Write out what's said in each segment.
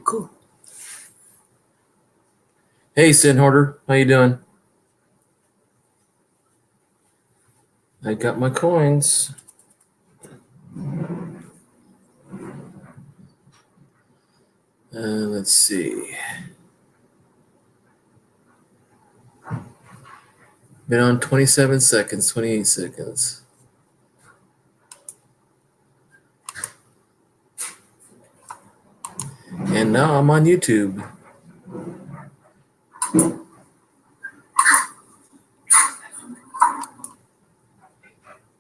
Cool. Hey, Sin Hoarder, how you doing? I got my coins. Let's see. Been on 27 seconds, 28 seconds. And now I'm on YouTube.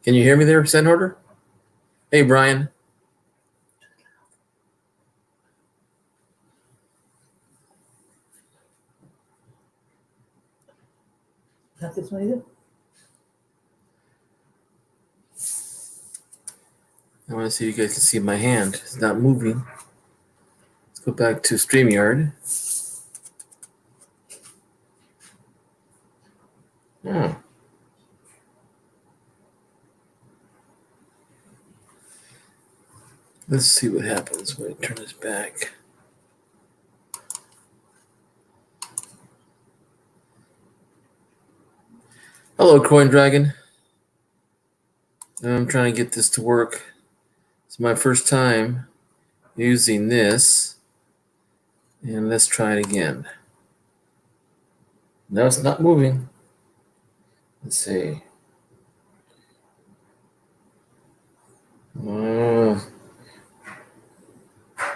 Can you hear me there, Sin Hoarder? Hey, Brian. Not this one either? I want to see if you guys can see my hand. It's not moving. Let's go back to StreamYard. Oh. Let's see what happens when I turn this back. Hello, Coin Dragon. I'm trying to get this to work. It's my first time using this. And let's try it again. No, it's not moving. Let's see.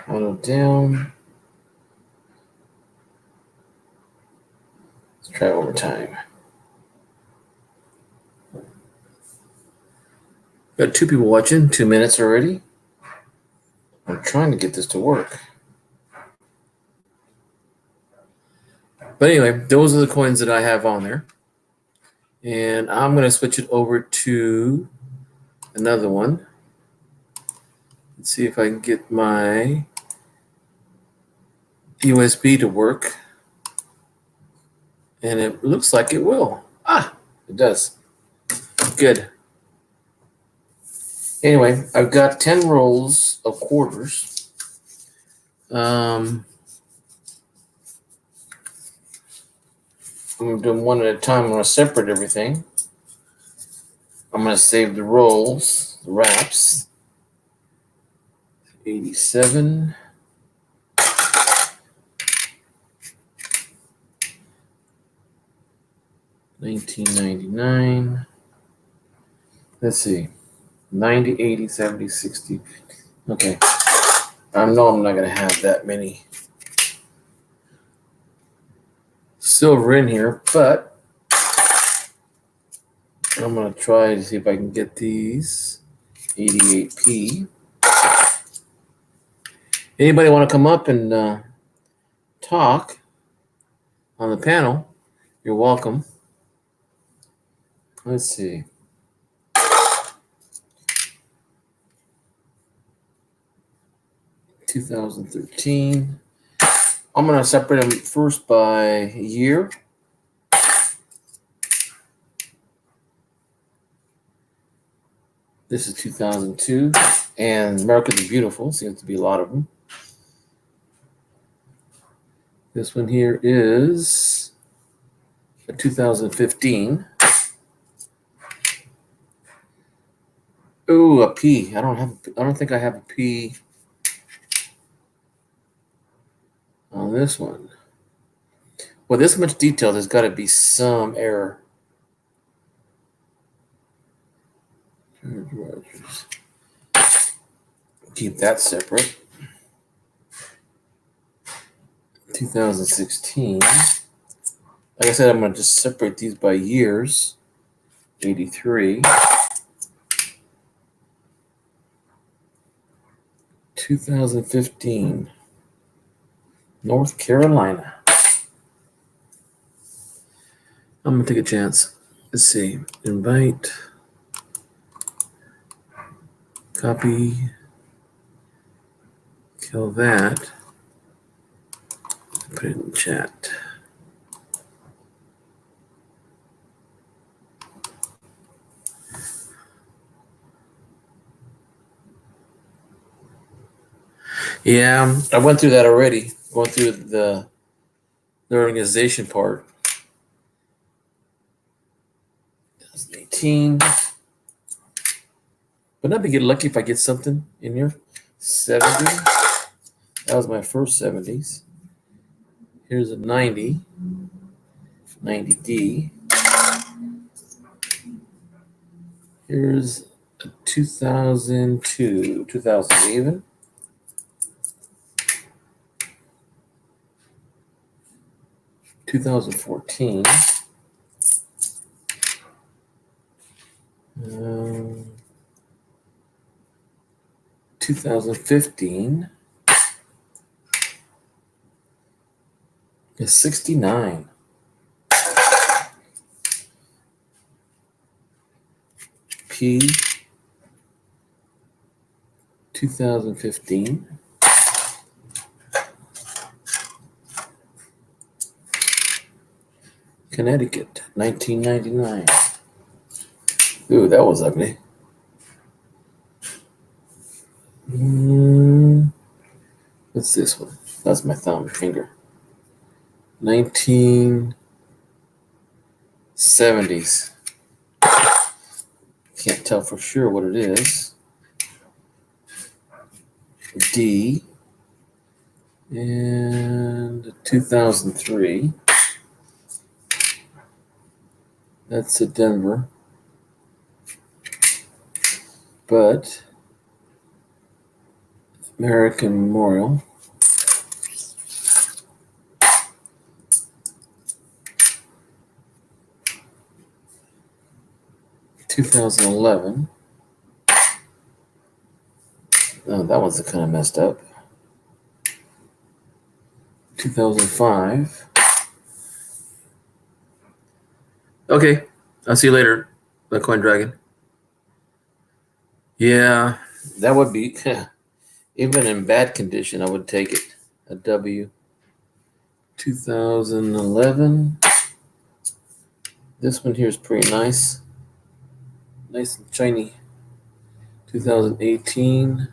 Auto down. Let's try it one more time. Got 2 people watching, 2 minutes already. I'm trying to get this to work. But anyway, those are the coins that I have on there. And I'm going to switch it over to another one. Let's see if I can get my USB to work. And it looks like it will. Ah, it does. Good. Anyway, I've got 10 rolls of quarters. I'm going to do them one at a time. I'm going to separate everything. I'm going to save the rolls, the wraps. 87. 1999. Let's see. 90, 80, 70, 60. Okay. I know I'm not going to have that many silver in here, but I'm going to try to see if I can get these. 88p. Anybody want to come up and talk on the panel? You're welcome. Let's see. $2013. I'm going to separate them first by year. This is 2002. And America the Beautiful. Seems to be a lot of them. This one here is a 2015. Ooh, a P. I don't think I have a P on this one. Well, this much detail, there's got to be some error. Keep that separate. 2016. Like I said, I'm going to just separate these by years. 83. 2015. North Carolina. I'm going to take a chance. Let's see. Invite. Copy. Kill that. Put it in the chat. Yeah, I went through that already. Going through the organization part. 2018. Wouldn't I get lucky if I get something in here? 70. That was my first 70s. Here's a 90. 90D. Here's a 2002. 2000 even. 2014. 2015 is 69. P 2015. Connecticut 1999. Ooh, that was ugly. What's this one? That's my thumb finger. 1970s. Can't tell for sure what it is. D. And 2003. That's a Denver. But American Memorial. $2011. Oh, that one's kind of messed up. 2005. Okay, I'll see you later, the Coin Dragon. Yeah, that would be, even in bad condition, I would take it. A W. 2011. This one here is pretty nice. Nice and shiny. 2018.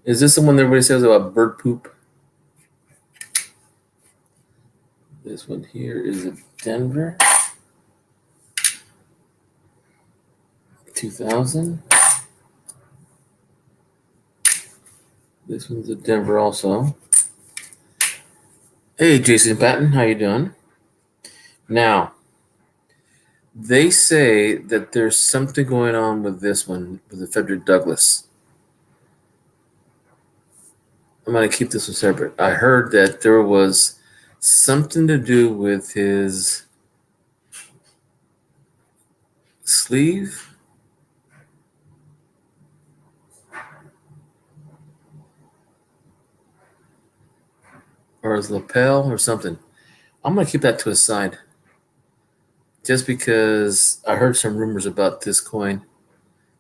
Is this the one that everybody says about bird poop? This one here is a Denver. 2000. This one's a Denver also. Hey, Jason Patton, how you doing? Now, they say that there's something going on with this one, with the Frederick Douglass. I'm going to keep this one separate. I heard that there was something to do with his sleeve. Or his lapel or something. I'm going to keep that to a side. Just because I heard some rumors about this coin.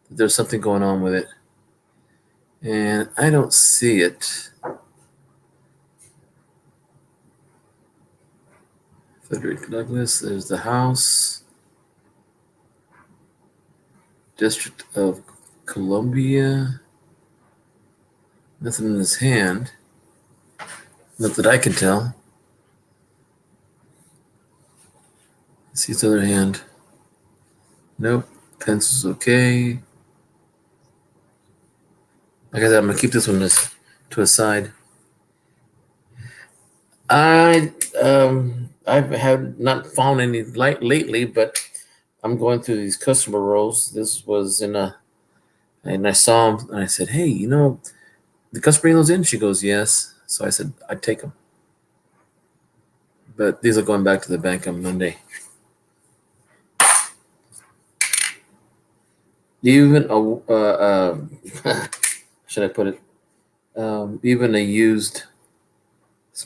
That there's something going on with it. And I don't see it. Frederick Douglass, there's the house. District of Columbia. Nothing in his hand. Not that I can tell. Let's see his other hand. Nope. Pencil's okay. Like I said, I'm going to keep this one to a side. I have not found any light lately, but I'm going through these customer roles. This was and I saw him and I said, hey, the customer bring those in? She goes, yes. So I said, I'd take them. But these are going back to the bank on Monday. Even should I put it? Even a used,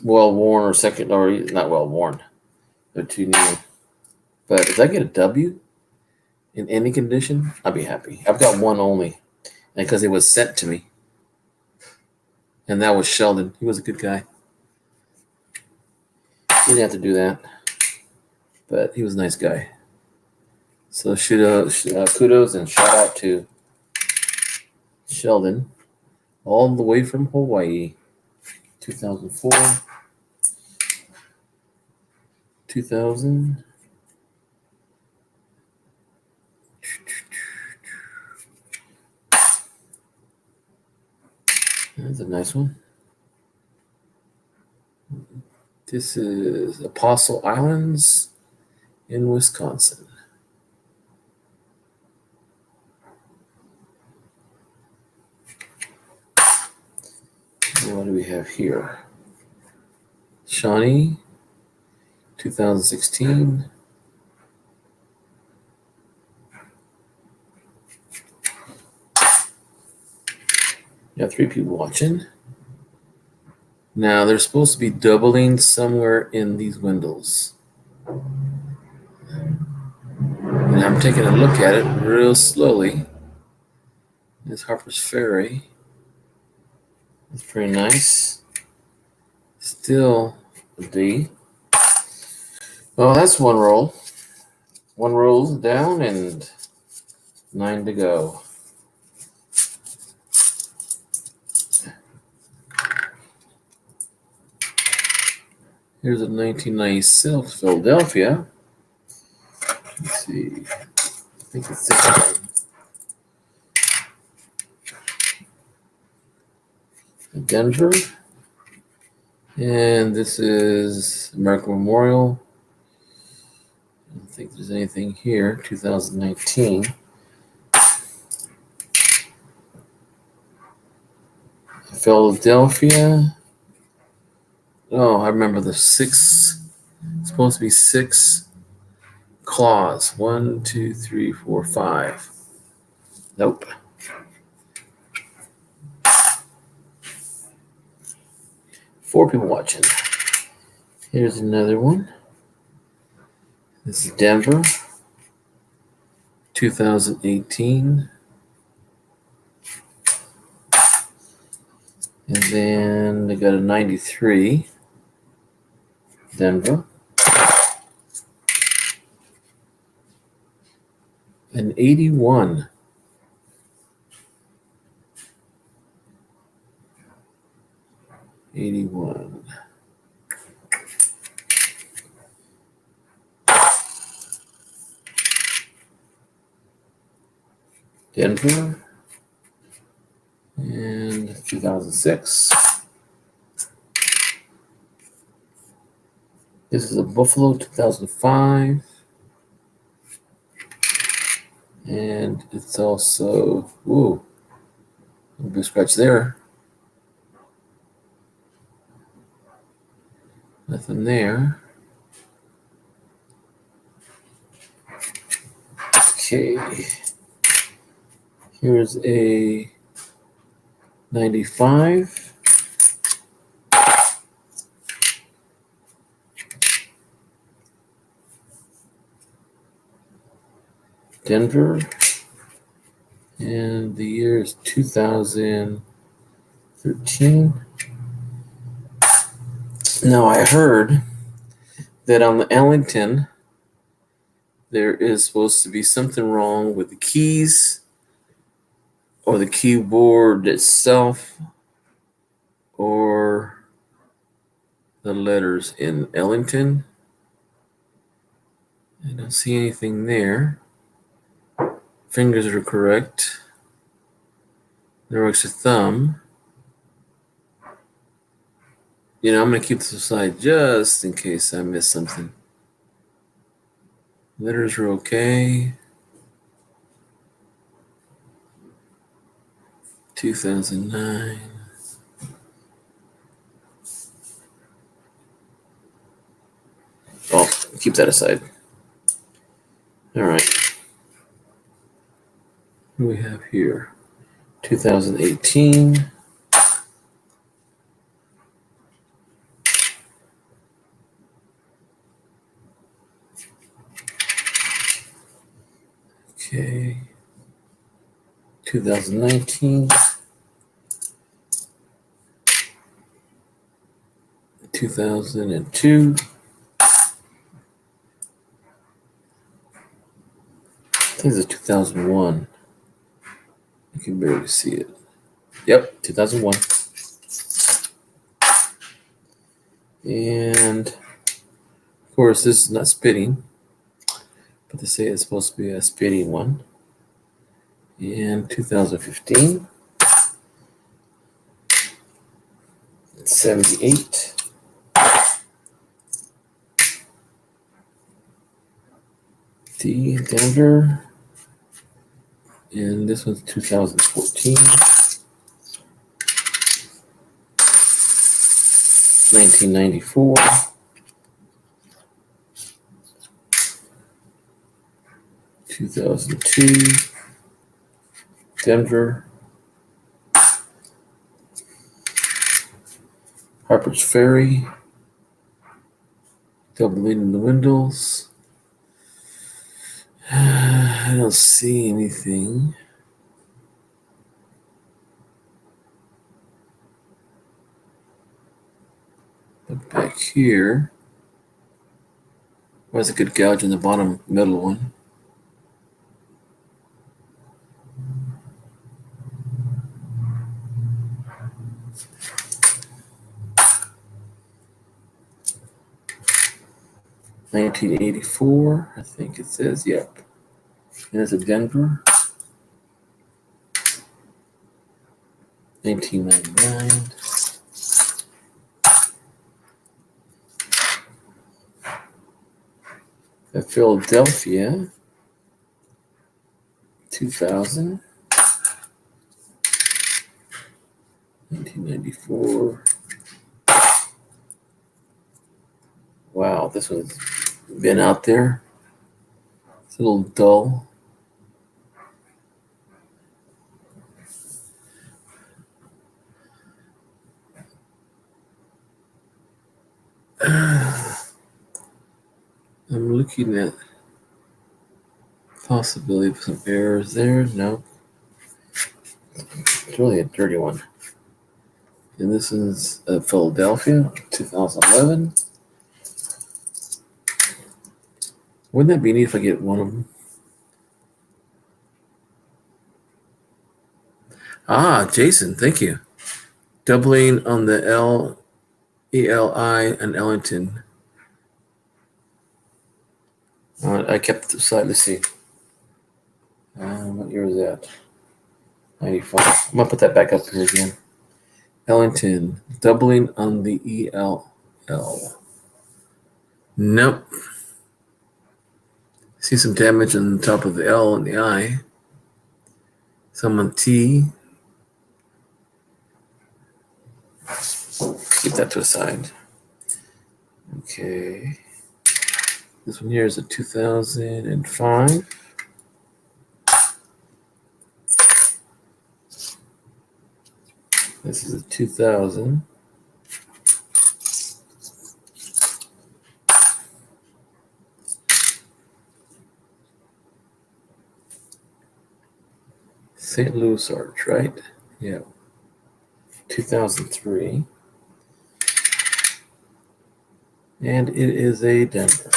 well worn or second, or not well worn, they're too new. But if I get a W in any condition, I'll be happy. I've got one only, and because it was sent to me, and that was Sheldon. He was a good guy. He didn't have to do that, but he was a nice guy. So kudos and shout out to Sheldon. all the way from Hawaii. 2004, 2000. That's a nice one. This is Apostle Islands in Wisconsin. What do we have here? Shawnee, 2016. Got 3 people watching. Now they're supposed to be doubling somewhere in these windows. And I'm taking a look at it real slowly. This Harper's Ferry. It's pretty nice. Still a D. Well, that's one roll. One roll down and 9 to go. Here's a 1996 Philadelphia. Let's see. I think it's this one. Denver. And this is American Memorial. I don't think there's anything here. 2019. Philadelphia. Oh, I remember the 6. It's supposed to be 6 claws. 1, 2, 3, 4, 5. Nope. Four people watching. Here's another one. This is Denver, 2018. And then they got a 93, Denver. An 81. Denver. And 2006. This is a Buffalo 2005. And it's also, ooh, a big scratch there. Nothing there. Okay. Here's a 95. Denver. And the year is 2013. Now I heard that on the Ellington, there is supposed to be something wrong with the keys or the keyboard itself or the letters in Ellington. I don't see anything there. Fingers are correct. There works a thumb. You know, I'm going to keep this aside just in case I miss something. Letters are okay. 2009. Oh, keep that aside. All right. What do we have here? 2018. Okay. 2019. 2002. I think it's 2001. You can barely see it. Yep, 2001. And of course, this is not spitting, but they say it's supposed to be a spitting one. And 2015. 78. D Denver. And this one's 2014. 1994. 2002. Denver. Harper's Ferry. Doubling in the windows. I don't see anything. But back here, where's a good gouge in the bottom middle one? $1984, I think it says, yep. And it's a Denver. 1999. A Philadelphia. 2000. 1994. Wow, this one's been out there. It's a little dull. I'm looking at possibility of some errors there. No. It's really a dirty one. And this is Philadelphia, 2011. Wouldn't that be neat if I get one of them? Ah, Jason, thank you. Doubling on the ELI and Ellington. I kept the side. Let's see. What year was that? 95. I'm going to put that back up here again. Ellington, doubling on the ELL. Nope. See some damage on the top of the L and the I. Some on T. Keep that to a side. Okay. This one here is a 2005. This is a 2000. St. Louis Arch, right? Yeah. 2003. And it is a Denver.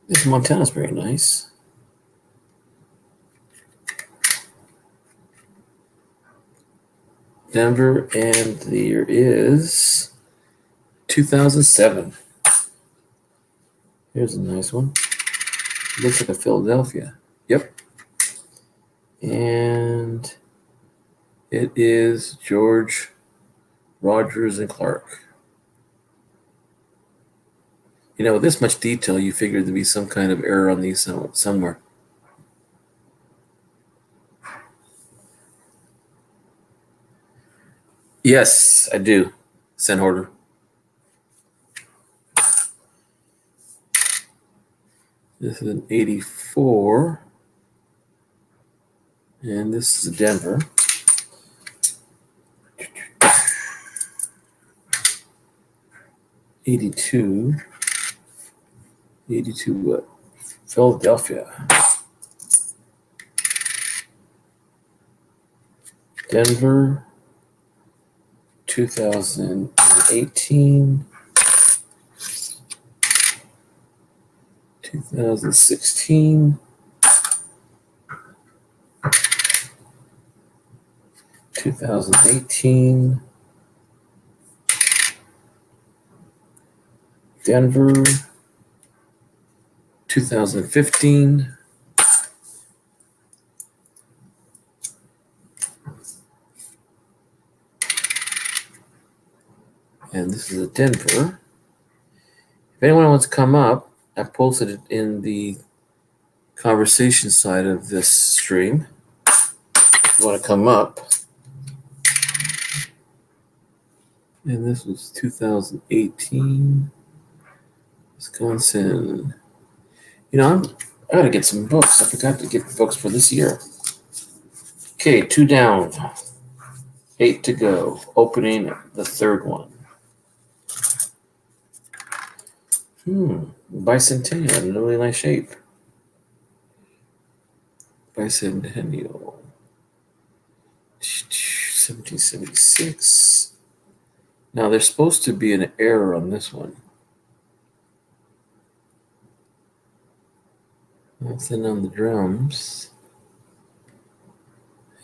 This Montana's very nice. Denver, and the year is 2007. Here's a nice one. Looks like a Philadelphia. Yep. And it is George Rogers and Clark. You know, with this much detail, you figure there'd be some kind of error on these somewhere. Yes, I do. Send order. This is an 84. And this is a Denver. '82 what? Philadelphia. Denver. 2018. 2016. 2018, Denver, 2015, and this is a Denver. If anyone wants to come up, I posted it in the conversation side of this stream. If you want to come up. And this was 2018, Wisconsin. You know, I gotta get some books. I forgot to get books for this year. Okay, 2 down, 8 to go. Opening the third one. Bicentennial in really nice shape. Bicentennial. 1776. Now there's supposed to be an error on this one. Nothing on the drums.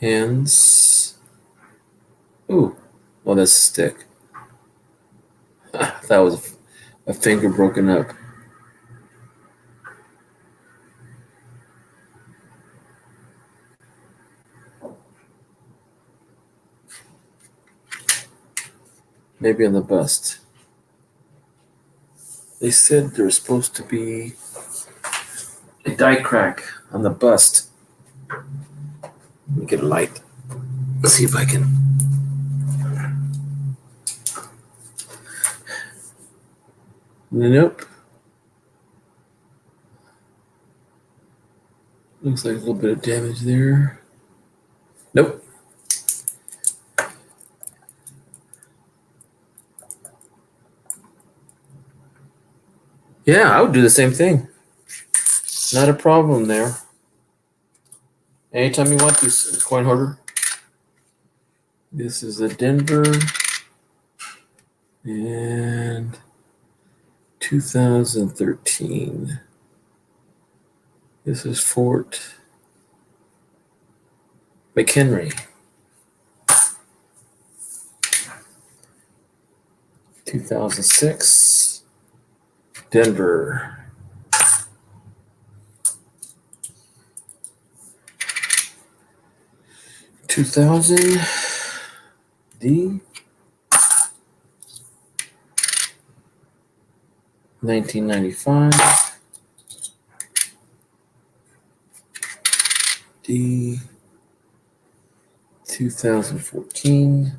Hands. Ooh, well, that's a stick. That was a finger broken up. Maybe on the bust. They said there's supposed to be a die crack on the bust. Let me get a light. Let's see if I can. Nope. Looks like a little bit of damage there. Nope. Yeah, I would do the same thing. Not a problem there. Anytime you want this coin holder. This is a Denver and 2013. This is Fort McHenry. 2006, Denver. 2000, D. 1995, D. 2014,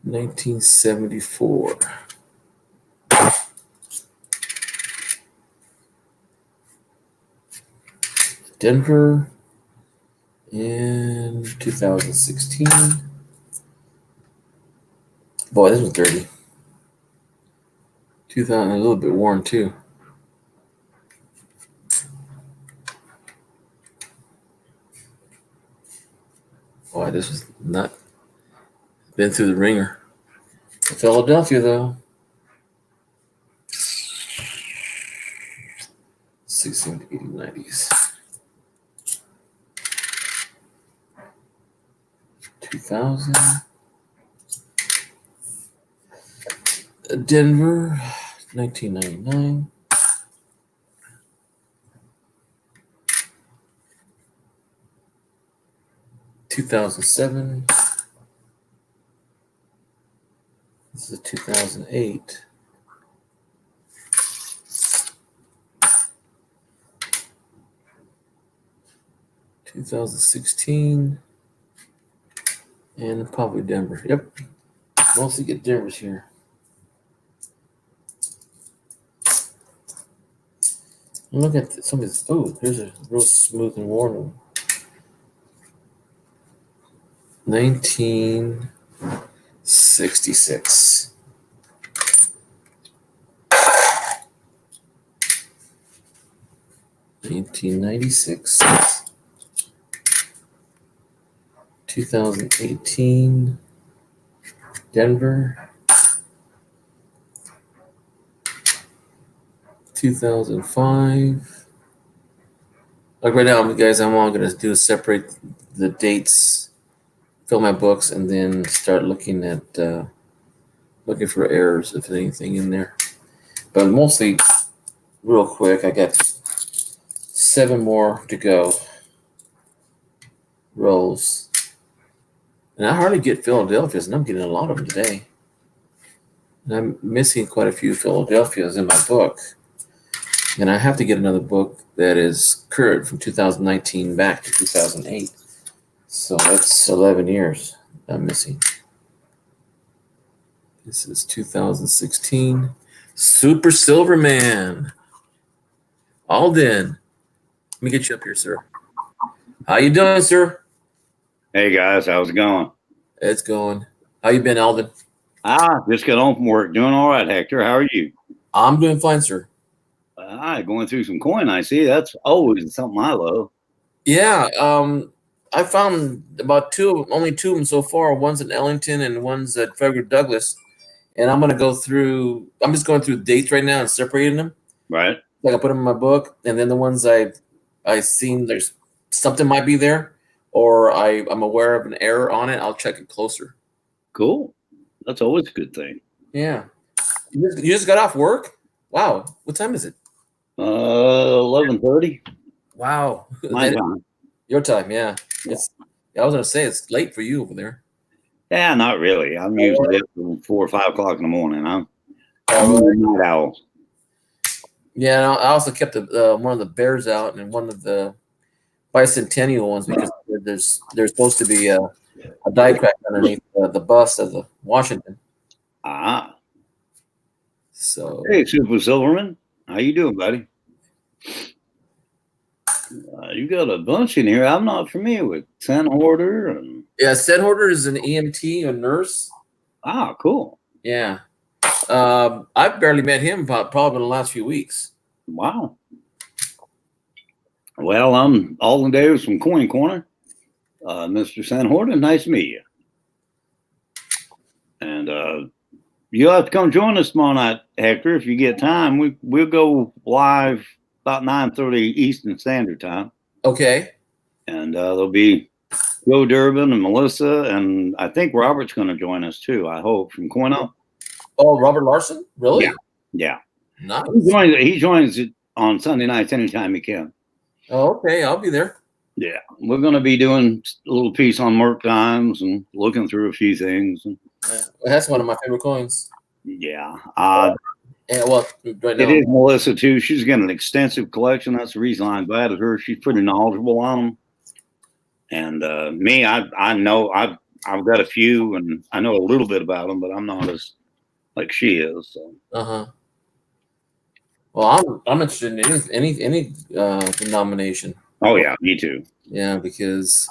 1974. Denver in 2016. Boy, this was dirty. 2000, a little bit worn too. Boy, this was not been through the ringer. Philadelphia, though. 16 to 80, 90s. 2000. Denver, 1999. (2007). This is 2008. (2016). And probably Denver. Yep. Mostly get Denver's here. Look at some of this. Oh, here's a real smooth and worn one. 1966. (1996). 2018. Denver. 2005. Like right now, guys, I'm all gonna do is separate the dates, fill my books, and then start looking at looking for errors if there's anything in there. But mostly, real quick, I got 7 more to go. Rolls. And I hardly get Philadelphias, and I'm getting a lot of them today. And I'm missing quite a few Philadelphias in my book. And I have to get another book that is current from 2019 back to 2008. So that's 11 years I'm missing. This is 2016. Super Silverman. Alden. Let me get you up here, sir. How you doing, sir? Hey guys, how's it going? It's going. How you been, Alden? Just got home from work. Doing all right, Hector. How are you? I'm doing fine, sir. Going through some coin. I see. That's always something I love. Yeah, I found about only 2 of them so far. One's in Ellington and one's at Frederick Douglass. And I'm just going through the dates right now and separating them. Right. Like I put them in my book, and then the ones I seen there's something might be there, or I'm aware of an error on it. I'll check it closer. Cool. That's always a good thing. Yeah. You just got off work? Wow. What time is it? 11:30. Wow. My time. Your time, yeah. I was gonna say it's late for you over there. Yeah, not really. I'm usually up till 4 or 5 o'clock in the morning. I'm a night owl. Yeah, and I also kept one of the bears out and one of the bicentennial ones because there's supposed to be a die crack underneath the bust of the Washington. So Hey, Super Silverman, how you doing, buddy? You got a bunch in here I'm not familiar with. San Horder and yeah, Sedhorter is an EMT, a nurse. Cool. Yeah, I've barely met him probably in the last few weeks. Wow. Well, I'm Alden Davis from Coin Corner. Mr. San Horder, nice to meet you. And you'll have to come join us tomorrow night, Hector, if you get time. We'll go live about 9:30 Eastern Standard Time. Okay. And there'll be Joe Durbin and Melissa, and I think Robert's going to join us too, I hope, from Coino. Oh, Robert Larson? Really? Yeah. Nice. He joins it on Sunday nights anytime he can. Oh, okay. I'll be there. Yeah. We're going to be doing a little piece on Merc Dimes and looking through a few things. That's one of my favorite coins. Yeah. Yeah, well, right now. It is Melissa too. She's got an extensive collection. That's the reason I invited her. She's pretty knowledgeable on them. And me, I know I've got a few, and I know a little bit about them, but I'm not as like she is. So. Well, I'm interested in any denomination. Oh yeah, me too. Yeah, because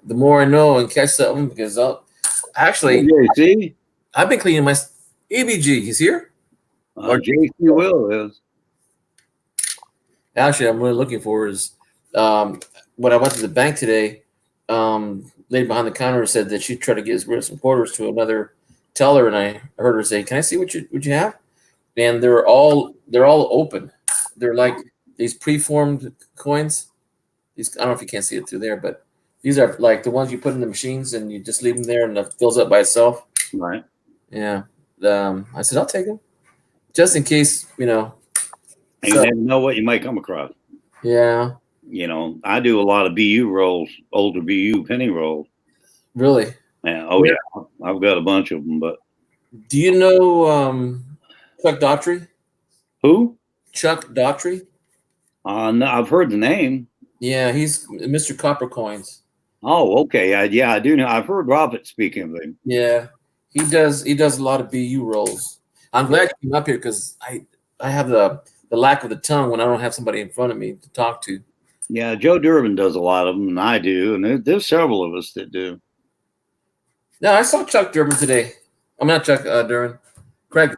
the more I know and catch something, because JC, I've been cleaning my EBG. He's here. JC Will is. Actually, I'm really looking for is when I went to the bank today. Lady behind the counter said that she tried to get rid of some quarters to another teller, and I heard her say, "Can I see what you have?" And they're all open. They're like these preformed coins. I don't know if you can't see it through there, but these are like the ones you put in the machines and you just leave them there and it fills up by itself. Right. Yeah. I said I'll take them just in case, You never know what you might come across. Yeah. I do a lot of BU rolls, older BU penny rolls. Really? Yeah. Oh yeah. I've got a bunch of them. But do you know Chuck Daughtry? Who? Chuck Daughtry. No, I've heard the name. Yeah, he's Mr. Copper Coins. Oh, okay. I do know. I've heard Robert speaking of him. Yeah, he does a lot of BU rolls. I'm glad you came up here because I have the lack of the tongue when I don't have somebody in front of me to talk to. Yeah, Joe Durbin does a lot of them, and I do, and there's several of us that do. No, I saw Chuck Durbin today. I'm not Chuck Durbin. Craig.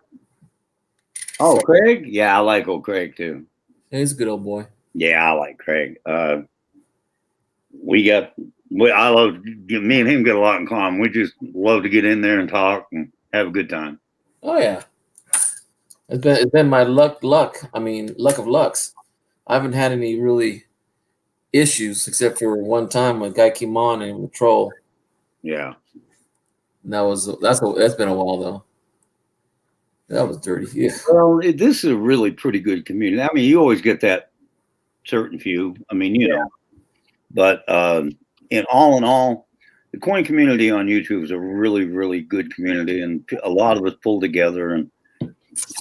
Oh, Craig? Yeah, I like old Craig too. Yeah, he's a good old boy. Yeah, I like Craig. I love me and him get a lot in common. We just love to get in there and talk and have a good time. Oh yeah, it's been my luck. I mean, luck of lucks. I haven't had any really issues, except for one time when a guy came on and would troll. Yeah. And that's been a while though. That was dirty. Yeah. Well, this is a really pretty good community. I mean, you always get that certain few. I mean, you know, but in all, the coin community on YouTube is a really, really good community, and a lot of us pull together and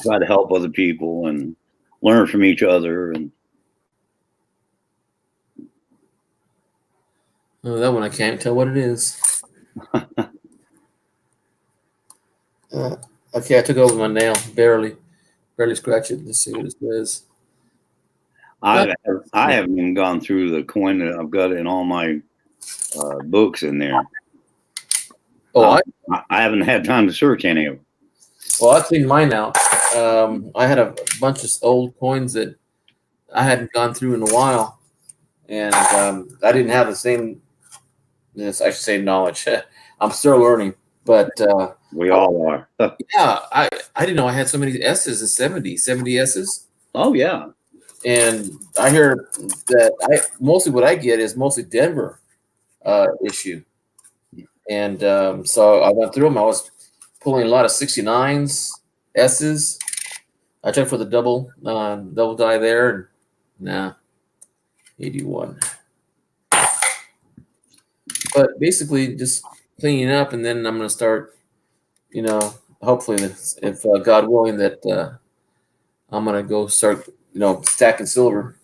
try to help other people and learn from each other. And Oh, that one I can't tell what it is. Okay, I took over my nail, barely scratch it. Let's see what it says. I haven't even gone through the coin that I've got in all my books in there. Oh, I haven't had time to search any of them. well, I cleaned mine out. I had a bunch of old coins that I hadn't gone through in a while, and I didn't have the same. I should say knowledge. I'm still learning, but We all are. yeah, I didn't know I had so many S's and 70 S's. Oh yeah. And I hear that mostly what I get is mostly Denver issue. And so I went through them. I was pulling a lot of 69s, S's. I checked for the double die there. And nah, 81. But basically just cleaning up, and then I'm going to start, you know, hopefully if God willing that I'm going to go start, you know, stacking silver.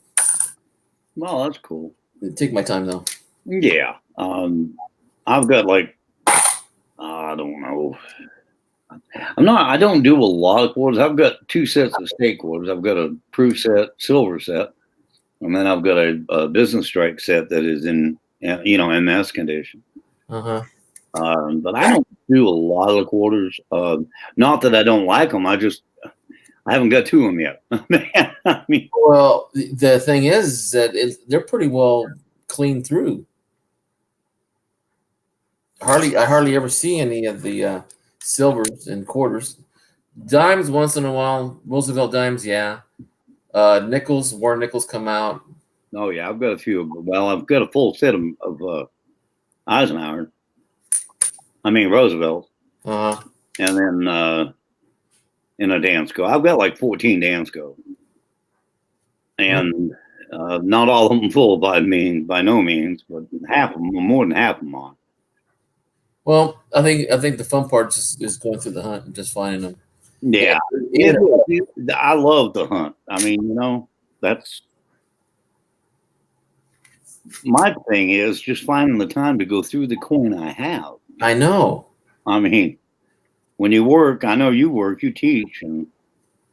Well, that's cool. Take my time though. Yeah. I've got like, I don't know. I don't do a lot of quarters. I've got 2 sets of state quarters. I've got a proof set, silver set, and then I've got a business strike set that is in, you know, MS condition. Uh-huh. But I don't do a lot of quarters. Not that I don't like them. I haven't got to them yet. I mean, Well, the thing is that they're pretty well cleaned through. I hardly ever see any of the silvers and quarters. Dimes once in a while. Roosevelt dimes, yeah. Nickels, war nickels come out. oh yeah, I've got a few. Well, I've got a full set of Eisenhower. I mean Roosevelt, Uh-huh. and then in a Dansko. I've got like 14 Dansko, and not all of them full by no means, but half of them, more than half of them are. Well, I think the fun part is going through the hunt and just finding them. Yeah, I love the hunt. I mean, you know, that's my thing is just finding the time to go through the coin I have. I know. I mean, when you work, I know you work, you teach, and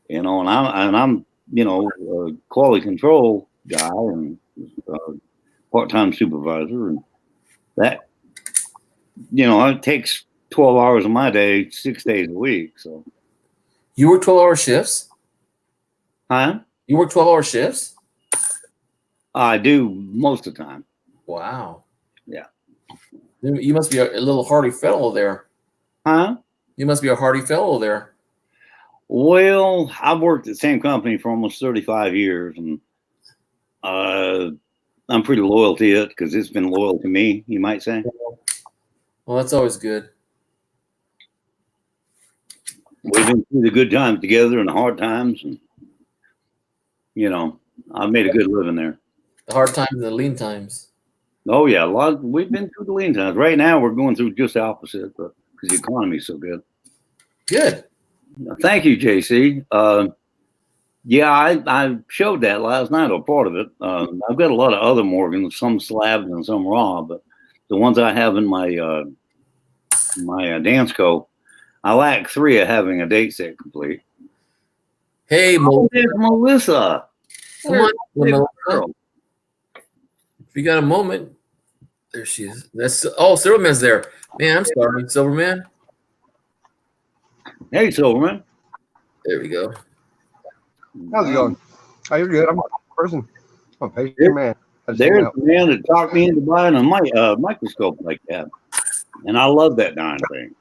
you know, and I'm you know, a quality control guy and part-time supervisor, and that, you know, it takes 12 hours of my day, 6 days a week. So You work 12-hour shifts? huh? You work 12-hour shifts? I do most of the time. Wow. Yeah. You must be a little hardy fellow there. Huh? You must be a hardy fellow there. Well, I've worked at the same company for almost 35 years, and I'm pretty loyal to it because it's been loyal to me, you might say. Well, that's always good. We've been through the good times together and the hard times, and you know, I've made a good living there. The hard times and the lean times. Oh yeah, we've been through the lean times. Right now, we're going through just the opposite, but because the economy's so good. Good. Thank you, JC. Yeah, I showed that last night, or part of it. I've got a lot of other Morgans, some slabbed and some raw, but the ones I have in my Dansko, I lack 3 of having a date set complete. Hey, There's Melissa. come on, Melissa. Girl. If you got a moment, there she is. Silverman's there. Man, I'm sorry, Silverman. Hey, Silverman. There we go. How's it going? Oh, you're good. I'm a person. I'm a patient man. There's the man that talked me into buying a microscope like that, and I love that darn thing.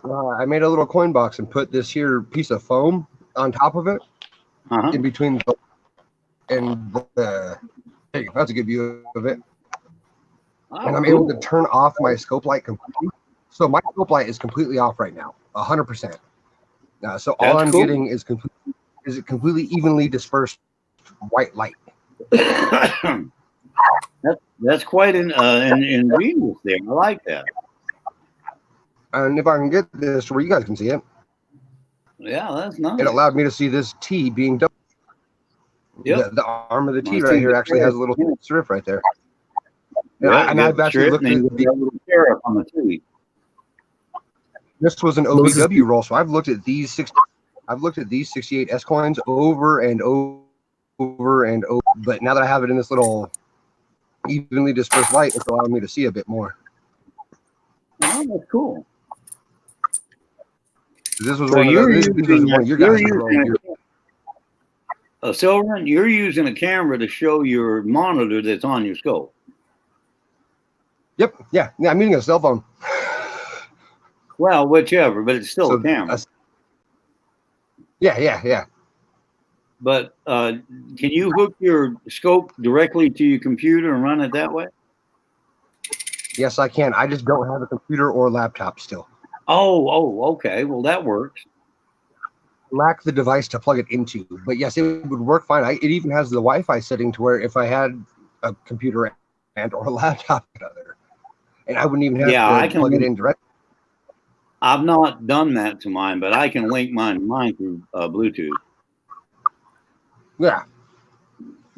I made a little coin box and put this here piece of foam on top of it, Uh-huh. in between and there you go. That's a good view of it. Oh, And I'm able to cool. turn off my scope light completely. So my scope light is completely off right now, 100%. So all That's I'm cool. getting is completely evenly dispersed white light. That's quite an ingenious there. I like that. And if I can get this to where you guys can see it, Yeah, that's nice. it allowed me to see this T being double. Yep. The arm of the T I right see here the actually has a strip. little Yeah. strip right there. Yeah, And you I've got the actually strip, looked and at you got a little sheriff on the T. this was an Moses- OVW roll, so I've looked at these 68 S coins over and over and over. But now that I have it in this little evenly dispersed light, it's allowing me to see a bit more. Oh, that's cool. This was So one of you're this was using one of your you're guys' rolls. using Silverman, you're using a camera to show your monitor that's on your scope. Yep. Yeah. I'm using a cell phone. Well, whichever, but it's still So, a camera. Yeah. But can you hook your scope directly to your computer and run it that way? Yes, I can. I just don't have a computer or laptop still. Oh, okay. Well, that works. Lack the device to plug it into, but yes, it would work fine. It even has the Wi-Fi setting to where if I had a computer and or a laptop together, and I wouldn't even have I to can plug it in directly. I've not done that to mine, but I can link mine through Bluetooth. Yeah,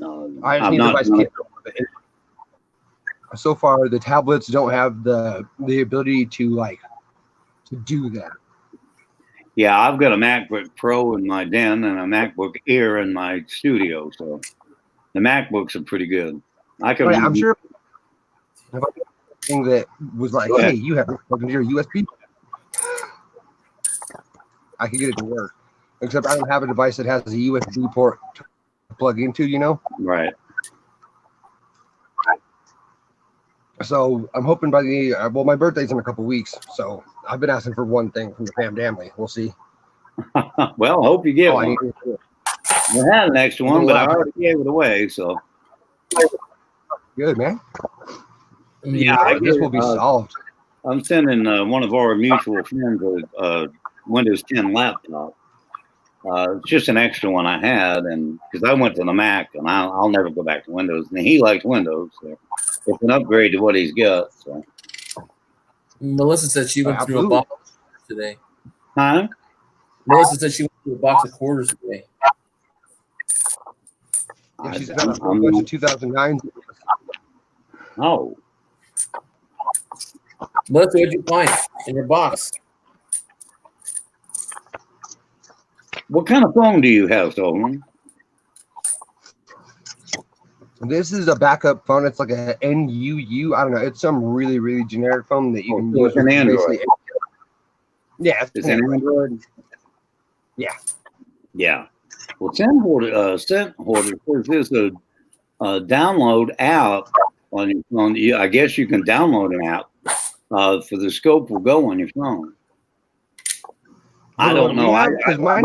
I just I've need a not device done kit. So far, the tablets don't have the ability to do that. Yeah, I've got a MacBook Pro in my den and a MacBook Air in my studio, so the MacBooks are pretty good. I could. But I'm sure if I did something that was like, Go hey, ahead. you have to plug into your USB, I could get it to work. Except I don't have a device that has a USB port to plug into, Right. So I'm hoping by my birthday's in a couple weeks, so I've been asking for one thing from the family. We'll see. Well, I hope you get I one. need to do it. I had an extra one, but I already gave it away. So Good, man. yeah, I This get, will be solved. I'm sending one of our mutual friends a Windows 10 laptop. It's just an extra one I had, and because I went to the Mac, and I'll never go back to Windows. And he likes Windows, so it's an upgrade to what he's got. So, Melissa said she went through a Absolutely. box today. huh? Melissa said she went through a box of quarters today. Yeah, she's I- got a whole I'm- bunch of 2009s. Oh, Melissa, what'd you find in your box? what kind of phone do you have, Solomon? This is a backup phone. It's like a NUU. I don't know. It's some really, really generic phone that you can So use. it's an with Android. basically- Yeah, Is it an Android? Yeah. Yeah. Well, SendHorder says there's a download app on your phone. I guess you can download an app for the scope will go on your phone. I don't know. Yeah, 'cause mine-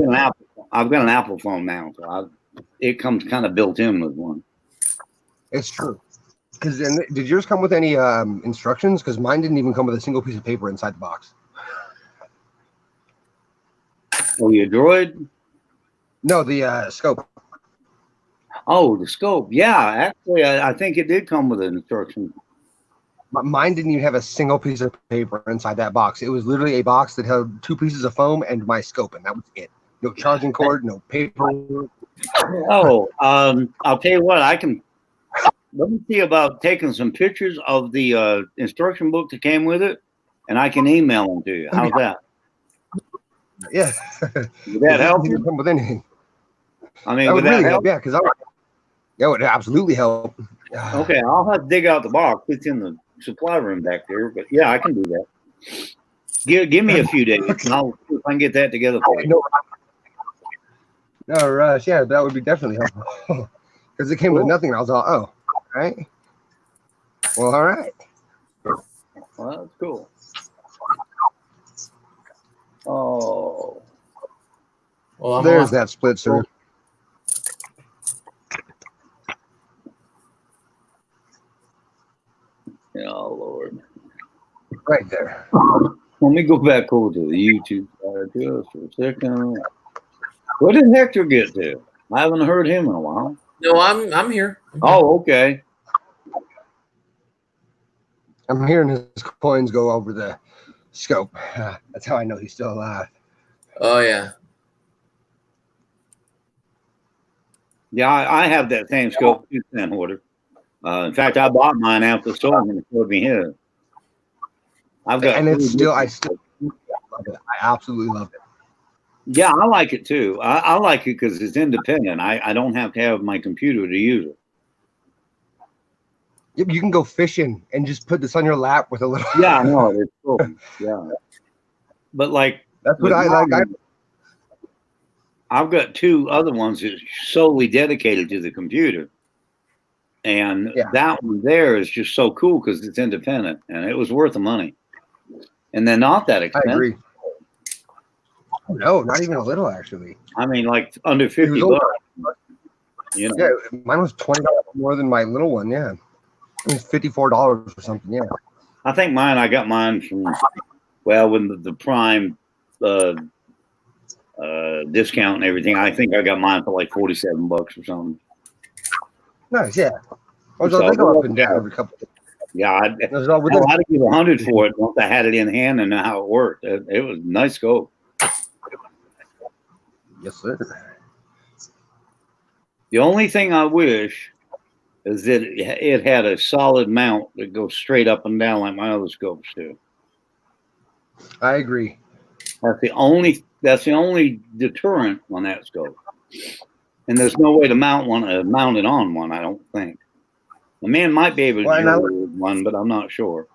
I've got an Apple phone now, so it comes kind of built in with one. It's true. Because did yours come with any instructions? Because mine didn't even come with a single piece of paper inside the box. Oh, your Droid? No, the scope. Oh, the scope. Yeah, actually, I think it did come with an instruction. Mine didn't even have a single piece of paper inside that box. It was literally a box that held 2 pieces of foam and my scope, and that was it. No charging cord, no paper. Oh, I'll tell you what. Let me see about taking some pictures of the instruction book that came with it, and I can email them to you. How's that? Yeah. Would that help Didn't you? come with anything. I mean, That would would really that help. help? Yeah, because that would absolutely help. Okay, I'll have to dig out the box. It's in the supply room back there, but yeah, I can do that. Give me a few days, and I'll see if I can get that together for you. No rush. Yeah, that would be definitely helpful. Because it came with Cool. nothing. I was all, oh, all right. Well, all right. Well, that's cool. Oh, Well, I'm There's off. that split, sir. Oh Lord. Right there. Let me go back over to the YouTube side just for a second. Where did Hector get to? I haven't heard him in a while. No, I'm here. Oh, okay. I'm hearing his coins go over the scope. That's how I know he's still alive. Oh yeah. Yeah, I have that same scope too, San Hoarder. In fact, I bought mine after the store and it showed me his. I've got, and it's still, I still love it. I absolutely love it. yeah, I like it too. I like it because it's independent. I don't have to have my computer to use it. You can go fishing and just put this on your lap with a little. Yeah, I know it's cool. Yeah, but like That's what I like. I've got two other ones that's solely dedicated to the computer. And that one there is just so cool because it's independent and it was worth the money. And they're not that expensive. I agree. No, not even a little, actually. I mean, like under 50 bucks. You know? Yeah, mine was $20 more than my little one. Yeah. It was $54 or something. Yeah. I think I got mine from, well, when the Prime discount and everything, I think I got mine for like $47 or something. Nice, yeah. They go up and down every couple of days. Yeah, I'd give 100 for it once I had it in hand and know how it worked. It was a nice scope. Yes, sir. The only thing I wish is that it had a solid mount that goes straight up and down like my other scopes do. I agree. That's the only deterrent on that scope. And there's no way to mount it on one, I don't think. The man might be able to do one, but I'm not sure.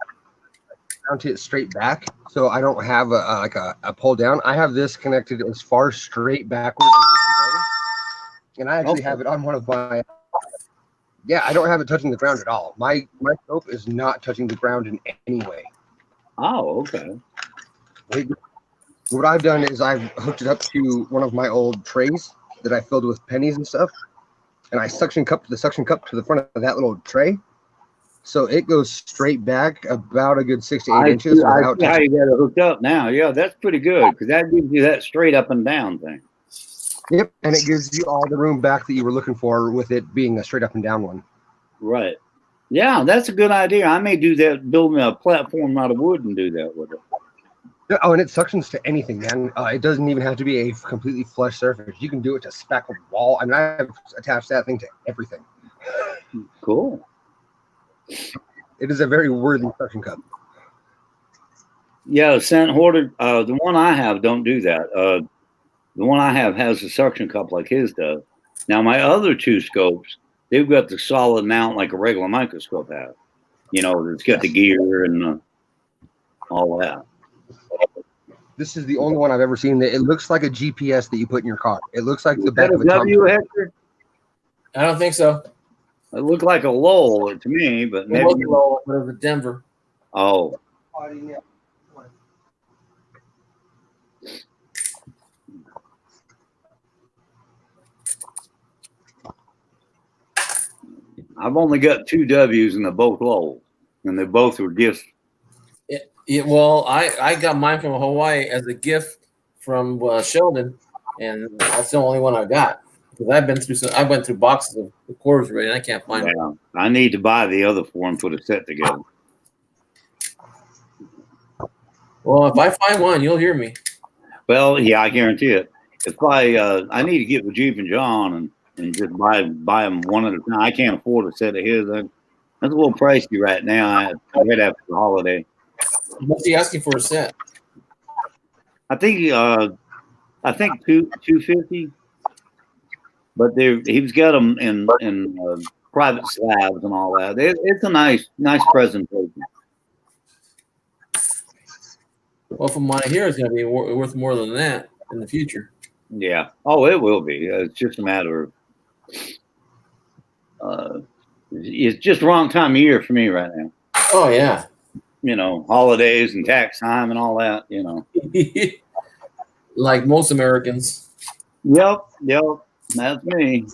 Mount it straight back, so I don't have a pull down. I have this connected as far straight backwards as it can go. And I actually have it on one of my. Yeah, I don't have it touching the ground at all. My scope is not touching the ground in any way. Oh, okay. What I've done is I've hooked it up to one of my old trays that I filled with pennies and stuff, and I suction cupped the suction cup to the front of that little tray, so it goes straight back about a good 6 to 8 inches. I see how you got it hooked up now. Yeah, that's pretty good because that gives you that straight up and down thing. Yep, and it gives you all the room back that you were looking for with it being a straight up and down one. Right. Yeah, that's a good idea. I may do that, build me a platform out of wood and do that with it. Oh, and it suctions to anything, man. It doesn't even have to be a completely flush surface. You can do it to speckled wall. I mean, I've attached that thing to everything. Cool. It is a very worthy suction cup. Yeah, San Hoarder, the one I have don't do that. The one I have has a suction cup like his does. Now, my other two scopes, they've got the solid mount like a regular microscope has. You know, it's got the gear and all that. This is the only one I've ever seen that it looks like a GPS that you put in your car. It looks like the back of a W, Hector? I don't think so. It looked like a Lowell to me, but maybe It wasn't Lowell, but it was Denver. Oh. I've only got 2 W's and they're both Lowell, and they both were gifts. Well, I got mine from Hawaii as a gift from Sheldon, and that's the only one I got because I went through boxes of quarters already, and I can't find it. I need to buy the other 4 and put a set together. Well, if I find one, you'll hear me. Well, yeah, I guarantee it. If I need to get with Jeep and John and just buy them one at a time. I can't afford a set of his. That's a little pricey right now. Right after the holiday. What's he asking for a set? I think $250, but he's got them in private slabs and all that. It's a nice presentation. Well, from what I hear, it's going to be worth more than that in the future. Yeah. Oh, it will be. It's just a matter of it's just the wrong time of year for me right now. Oh yeah. You know, holidays and tax time and all that, you know. Like most Americans. Yep, that's me.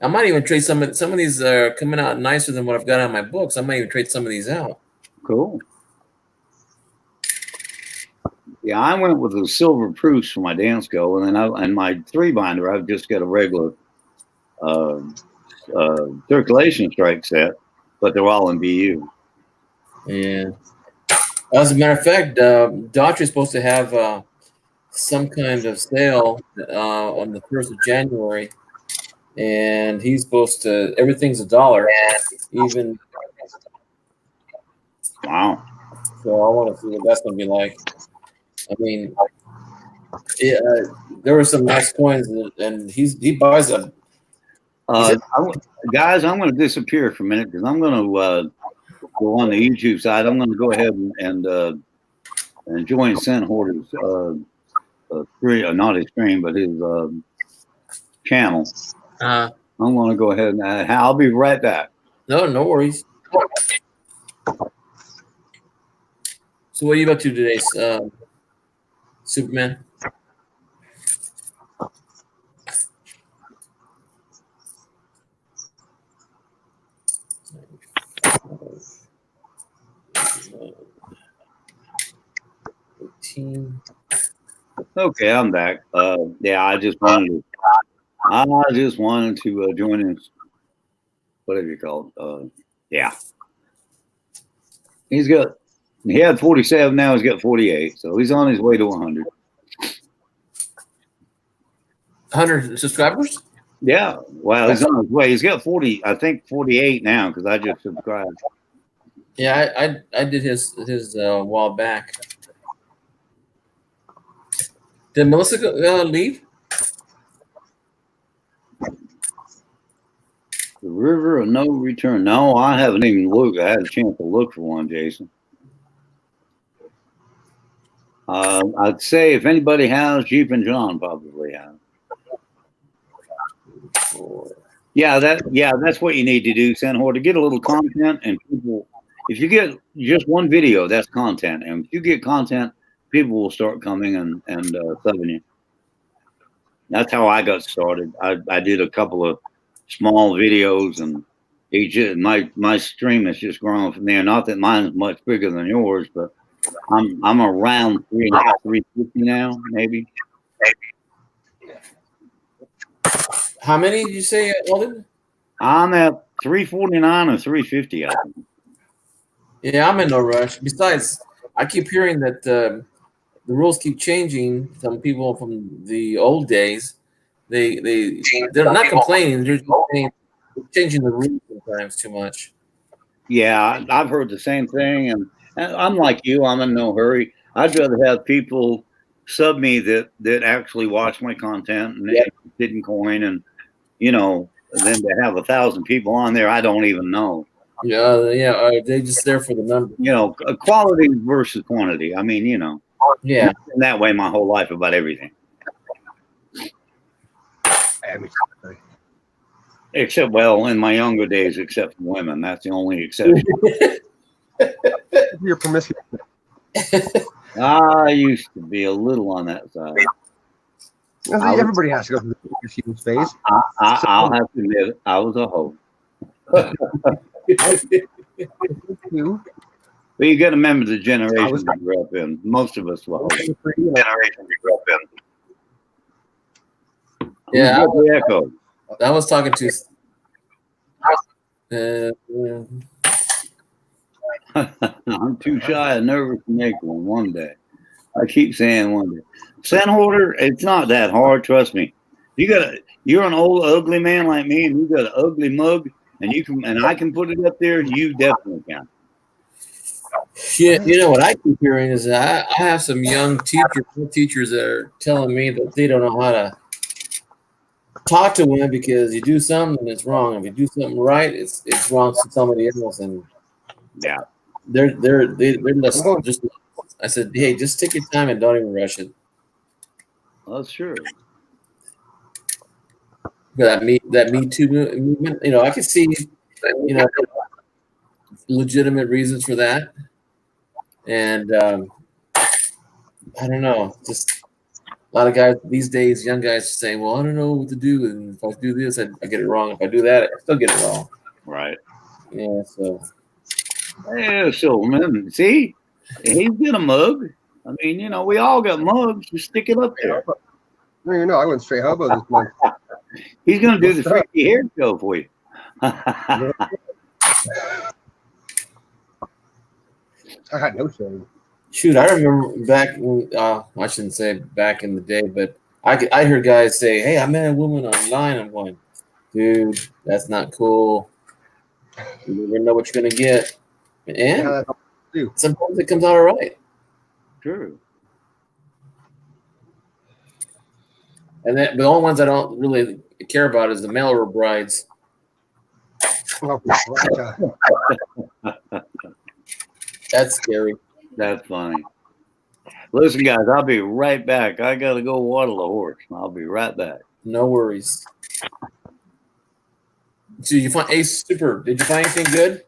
I might even trade some of these are coming out nicer than what I've got on my books. I might even trade some of these out. Cool. Yeah, I went with the silver proofs for my Dansko, and then my 3-binder, I've just got a regular circulation strike set, but they're all in BU. Yeah. As a matter of fact, Daughtry is supposed to have some kind of sale on the 1st of January, and he's supposed to. Everything's $1, even. Wow. So I want to see what that's going to be like. I mean, there were some nice coins, and he buys them. Guys, I'm going to disappear for a minute because I'm going to go on the YouTube side. I'm going to go ahead and join Sen Hoarder's not his stream, but his channel. I'm going to go ahead and I'll be right back. No worries. So what are you up to today, Superman? Okay, I'm back. Yeah, I just wanted to join in. Whatever you call it. Yeah. He had 47, now he's got 48, so he's on his way to 100. 100 subscribers? Yeah. Well, he's on his way. He's got 40, I think 48 now because I just subscribed. Yeah, I did his a while back. Did Melissa leave? The river of no return. No, I haven't even looked. I had a chance to look for one, Jason. I'd say if anybody has, Jeep and John probably have. Yeah, that's what you need to do, Sen Hoarder, to get a little content, and people. If you get just one video, that's content, and if you get content, people will start coming and subbing you. That's how I got started. I did a couple of small videos, and my stream has just grown from there. Not that mine's much bigger than yours, but I'm around 350 now, maybe. How many did you say, Alden? I'm at 349 or 350. I think. Yeah, I'm in no rush. Besides, I keep hearing that the rules keep changing. Some people from the old days, they're not complaining. They're just changing the rules sometimes too much. Yeah, I've heard the same thing, and I'm like you. I'm in no hurry. I'd rather have people sub me that actually watch my content and didn't coin, and than to have 1,000 people on there I don't even know. Yeah. They're just there for the number. Quality versus quantity. I mean, Yeah. I've been that way my whole life about everything. Except, well, in my younger days, except for women. That's the only exception. You're promiscuous. I used to be a little on that side. Everybody has to go through the human phase. I'll have to admit it. I was a hoe. But you got to remember the generation we grew up in. Most of us were hoes. Generation we grew up in. Yeah. The echo. I was talking to. I'm too shy and nervous to make one day. I keep saying one day. Sen Hoarder, it's not that hard. Trust me. You're an old ugly man like me, and you got an ugly mug, and I can put it up there. You definitely can. Yeah, what I keep hearing is that I have some young teachers that are telling me that they don't know how to talk to women because you do something and it's wrong. If you do something right, it's wrong to somebody else, and yeah, they're just. I said, hey, just take your time and don't even rush it. That's true. That Me Too movement, I can see, legitimate reasons for that, and I don't know, just A lot of guys these days, young guys, are saying, "Well, I don't know what to do, and if I do this, I get it wrong. If I do that, I still get it wrong." Right. Yeah, so Yeah, Silverman. See, he's got a mug. I mean, we all got mugs. Just stick it up there. I went straight hobo this month. He's going to do the freaky hair show for you. I had no shame. shoot, I remember back. I shouldn't say back in the day, but I heard guys say, "Hey, I met a woman online." I'm going, dude, that's not cool. You never know what you're gonna get, and Yeah, that's sometimes it comes out all right. True. And then the only ones I don't really care about is the mail order brides. That's scary. That's funny. Listen, guys, I'll be right back. I got to go water the horse. I'll be right back. No worries. So you find Ace Super? Did you find anything good?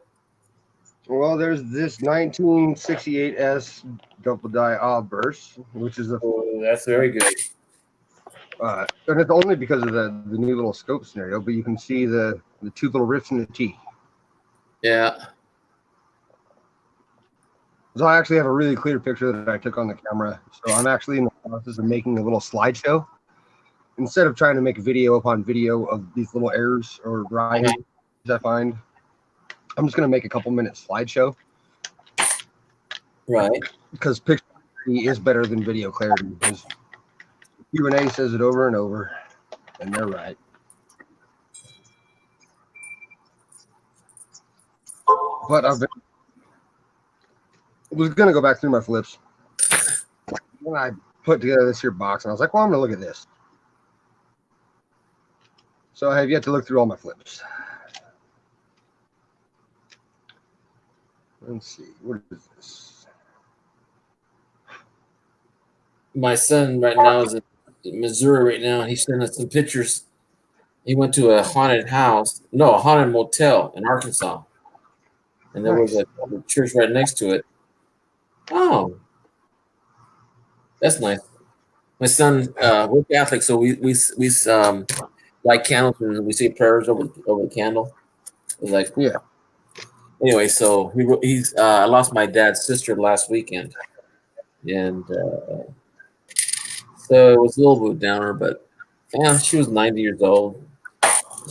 Well, there's this 1968S double die obverse, which is Oh, that's very good. and it's only because of the new little scope scenario, but you can see the two little rifts in the T. Yeah. So I actually have a really clear picture that I took on the camera. So I'm actually in the process of making a little slideshow. Instead of trying to make video upon video of these little errors or writings I find, I'm just going to make a couple-minute slideshow. Right. Because picture clarity is better than video clarity. Because Q&A says it over and over, and they're right. But I was going to go back through my flips. When I put together this here box, and I was like, well, I'm going to look at this. So I have yet to look through all my flips. Let's see. What is this? My son right now is in Missouri right now. He's sending us some pictures. He went to a haunted a haunted motel in Arkansas. And there was a church right next to it. Oh, that's nice. My son, we're Catholic, so we light candles and we say prayers over the candle. It's like, Yeah. Anyway, so he's I lost my dad's sister last weekend, and so it was a little bit downer. But yeah, she was 90 years old.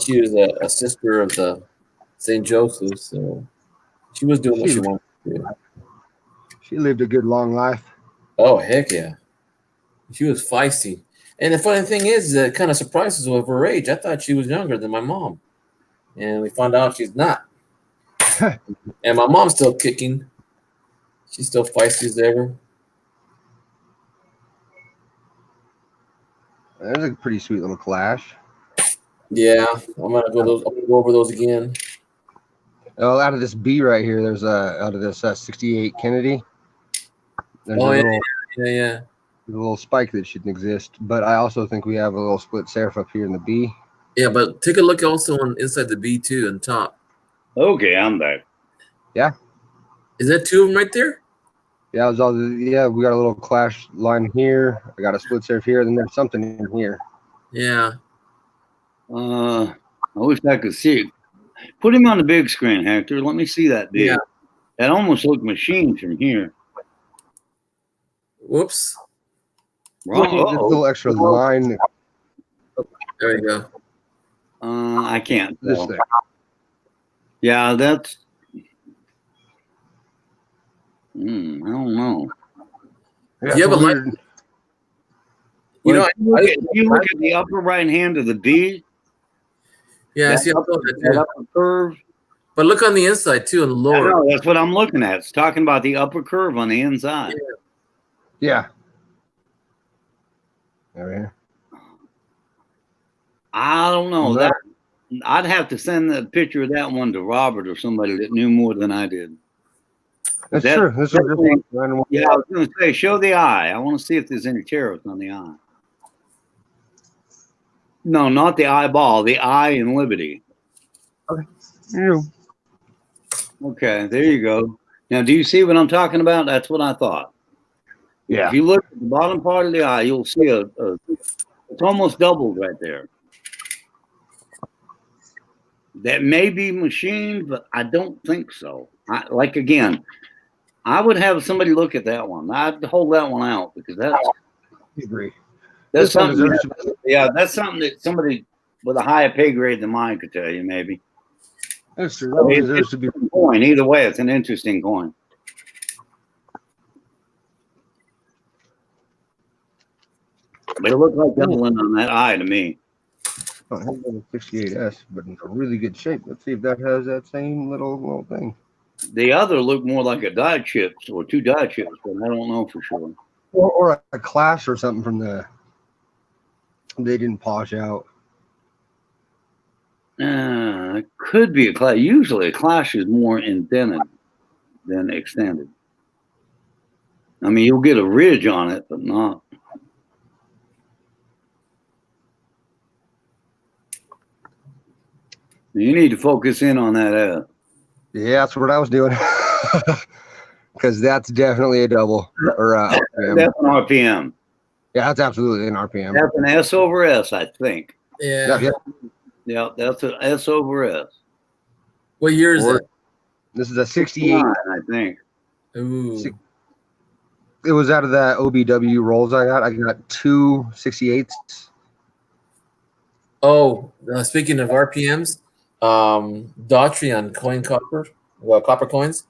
She was a sister of the St. Joseph, so she was doing what she wanted to do. She lived a good long life. Oh heck yeah, she was feisty. And the funny thing is, it kind of surprises me with her age. I thought she was younger than my mom, and we found out she's not. And my mom's still kicking. She's still feisty as ever. There's a pretty sweet little clash. Yeah, I'm gonna go over those again. Oh, out of this B right here, there's out of this 68 Kennedy. There's Yeah. a little spike that shouldn't exist, but I also think we have a little split serif up here in the B. Yeah, but take a look also on inside the B2 on top. Okay, I'm back. Yeah. Is that two of them right there? Yeah, we got a little clash line here. I got a split serif here, then there's something in here. Yeah. I wish I could see it. Put him on the big screen, Hector. Let me see that big. Yeah. That almost looked machined from here. Whoops. Look at this little extra line. There you go. I can't. This tell. thing. Yeah, that's. I don't know. Yeah, You have a light. weird. You know, If you look at the upper right hand of the B, yeah, I that see. that upper curve. But look on the inside too, on the I lower. know, that's what I'm looking at. It's talking about the upper curve on the inside. Yeah. There we are. I don't know. No. That I'd have to send a picture of that one to Robert or somebody that knew more than I did. That's That- true. This is just one random. Yeah, I was going to say, show the eye. I want to see if there's any tariffs on the eye. No, not the eyeball. The eye in Liberty. Yeah. Okay, there you go. Now, do you see what I'm talking about? That's what I thought. Yeah. If you look at the bottom part of the eye, you'll see it's almost doubled right there. That may be machined, but I don't think so. Again, I would have somebody look at that one. I'd hold that one out because I agree. that's This one something. deserves to be. Yeah, that's something that somebody with a higher pay grade than mine could tell you. Maybe. That's true. That one deserves to be. Coin. Either way, it's an interesting coin. But it looked like doubling on that eye to me. Oh, it has a 68S, but in a really good shape. Let's see if that has that same little thing. The other looked more like a die chips or 2 die chips, but I don't know for sure. Or a Clash or something from they didn't polish out. It could be a Clash. Usually a Clash is more indented than extended. I mean, you'll get a ridge on it, but not. You need to focus in on that. Yeah, that's what I was doing. Because that's definitely a double. Or RPM. That's an RPM. Yeah, that's absolutely an RPM. That's an S over S, I think. Yeah. Yeah, that's an S over S. What year is it? This is a 68. I think. Ooh. It was out of that OBW rolls I got. I got 2 68s. Oh, speaking of RPMs, Daughtry on Coin Copper, copper coins,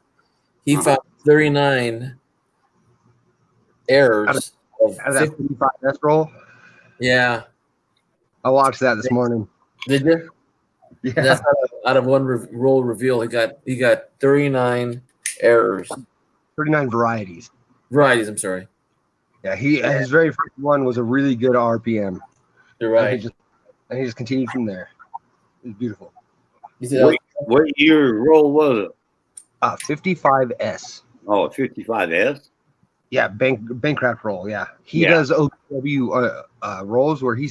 he found 39 errors of Out of that 55S roll. Yeah. I watched that this morning. Did you? Yeah. That's out of one roll reveal. He got 39 errors. 39 varieties. Varieties, I'm sorry. Yeah, his very first one was a really good RPM. You're right. And he just continued from there. It was beautiful. You said What year roll was it? 55S. Oh, 55S? Yeah, Bancraft roll. Yeah. He does OW rolls where he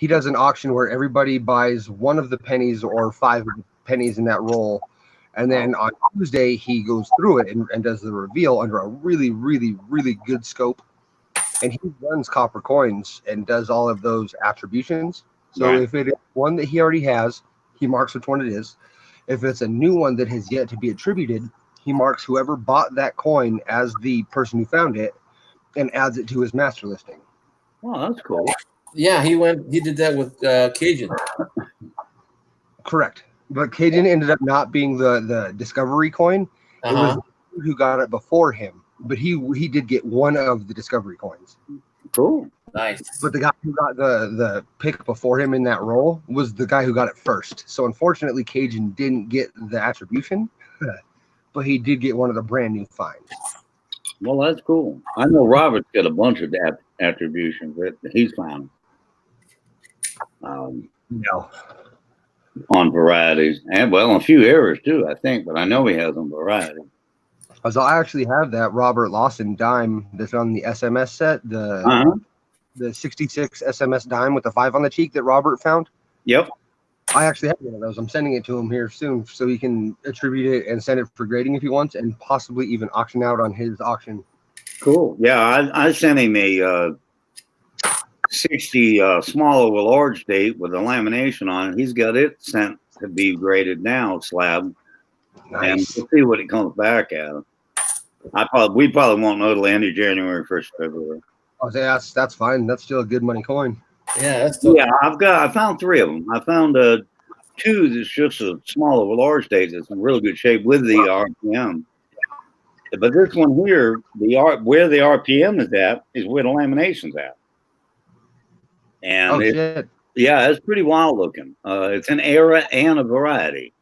does an auction where everybody buys one of the pennies or 5 pennies in that roll. And then on Tuesday, he goes through it and does the reveal under a really, really, really good scope. And he runs copper coins and does all of those attributions. So if it is one that he already has, he marks which one it is. If it's a new one that has yet to be attributed, he marks whoever bought that coin as the person who found it and adds it to his master listing. Oh, that's cool. Yeah, he did that with Cajun. Correct. But Cajun ended up not being the discovery coin. It was the dude who got it before him. But he did get one of the discovery coins. Cool. Nice. But the guy who got the pick before him in that roll was the guy who got it first. So unfortunately, Cajun didn't get the attribution, but he did get one of the brand new finds. Well, that's cool. I know Robert's got a bunch of attributions that he's found. No. On varieties. And, well, a few errors, too, I think. But I know he has on variety. So I actually have that Robert Lawson dime that's on the SMS set, the 66 SMS dime with the 5 on the cheek that Robert found. Yep. I actually have one of those. I'm sending it to him here soon so he can attribute it and send it for grading if he wants and possibly even auction out on his auction. Cool. Yeah, I sent him a 60 small over large date with a lamination on it. He's got it sent to be graded now, slab. Nice. And we'll see what it comes back at. We probably won't know till the end of January, 1st February. Oh, that's fine. That's still a good money coin. Yeah, that's still I found 3 of them. I found 2 that's just a small over large date that's in real good shape with the RPM. But this one here, where the RPM is at is where the lamination's at. And shit. Yeah, it's pretty wild looking. It's an era and a variety.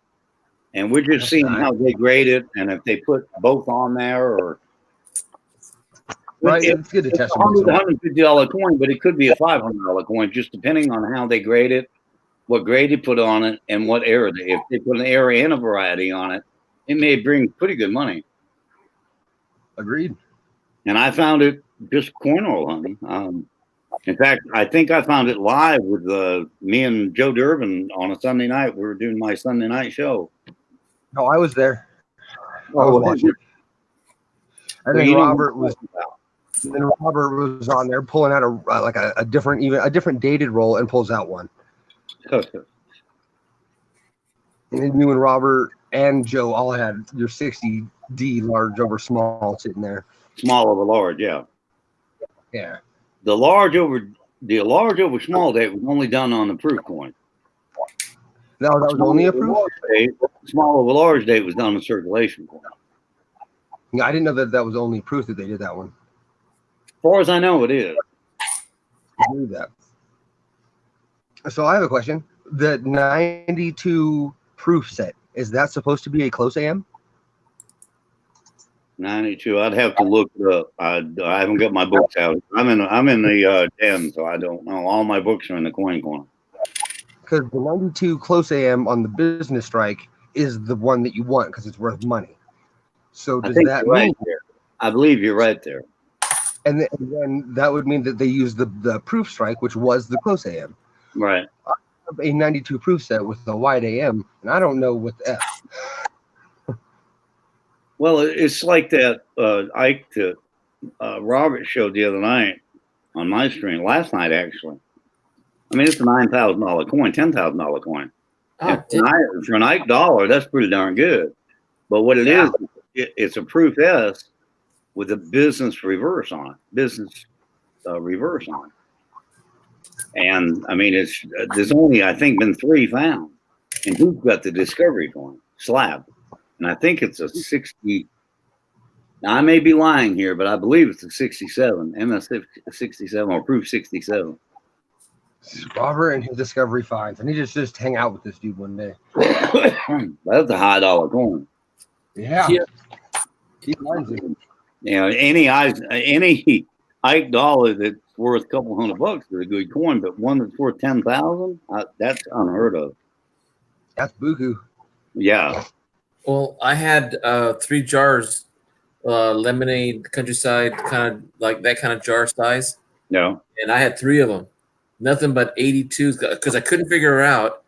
And we're just seeing how they grade it and if they put both on there or. Right, it's good to test them. It's a $150 coin, but it could be a $500 coin, just depending on how they grade it, what grade they put on it, and what era. If they put an era and a variety on it, it may bring pretty good money. Agreed. And I found it just cornhole hunting. In fact, I think I found it live with me and Joe Durbin on a Sunday night. We were doing my Sunday night show. No, I was there. I was watching. And then Robert was And then Robert was on there pulling out a different dated roll and pulls out one. And then you and Robert and Joe all had your 60D large over small sitting there. Small over large, yeah. Yeah. The large over small date was only done on the proof coin. No, that was only a proof? Small over large date was done on the circulation coin. Yeah, I didn't know that was only proof that they did that one. As far as I know, it is. I knew that. So I have a question. The 92 proof set, is that supposed to be a close AM? 92. I'd have to look it up. I haven't got my books out. I'm in the den, so I don't know. All my books are in the coin corner. Because the 92 close AM on the business strike is the one that you want because it's worth money. So does that mean? Right there. I believe you're right there. And then that would mean that they use the proof strike, which was the close AM. Right. I have a 92 proof set with the wide AM, and I don't know what the F. Well, it's like that Ike that Robert showed the other night on my stream, last night actually. I mean, it's a $9,000 coin, $10,000 coin. Oh, For an Ike dollar, that's pretty darn good. But what it is, it's a proof S with a business reverse on it. Reverse on it. And I mean, there's only, I think, been 3 found. And who's got the discovery coin? Slab. And I think it's a 60. Now, I may be lying here, but I believe it's a 67, MS 67 or proof 67. Robert and his discovery finds. I need to just hang out with this dude one day. That's a high dollar coin. Yeah. He finds it. You know, any Ike dollar that's worth a couple $100 is a good coin, but one that's worth 10,000, that's unheard of. That's buku. Yeah. Well, I had 3 jars, lemonade, countryside, kind of like that kind of jar size. No. And I had 3 of them. Nothing but 82s because I couldn't figure out,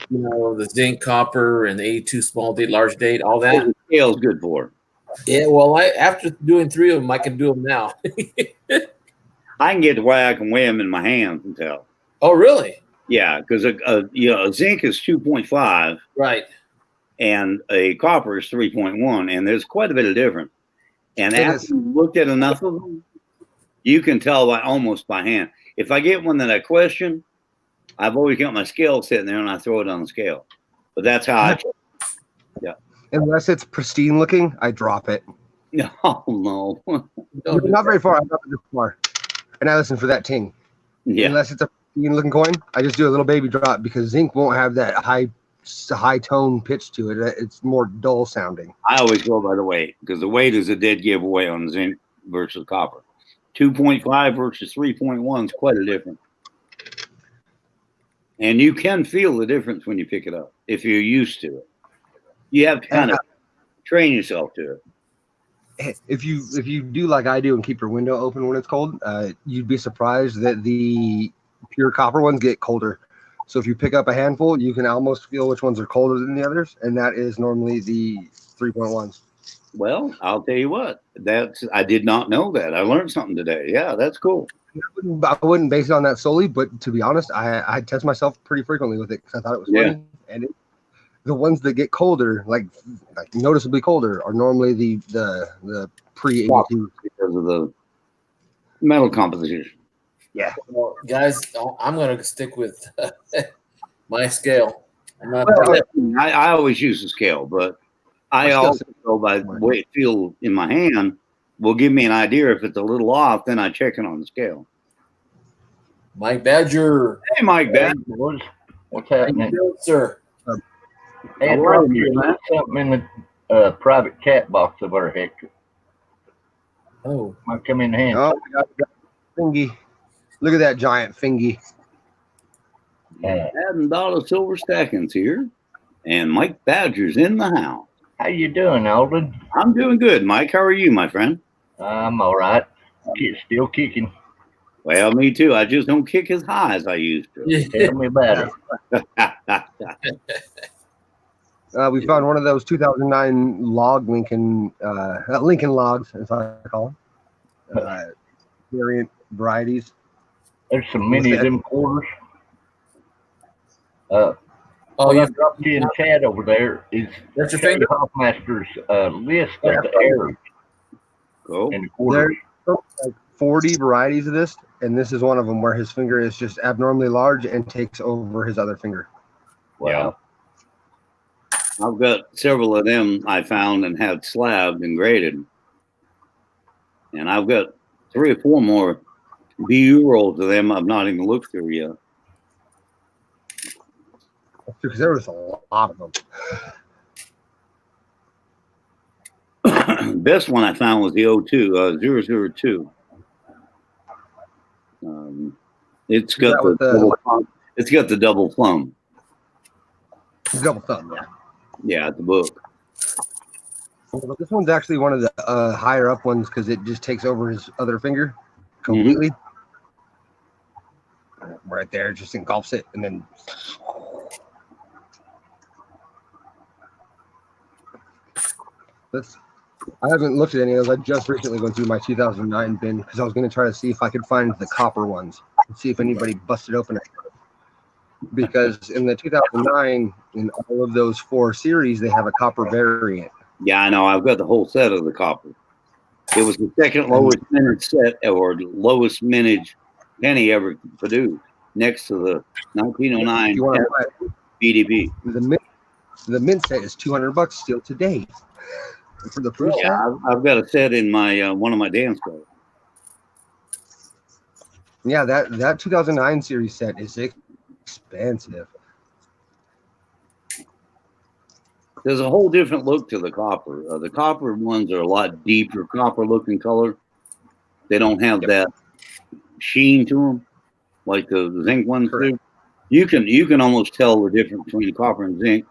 the zinc, copper, and the 82 small date, large date, all that. The scale's good for. Yeah, well, after doing 3 of them, I can do them now. I can get to where I can weigh them in my hands and tell. Oh, really? Yeah, because a zinc is 2.5. Right. And a copper is 3.1, and there's quite a bit of difference. And after you looked at enough of them, you can tell almost by hand. If I get one that I question, I've always got my scale sitting there and I throw it on the scale. But that's how I. Yeah. Unless it's pristine looking, I drop it. Oh no. Not very far. I drop it this far, and I listen for that ting. Yeah. Unless it's a pristine looking coin, I just do a little baby drop because zinc won't have that high tone pitch to it. It's more dull sounding. I always go by the weight because the weight is a dead giveaway on zinc versus copper. 2.5 versus 3.1 is quite a difference. And you can feel the difference when you pick it up if you're used to it. You have to kind of train yourself to it. If you do like I do and keep your window open when it's cold, you'd be surprised that the pure copper ones get colder. So if you pick up a handful, you can almost feel which ones are colder than the others, and that is normally the 3.1s. Well, I'll tell you what. I did not know that. I learned something today. Yeah, that's cool. I wouldn't base it on that solely, but to be honest, I test myself pretty frequently with it because I thought it was funny. And the ones that get colder, like noticeably colder, are normally the pre-82 because of the metal composition. Yeah. Well, guys, I'm going to stick with my scale. I always use the scale, but I also go by the way it feels in my hand. Will give me an idea if it's a little off. Then I check it on the scale. Mike Badger. Hey, Mike Badger. What's happening? Sir. Hey, drop something in the private cat box of our Hector. Oh. Might come in handy. Oh, we got fingy. Look at that giant fingy. Adam Dollar Silver Stackings here, and Mike Badger's in the house. How you doing, Alden? I'm doing good, Mike. How are you, my friend? I'm all right. Still kicking. Well, me too. I just don't kick as high as I used to. Tell me about it. We found one of those 2009 log Lincoln logs, as I call them. variant varieties. There's some many of them quarters. Oh, What you I dropped you in chat over there is that's your finger? Hoffmaster's list of the errors Cool. in the quarters. There's like 40 varieties of this, and this is one of them where his finger is just abnormally large and takes over his other finger. Wow. I've got several of them I found and had slabbed and graded. And I've got 3 or 4 more BU rolls of them I've not even looked through yet. Because there was a lot of them. Best one I found was the 002. It's got it's got the double thumb. Double thumb, yeah. Yeah, it's a book. But this one's actually one of the higher up ones because it just takes over his other finger completely. Right there, just engulfs it, and then I haven't looked at any of those. I just recently went through my 2009 bin because I was going to try to see if I could find the copper ones and see if anybody busted open it. Because in the 2009, in all of those 4 series, they have a copper variant. Yeah, I know. I've got the whole set of the copper. It was the second lowest mintage set or lowest mintage penny ever produced, next to the 1909 BDB. The mint set is $200 still today. For the proof set? I've got a set in my one of my dance clubs. Yeah, that 2009 series set is expensive. There's a whole different look to the copper. The copper ones are a lot deeper copper looking color. They don't have that sheen to them like the zinc ones do. You can almost tell the difference between copper and zinc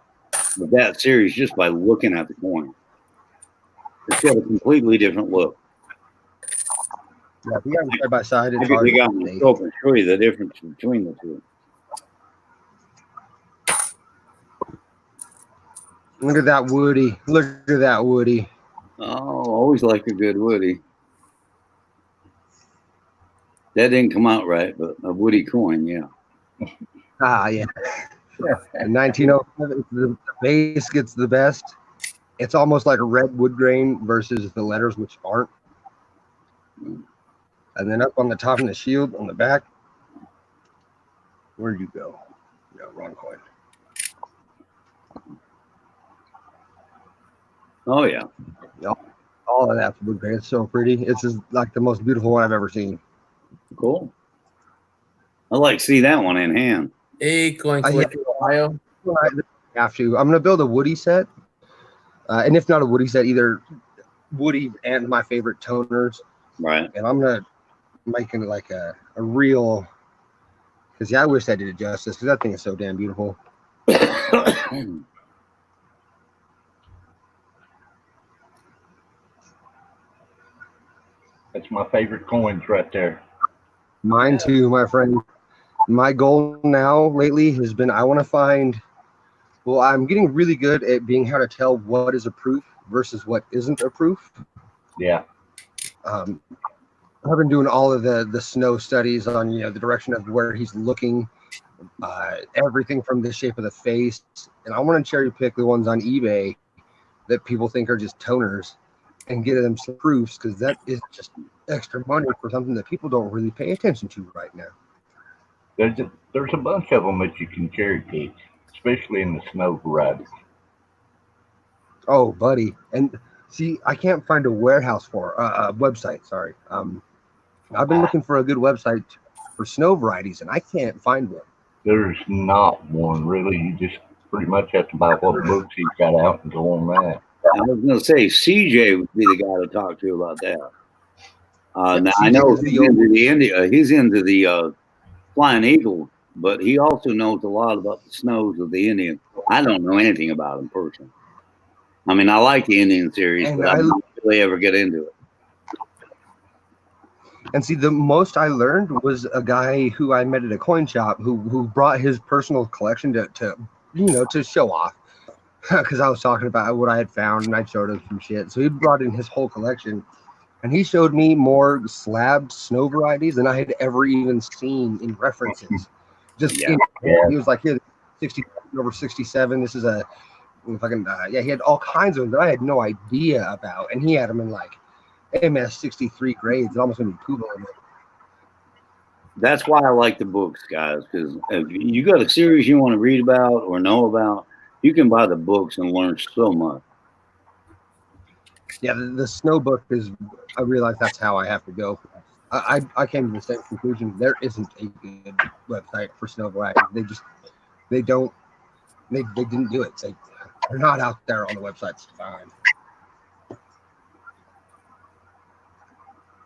with that series just by looking at the coin. It's got a completely different look. Yeah, if you got them side by side, it's I hard got to my see. scope and show you the difference between the two. Look at that Woody. Look at that Woody. Oh, always like a good Woody. That didn't come out right, but a Woody coin, yeah. Ah, yeah. In 1907, the base gets the best. It's almost like a red wood grain versus the letters, which aren't. And then up on the top of the shield on the back. Where'd you go? No, wrong coin. Oh, yeah. All of that's wood grain. It's so pretty. It's just like the most beautiful one I've ever seen. Cool. I like to see that one in hand. Hey, Coin Collector Ohio. I have to. I'm going to build a Woody set. And if not a Woody set, either Woody and my favorite toners. Right. And I'm going to make it like a real, because I wish I did it justice, because that thing is so damn beautiful. That's my favorite coins right there. Mine too, my friend. My goal now lately has been I want to find, well, I'm getting really good at being how to tell what is a proof versus what isn't a proof. Yeah. I've been doing all of the snow studies on, the direction of where he's looking, everything from the shape of the face. And I want to cherry pick the ones on eBay that people think are just toners and get them some proofs, because that is just extra money for something that people don't really pay attention to right now. There's a bunch of them that you can cherry pick, especially in the snow variety. Oh, buddy. And see, I can't find a warehouse for a website. Sorry. I've been looking for a good website for snow varieties, and I can't find one. There's not one really. You just pretty much have to buy what books he's got out and go on that. I was going to say CJ would be the guy to talk to about that. Now I know he's into the Flying Eagle, but he also knows a lot about the snows of the Indian. I don't know anything about him personally. I mean, I like the Indian series, And but I don't really ever get into it. And see, the most I learned was a guy who I met at a coin shop who brought his personal collection to show off. Because I was talking about what I had found and I showed him some shit. So he brought in his whole collection. and he showed me more slab snow varieties than I had ever even seen in references. Just Yeah. he was like, here, 60 over 67. This is a fucking yeah. He had all kinds of them that I had no idea about, and he had them in like MS 63 grades. It almost made me poop on them. That's why I like the books, guys, because if you got a series you want to read about or know about, you can buy the books and learn so much. Yeah, the snow book is. I realize that's how I have to go. I came to the same conclusion. There isn't a good website for snow varieties. They didn't do it. They're not out there on the websites to find.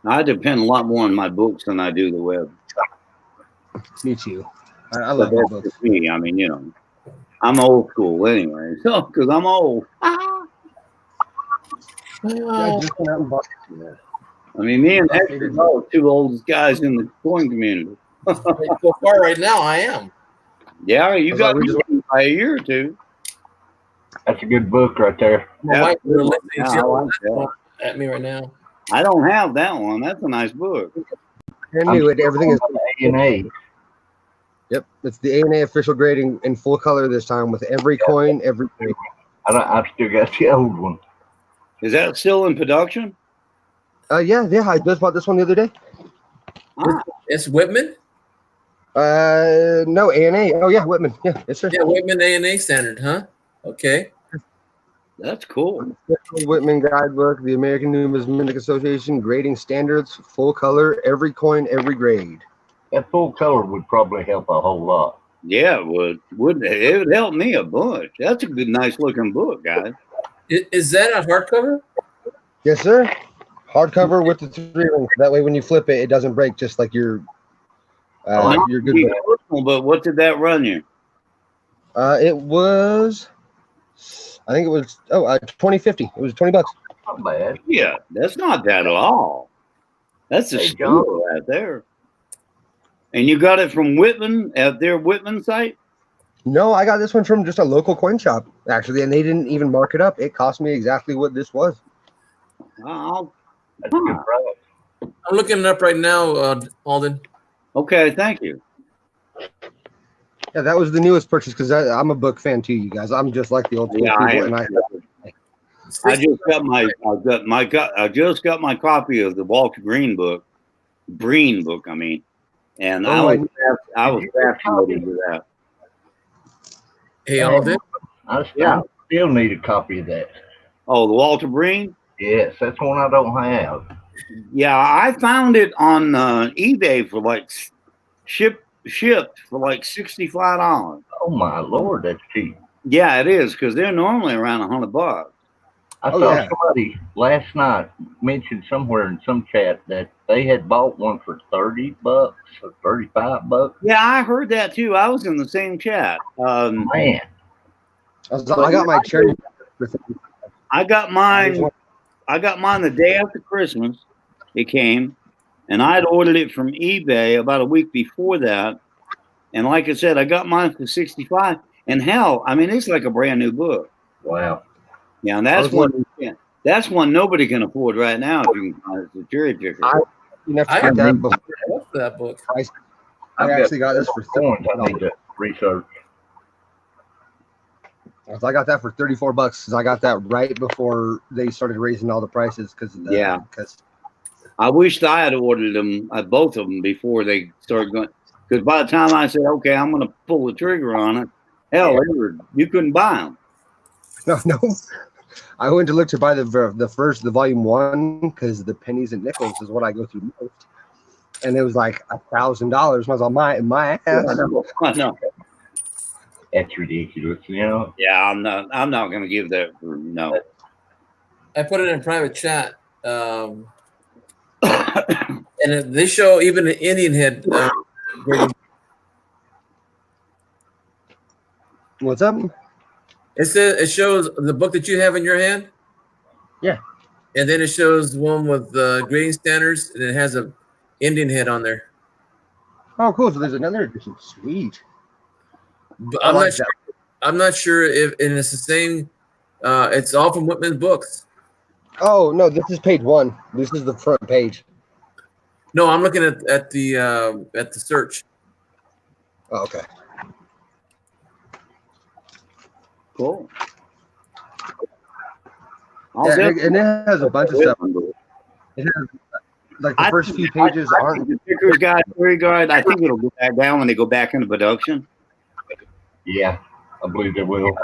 I depend a lot more on my books than I do the web. Me too. I But love my that's books. just me. I mean, you know, I'm old school anyway, so because I'm old. I just went out and bought. I mean, me and Hector are two oldest guys in the coin community. So far, right now, I am. Yeah, you That's got why we me just- by a year or two. That's a good book right there. My Yeah, wife is listening yeah, I like that. at me right now. I don't have that one. That's a nice book. Brand new. Everything is. A&A. Yep, it's the A&A official grading in full color this time with every coin, every. I've still got the old one. Is that still in production? Yeah. I just bought this one the other day. Ah, It's Whitman. No A&A. Oh yeah, Whitman. Yeah, yes sir. Yeah, Whitman A&A standard, huh? Okay. that's cool. Whitman Guidebook, the American Numismatic Association grading standards, full color, every coin, every grade. That full color would probably help a whole lot. Yeah, it would. Wouldn't it? It would help me a bunch. That's a good, nice looking book, guys. Is that a hardcover? Yes sir. Hardcover with the 3 rings. That way, when you flip it, it doesn't break. Just like your good Be book. personal, but what did that run you? It was. I think it was 2050. It was $20. Not bad. Yeah, that's not that at all. That's a Hey, steal John. right there. And you got it from Whitman at their Whitman site? No, I got this one from just a local coin shop actually, and they didn't even mark it up. It cost me exactly what this was. I'll, That's a good price. I'm looking it up right now, Alden. okay, thank you. Yeah, that was the newest purchase because I'm a book fan too, you guys. I'm just like the old school Yeah, people, I am. and I just got my copy of the Walter Green book, I mean, and I was fascinated with that. Hey, Alden. I Yeah. still need a copy of that. Oh, the Walter Green? Yes, that's one I don't have. Yeah, I found it on eBay for like shipped for like $65. Oh my Lord, that's cheap. Yeah, it is because they're normally around $100. I Oh, saw yeah. somebody last night mention somewhere in some chat that they had bought one for $30 or $35. Yeah, I heard that too. I was in the same chat. Man, I got my cherry. I got mine. I got mine the day after Christmas. It came, and I had ordered it from eBay about a week before that. And like I said, I got mine for $65. And hell, I mean, it's like a brand new book. wow. Yeah, and that's one. That's one nobody can afford right now. If you can find it, the cherry picker. You have to I get that agree. before. I love that book. I actually got this for coins. I need $34. to research. I got that for $34 because I got that right before they started raising all the prices. Yeah. Because I wished I had ordered them, both of them, before they started going. Because by the time I said, "Okay, I'm going to pull the trigger on it," hell, you couldn't buy them. no. I went to look to buy the volume 1 because the pennies and nickels is what I go through most, and it was like $1,000. I was on my ass. I know. That's ridiculous, you know. Yeah, I'm not going to give that for no. I put it in private chat. And they show even an Indian head. Grading. What's up? It shows the book that you have in your hand. Yeah. And then it shows one with grading standards, and it has a Indian head on there. Oh, cool. So there's another edition. Sweet. But I I'm like not sure. I'm not sure if and it's the same. It's all from Whitman Books. Oh no, this is page 1. This is the front page. No, I'm looking at the search. Oh, okay. Cool. Yeah, and it has a bunch of stuff. It has, like the first few pages aren't. The Pickers Guide, Fairy Guide. I think it'll go back down when they go back into production. Yeah, I believe they will.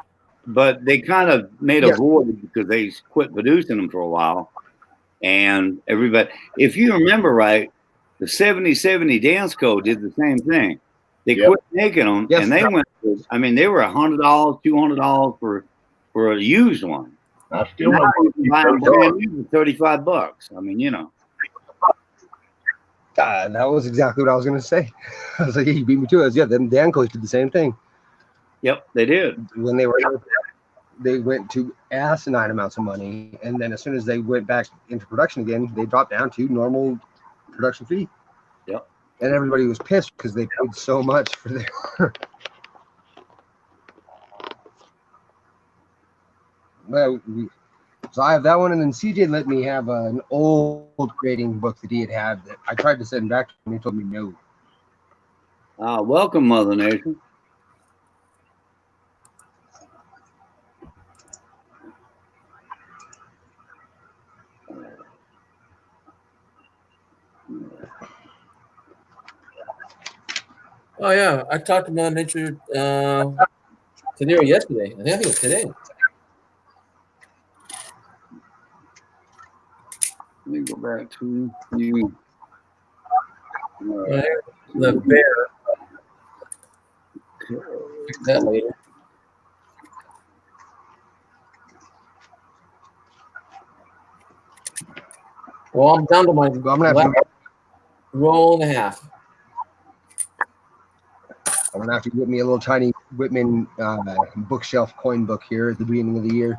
But they kind of made a void because they quit producing them for a while. And everybody, if you remember right, the 70/70 Dance Code did the same thing. They quit making them, and they went. I mean, they were $100, $200 for a used one. I still Now know. you can buy them brand new for $35. I mean, you know. That was exactly what I was going to say. I was like, yeah, you beat me to it. Yeah, then Danco's did the same thing. Yep, they did. When they went to asinine amounts of money, and then as soon as they went back into production again, they dropped down to normal production fee. Yep. And everybody was pissed because they paid so much for their. Well, so I have that one, and then CJ let me have an old grading book that he had that I tried to send back to him. He told me no. Welcome, Mother Nation. Oh yeah, I talked to Mother Nature today or yesterday. I think it was today. Let me go back to you. The bear. Fix that later. Well, I'm down to my last roll and a half. I'm gonna have to get me a little tiny Whitman bookshelf coin book here at the beginning of the year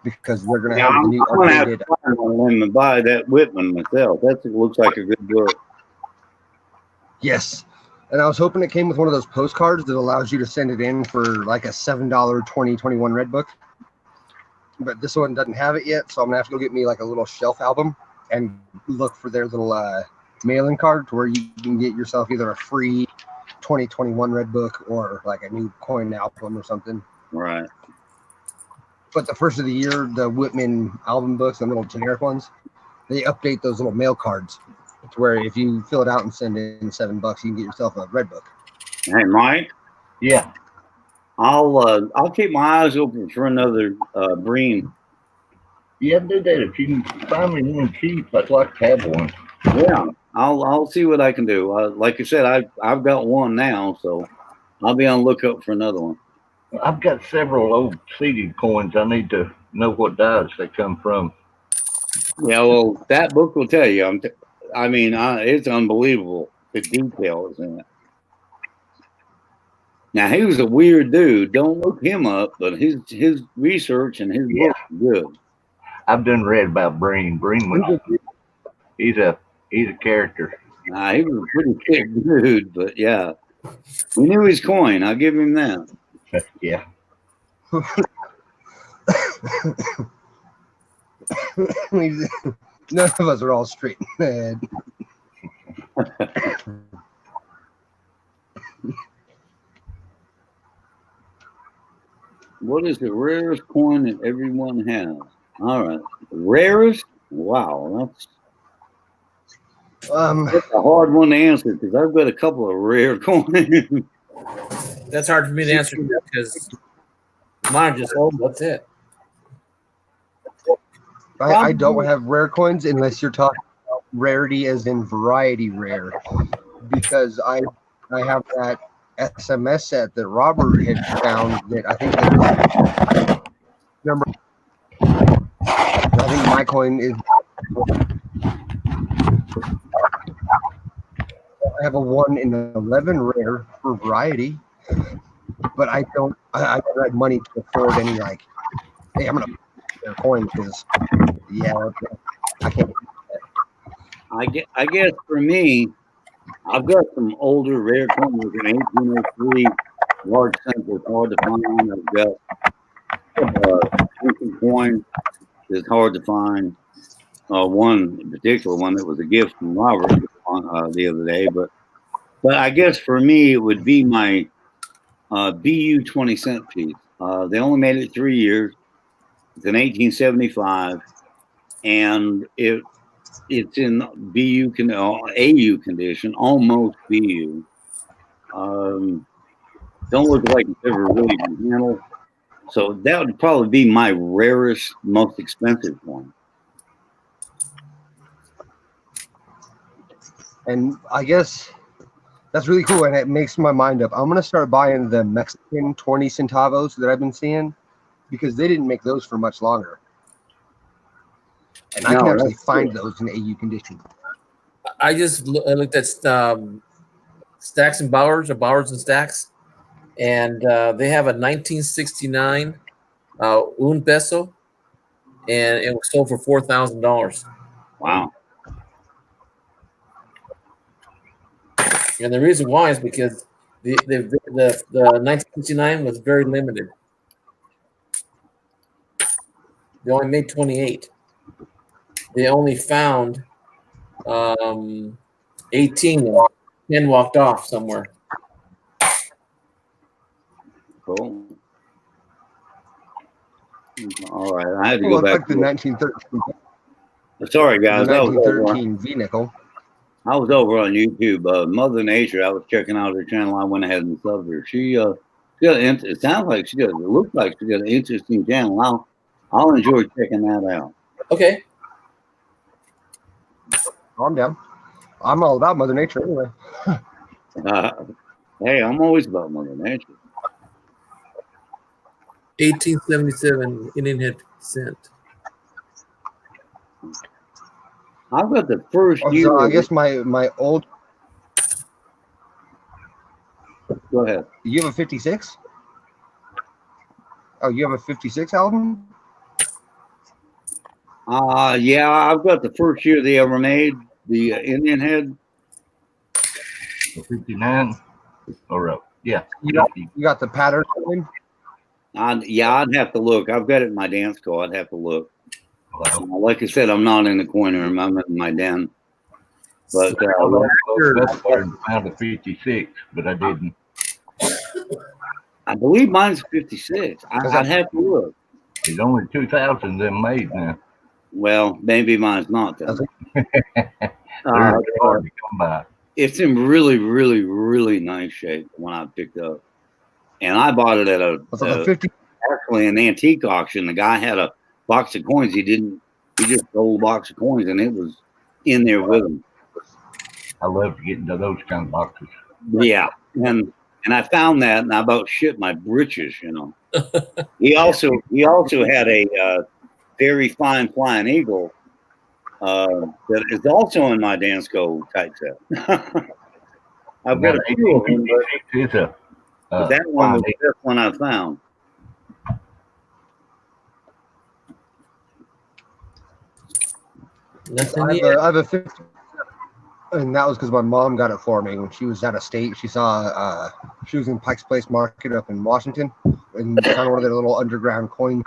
because we're gonna have the new I'm gonna have updated. to find one and buy that Whitman myself. That looks like a good book. Yes, and I was hoping it came with one of those postcards that allows you to send it in for like a $7 2021 Red Book. But this one doesn't have it yet, so I'm gonna have to go get me like a little shelf album and look for their little mailing card to where you can get yourself either a free 2021 Red Book or like a new coin album or something. Right. But the first of the year, the Whitman album books, the little generic ones, they update those little mail cards to where if you fill it out and send in $7, you can get yourself a Red Book. Hey, Mike. Yeah. I'll keep my eyes open for another Breen. Yeah, do that. If you can find me one cheap, I'd like to have one. Yeah, I'll see what I can do. Like I said, I've got one now, so I'll be on the lookout for another one. I've got several old seeded coins. I need to know what dies they come from. Yeah, well, that book will tell you. It's unbelievable the details in it. Now he was a weird dude. Don't look him up, but his research and his book is good. I've done read about Breen. Breen was he's a character. He was a pretty thick dude, but yeah, we knew his coin. I'll give him that. Yeah. None of us are all straight in the head. What is the rarest coin that everyone has? All right, rarest. Wow, that's a hard one to answer because I've got a couple of rare coins. That's hard for me to answer because mine are just old. That's it. I don't have rare coins unless you're talking about rarity as in variety rare, because I have that SMS set that Robert had found that I think that number. I think my coin is. I have a 1 in 11 rare for variety, but I don't have money to afford any like. Hey, I'm gonna their coin because I can't. I guess for me, I've got some older rare coins, an 1803 large sample, hard to find. I've got ancient coin that's hard to find. one in particular, one that was a gift from Robert the other day. But I guess for me, it would be my BU 20-cent piece. They only made it 3 years. It's an 1875, and it's in AU condition, almost BU. Don't look like it's ever really been handled. So that would probably be my rarest, most expensive one. And I guess that's really cool, and it makes my mind up. I'm gonna start buying the Mexican 20 centavos that I've been seeing, because they didn't make those for much longer. And I can actually find those in AU condition. I just looked at Stacks and Bowers, or Bowers and Stacks, and they have a 1969 un peso, and it was sold for $4,000. Wow. And the reason why is because the 1969 was very limited. They only made 28. They only found 18. 10 walked off somewhere. Cool. All right, I had to go back like the 1913. Sorry, guys. The 1913 V nickel. I was over on YouTube. Mother Nature. I was checking out her channel. I went ahead and subbed her. It sounds like she does. It looks like she got an interesting channel. I'll enjoy checking that out. Okay. Calm down. I'm all about Mother Nature anyway. Hey, I'm always about Mother Nature. 1877 Indian head cent. I've got the first year. So I guess my old. Go ahead. You have a 56? Oh, you have a 56 album? Yeah, I've got the first year they ever made, the Indian head. 59 or yeah. You got the pattern one? Yeah, I'd have to look. I've got it in my dance call. I'd have to look. Wow. Like I said, I'm not in the coin room. I'm in my den. But That's where I found a 56, but I didn't. I believe mine's 56. I'd have to look. There's only 2,000 of them made now. Well, maybe mine's not then. They're hard to come by. It's in really, really, really nice shape when I picked up. And I bought it at actually an antique auction. The guy had a box of coins. He just sold a box of coins, and it was in there with him. I love to get into those kind of boxes. Yeah. And I found that, and I about shit my britches, He also had a very fine flying eagle that is also in my Dansko type set. I've got a few of them, but that one was the best one I found. I have a 50, and that was because my mom got it for me when she was out of state. She saw she was in Pike's Place Market up in Washington, and found one of their little underground coins,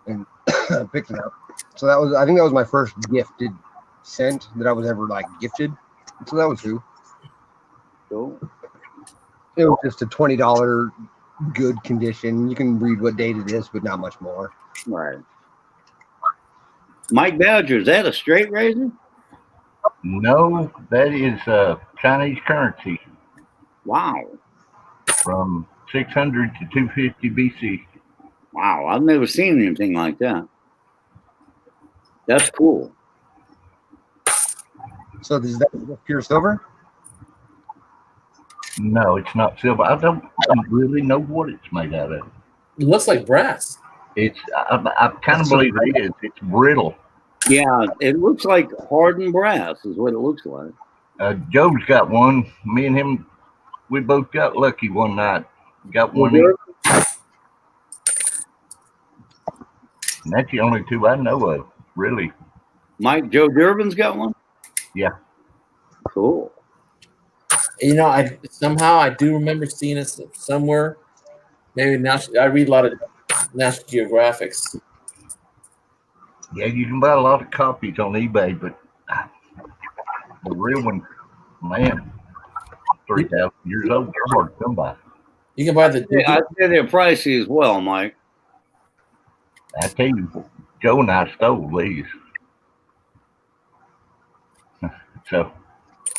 and picked it up. So I think that was my first gifted cent that I was ever gifted. So that was cool. Cool. It was just a $20 good condition. You can read what date it is, but not much more. Right. Mike Badger, is that a straight razor? No, that is Chinese currency. Wow. From 600 to 250 BC. Wow, I've never seen anything like that. That's cool. So is that pure silver? No, it's not silver. I don't really know what it's made out of. It looks like brass. I kind of believe it is. It's brittle. Yeah, it looks like hardened brass is what it looks like. Joe's got one. Me and him, we both got lucky one night. Got one. And that's the only two I know of, really. Joe Durbin's got one? Yeah. Cool. I do remember seeing it somewhere. Maybe now I read a lot of National Geographics. Yeah, you can buy a lot of copies on eBay, but the real one, man, 3,000 years old. They're hard to come by. You can buy the Yeah, I'd say they're pricey as well, Mike. I tell you, Joe and I stole these. So,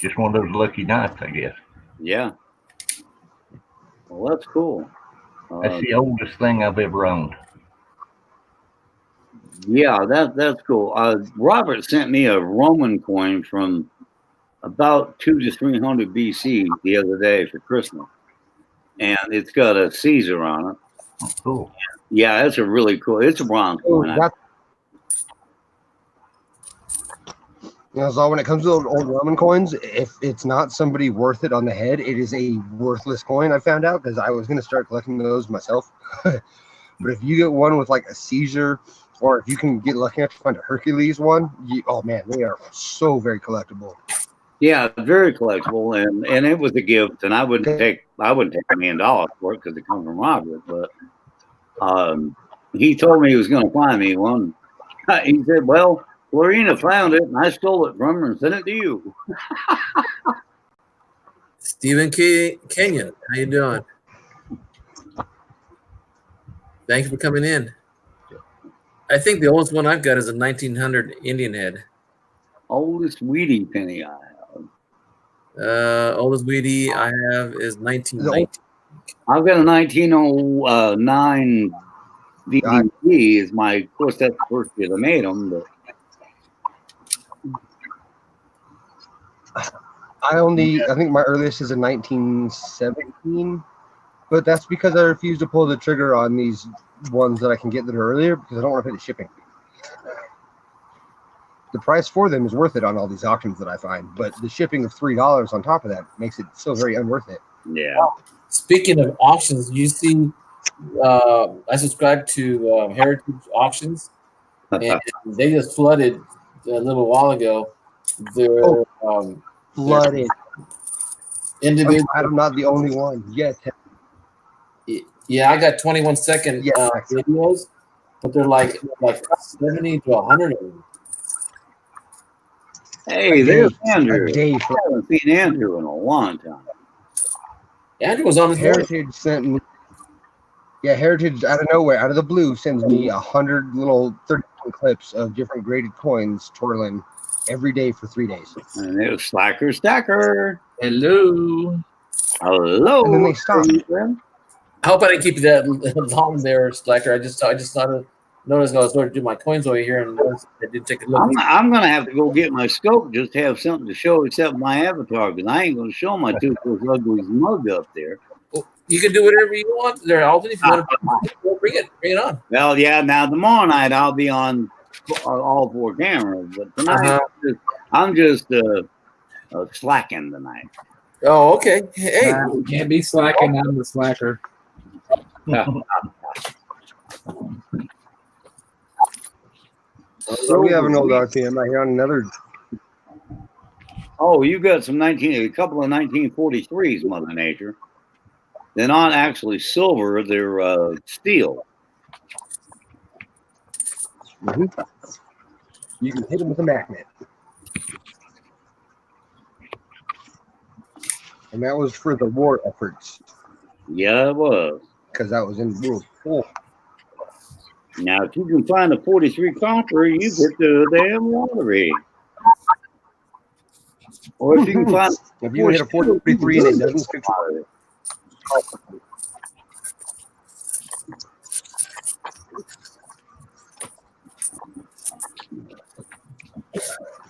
just one of those lucky nights, I guess. Yeah. Well, that's cool. That's the oldest thing I've ever owned. Yeah, that's cool. Robert sent me a Roman coin from about 200 to 300 BC the other day for Christmas, and it's got a Caesar on it. Oh, cool. Yeah, that's a really cool. It's a bronze Oh, coin. So when it comes to old Roman coins, if it's not somebody worth it on the head, it is a worthless coin. I found out because I was going to start collecting those myself. But if you get one with like a Caesar, or if you can get lucky enough to find a Hercules one, oh man, they are so very collectible. Yeah, very collectible, and it was a gift, and I wouldn't take $1 million for it because it comes from Robert. But he told me he was going to find me one. He said, "Well, Florina found it, and I stole it from her and sent it to you." Stephen Kenyon, how you doing? Thanks for coming in. I think the oldest one I've got is a 1900 Indian head. Oldest weedy penny I have. Oldest weedy I have is 1990. I've got a 1909 DVD. Is my, of course, that's the first year they made them. But I think my earliest is a 1917, but that's because I refuse to pull the trigger on these ones that I can get that are earlier because I don't want to pay the shipping. The price for them is worth it on all these auctions that I find, but the shipping of $3 on top of that makes it still very unworth it. yeah. Speaking of auctions, you see, I subscribe to Heritage Auctions, and they just flooded a little while ago. Their Flooded. individual. I'm not the only one. Yes. Yeah, I got 21-second Yeah. videos, but they're like 70 to 100 of them. Hey, there's Andrew. A day I haven't seen Andrew in a long time. Andrew was on his way. Heritage sent me. Yeah, Heritage out of nowhere, out of the blue, sends me 100 little 30 clips of different graded coins twirling every day for 3 days. And it was Slacker Stacker. Hello. Hello. And then they stopped. I hope I didn't keep you that long there, Slacker. I just noticed I was going to do my coins over here, and I did take a look. I'm going to have to go get my scope just to have something to show except my avatar because I ain't going to show my Toothless Ugly's mug up there. You can do whatever you want there, Alvin. If you want to bring it on. Well, yeah, now tomorrow night I'll be on all 4 cameras, but tonight I'm just slacking tonight. Oh, okay. Hey, You can't be slacking. I'm the slacker. So we have an old RTM right here on another. Oh, you got a couple of 1943s, Mother Nature. They're not actually silver; they're steel. Mhm. You can hit them with a magnet. And that was for the war efforts Yeah, it was. because that was in World War. Now, if you can find a 43 Conqueror, you get the damn lottery. Or if you can find If you hit a 43 and it doesn't stick,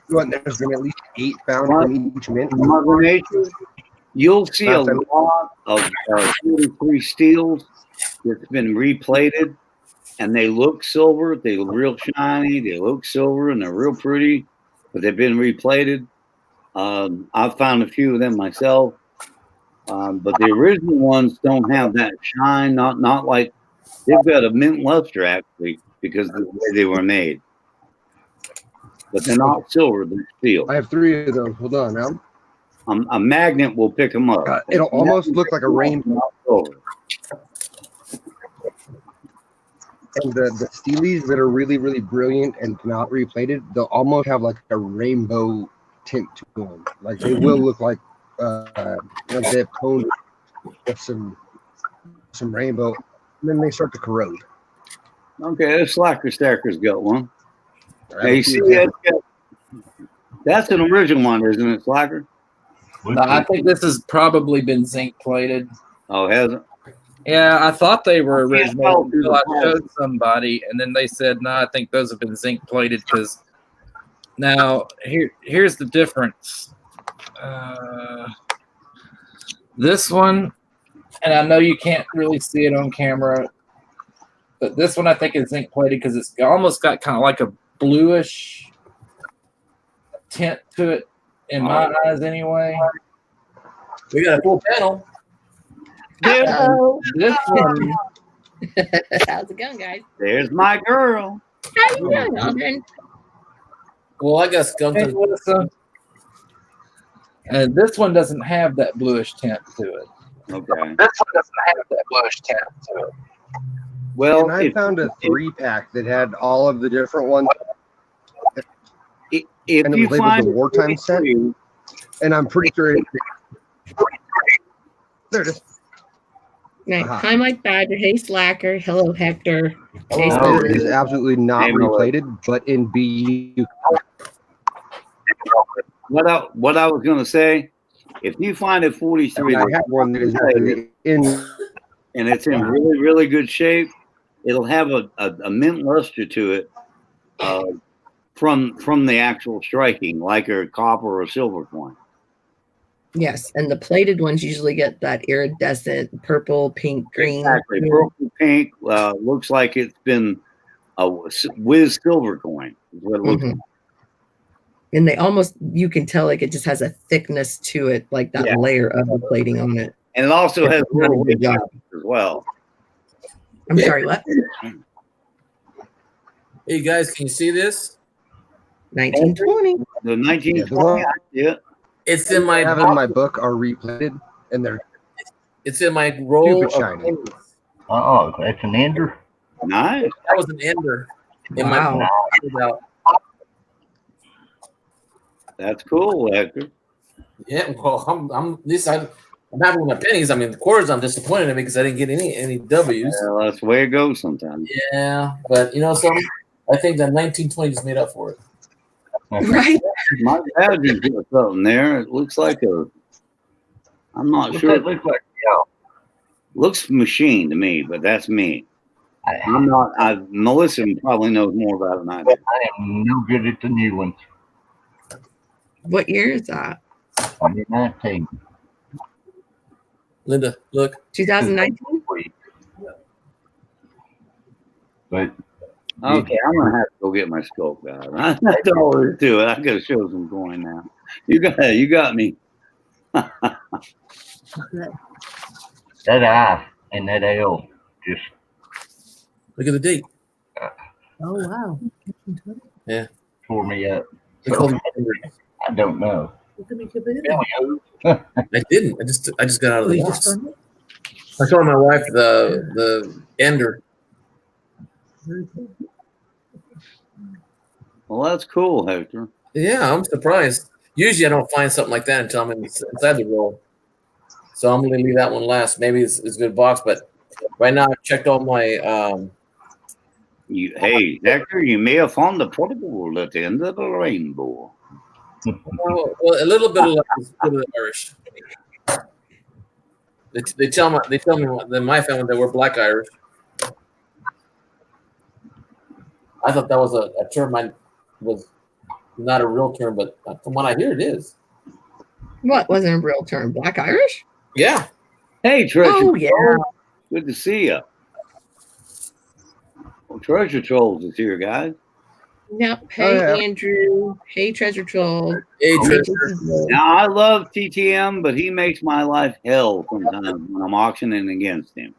there's been at least 8 found from each mint. Mother Nature, you'll see a lot of 43 steels that's been replated, and they look silver. They look real shiny. They look silver, and they're real pretty, but they've been replated. I've found a few of them myself, but the original ones don't have that shine. Not like they've got a mint luster actually because of the way they were made. But they're not silver; they're steel. I have 3 of those. Hold on now. A magnet will pick them up. It'll almost look like a rainbow. Not silver. And the Steelies that are really, really brilliant and not replated, they'll almost have like a rainbow tint to them. Like they will look like they have toned with some rainbow, and then they start to corrode. Okay, this Slacker Stacker's got one. Right? Hey, you see that's an original one, isn't it, Slacker? No, I think this has probably been zinc plated. Oh, hasn't? Yeah, I thought they were I can't original tell through until the I plastic. showed somebody, and then they said, "No, I think those have been zinc plated." Because now here's the difference. This one, and I know you can't really see it on camera, but this one I think is zinc plated because it's almost got kind of like a bluish tint to it, in my eyes, anyway. We got a full panel. Hello. This one. How's it going, guys? There's my girl. How you doing, Aldrin? Well, I guess come Hey, to Melissa. And this one doesn't have that bluish tint to it. Okay. This one doesn't have that bluish tint to it. Well, And I found a 3-pack that had all of the different ones, if and it you was labeled find the wartime set. And I'm pretty sure there it is. Right. Uh-huh. Hi, Mike Badger. Hey, Slacker. Hello, Hector. Hey, Hello. Slacker. It is absolutely not Hey, Melissa. replated, but in BU. what I was going to say, if you find a 43 I have one that is actually in. and it's in really, really good shape, it'll have a mint luster to it from the actual striking, like a copper or silver coin. Yes, and the plated ones usually get that iridescent purple, pink, green. Exactly. Purple pink looks like it's been a whiz silver coin. Is what it looks Mhm. like. And they almost, you can tell like it just has a thickness to it, like that Yeah. layer of the plating on it. And it also has Done a little good job. as well. I'm sorry, what? Hey guys, can you see this? 1920. The 1920, one- yeah. It's in my I have in my book are replated, and they're it's in my roll of Stupid shiny. pennies. Oh, that's an ender. Nice. That was an ender in Wow. my That's cool, Hector. Yeah, well, I'm at least I'm happy with my pennies. I mean, the quarters I'm disappointed in because I didn't get any W's. Well, that's the way it goes sometimes. Yeah, but you know something? I think that 1920 just made up for it. Right? My badger's got something there. It looks like I'm not What's sure. that look like? Looks machine to me, but that's me. I'm not. Melissa probably knows more about it than I do. I am no good at the new ones. What year is that? 2019. Linda, look. 2019? But Okay, I'm gonna have to go get my scope out. That's all there is to it. I gotta show some coin now. You got me. that I and that L just Look at the date. Oh, wow. tore me up. They called it ender. I don't know. Look at me, keep it in. There we go. I didn't. I just got out of Oh, the you just box. found it? I told my wife the ender. Very cool. Well, that's cool, Hector. Yeah, I'm surprised. Usually I don't find something like that until I'm inside the roll. So I'm going to leave that one last. Maybe it's a good box, but right now I've checked all my Hey, Hector, you may have found the portable at the end of the rainbow. well, a little bit of the Irish. They tell me that my family that we're Black Irish. I thought that was a term was not a real term, but from what I hear, it is. What wasn't a real term? Black Irish? Yeah. Hey, Treasure Oh, yeah. Trolls, good to see you. Well, Treasure Trolls is here, guys. Yep. Hey, yeah. Andrew. Hey, Treasure Troll. Hey, Hey, Treasure. this is Will. Now, I love TTM, but he makes my life hell sometimes when I'm auctioning against him.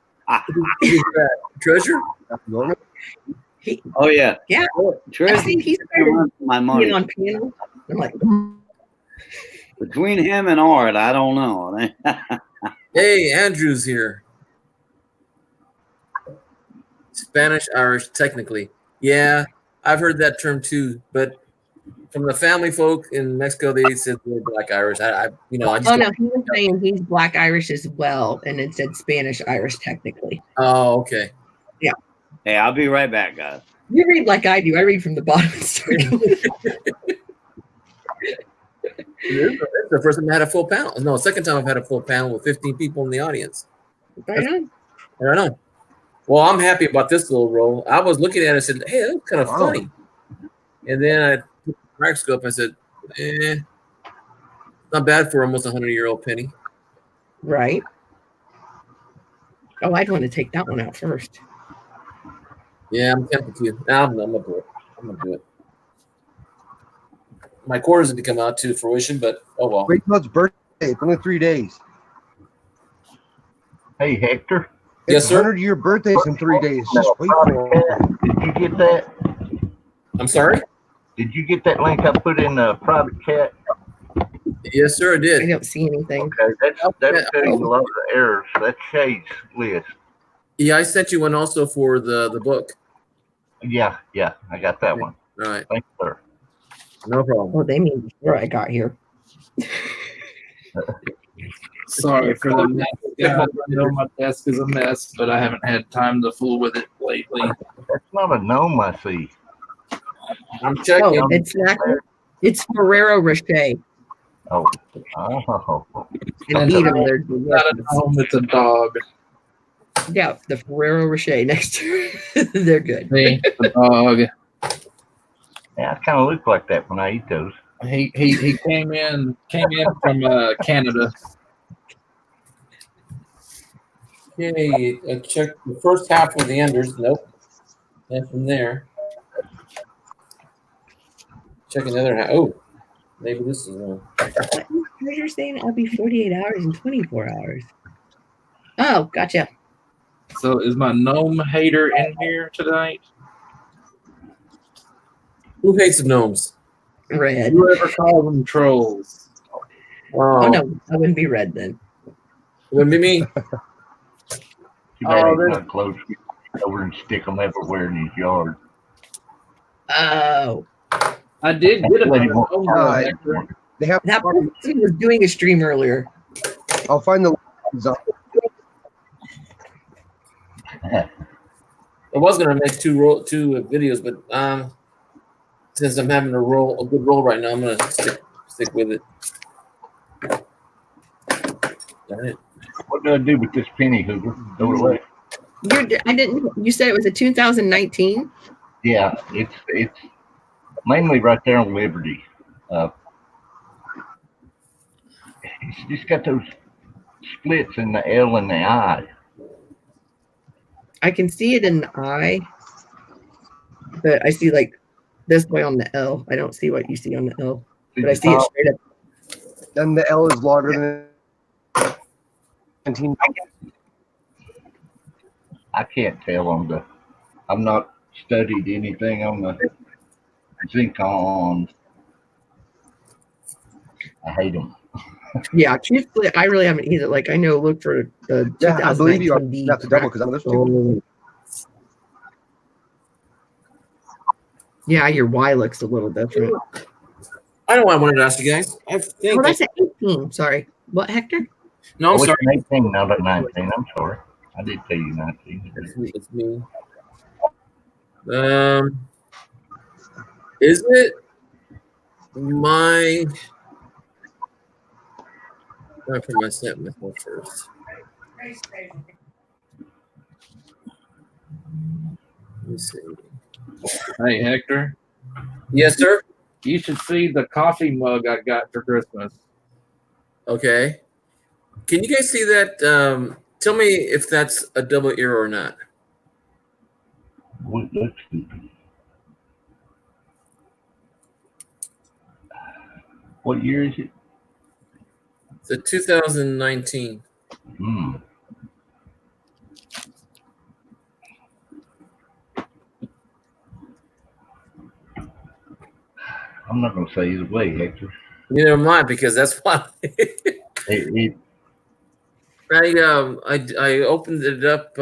Treasure? Norman. Oh, yeah. Yeah. Treasure I've seen he's runs my money. being on panel. I'm like, Between him and Art, I don't know. Hey, Andrew's here. Spanish Irish technically. Yeah, I've heard that term too, but from the family folk in Mexico, they said they're Black Irish. I just. Oh no, he was saying he's Black Irish as well, and it said Spanish Irish technically. Oh, okay. Hey, I'll be right back, guys. You read like I do. I read from the bottom. And start going. It's the first time I had a full panel. No, second time I've had a full panel with 15 people in the audience. Right on. I don't know. Well, I'm happy about this little roll. I was looking at it and said, hey, that's kind of funny. And then I took the microscope and I said, not bad for almost 100-year-old penny. Right. Oh, I'd want to take that one out first. Yeah, I'm tempted to. I'm gonna do it. I'm gonna do it. My quarters didn't come out to fruition, but oh well. Wait till it's birthday. It's only 3 days. Hey, Hector. Yes, It's sir. 100-year birthdays in 3 days. Just wait for it. Did you get that? I'm sorry. Did you get that link I put in the private chat? Yes, sir. I I did. don't see anything. Okay, that'll tell you a lot of the errors. That's Shay's list. Yeah, I sent you one also for the book. Yeah, I got that one. All right, Thank you, sir. no problem. Well, they mean before I got here. Sorry for the mess. I know my desk is a mess, but I haven't had time to fool with it lately. That's not a gnome, I see. I'm checking. Oh, it's not. It's Ferrero Rocher. Oh. And eat them. They're Not a delicious. home, it's a dog. Yeah, the Ferrero Rocher next to it. They're good. Me, the dog. Yeah, I kind of look like that when I eat those. He came in from Canada. Okay, I checked the first half of the enders. Nope. And from there, checking the other half. Oh, maybe this is one. You're saying I'll be 48 hours and 24 hours. Oh, gotcha. So is my gnome hater in here tonight? Who hates the gnomes? Red. Whoever calls them trolls. Oh no, I wouldn't be red then. It wouldn't be me. Too bad Oh, he's there's- not close. Over and stick them everywhere in his yard. Oh, I did get a Let him walk. gnome Uh, Hector. They have. that person was doing a stream earlier. I'll find the lines on- I was gonna make two videos, but since I'm having a good roll right now, I'm gonna stick with it. Darn it. What do I do with this penny, Hoover? Throw it away. I didn't. You said it was a 2019. Yeah, it's mainly right there on Liberty. It's just got those splits in the L and the I. I can see it in the eye, but I see like this way on the L. I don't see what you see on the L, but I see it straight up. And the L is longer than 19. I can't tell on the. I've not studied anything on the Zincon. I hate them. Yeah, truthfully, I really haven't either. Like I know, look for the Yeah, I believe you. 2019 Not the double because I'm this too. Yeah, your Y looks a little different. I know what I wanted to ask you guys. I think. Oh, that's an 18. Sorry. What, Hector? No, I'm Oh, it's sorry. 18, not at 19. I'm sorry. I did tell you 19. It's me. Is it my? I put my snap myself first. Let me see. Hey Hector, Yes, sir. you should see the coffee mug I got for Christmas. Okay. Can you guys see that? Tell me if that's a double ear or not. What looks stupid? What year is it? It's a 2019. Hmm. I'm not going to say either way, Hector. Neither am I, because that's why. It, I opened it up.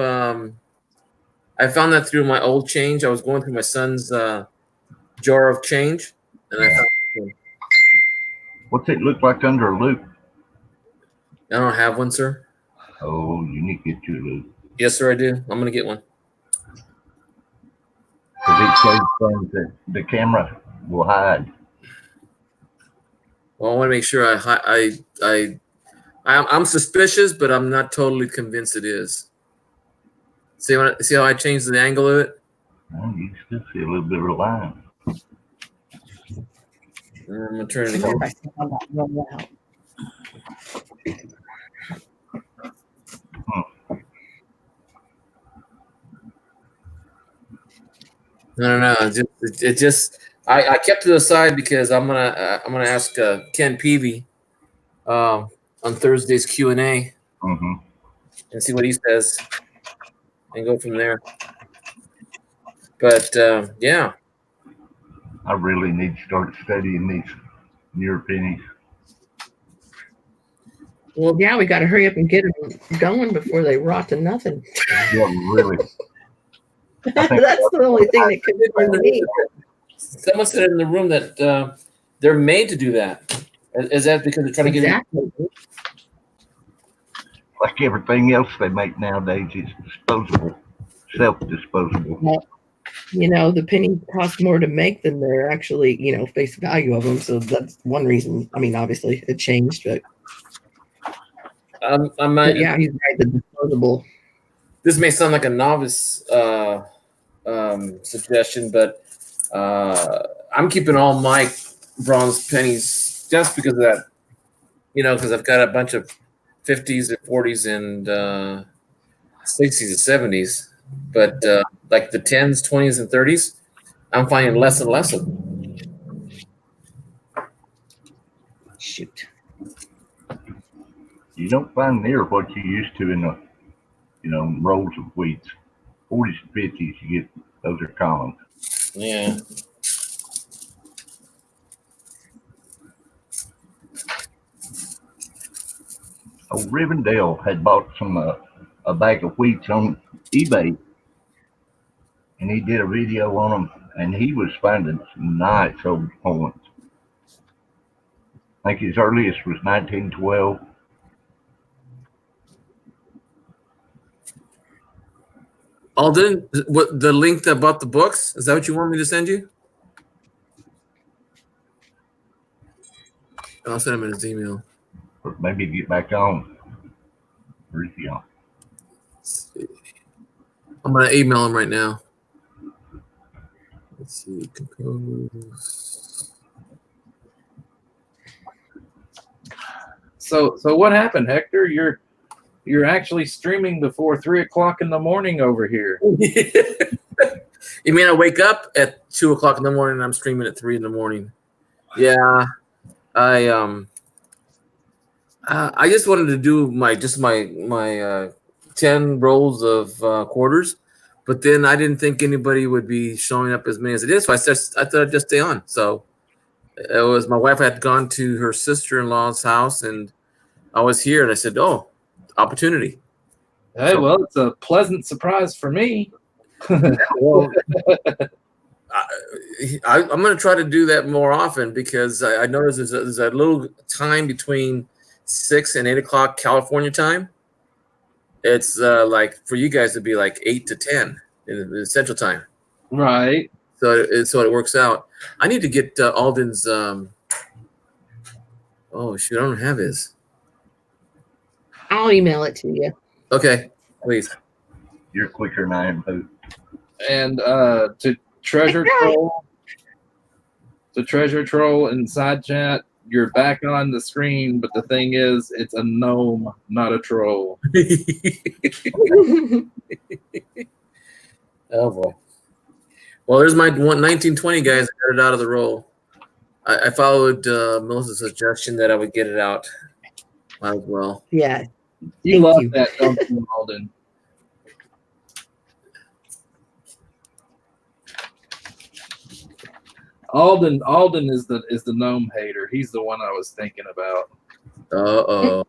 I found that through my old change. I was going through my son's jar of change, and I found this one. What's it look like under a loop? I don't have one, sir. Oh, you need to get you a loop. Yes, sir, I do. I'm gonna get one. Because it shows things that the camera will hide. Well, I want to make sure I'm suspicious, but I'm not totally convinced it is. See how I changed the angle of it? Well, you can still see a little bit of a line. I'm gonna turn it I wonder again. if I step on that real loud. No. It just I kept it aside because I'm gonna ask Ken Peavy on Thursday's Q&A Mm-hmm. and see what he says and go from there. But yeah, I really need to start studying these near pennies. Well, yeah, we got to hurry up and get them going before they rot to nothing. Yeah, really. That's the only thing that could be me. someone said in the room that they're made to do that. Is that because they're trying to get Exactly. Like everything else they make nowadays, it's disposable, self-disposable. Well, you know, the pennies cost more to make than they're actually, you know, face value of them. So that's one reason. I mean, obviously it changed, but yeah, he's right. The disposable. This may sound like a novice suggestion, but I'm keeping all my bronze pennies just because of that. You know, because I've got a bunch of 50s and 40s and 60s and 70s, but like the 10s, 20s, and 30s, I'm finding less and less of them. Shoot. You don't find near what you used to in the, rolls of wheats. 40s and 50s, you get those are common. Yeah. Oh, Rivendell had bought a bag of wheats on eBay, and he did a video on them, and he was finding some nice old coins. I think his earliest was 1912. Alden, what the link about the books? Is that what you want me to send you? I'll send him in his email. Or maybe get back on. Where is he on? I'm gonna email him right now. Let's see. Compose. So what happened, Hector? You're actually streaming before 3 o'clock in the morning over here. You mean I wake up at 2 o'clock in the morning and I'm streaming at 3 in the morning? Yeah, I just wanted to do my 10 rolls of quarters, but then I didn't think anybody would be showing up as many as it is, so I thought I'd just stay on. So it was my wife had gone to her sister-in-law's house, and I was here, and I said, "Oh, opportunity." Hey, well, it's a pleasant surprise for me. Well, I'm going to try to do that more often because I noticed there's a little time between 6 and 8 o'clock California time. It's like for you guys to be like 8 to 10 in Central Time. Right. So it works out. I need to get Alden's. Oh shoot, I don't have his. I'll email it to you. Okay, please. You're quicker than I am, Pooh. And to Treasure Troll in side chat, you're back on the screen, but the thing is, it's a gnome, not a troll. Oh boy. Well, there's my 1920 guys that got it out of the roll. I followed Melissa's suggestion that I would get it out. Might as well. Yeah. You Thank love you. that, don't you, Alden? Alden is the gnome hater. He's the one I was thinking about. Uh-oh.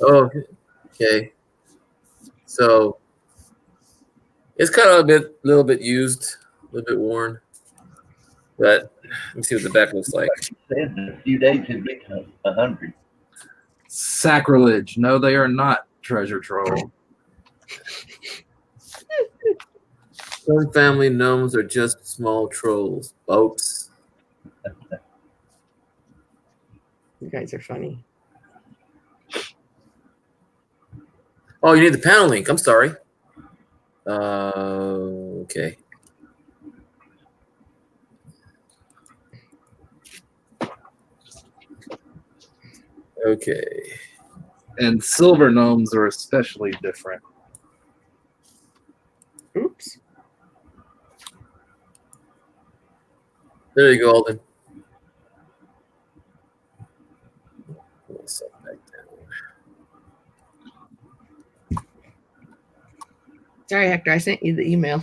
Oh, okay. So it's kind of little bit used, a little bit worn. But let me see what the back looks like. Said in a few days it'd be 100. Sacrilege. No, they are not treasure troll. Some family gnomes are just small trolls, folks. You guys are funny. Oh, you need the panel link. I'm sorry. Okay. Okay. And silver gnomes are especially different. Oops. There you go, Alden. Pull this up back down. Sorry, Hector. I sent you the email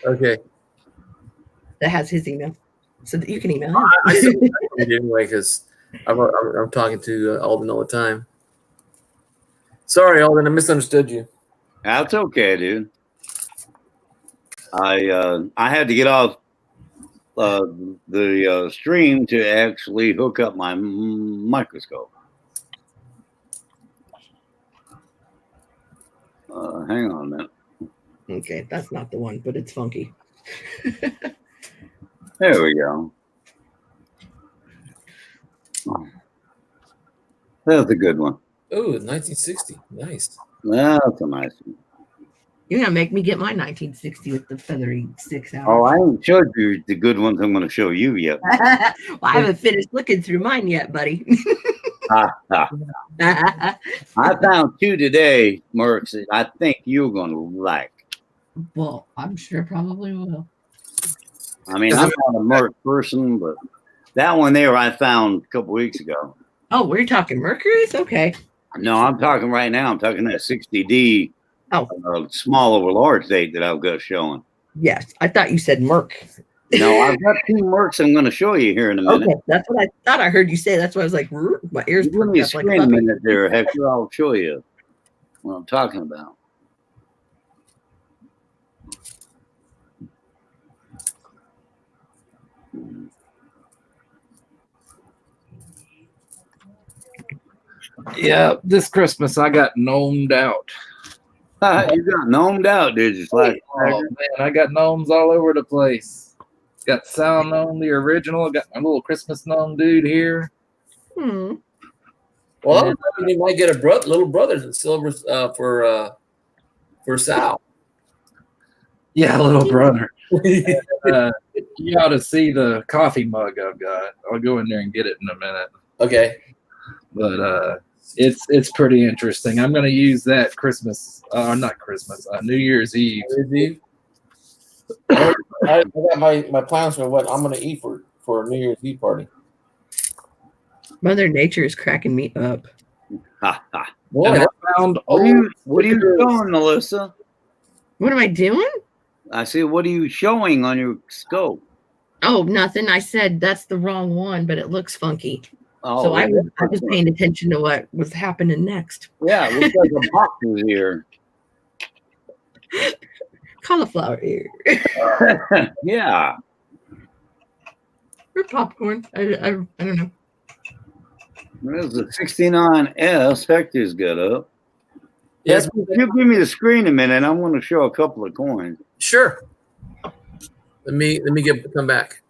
Okay. that has his email, so that you can email him. I still read it anyway because I'm talking to Alden all the time. Sorry, Alden, I misunderstood you. That's okay, dude. I had to get off the stream to actually hook up my microscope. Hang on a minute. Okay, that's not the one, but it's funky. There we go. That's a good one. Oh, 1960. Nice. That's a nice one. You're gonna make me get my 1960 with the feathery 6 hours. Oh, I ain't showed you the good ones I'm going to show you yet. Well, I haven't finished looking through mine yet, buddy. Ha, ha. I found two today, Mercs, that I think you're going to like. Well, I'm sure probably will. I mean, I'm not a Merc person, but that one there I found a couple weeks ago. Oh, we're talking Mercury's? Okay. No, I'm talking right now. I'm talking that 60D small over large date that I've got showing. Yes, I thought you said Merc. No, I've got two Mercs I'm going to show you here in a minute. Okay, that's what I thought I heard you say. That's why I was like, "Rrr," my ears Give me a perked up like screen a puppy. minute there, Hector. I'll show you what I'm talking about. Yeah, this Christmas I got gnomed out. You got gnomed out, did you? Slack? Oh man, I got gnomes all over the place. Got Sal Gnome, the original. Got my little Christmas gnome dude here. Hmm. Well, you might get a little brother silver for Sal. Yeah, little brother. You ought to see the coffee mug I've got. I'll go in there and get it in a minute. Okay. But it's pretty interesting. I'm gonna use that Christmas, not Christmas, New Year's Eve. I got my plans for what I'm gonna eat for a New Year's Eve party. Mother Nature is cracking me up. Ha, ha. Boy, And I found What are you showing, Melissa? What am I doing? I see. What are you showing on your scope? Oh, nothing. I said that's the wrong one, but it looks funky. Oh, So I was paying attention to what was happening next. Yeah, it looks like a box is here. Cauliflower ear Yeah. or popcorn. I don't know. There's the 69S. Hector's got up. Yes. Hector, if you give me the screen a minute, I'm going to show a couple of coins. Sure. Let me come back.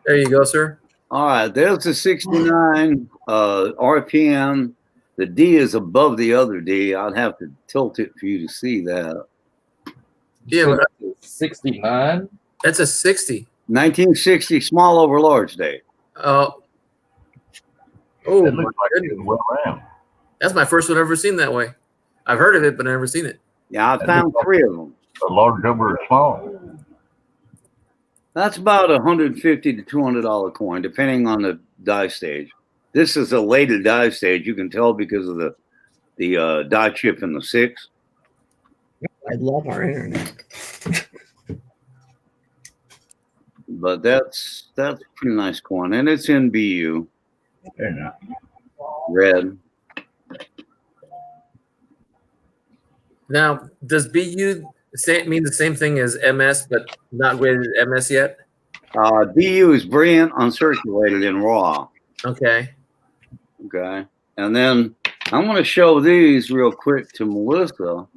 There you go, sir. All right, there's the 69 RPM. The D is above the other D. I'd have to tilt it for you to see that. Yeah, but 69. that's a 60. 1960 small over large date. Oh, It my looks like goodness. it's well round. That's my first one I've ever seen that way. I've heard of it, but I've never seen it. Yeah, I That found looks like 3 of them. A large over a small. That's about $150 to $200 coin, depending on the die stage. This is a later die stage. You can tell because of the die chip in the 6. I love our internet. but that's a pretty nice coin, and it's in BU Very nice. red. Now, does BU mean the same thing as MS, but not rated MS yet? BU is brilliant uncirculated in raw. Okay. Okay, and then I'm going to show these real quick to Melissa.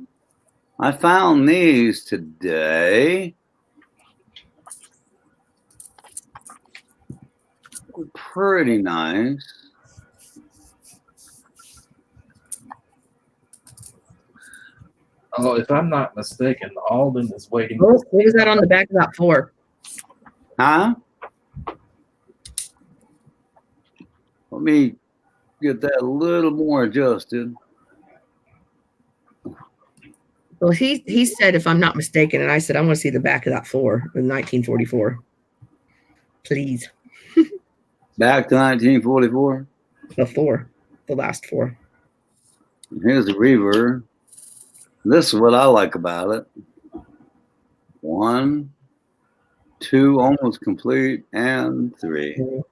I found these today. Pretty nice. Oh, if I'm not mistaken, Alden is waiting. Oh, what was that on the back of that 4? Huh? Let me get that a little more adjusted. Well, he said, if I'm not mistaken, and I said, I want to see the back of that 4 in 1944. Please. Back to 1944. The 4. The last 4. Here's the reverb. This is what I like about it. 1, 2, almost complete, and 3.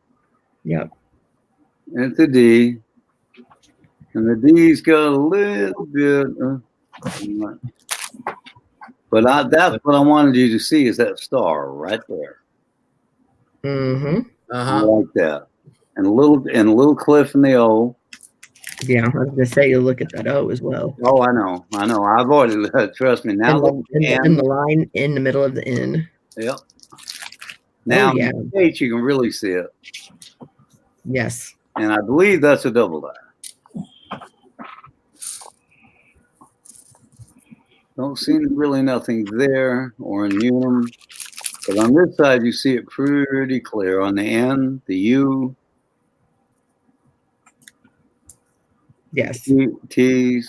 Yep. It's a D. And the D's got a little bit. But that's what I wanted you to see is that star right there. Mm-hmm. I Uh-huh. like that. And a little cliff in the O. Yeah, I was gonna say you look at that O as well. Oh, I know. I avoided that. Trust me. Now And the line in the middle of the N. Yep. Now, yeah. in the H, you can really see it. Yes. And I believe that's a double die. Don't see really nothing there or in Unum. But on this side, you see it pretty clear. On the N, the U, Yes. T's.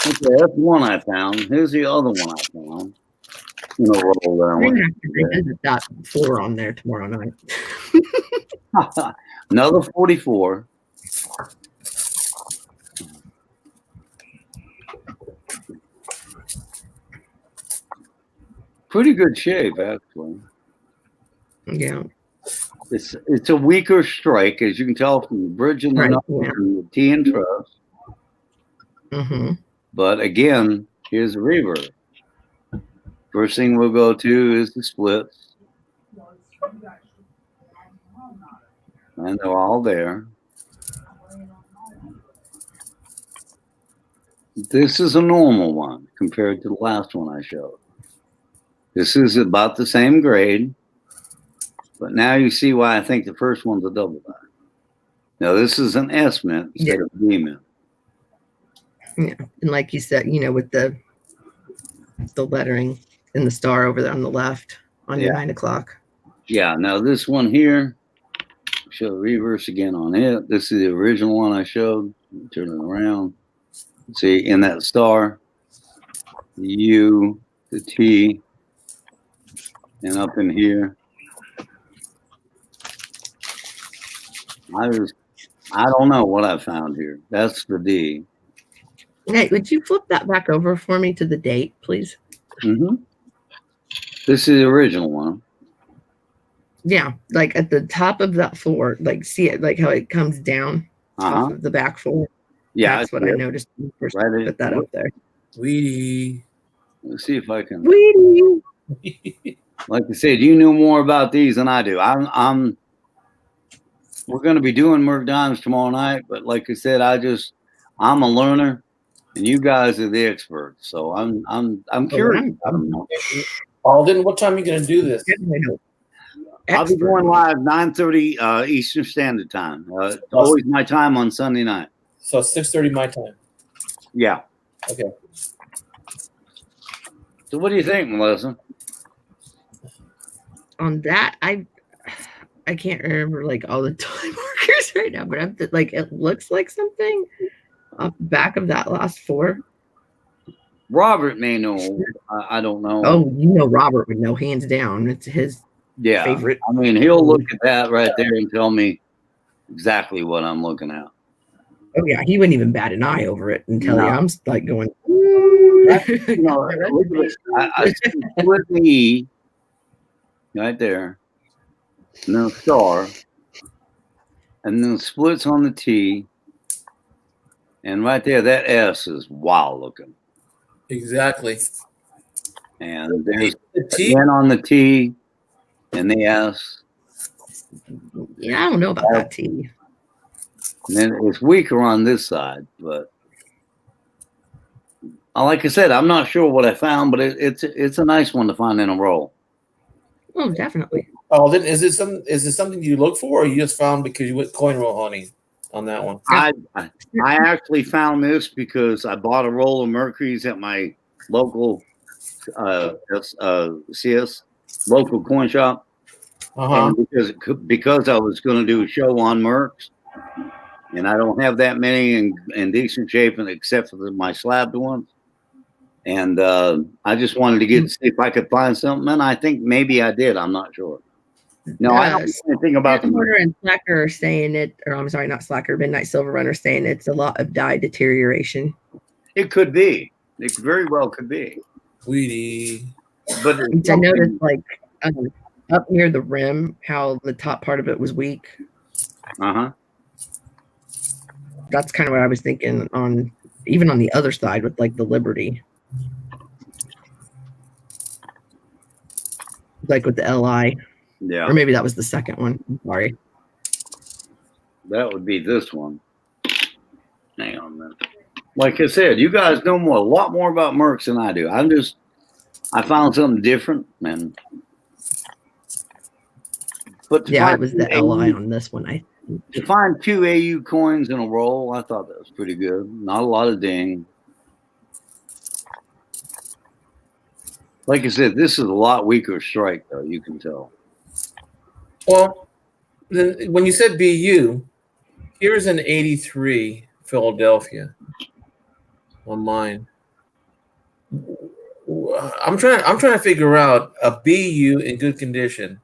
Okay, that's one I found. Here's the other one I found. In a roll that I We're want gonna have to revisit that 4 on there tomorrow night. Another 44. Pretty good shape, actually. Yeah. It's a weaker strike, as you can tell from the bridge and the Right, knuckle yeah. and the T and truss. Mm-hmm. But again, here's the reverb. First thing we'll go to is the splits. And they're all there. This is a normal one compared to the last one I showed. This is about the same grade, but now you see why I think the first one's a double die. Now this is an S mint instead of D mint. Yeah. And like you said, with the lettering and the star over there on the left on your 9 o'clock. Yeah, now this one here, show the reverse again on it. This is the original one I showed. Turn it around. See, in that star, the U, the T, and up in here. I don't know what I found here. That's the D. Hey, would you flip that back over for me to the date, please? Mm-hmm. This is the original one. Yeah, like at the top of that 4, like see it, like how it comes down off of the back 4. Yeah, That's what I noticed when you first Right. put that up there. Weedy. Let's see if I can. Wee! Like I said, you knew more about these than I do. We're going to be doing Merc Dimes tomorrow night, but like I said, I'm a learner, and you guys are the experts. So I'm curious. Alden, what time are you going to do this? I'll be going live 9:30 Eastern Standard Time. It's always my time on Sunday night. So 6:30 my time. Yeah. Okay. So what do you think, Melissa? On that, I can't remember like all the time markers right now, but it looks like something off the back of that last 4. Robert may know. I don't know. Oh, Robert would know hands down. It's his favorite. I mean, he'll look at that right there and tell me exactly what I'm looking at. Oh yeah, he wouldn't even bat an eye over it and tell you I'm like going. You know, Elizabeth, I split the E right there, and then a star, and then splits on the T, and right there, that S is wild looking. Exactly. And there's The T. again on the T and the S, Yeah, I don't know about that T. and then it's weaker on this side, but like I said, I'm not sure what I found, but it's a nice one to find in a roll. Oh, definitely. Oh, then is it something you look for, or you just found because you went coin roll hunting on that one? I actually found this because I bought a roll of Mercury's at my local CS local coin shop, Uh-huh. and because I was going to do a show on Mercs, and I don't have that many in decent shape, and except for my slabbed ones. And I just wanted to see if I could find something, and I think maybe I did. I'm not sure. No, I don't know anything about them. Porter and Slacker are saying it, or I'm sorry, not Slacker, Midnight Silver Runner saying it's a lot of dye deterioration. It could be. It very well could be. Sweetie. But I noticed, like, up near the rim, how the top part of it was weak. Uh-huh. That's kind of what I was thinking on, even on the other side with, like, the Liberty. Like with the LI. Yeah. Or maybe that was the second one. I'm sorry. That would be this one. Hang on a minute. Like I said, you guys know a lot more about Mercs than I do. I found something different, man. But Yeah, it was the LI on this one. To find 2 AU coins in a roll, I thought that was pretty good. Not a lot of ding. Like I said, this is a lot weaker strike, though. You can tell. Well, then when you said BU, here's an 83 Philadelphia on mine. I'm trying to figure out a BU in good condition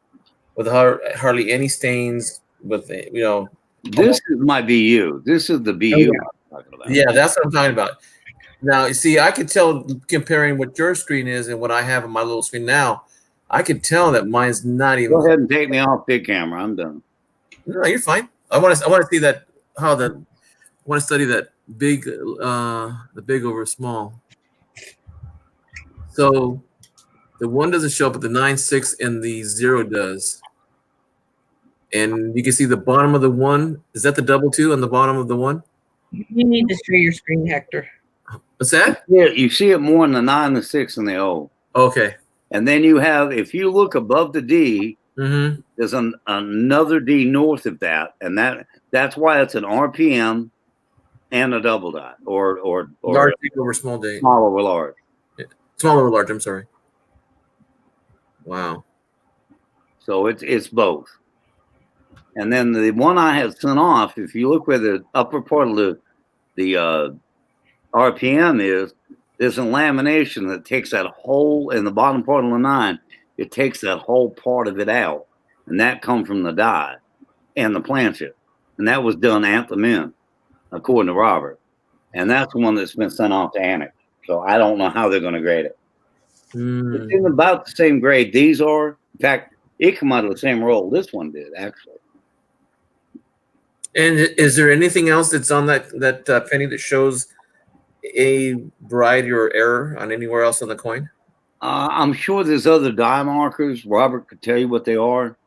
with hardly any stains. With this is my BU. This is the BU. Oh, yeah. I'm talking about. Yeah, that's what I'm talking about. Now, you see, I could tell comparing what your screen is and what I have on my little screen now. I could tell that mine's not even. Go ahead and take me off big camera. I'm done. No, you're fine. I want to see that I want to study that big, the big over small. So the 1 doesn't show up, but the 9-6 and the 0 does. And you can see the bottom of the 1. Is that the double 2 on the bottom of the 1? You need to share your screen, Hector. What's that? Yeah, you see it more in the 9, the 6, and the O. Okay. And then you have, if you look above the D, there's another D north of that, and that's why it's an RPM and a double dot, or Large over small date. small over large. Yeah. Small over large. I'm sorry. Wow. So it's both. And then the one I had sent off, if you look where the upper part of the RPM is, there's a lamination that takes that whole, in the bottom part of the 9, it takes that whole part of it out. And that comes from the die and the planchet. And that was done at the mint, according to Robert. And that's the one that's been sent off to Annex. So I don't know how they're going to grade it. It's in about the same grade these are. In fact, it came out of the same roll this one did, actually. And is there anything else that's on that penny that shows a variety or error on anywhere else on the coin? I'm sure there's other die markers. Robert could tell you what they are.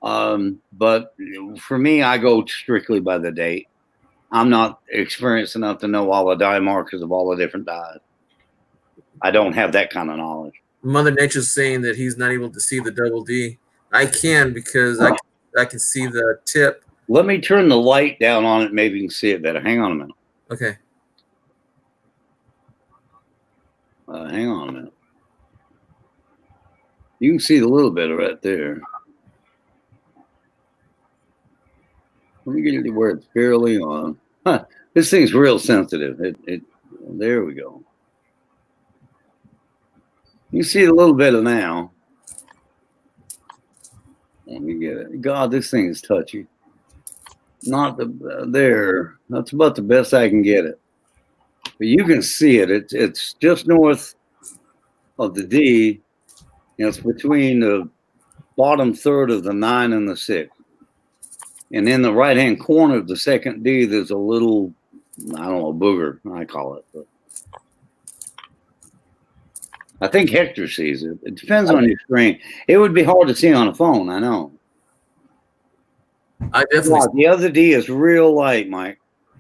But for me, I go strictly by the date. I'm not experienced enough to know all the die markers of all the different dies. I don't have that kind of knowledge. Mother Nature's saying that he's not able to see the double D. I can because I can see the tip. Let me turn the light down on it. Maybe you can see it better. Hang on a minute. Okay. Hang on a minute. You can see a little bit right there. Let me get it to where it's barely on. Huh. This thing's real sensitive. There we go. You see a little bit of now. Let me get it. God, this thing is touchy. Not there. That's about the best I can get it. but you can see it. It's just north of the D. It's between the bottom third of the 9 and the 6. And in the right-hand corner of the second D, there's a little, I don't know, booger, I call it. But I think Hector sees it. It depends on your screen. It would be hard to see on a phone, I know. I definitely. The other D is real light, Mike.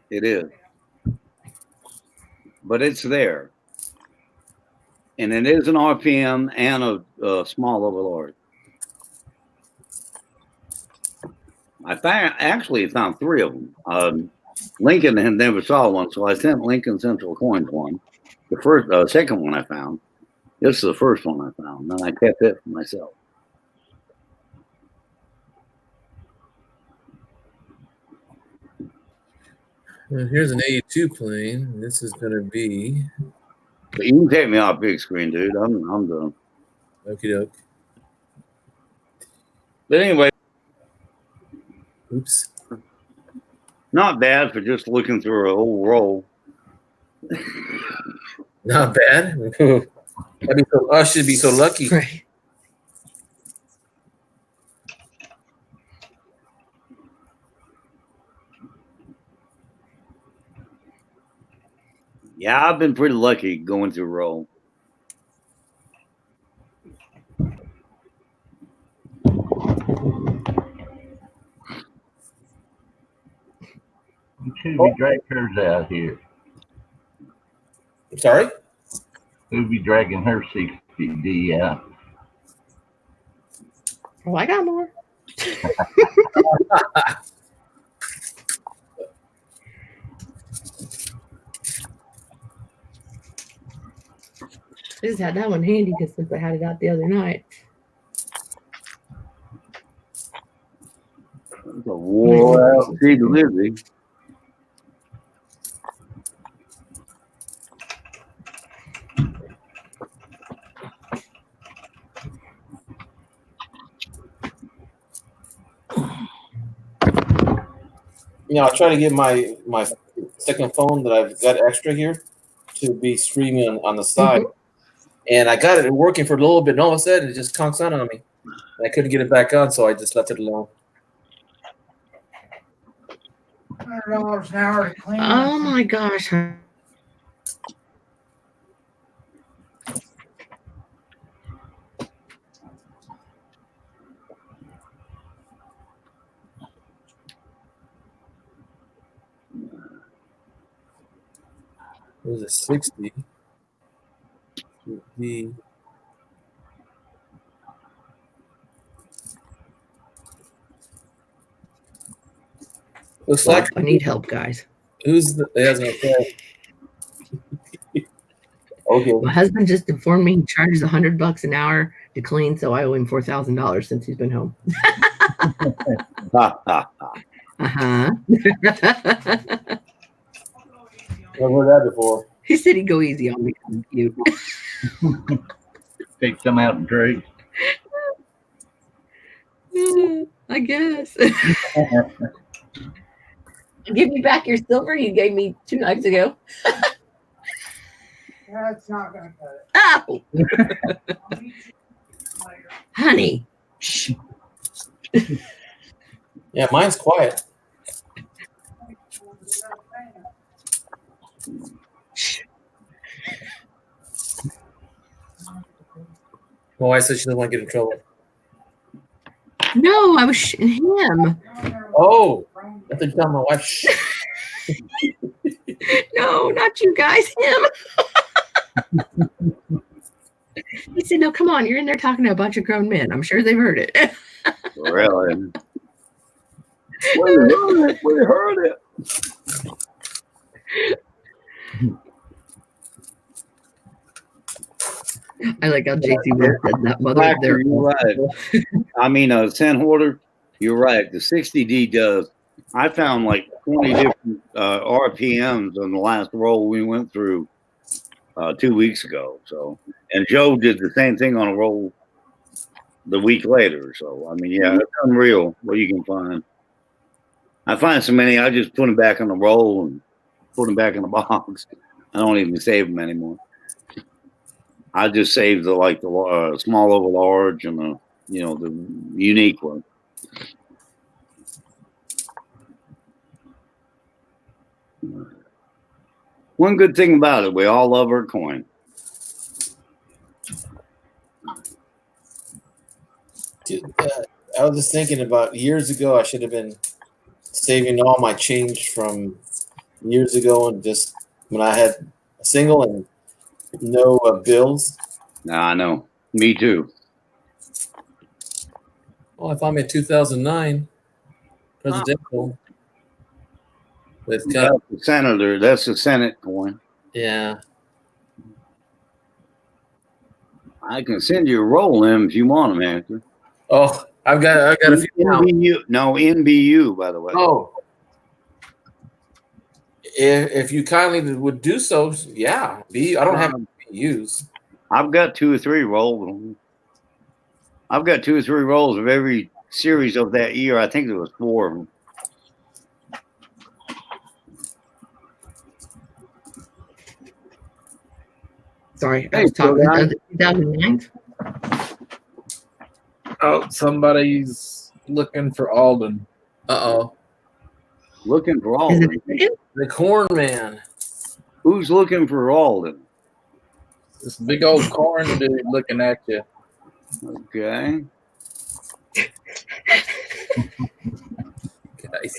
It is. But it's there. And it is an RPM and a small overlord. I actually found 3 of them. Lincoln had never saw one, so I sent Lincoln Central Coins one. The second one I found. This is the first one I found, and I kept it for myself. Well, here's an 82 plane. This is going to be. But you can take me off big screen, dude. I'm done. Okie doke. But anyway, Oops. not bad for just looking through a whole roll. Not bad. I should be so lucky. Right. Yeah, I've been pretty lucky going through roll. You should be dragging hers out here. I'm sorry? Who'll be dragging her 60D out? Oh, I got more. I just had that one handy because since I had it out the other night. It's a wore out T delivery. I try to get my second phone that I've got extra here to be streaming on the side. And I got it working for a little bit, and all of a sudden it just conks out on me. And I couldn't get it back on, so I just left it alone. $100 an hour to clean. Oh my gosh. It was a 60. Would be looks like I need help, guys. who's the okay. My husband just informed me he charges $100 an hour to clean, so I owe him $4,000 since he's been home. Uh-huh. I've heard that before. He said he'd go easy on me. Cute. Take some out and trade. I guess. Give me back your silver you gave me 2 nights ago. That's not going to cut it. Oh, honey. Shh. Yeah, mine's quiet. My wife said she doesn't want to get in trouble. No, I was shitting him. Oh, I think telling my wife. Shh. No, not you guys. Him. He said, "No, come on. You're in there talking to a bunch of grown men. I'm sure they've heard it." Really? We heard it. I like how JC Will said that mother Factor, there. you're right. I mean, San Hoarder, you're right. The 60D does. I found like 20 different RPMs on the last roll we went through 2 weeks ago. So, and Joe did the same thing on a roll the week later. So, I mean, yeah, it's unreal what you can find. I find so many, I just put them back on the roll and put them back in the box. I don't even save them anymore. I just save the small over large and the unique one. One good thing about it, we all love our coin. Dude, I was just thinking about years ago. I should have been saving all my change from years ago, and just when I had a single and no bills. Now I know. Me too. Well, I found me a 2009 presidential. With kind of, That's the senator. That's the Senate coin. yeah. I can send you a roll of them if you want them, Anthony. Oh, I've got a few now. NBU, no, NBU, by the way. Oh, if you kindly would do so, yeah. I don't have BUs. I've got 2 or 3 rolls. I've got 2 or 3 rolls of every series of that year. I think there was 4 of them. Sorry, I Hey, was talking Joe, about the 2009. Oh, somebody's looking for Alden. Uh-oh. Looking for all Is of it them. him? The corn man. Who's looking for all of them? This big old corn dude looking at you. Okay. Guys.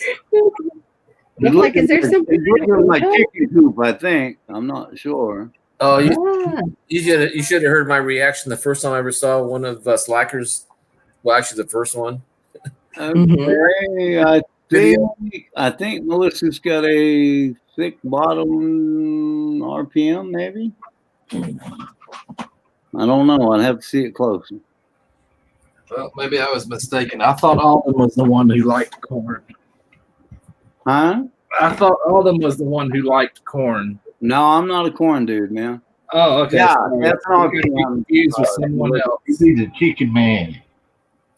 I'm like, is there something? He's looking at my chicken coop, I think. I'm not sure. Oh, Ah, you should have heard my reaction the first time I ever saw one of Slackers. Well, actually, the first one. Mhm. Okay, I think Melissa's got a thick bottom RPM, maybe. I don't know. I'd have to see it closer. Well, maybe I was mistaken. I thought Alden was the one who liked corn. Huh? I thought Alden was the one who liked corn. No, I'm not a corn dude, man. Oh, okay. Yeah, Sorry. that's I'm RPM. confused with someone else. He's a chicken man.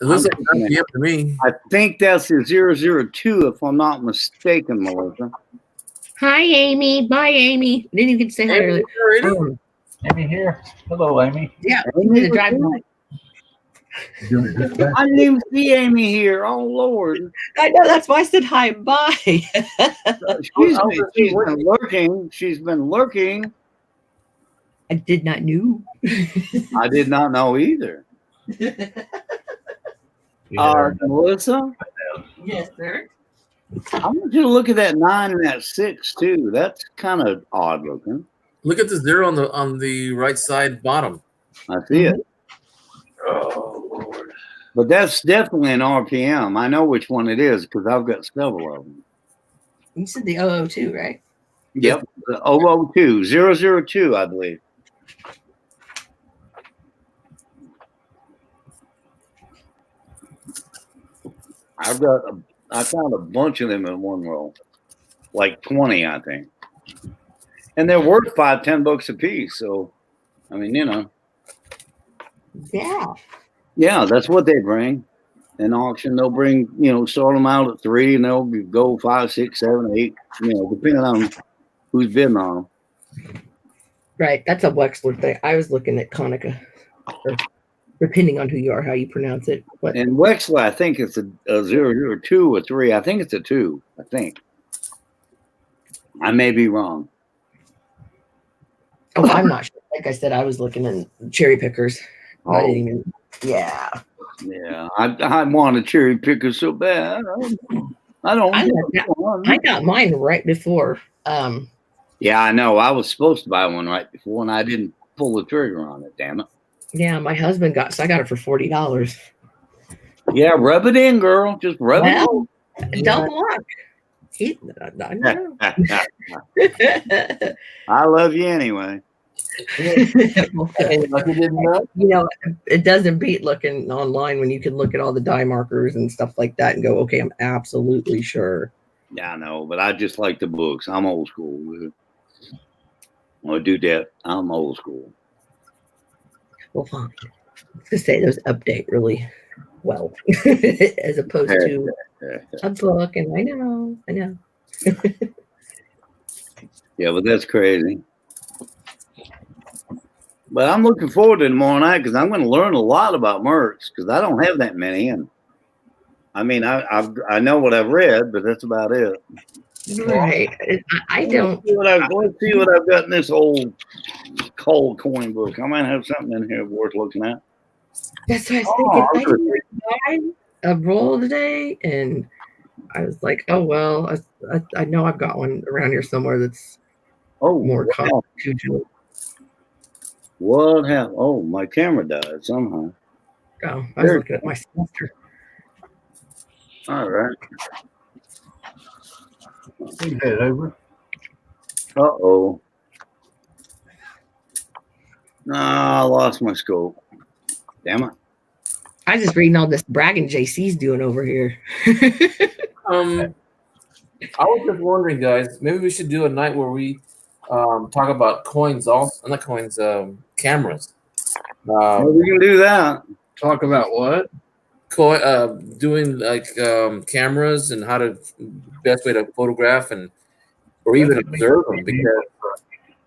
It looks like an RPM to me. I think that's the 002, if I'm not mistaken, Melissa. Hi, Amy. Bye, Amy. Didn't even get to say hi earlier. Already? Amy here. Hello, Amy. Yeah, the drive by. Doing it just I didn't even see Amy here. Oh, Lord. I know. That's why I said hi. Bye. She's been lurking. She's been lurking. I did not know. I did not know either. Melissa, Yes, sir. I want you to look at that 9 and that 6 too. That's kind of odd looking. Look at the 0 on the right side bottom. I see it, Oh, Lord. but that's definitely an RPM. I know which one it is because I've got several of them. You said the 002, right? Yep, the 002, 002, I believe. I found a bunch of them in one roll, like 20, I think, and they're worth $5-10 a piece. So, I mean, Yeah. yeah, that's what they bring. In auction, they'll bring, start them out at 3, and they'll go 5, 6, 7, 8, depending on who's bidding on them. Right. That's a Wexler thing. I was looking at Konica. Or depending on who you are, how you pronounce it. But And Wexler, I think it's a 002 or 3. I think it's a 2. I think. I may be wrong. oh, I'm not sure. Like I said, I was looking in cherry pickers. I Oh. didn't even. Yeah. Yeah, I want a cherry picker so bad. I don't. I got mine right before. Yeah, I know. I was supposed to buy one right before, and I didn't pull the trigger on it. Damn it. Yeah, my husband got. So I got it for $40. Yeah, rub it in, girl. Just rub Well, double luck. I know. it. I love you anyway. Like you didn't know? It doesn't beat looking online when you can look at all the die markers and stuff like that and go, okay, I'm absolutely sure. Yeah, I know, but I just like the books. I'm old school. I do that. I'm old school. Well, fine. I was gonna say those update really well as opposed to a book. And I know. Yeah, but that's crazy. But I'm looking forward to tomorrow night because I'm going to learn a lot about Mercs because I don't have that many. And I mean, I know what I've read, but that's about it. Right. I don't. Let's see what I've got in this old cold coin book. I might have something in here worth looking at. That's what I was thinking. I didn't buy a roll today, and I was like, oh well, I know I've got one around here somewhere that's more constitutional. What happened? Oh, my camera died somehow. Oh, I was looking at my sister. All right. Is that over? Uh-oh. I lost my scope. Damn it. I just reading all this bragging JC's doing over here. I was just wondering, guys, maybe we should do a night where we talk about coins also, not coins, cameras. Well, we can do that. Talk about what? Doing like cameras and how to best way to photograph and or even observe them, because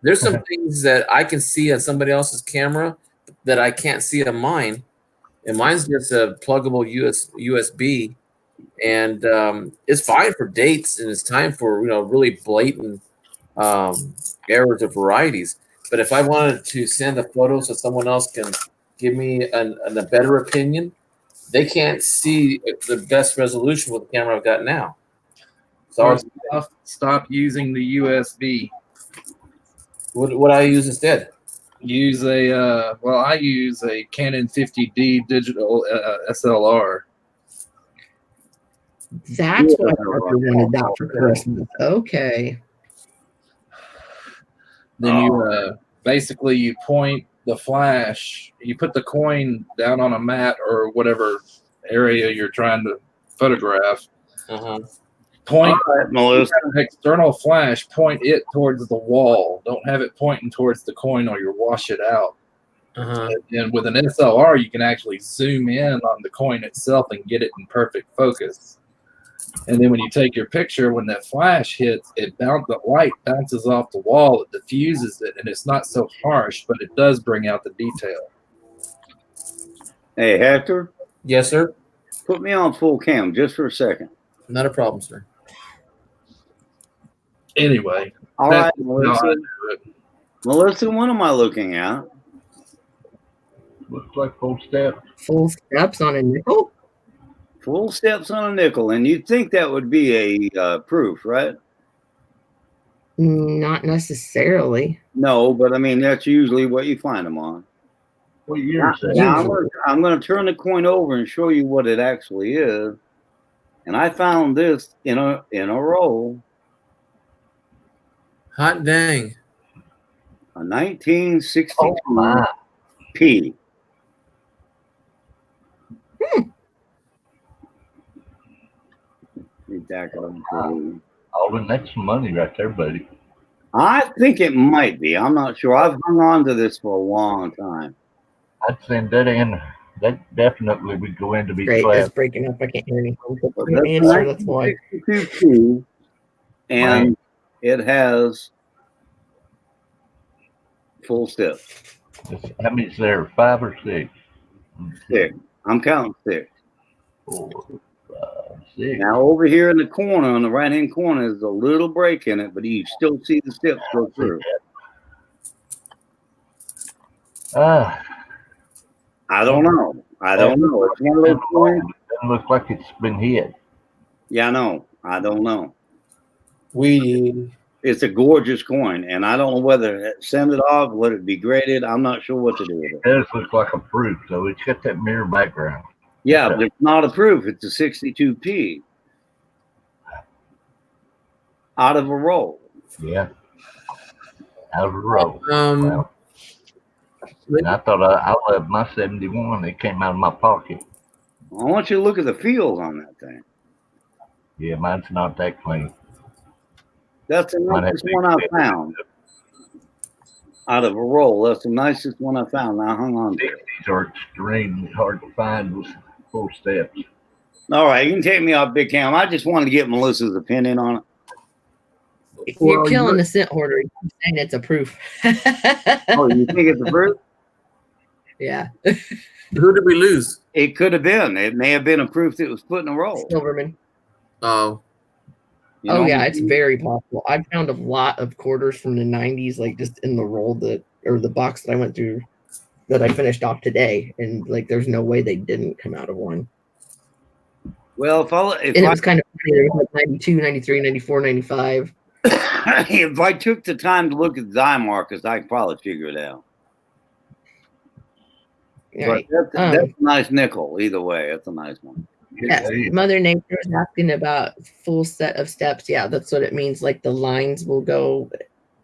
there's some things that I can see on somebody else's camera that I can't see on mine, and mine's just a pluggable USB, and it's fine for dates and it's time for really blatant errors of varieties. But if I wanted to send a photo so someone else can give me a better opinion, they can't see the best resolution with the camera I've got now. So Stop using the USB. What I use instead? Use I use a Canon 50D digital SLR. That's what Parker wanted that for Christmas. Okay. Then you basically you point the flash, you put the coin down on a mat or whatever area you're trying to photograph. Point external flash, point it towards the wall. Don't have it pointing towards the coin or you'll wash it out. And with an SLR, you can actually zoom in on the coin itself and get it in perfect focus. And then when you take your picture, when that flash hits, the light bounces off the wall, it diffuses it, and it's not so harsh, but it does bring out the detail. Hey, Hector? Yes, sir? Put me on full cam just for a second. Not a problem, sir. Anyway. All right, Melissa. Melissa, what am I looking at? Looks like full step. Full steps on a nickel? Full steps on a nickel. And you'd think that would be a proof, right? Not necessarily. No, but I mean, that's usually what you find them on. What year is that? Now I'm going to turn the coin over and show you what it actually is. And I found this in a roll. Hot dang. A 1962 P. Alden, that's some money right there, buddy. I think it might be. I'm not sure. I've hung on to this for a long time. I'd send that in. That definitely would go in to be Great, class. it's breaking up. I can't hear anything. That's why. And it has full step. How many is there? 5 or 6? 6. I'm counting 6. 4, 5, 6. Now over here in the corner, on the right-hand corner, is a little break in it, but you still see the steps go through. I don't know. It's one of those coins. It doesn't look like it's been hit. Yeah, I know. I don't know. We It's a gorgeous coin, and I don't know whether to send it off, let it be graded. I'm not sure what to do with it. It does look like a proof, though. It's got that mirror background. Yeah, but it's not a proof. It's a 62p out of a roll. Yeah. Out of a roll. Well, and I thought I loved my 71. It came out of my pocket. I want you to look at the feels on that thing. Yeah, mine's not that clean. That's the nicest one I found out of a roll. That's the nicest one I found. I hung on to it. These are extremely hard to find with full steps. All right, you can take me off Big Cam. I just wanted to get Melissa's opinion on it. You're killing the scent hoarder. You're saying it's a proof. Oh, you think it's a proof? Yeah. Who did we lose? It could have been. It may have been a proof that it was put in a roll. Silverman. Oh, You Oh know? yeah, it's very possible. I found a lot of quarters from the 90s, like just in the roll or the box that I went through that I finished off today, and like there's no way they didn't come out of one. Well, And it was kind of funny. There was like 92, 93, 94, 95. if I took the time to look at the die markers, I could probably figure it out. Right. But that's a nice nickel. Either way, that's a nice one. Yes. Mother Nature is asking about full set of steps. Yeah, that's what it means. Like the lines will go.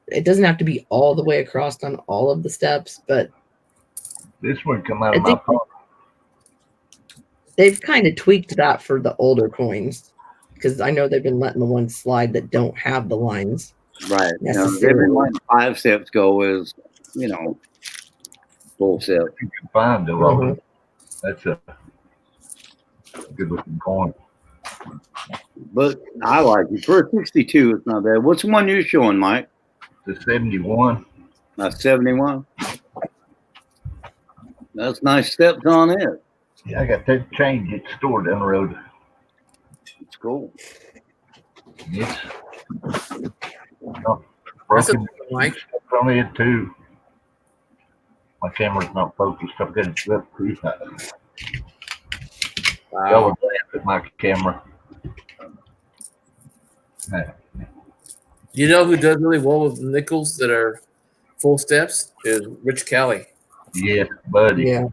It doesn't have to be all the way across on all of the steps, but This one come out of my pocket. they've kind of tweaked that for the older coins because I know they've been letting the ones slide that don't have the lines. Right. You know, they've been letting 5 steps go as, full step. You can find the roll. That's a good looking coin. But I like it. For a 62, it's not bad. What's the one you're showing, Mike? The 71. 71. That's nice steps on it. Yeah, I got that chain get stored down the road. It's cool. It's that's a broken Mike. from it too. My camera's not focused. I've got it flipped too high. Y'all would laugh at my camera. You know who does really well with nickels that are full steps is Rich Kelly. Yes, buddy. Yeah.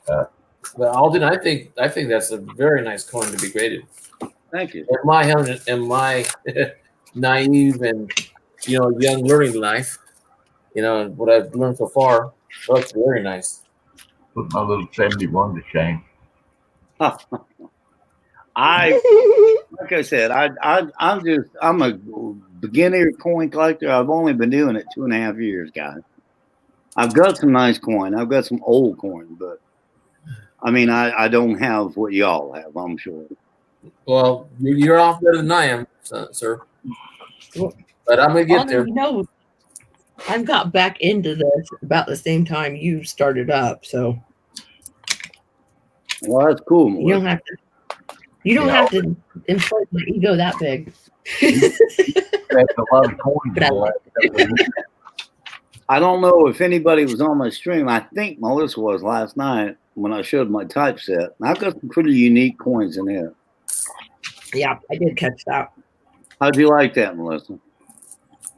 But Alden, I think that's a very nice coin to be graded. Thank you. In my naive and young learning life, what I've learned so far, looks very nice. Put my little 71 to shame. Like I said, I'm a beginner coin collector. I've only been doing it 2.5 years, guys. I've got some nice coin. I've got some old coin, but I mean, I don't have what y'all have, I'm sure. Well, you're off better than I am, sir. But I'm gonna get there. I've got back into this about the same time you started up, so. Well, that's cool. You don't have to. You don't have to inflate my ego that big. That's a lot of coins. I don't know if anybody was on my stream. I think Melissa was last night when I showed my typeset. I've got some pretty unique coins in there. Yeah, I did catch that. How'd you like that, Melissa?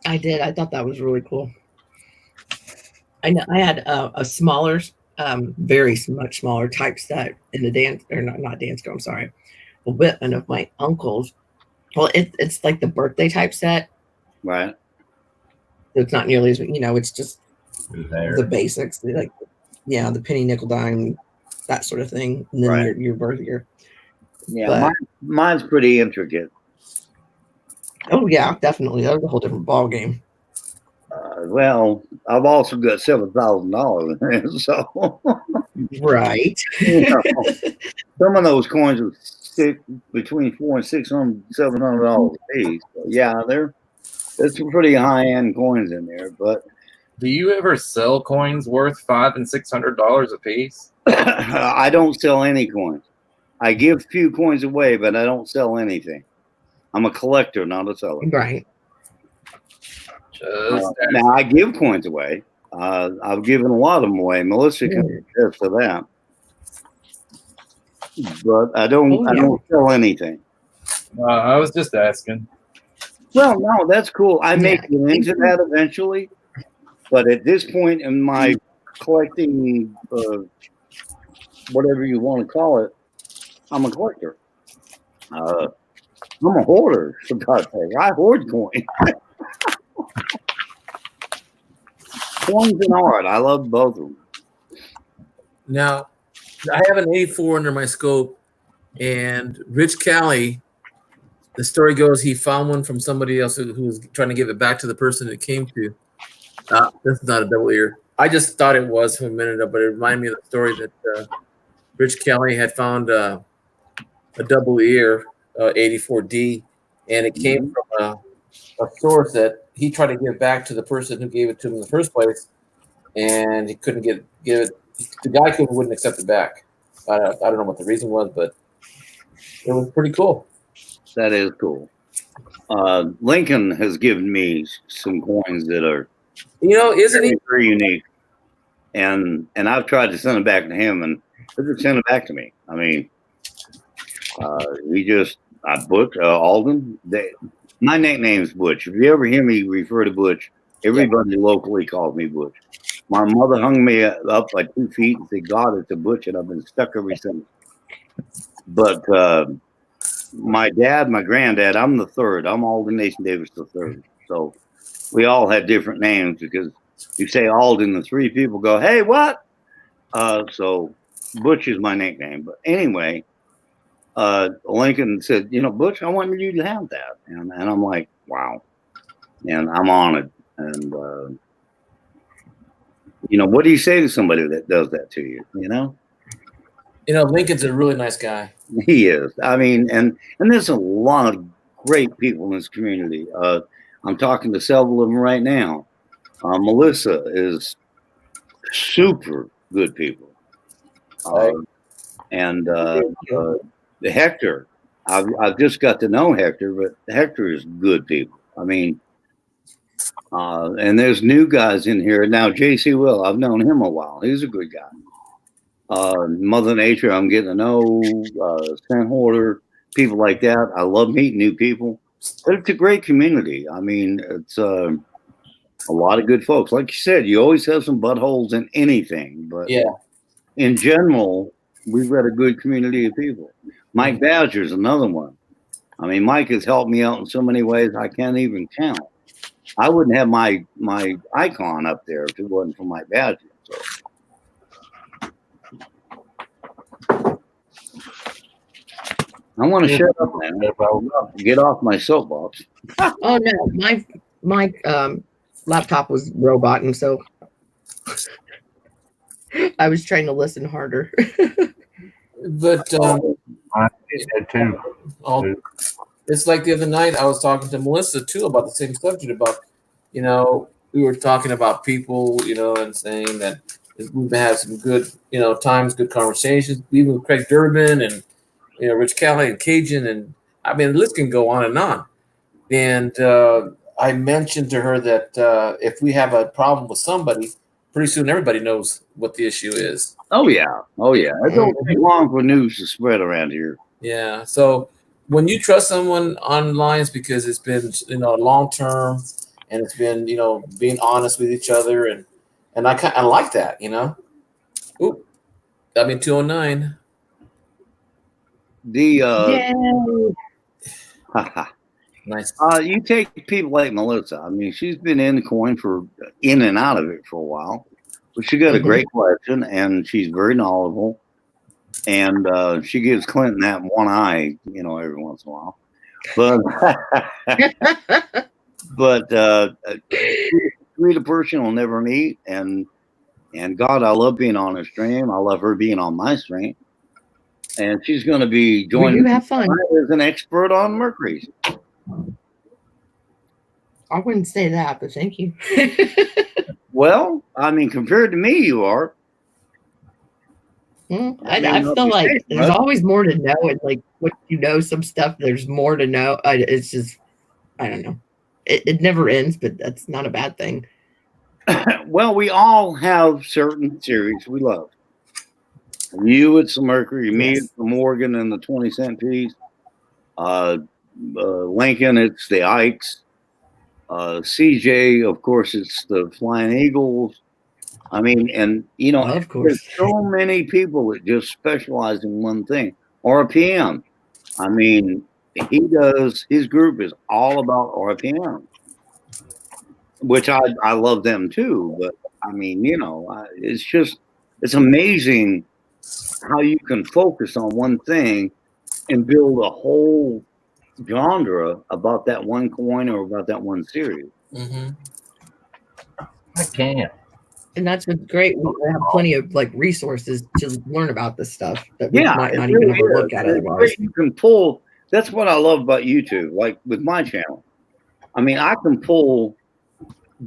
I did. I thought that was really cool. I know I had a smaller, very much smaller typeset in the dance, or not dance go. I'm sorry, a Whitman of my uncle's. Well, it's like the birthday typeset. Right. It's not nearly as it's just the basics, like the penny, nickel, dime, that sort of thing, and then right. your birth year. Yeah, mine's pretty intricate. Oh yeah, definitely. That was a whole different ball game. Well, I've also got $7,000 in it, so right. Some of those coins are between $400 and $700 a piece. So yeah, there's some pretty high end coins in there. But do you ever sell coins worth $500 and $600 a piece? I don't sell any coins. I give a few coins away, but I don't sell anything. I'm a collector, not a seller. Right. Now I give coins away. I've given a lot of them away. Melissa can attest to that. But I don't sell anything. I was just asking. Well, no, that's cool. I may get into that eventually, but at this point in my collecting, whatever you want to call it, I'm a collector. I'm a hoarder, for God's sake. I hoard coins. Coins and art. I love both of them. Now, I have an 84 under my scope, and Rich Cali, the story goes, he found one from somebody else who was trying to give it back to the person it came to. This is not a double ear. I just thought it was for a minute, but it reminded me of the story that Rich Cali had found a double ear 84D, and it came from a source that he tried to give back to the person who gave it to him in the first place. and he couldn't give it. The guy wouldn't accept it back. I don't know what the reason was, but it was pretty cool. That is cool. Lincoln has given me some coins that are, isn't he very unique? And I've tried to send it back to him, and he just sent it back to me. I mean, Butch Alden. My nickname's Butch. If you ever hear me refer to Butch, everybody locally calls me Butch. My mother hung me up by 2 feet and said, "God, it's a Butch," and I've been stuck ever since. But my dad, my granddad, I'm the third. I'm Alden Nation Davis the third. So we all had different names because you say Alden, the 3 people go, "Hey, what?" So Butch is my nickname. But anyway, Lincoln said, "Butch, I wanted you to have that," and I'm like, "Wow," and I'm honored. And what do you say to somebody that does that to you? Lincoln's a really nice guy. He is. I mean, and there's a lot of great people in this community. I'm talking to several of them right now. Melissa is super good people. And Hector, I've just got to know Hector, but Hector is good people. I mean, and there's new guys in here now. JC Will, I've known him a while. He's a good guy. Mother Nature, I'm getting to know. Stan Hoarder, people like that. I love meeting new people. But it's a great community. I mean, it's a lot of good folks. Like you said, you always have some buttholes in anything, but in general, we've got a good community of people. Mike Badger's another one. I mean, Mike has helped me out in so many ways I can't even count. I wouldn't have my icon up there if it wasn't for Mike Badger. So. I want to shut up, man. Get off my soapbox. Oh no, my laptop was roboting, so I was trying to listen harder. But I did that too. It's like the other night I was talking to Melissa too about the same subject. About we were talking about people, and saying that we've had some good times, good conversations, even with Craig Durbin and Rich Kelly and Cajun, and I mean the list can go on and on. And I mentioned to her that if we have a problem with somebody, pretty soon everybody knows what the issue is. Oh yeah. It don't take long for news to spread around here. Yeah. So when you trust someone online, it's because it's been long term, and it's been being honest with each other, and I like that. Oop, got me 209. Nice. You take people like Melissa. I mean, she's been in and out of it for a while, but she got a great collection, and she's very knowledgeable, and she gives Clinton that one eye, every once in a while. But sweet a person will never meet, and God, I love being on her stream. I love her being on my stream. And she's going to be joining have fun as an expert on Mercury. I wouldn't say that, but thank you. Well, I mean, compared to me, you are. I feel like there's always more to know, and like what some stuff there's more to know. It's just, I don't know. It never ends, but that's not a bad thing. Well, we all have certain series we love. You, it's the Mercury. Me, it's the Morgan and the 20-cent piece. Lincoln, it's the Ikes. CJ, of course, it's the Flying Eagles. I mean, and of course, there's so many people that just specialize in one thing. RPM. I mean, his group is all about RPM, which I love them too. But I mean, it's amazing how you can focus on one thing and build a whole genre about that one coin or about that one series. Mm-hmm. I can. And that's what's great. We have plenty of resources to learn about this stuff that we might not even ever look at otherwise. You can pull. That's what I love about YouTube. Like with my channel, I mean, I can pull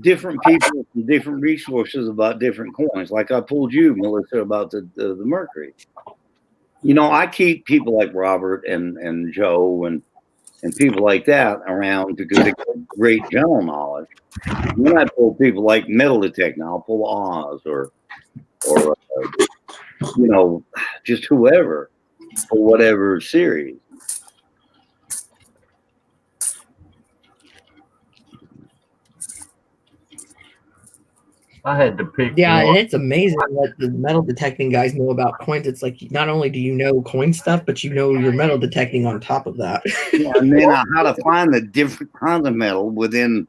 different people from different resources about different coins. Like I told you, Melissa, about the mercury. You know, I keep people like Robert and Joe and people like that around because they get great general knowledge. And then I pull people like metal detecting. I'll pull Oz or you know, just whoever for whatever series. I had to pick. Yeah, one. and it's amazing what the metal detecting guys know about coins. It's like not only do you know coin stuff, but you know your metal detecting on top of that. Yeah, and then how to find the different kinds of metal within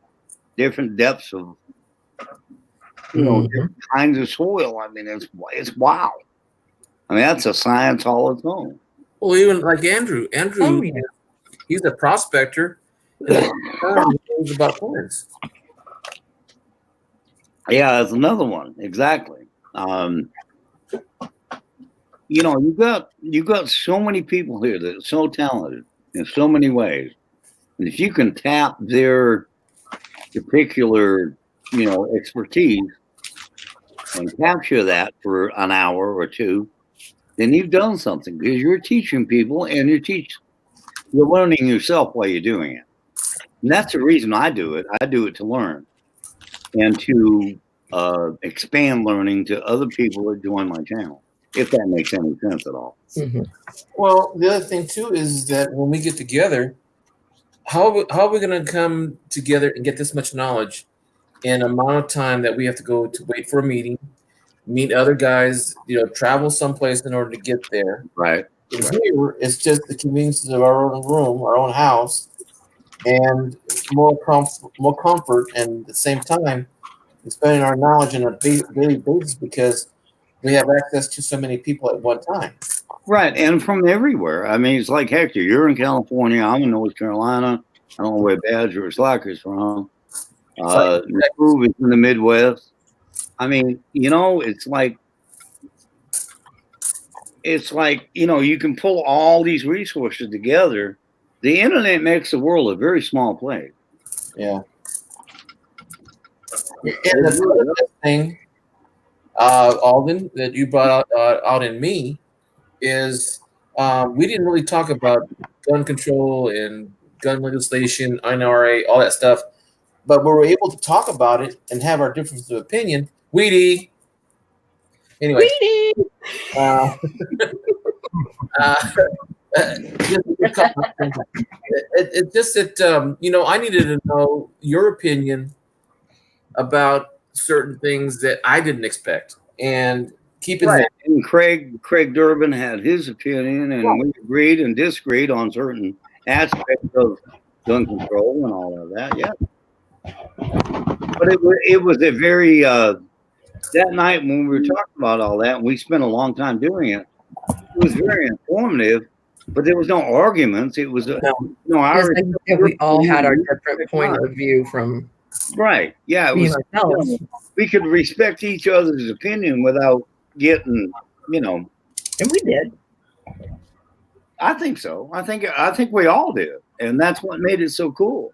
different depths of, you know, different kinds of soil. I mean, it's wow. I mean, that's a science all its own. Well, even like Andrew, Oh, yeah. he's a prospector and he knows about coins. Yeah, that's another one. Exactly. You know, you got so many people here that are so talented in so many ways, and if you can tap their particular, you know, expertise and capture that for an hour or two, then you've done something because you're teaching people and you're learning yourself while you're doing it. And that's the reason I do it. I do it to learn and to expand learning to other people that join my channel, if that makes any sense at all. Mm-hmm. Well, the other thing too is that when we get together, how are we going to come together and get this much knowledge in an amount of time that we have to go to wait for a meeting, meet other guys, you know, travel someplace in order to get there. Right. And here, it's just the conveniences of our own room, our own house, and more comfort, and at the same time, expanding our knowledge on a daily basis because we have access to so many people at one time. Right, and from everywhere. I mean, it's like Hector. You're in California. I'm in North Carolina. I don't know where Badger or Slacker's from. Groove is in the Midwest. I mean, you know, it's like, you know, you can pull all these resources together. The internet makes the world a very small place. Yeah. And the other thing, Alden, that you brought out in me is we didn't really talk about gun control and gun legislation, NRA, all that stuff, but we were able to talk about it and have our difference of opinion. Weedy. Anyway. Weedy. It's just that, you know, I needed to know your opinion about certain things that I didn't expect. And keeping that. And Craig Durbin had his opinion, and we agreed and disagreed on certain aspects of gun control and all of that. Yeah. But it was a very, that night when we were talking about all that, and we spent a long time doing it, it was very informative, but there was no arguments. It was, we all had our different point of view from. Right. Yeah. It was, we could respect each other's opinion without getting, you know. And we did. I think so. I think we all did. And that's what made it so cool.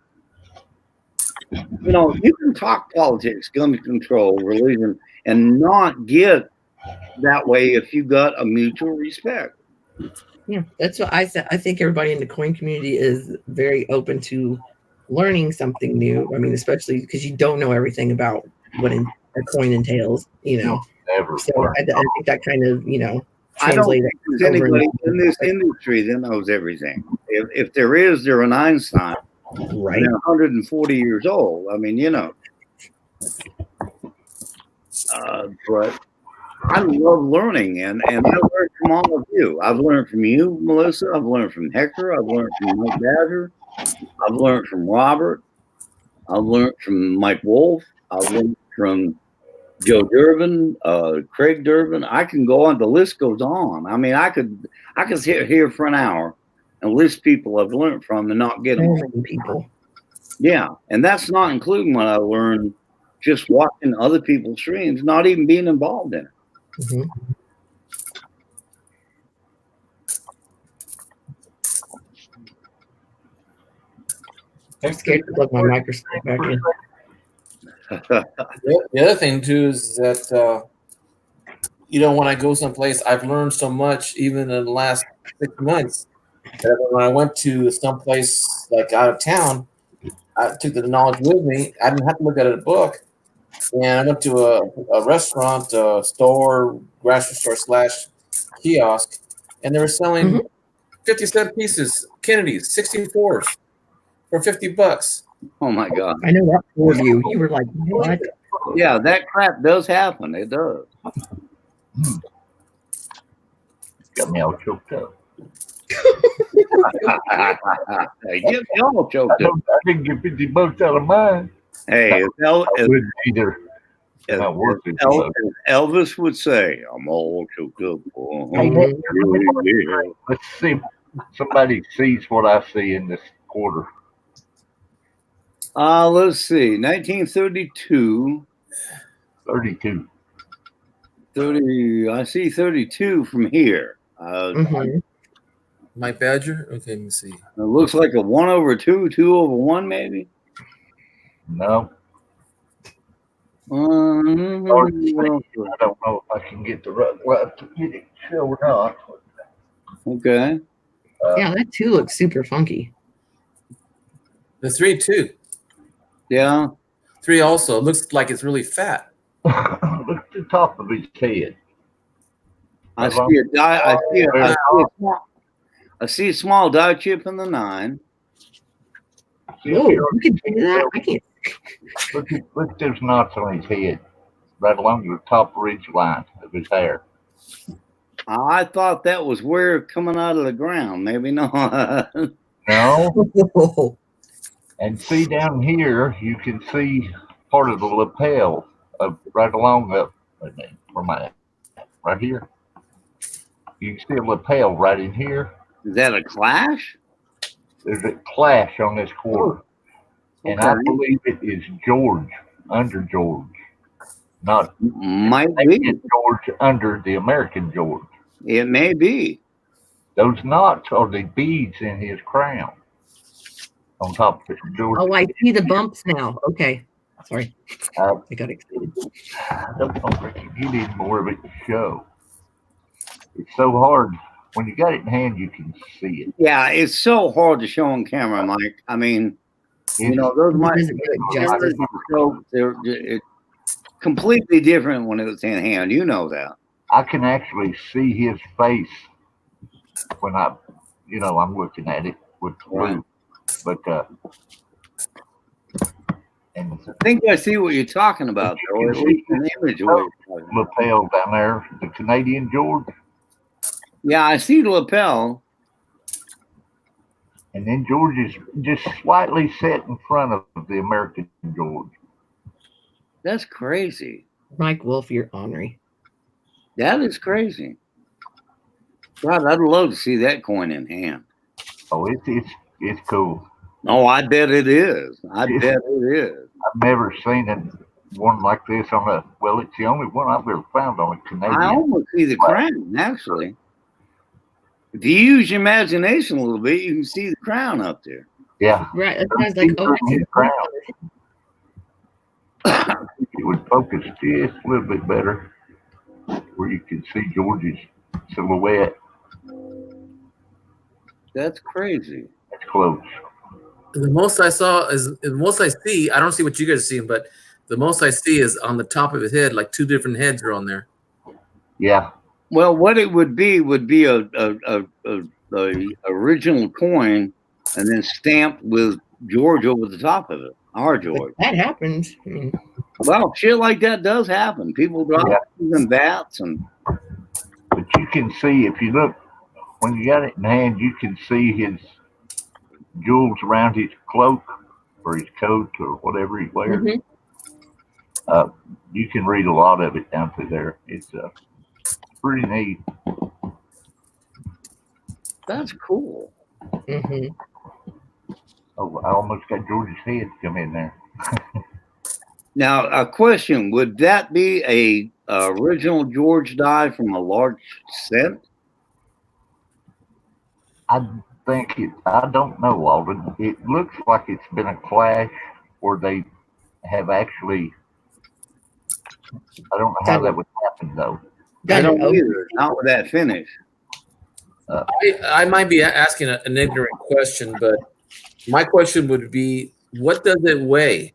You know, you can talk politics, gun control, religion, and not get that way if you got a mutual respect. Yeah, that's what I said. I think everybody in the coin community is very open to learning something new. I mean, especially because you don't know everything about what a coin entails, you know. So I think that kind of, you know, I don't think there's anybody in this industry that knows everything. If there is, they're an Einstein. Right. They're 140 years old. I mean, you know. But I love learning, and I learned from all of you. I've learned from you, Melissa. I've learned from Hector. I've learned from Mike Badger. I've learned from Robert. I've learned from Mike Wolf. I've learned from Joe Durbin, Craig Durbin. I can go on. The list goes on. I mean, I could sit here for an hour and list people I've learned from and not get them. People. Yeah, and that's not including what I learned just watching other people's streams, not even being involved in it. Mm-hmm. I'm scared to plug my microscope back in. The other thing too is that when I go someplace, I've learned so much even in the last 6 months. That when I went to someplace like out of town, I took the knowledge with me. I didn't have to look at a book. And I went to a restaurant, store, grocery store / kiosk, and they were selling 50-cent pieces, Kennedy's 64s for $50. Oh my God. I know that for you. You were like, what? Yeah, that crap does happen. It does. Got me all choked up. Get me all choked up. I didn't get $50 out of mine. Hey, I wouldn't either. Not worth it. Elvis would say, "I'm all choked up." Let's see if somebody sees what I see in this quarter. Let's see. 1932. 32. 30. I see 32 from here. Mike Badger? Okay, let me see. It looks like a 1/2, 2/1, maybe. No. I don't know if I can get the right left to get it show or not. Okay. Yeah, that too looks super funky. The 3 too. Yeah. 3 also looks like it's really fat. Look at the top of his head. I see a small die chip in the 9. Whoa, you can do that? I can't. Look at those knots on his head, right along the top ridge line of his hair. I thought that was where coming out of the ground. Maybe not. No. And see down here, you can see part of the lapel of right along the right here. You can see a lapel right in here. Is that a clash? There's a clash on this quarter. And I believe it is George, under George. Not might be George under the American George. It may be. Those knots are the beads in his crown. On top of it, George. Oh, I see the bumps now. Okay. Sorry. I got excited. Don't you need more of it to show. It's so hard. When you got it in hand, you can see it. Yeah, it's so hard to show on camera, Mike. I mean, those might they're completely different when it's in hand. You know that. I can actually see his face when I'm looking at it with blue. But and I think I see what you're talking about, though. Or at least an image of what you're talking about. Lapel down there, the Canadian George. Yeah, I see the lapel. And then George is just slightly set in front of the American George. That's crazy. Mike Wolf, you're ornery. That is crazy. God, I'd love to see that coin in hand. Oh, it's cool. Oh, I bet it is. I bet it is. I've never seen one like this on a. Well, it's the only one I've ever found on a Canadian. I almost see the crown, actually. If you use your imagination a little bit, you can see the crown up there. Yeah. Right. That sounds like, oh, his crown. It would focus just a little bit better, where you can see George's silhouette. That's crazy. That's close. The most I see, I don't see what you guys are seeing, but the most I see is on the top of his head, like 2 different heads are on there. Yeah. Well, what it would be a original coin, and then stamped with George over the top of it. Our George. That happens. Well, shit like that does happen. People drop and bats, but you can see if you look when you got it in hand, you can see his jewels around his cloak or his coat or whatever he wears. Mm-hmm. You can read a lot of it down through there. It's pretty neat. That's cool. Mm-hmm. Oh, I almost got George's head to come in there. Now, a question: would that be a original George die from a large set? I think it. I don't know, Alden. It looks like it's been a clash where they have actually. I don't know how that would happen though. I don't either. Not with that finish. I might be asking an ignorant question, but my question would be, what does it weigh?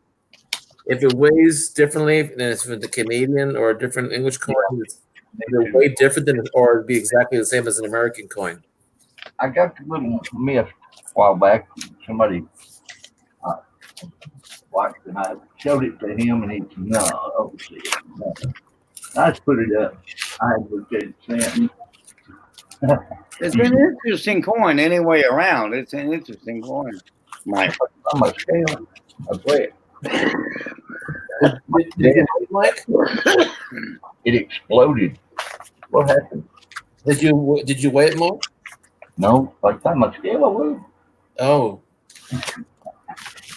If it weighs differently than it's for the Canadian or a different English coin, is it weigh different than, or it'd be exactly the same as an American coin? I got the little myth a while back. Somebody watched and I showed it to him, and he said, "No, obviously, no." I just put it up. I looked at it saying, It's an interesting coin anyway around. It's an interesting coin. Mike. "I'm a scale. I weigh it." Did you Mike? It exploded. What happened? Did you weigh it, Mike? No, like that much scale I would. Oh.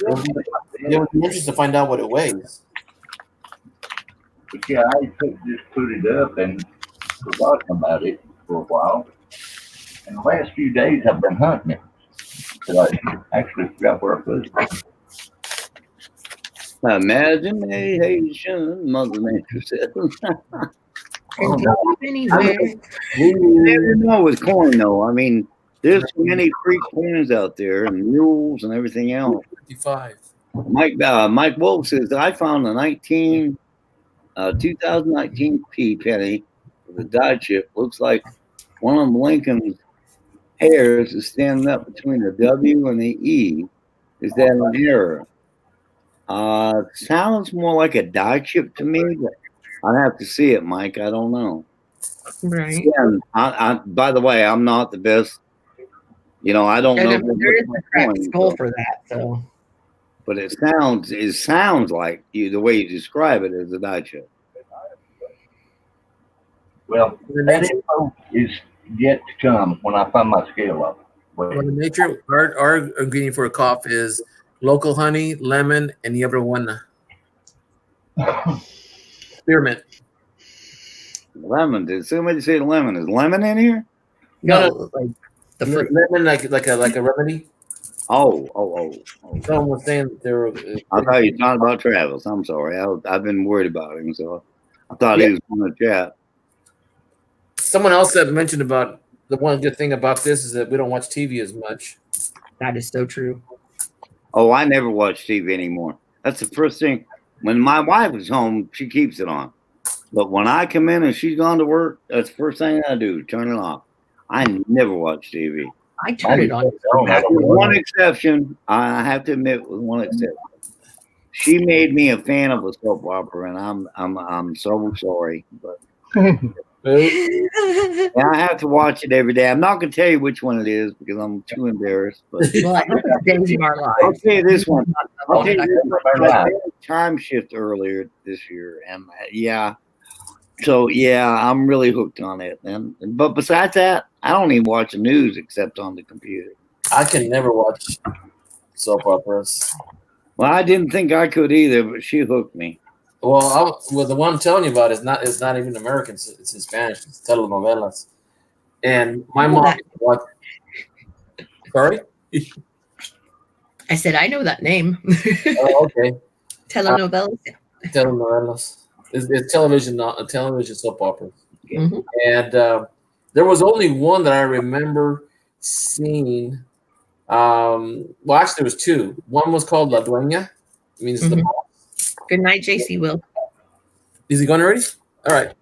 It would be interesting to find out what it weighs. But yeah, I just put it up and forgot about it for a while. And the last few days I've been hunting it. So I actually forgot where it was. Imagination, Mother Nature says. Can go anywhere. You never know with coin, though. I mean, there's so many free coins out there and mules and everything else. 55. Mike Wolf says, I found a 2019 P penny with a die chip. Looks like one of Lincoln's hairs is standing up between the W and the E. Is that an error? Sounds more like a die chip to me, but I'd have to see it, Mike. I don't know. Right. Yeah, by the way, I'm not the best. You know, I don't know. There is a cracked skull for that, so. But it sounds like the way you describe it as a die chip. Well, that info is yet to come when I find my scale up. Well, the nature, our ingredient for a cough is local honey, lemon, and the other one, spearmint. Lemon. Did somebody say lemon? Is lemon in here? No, like the fruit. Lemon, like a remedy. Oh. Someone was saying that there were. I thought you were talking about Travis. I'm sorry. I've been worried about him, so I thought he was on the chat. Someone else that mentioned about the one good thing about this is that we don't watch TV as much. That is so true. Oh, I never watch TV anymore. That's the first thing. When my wife is home, she keeps it on. But when I come in and she's gone to work, that's the first thing I do, turn it off. I never watch TV. I turn it on. With one exception, I have to admit, with one exception. She made me a fan of a soap opera, and I'm so sorry. But and I have to watch it every day. I'm not going to tell you which one it is because I'm too embarrassed. But Well, I hope it's Days of Our Lives. I'll tell you this one. I did a time shift earlier this year, and so I'm really hooked on it. But besides that, I don't even watch the news except on the computer. I can never watch soap operas. Well, I didn't think I could either, but she hooked me. Well, the one I'm telling you about is not even American. It's in Spanish. It's telenovelas. And my mom watched. Sorry? I said I know that name. Oh, okay. Telenovelas. Telenovelas. It's television soap opera. Mm-hmm. And there was only one that I remember seeing. Well, actually, there was two. One was called La Dueña. It means the boss. Good night, JC Will. Is he gone already? All right.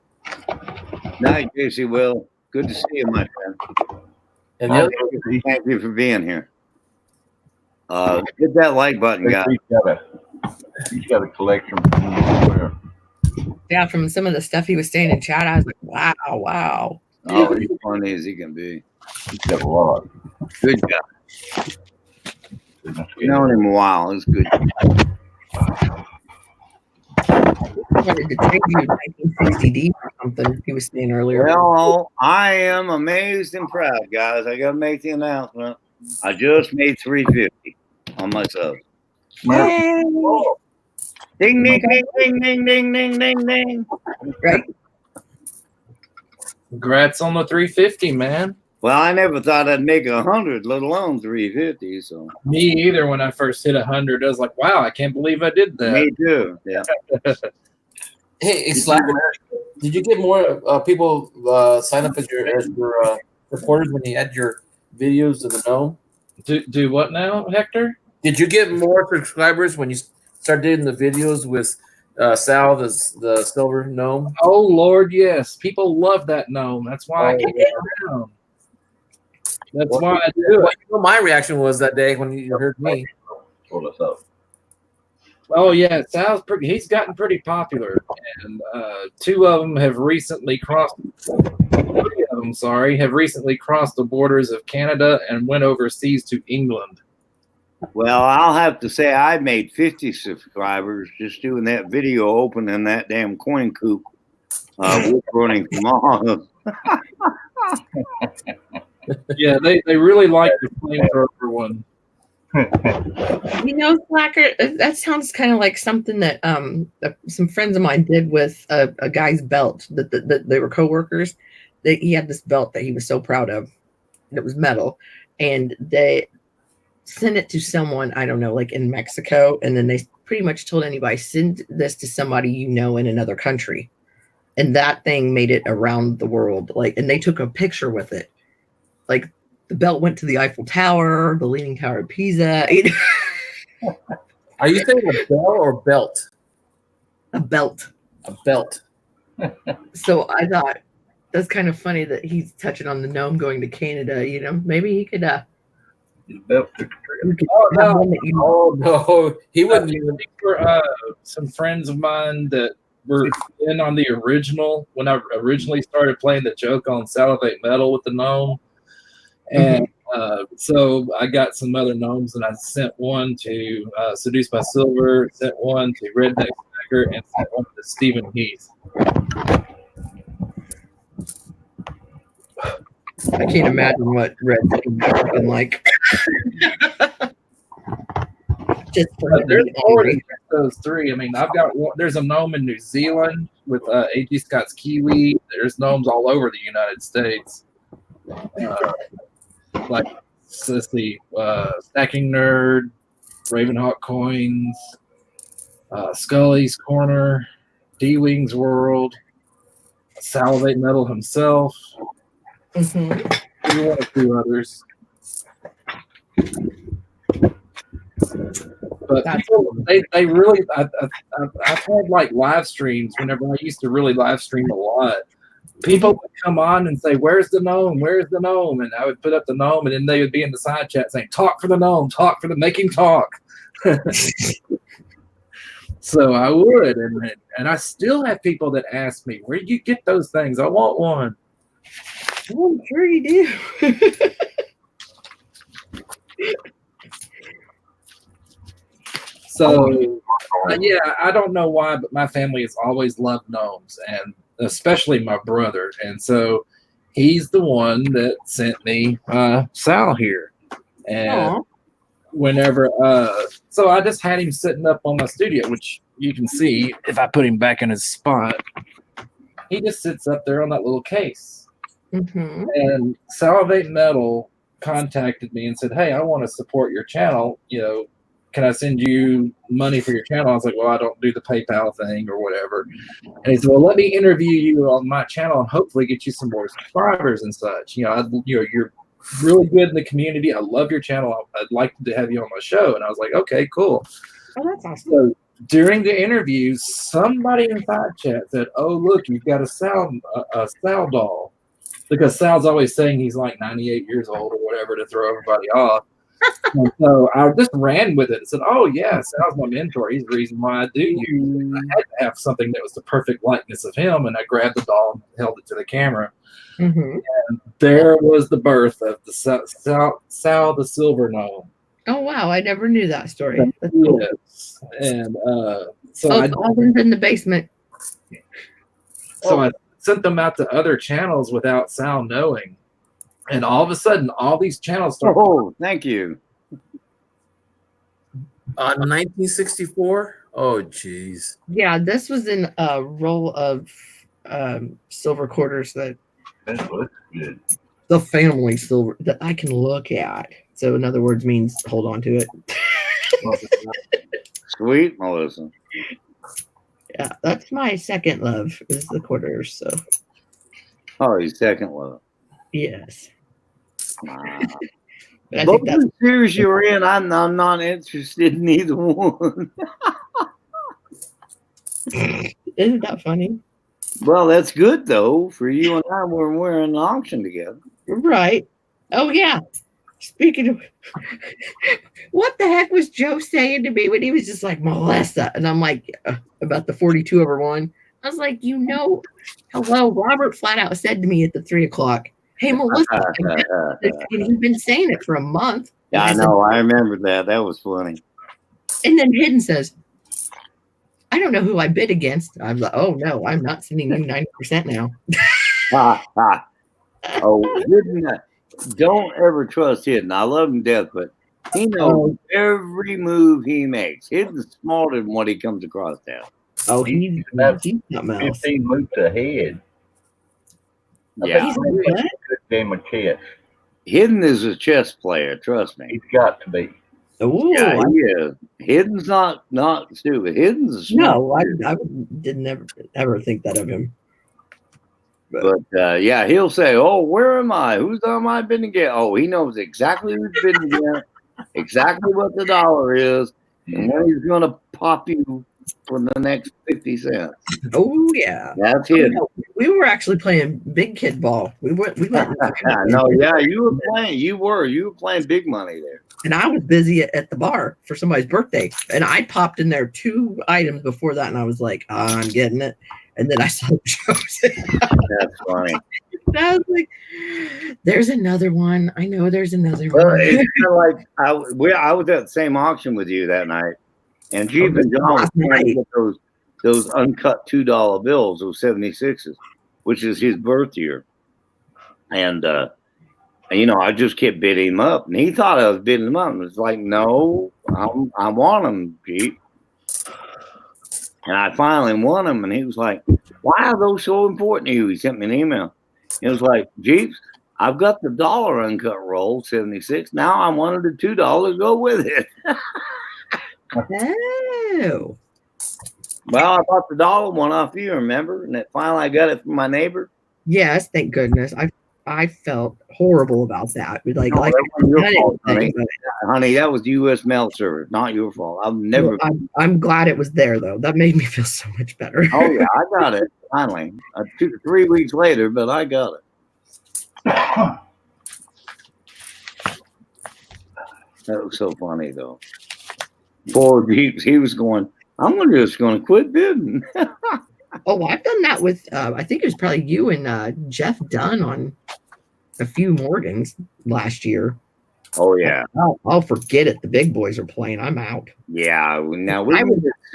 Night, JC Will. Good to see you, my friend. And thank you for being here. Hit that like button, guys. He's got a collection from everywhere. Yeah, from some of the stuff he was saying in chat, I was like, wow. Oh, he's funny as he can be. He's got a lot. Good guy. Known him a while. It's good. I wanted to trade you 1960D or something he was saying earlier. Well, I am amazed and proud, guys. I got to make the announcement. I just made $350 on myself. Hey. Ding, ding, ding, ding, ding, ding, ding, ding, ding. Right? Congrats on the 350, man. Well, I never thought I'd make 100, let alone 350. So Me either. When I first hit 100, I was like, "Wow, I can't believe I did that." me too. Yeah. Hey, Slacker, did you get more people sign up as your reporters when you had your videos of the gnome? Do what now, Hector? Did you get more subscribers when you started doing the videos with Sal, the silver gnome? Oh Lord, yes. People love that gnome. That's why I keep it around. That's why I do it. Well, you know, my reaction was that day when you heard me. Pull us up. Oh yeah, Sal's pretty. He's gotten pretty popular, and two of them have recently crossed. 3 of them, sorry, have recently crossed the borders of Canada and went overseas to England. Well, I'll have to say I made 50 subscribers just doing that video opening that damn coin coop. Running from all. Yeah, they really like the flamethrower one. You know, Slacker, that sounds kind of like something that some friends of mine did with a guy's belt that they were coworkers. He had this belt that he was so proud of, and it was metal, and they sent it to someone, I don't know, like in Mexico, and then they pretty much told anybody, send this to somebody you know in another country, and that thing made it around the world. Like, and they took a picture with it, like. The belt went to the Eiffel Tower, the Leaning Tower of Pisa. Are you saying a bell or belt? A belt. A belt. So I thought that's kind of funny that he's touching on the gnome going to Canada. You know, maybe he could. Oh no, he wouldn't even. For some friends of mine that were in on the original when I originally started playing the joke on Salivate Metal with the gnome. And so I got some other gnomes, and I sent one to Seduced by Silver, sent one to Redneck Snacker, and sent one to Stephen Heath. I can't imagine what Red would have been like. Just for There's more than those three. I mean, I've got one. There's a gnome in New Zealand with A.G. Scott's Kiwi. There's gnomes all over the United States. Like, let's see, Stacking Nerd, Ravenhawk Coins, Scully's Corner, D-Wing's World, Salivate Metal himself, Mhm. maybe one or two others. But people, they really, I've had like live streams whenever I used to really live stream a lot. People would come on and say, "Where's the gnome? Where's the gnome?" And I would put up the gnome, and then they would be in the side chat saying, "Talk for the gnome, talk for the make him talk." So I would, and I still have people that ask me, "Where do you get those things? I want one." Well, I'm sure you do. So yeah, I don't know why, but my family has always loved gnomes, and especially my brother. And so he's the one that sent me Sal here. And whenever so I just had him sitting up on my studio, which you can see if I put him back in his spot. He just sits up there on that little case. Mhm. And Salivate Metal contacted me and said, "Hey, I want to support your channel. You know, can I send you money for your channel?" I was like, "Well, I don't do the PayPal thing or whatever." And he said, "Well, let me interview you on my channel and hopefully get you some more subscribers and such. You know, you're really good in the community. I love your channel. I'd like to have you on my show." And I was like, "Okay, cool." Oh, that's awesome. So during the interview, somebody in side chat said, "Oh, look, you've got a Sal doll." Because Sal's always saying he's like 98 years old or whatever to throw everybody off. And so I just ran with it and said, "Oh, yeah, Sal's my mentor. He's the reason why I do you." I had to have something that was the perfect likeness of him, and I grabbed the doll and held it to the camera. Mhm. And there was the birth of the Sal the Silver Gnome. Oh wow, I never knew that story. That's cool. Yes. And so Oh, I it's always in the basement. I sent them out to other channels without Sal knowing. And all of a sudden, all these channels started. Oh, thank you. 1964. Oh, jeez. Yeah, this was in a roll of silver quarters that That's good. the family silver that I can look at. So in other words, means hold on to it. Sweet, Melissa. Yeah, that's my second love is the quarters. So Oh, he's second love. yes. Wow. But I Both think that's the series you're in, I'm not interested in either one. isn't that funny? Well, that's good though for you and I when we're in an auction together. Right. Oh yeah. Speaking of what the heck was Joe saying to me when he was just like Melissa? And I'm like about the 42/1. I was like, hello, Robert flat out said to me at the 3 o'clock, hey Melissa, and he'd been saying it for a month. Yeah, I know. I remember that. That was funny. And then Hidden says, I don't know who I bid against. I'm like, oh no, I'm not sending you 90% now. Oh, Hidden. Don't ever trust Hidden. I love him to death, but he knows every move he makes. Hidden's smarter than what he comes across now. Oh, he's something else. 15 moves ahead. Yeah. He's like, what? Good game of chess. Hidden is a chess player, trust me. He's got to be. Ooh, Yeah, he is. Hidden's not stupid. Hidden's a smart no, player. I didn't ever think that of him. But yeah, he'll say, "Oh, where am I? Who's am I bidding against?" Oh, he knows exactly who's bidding against, exactly what the dollar is, and when he's going to pop you for the next 50 cents. Oh yeah, That's it. We were actually playing big kid ball. We went. No, yeah, you were playing. You were playing big money there. And I was busy at the bar for somebody's birthday, and I popped in there 2 items before that, and I was like, I'm getting it. And then I saw Joe's. That's funny. And I was like, there's another one. I know there's another Well, one. it's kind of like I was at the same auction with you that night, and Jeep and John was trying to get those uncut $2 bills, those 76s, which is his birth year. And I just kept bidding him up, and he thought I was bidding him up. And it's like, no, I want him, Jeep. And I finally won him, and he was like, why are those so important to you? He sent me an email. It was like, Jeeps, I've got the dollar uncut roll, 76. Now I wanted the $2 go with it. Oh. Well, I bought the dollar one off you, remember? And then finally I got it from my neighbor. Yes, thank goodness. I felt horrible about that. Like, No, like that wasn't your fault, honey. but Honey, that was the U.S. mail service, not your fault. I've never. I'm glad it was there, though. That made me feel so much better. Oh, yeah, I got it finally. 3 weeks later, but I got it. That was so funny, though. Poor Jeeps, he was going, I'm just going to quit bidding. Oh, I've done that with, I think it was probably you and Jeff Dunn on a few Morgans last year. Oh, yeah. I'll forget it. The big boys are playing. I'm out. Yeah. Now I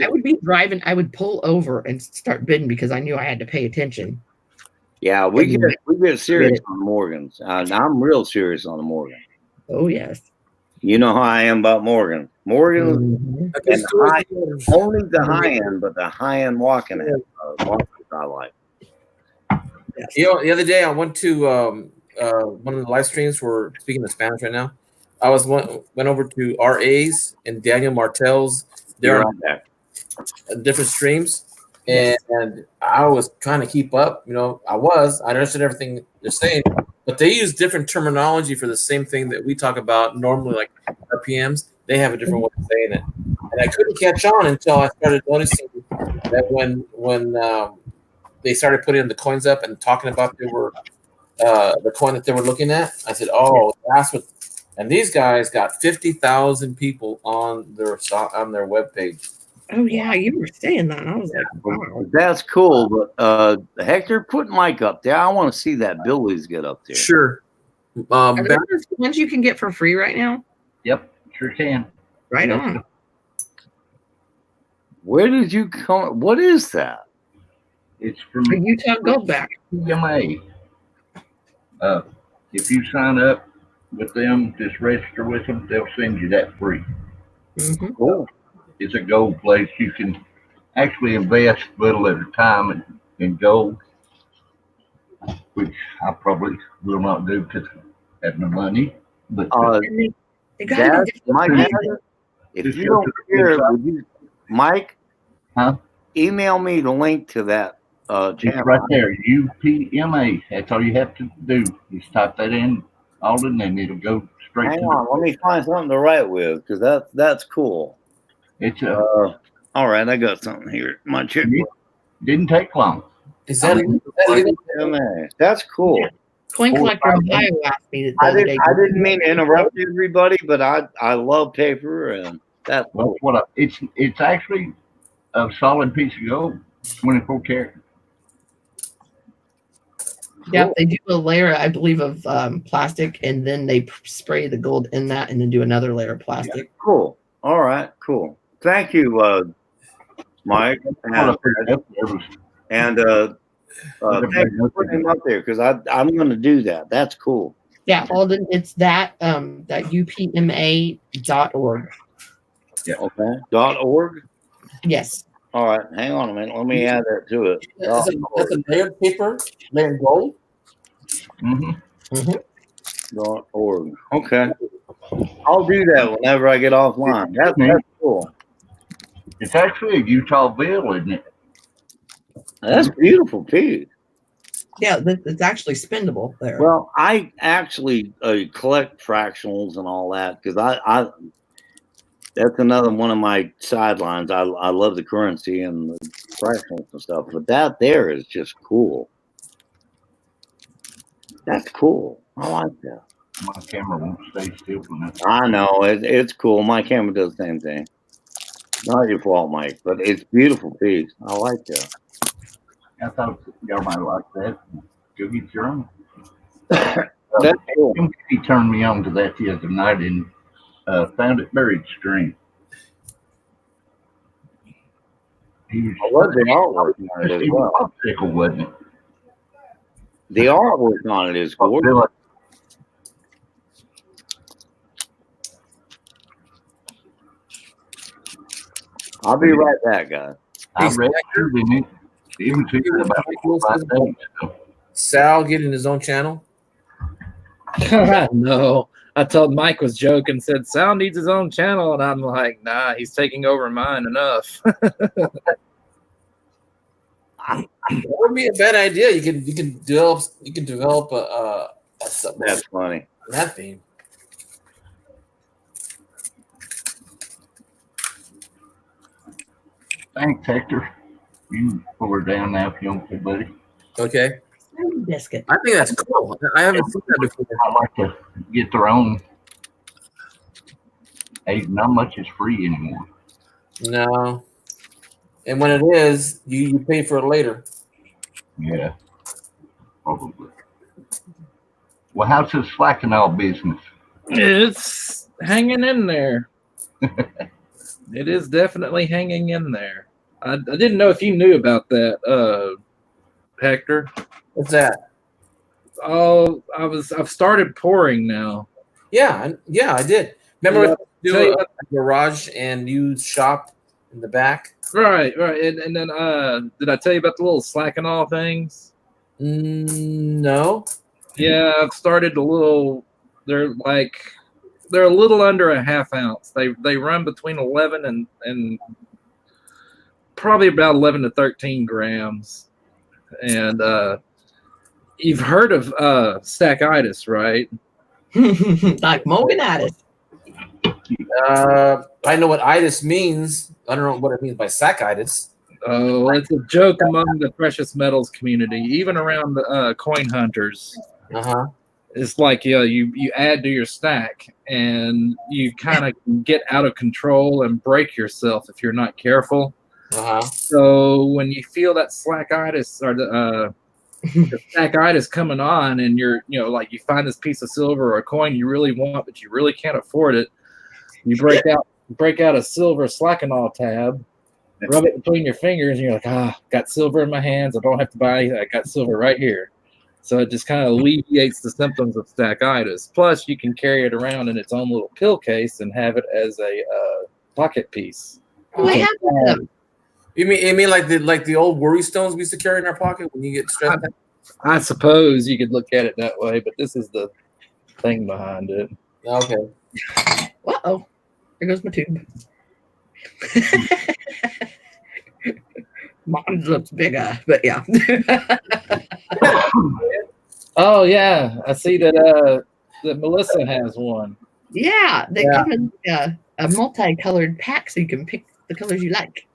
would be driving. I would pull over and start bidding because I knew I had to pay attention. Yeah, we get serious on the Morgans. I'm real serious on the Morgan. Oh, yes. You know how I am about Morgan. Morgan, Mm-hmm. only the high end, but the high end walking it. I like. Yes. The other day I went to one of the live streams. We're speaking in Spanish right now. I went over to RA's and Daniel Martel's. They're on different streams, and I was trying to keep up. I understood everything they're saying, but they use different terminology for the same thing that we talk about normally, like RPMs. They have a different way of saying it, and I couldn't catch on until I started noticing that when they started putting the coins up and talking about they were the coin that they were looking at. I said, "Oh, that's what." And these guys got 50,000 people on their webpage. Oh yeah, you were saying that. I was like, wow. That's cool, but Hector, put Mike up there. I want to see that Billy's get up there. Sure. Are there ones you can get for free right now? Yep, sure can. Right on. Where did you come? What is that? It's from Utah Goldback. CMA. If you sign up with them, just register with them, they'll send you that free. Mm-hmm. Cool. It's a gold place. You can actually invest little at a time in gold. which I probably will not do because I have no money. But And they got Dad, it in different Mike, sizes. if Just you go don't to the care, website. would you, Mike? Huh? Email me the link to that it's channel. right there, UPMA. That's all you have to do. Just type that in, Alden, and it'll go straight Hang to on, let me find something to write with because that's cool. It's All right, I got something here. My check. didn't take long. Is that legal? That's cool. Coin Collector Ohio asked me the I other day. didn't mean to interrupt everybody, but I love paper and that's Well, it's actually a solid piece of gold, 24 karat. Yeah, they do a layer, I believe, of plastic, and then they spray the gold in that, and then do another layer of plastic. cool. All right, cool. Thank you, Mike. What I figured up there was And thanks for putting him up there because I'm going to do that. That's cool. Yeah, Alden, it's that upma.org. Okay. .org. Yes. All right. Hang on a minute. Let me add that to it. That's a layered paper, layered gold. .org. Okay. I'll do that whenever I get offline. That's cool. It's actually a Utah bill, isn't it? That's beautiful too. Yeah, it's actually spendable there. Well, I actually collect fractionals and all that because I that's another one of my sidelines. I love the currency and the fractionals and stuff, but that there is just cool. That's cool. I like that. My camera won't stay still for nothing. I know it's cool. My camera does the same thing. Not your fault, Mike, but it's beautiful piece. I like that. I thought y'all might like that. Go get your own. That's cool. He turned me on to that the other night and found it very strange. He was, I love the artwork on it as he was well. popsicle, wasn't it? The artwork on it is gorgeous. I'll be right back, guys. I read through it. Even to you about 4 or 5 days ago. Sal getting his own channel. No, I told Mike was joking, said Sal needs his own channel, and I'm like, nah, he's taking over mine enough. That would be a bad idea. You can develop a That's funny. that theme. Thanks, Hector. You pull her down now if you want to, buddy. Okay. Biscuit. I think that's cool. I haven't seen that before. I like to get their own. Hey, not much is free anymore. No. And when it is, you pay for it later. Yeah, probably. Well, how's this Slacknall business? It's hanging in there. It is definitely hanging in there. I didn't know if you knew about that, Hector. What's that? Oh, I've started pouring now. Yeah, I did. Remember Yeah, do a garage and you shop in the back? Right. And then did I tell you about the little Slacknall things? No. Yeah, I've started a little. They're a little under a half ounce. They run between 11 and probably about 11 to 13 grams. And you've heard of stackitis, right? Like Morganitis. I know what itis means. I don't know what it means by sackitis. Oh, it's a joke among the precious metals community, even around the coin hunters. It's like you add to your stack, and you kind of get out of control and break yourself if you're not careful. So when you feel that slackitis or the stackitis coming on, and like you find this piece of silver or a coin you really want, but you really can't afford it, you break out a silver Slacknall tab, rub it between your fingers, and you're like, got silver in my hands. I don't have to buy. I got silver right here. So it just kind of alleviates the symptoms of stackitis. Plus, you can carry it around in its own little pill case and have it as a pocket piece. Oh, I have them. You mean like the old worry stones we used to carry in our pocket when you get stressed out? I suppose you could look at it that way, but this is the thing behind it. Okay. Uh-oh. There goes my tube. Mine looks bigger, but yeah. Oh yeah, I see that that Melissa has one. Yeah, they come in a multicolored pack so you can pick the colors you like.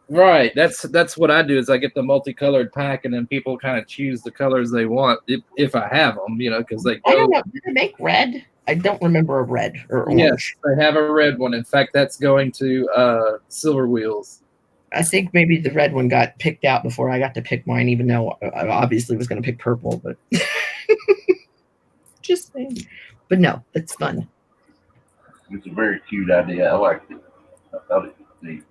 Right. That's what I do is I get the multicolored pack and then people kind of choose the colors they want if I have them, because they go. I don't know. Do they make red? I don't remember a red or orange. Yes, they have a red one. In fact, that's going to Silver Wheels. I think maybe the red one got picked out before I got to pick mine, even though I obviously was going to pick purple, but just saying. But no, it's fun. It's a very cute idea. I liked it. I thought it was neat.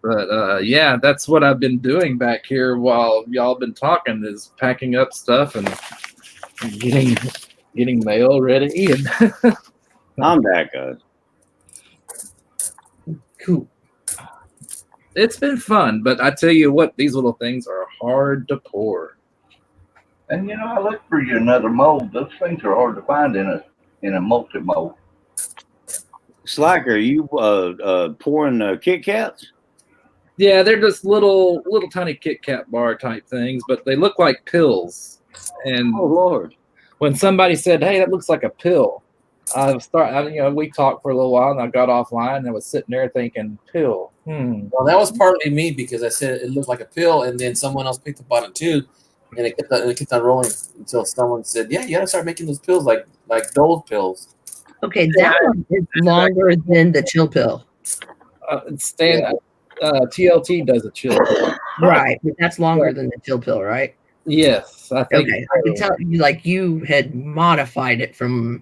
But yeah, that's what I've been doing back here while y'all been talking is packing up stuff and getting mail ready. And I'm back, guys. Cool. It's been fun, but I tell you what, these little things are hard to pour. And I looked for you another mold. Those things are hard to find in a multi mold. Slacker, you pouring Kit Kats? Yeah, they're just little tiny Kit Kat bar type things, but they look like pills. And oh Lord, when somebody said, "Hey, that looks like a pill," we talked for a little while, and I got offline, and I was sitting there thinking, "Pill." Well, that was partly me because I said it looked like a pill, and then someone else picked up on it too, and it kept on rolling until someone said, "Yeah, you got to start making those pills like those pills." Okay, that one is longer than the chill pill. TLT does a chill pill. Right, but that's longer than the chill pill, right? Yes, I think. Okay, I could tell you you had modified it from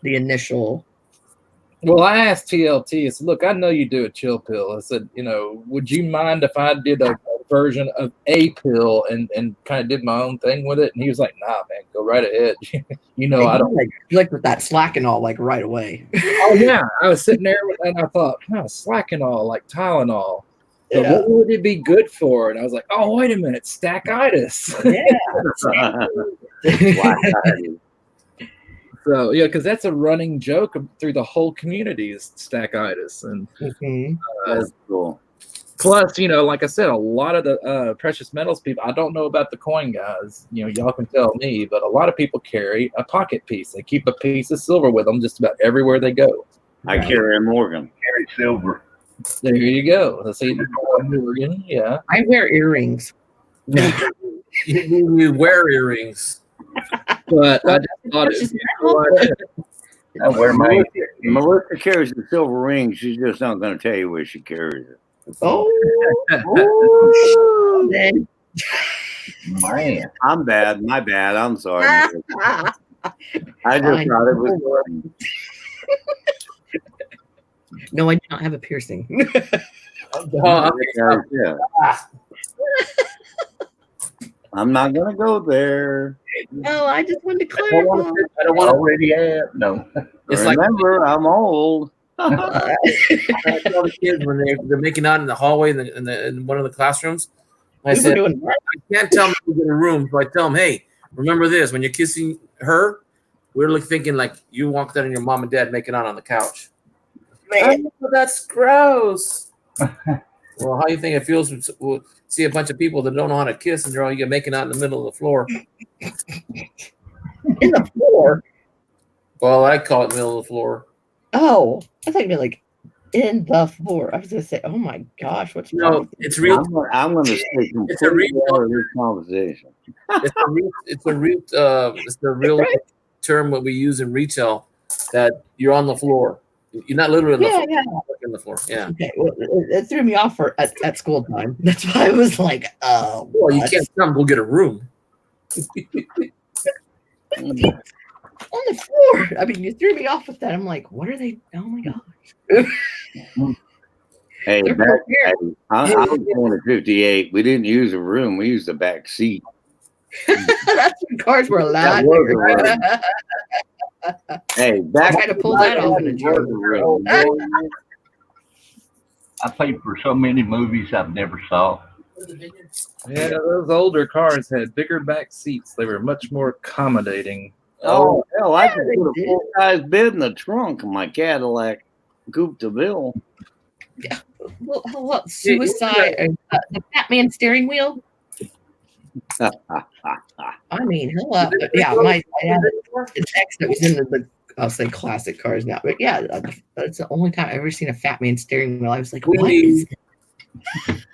the initial. Well, I asked TLT. I said, "Look, I know you do a chill pill." I said, would you mind if I did a version of a pill and kind of did my own thing with it? And he was like, "Nah, man, go right ahead." I don't like with that Slack-and-all right away. Oh yeah, I was sitting there and I thought, Slack-and-all like Tylenol. So Yeah. what would it be good for? And I was like, oh wait a minute, stackitis. Yeah. So yeah, because that's a running joke through the whole community is stackitis, and that's cool. Plus, like I said, a lot of the precious metals people, I don't know about the coin guys, y'all can tell me, but a lot of people carry a pocket piece. They keep a piece of silver with them just about everywhere they go. I carry a Morgan. Carry silver. There you go. Let's see. Morgan, yeah. I wear earrings. You wear earrings. But I just thought I wear my. Melissa carries the silver ring. She's just not going to tell you where she carries it. Oh, then. Man, I'm bad. My bad. I'm sorry. I just thought it was funny. No, I do not have a piercing. Yeah. I'm not going to go there. No, I just wanted to clarify. I don't want to already have. No. It's Remember, I'm old. I tell the kids when they're making out in the hallway in one of the classrooms. I said, I can't tell them to get in a room, so I tell them, hey, remember this: when you're kissing her, we're thinking like you walked out and your mom and dad making out on the couch. Man, that's gross. Well, how do you think it feels to see a bunch of people that don't know how to kiss and they're all making out in the middle of the floor? In the floor? Well, I call it middle of the floor. Oh, I thought you meant like in the floor. I was going to say, oh my gosh, what's wrong? It's real. I'm going to stay completely out of this conversation. It's the real term what we use in retail that you're on the floor. You're not literally on the floor. Yeah. You're on the floor. Yeah. Okay. Well, it threw me off at school time. That's why I was like, oh. Well, you can't come go get a room. On the floor. I mean, you threw me off with that. I'm like, what are they? Oh my gosh. Hey, I was born in 58. We didn't use a room. We used the back seat. That's when cars were allowed. Hey, back I had to pull that off in a joke. I paid for so many movies I've never saw. Yeah, those older cars had bigger back seats. They were much more accommodating. Oh, hell, I could they put a did. full-size bed in the trunk of my Cadillac Coupe de Ville. Well, suicide. The Batman steering wheel. I mean, hello. Yeah, my dad, his ex that was in the I'll say classic cars now, but yeah, that's the only time I've ever seen a Fat Man steering wheel. I was like, what is this?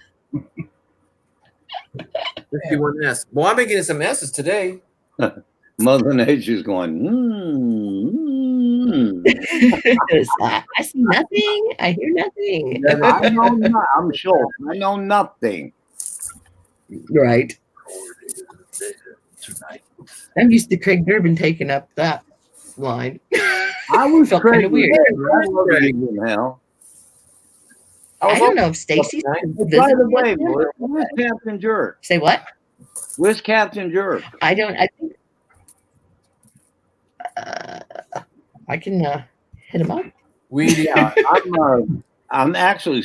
51S. Well, I've been getting some S's today. Mother Nature's going, I see nothing. I hear nothing. I know not, I'm sure. I know nothing. Right. I'm used to Craig Durbin taking up that line. I was Felt Craig kinda weird. I love Craig in hell. I don't know if Stacy's By the way, where's Captain Jerk? Say what? Where's Captain Jerk? I think I can hit him up. I'm actually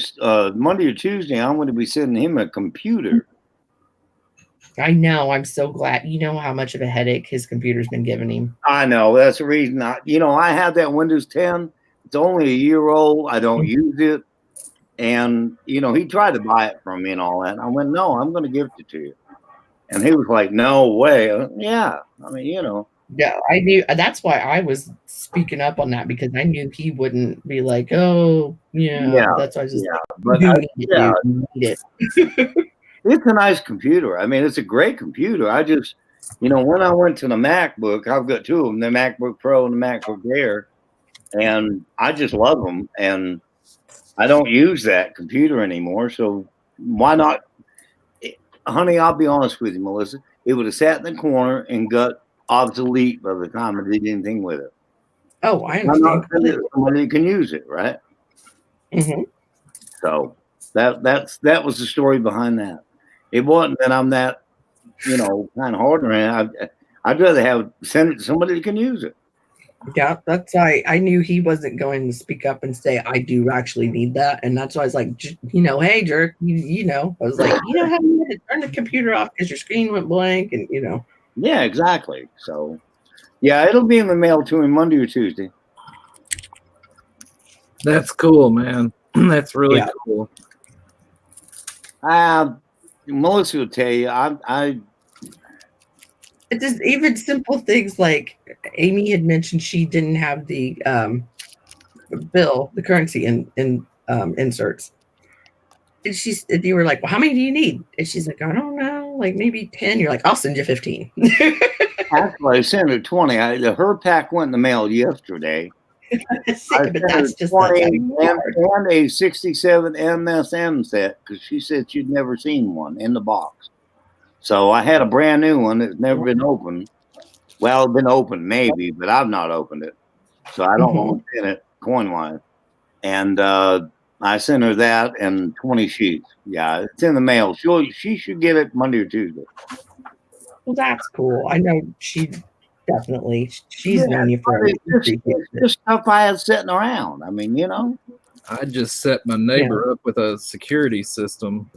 Monday or Tuesday. I'm going to be sending him a computer. I know. I'm so glad. You know how much of a headache his computer's been giving him. I know. That's the reason. I have that Windows 10. It's only a year old. I don't use it. And, he tried to buy it from me and all that. And I went, no, I'm going to give it to you. And he was like, no way. Yeah. I mean, Yeah, I knew. That's why I was speaking up on that, because I knew he wouldn't be like, oh, yeah. That's why I was just but you need it. It's a nice computer. I mean, it's a great computer. I just, when I went to the MacBook, I've got two of them, the MacBook Pro and the MacBook Air, and I just love them. And I don't use that computer anymore. So why not? Honey, I'll be honest with you, Melissa. It would have sat in the corner and got obsolete by the time I did anything with it. Oh, I I'm not understand. saying that somebody can use it, right? Mm-hmm. So that was the story behind that. It wasn't that I'm that, kind of hard around. I'd rather send it to somebody that can use it. Yeah, that's why I knew he wasn't going to speak up and say, I do actually need that. And that's why I was like, hey, Jerk, I was like, how you had to turn the computer off because your screen went blank and, Yeah, exactly. So, yeah, it'll be in the mail to him Monday or Tuesday. That's cool, man. That's really cool. Melissa will tell you, I it's just even simple things like Amy had mentioned she didn't have the the currency in inserts. And you were like, well, how many do you need? And she's like, I don't know, like maybe 10. You're like, I'll send you 15. Actually, I sent her 20. Her pack went in the mail yesterday. But that's just 20 and a 67 MSM set because she said she'd never seen one in the box. So I had a brand new one that's never been opened. Well, it's been opened maybe, but I've not opened it. So I don't want to send it coin-wise. And I sent her that and 20 sheets. Yeah, it's in the mail. She should get it Monday or Tuesday. Well, that's cool. I know she's known you for just stuff I had sitting around. I mean, I just set my neighbor up with a security system.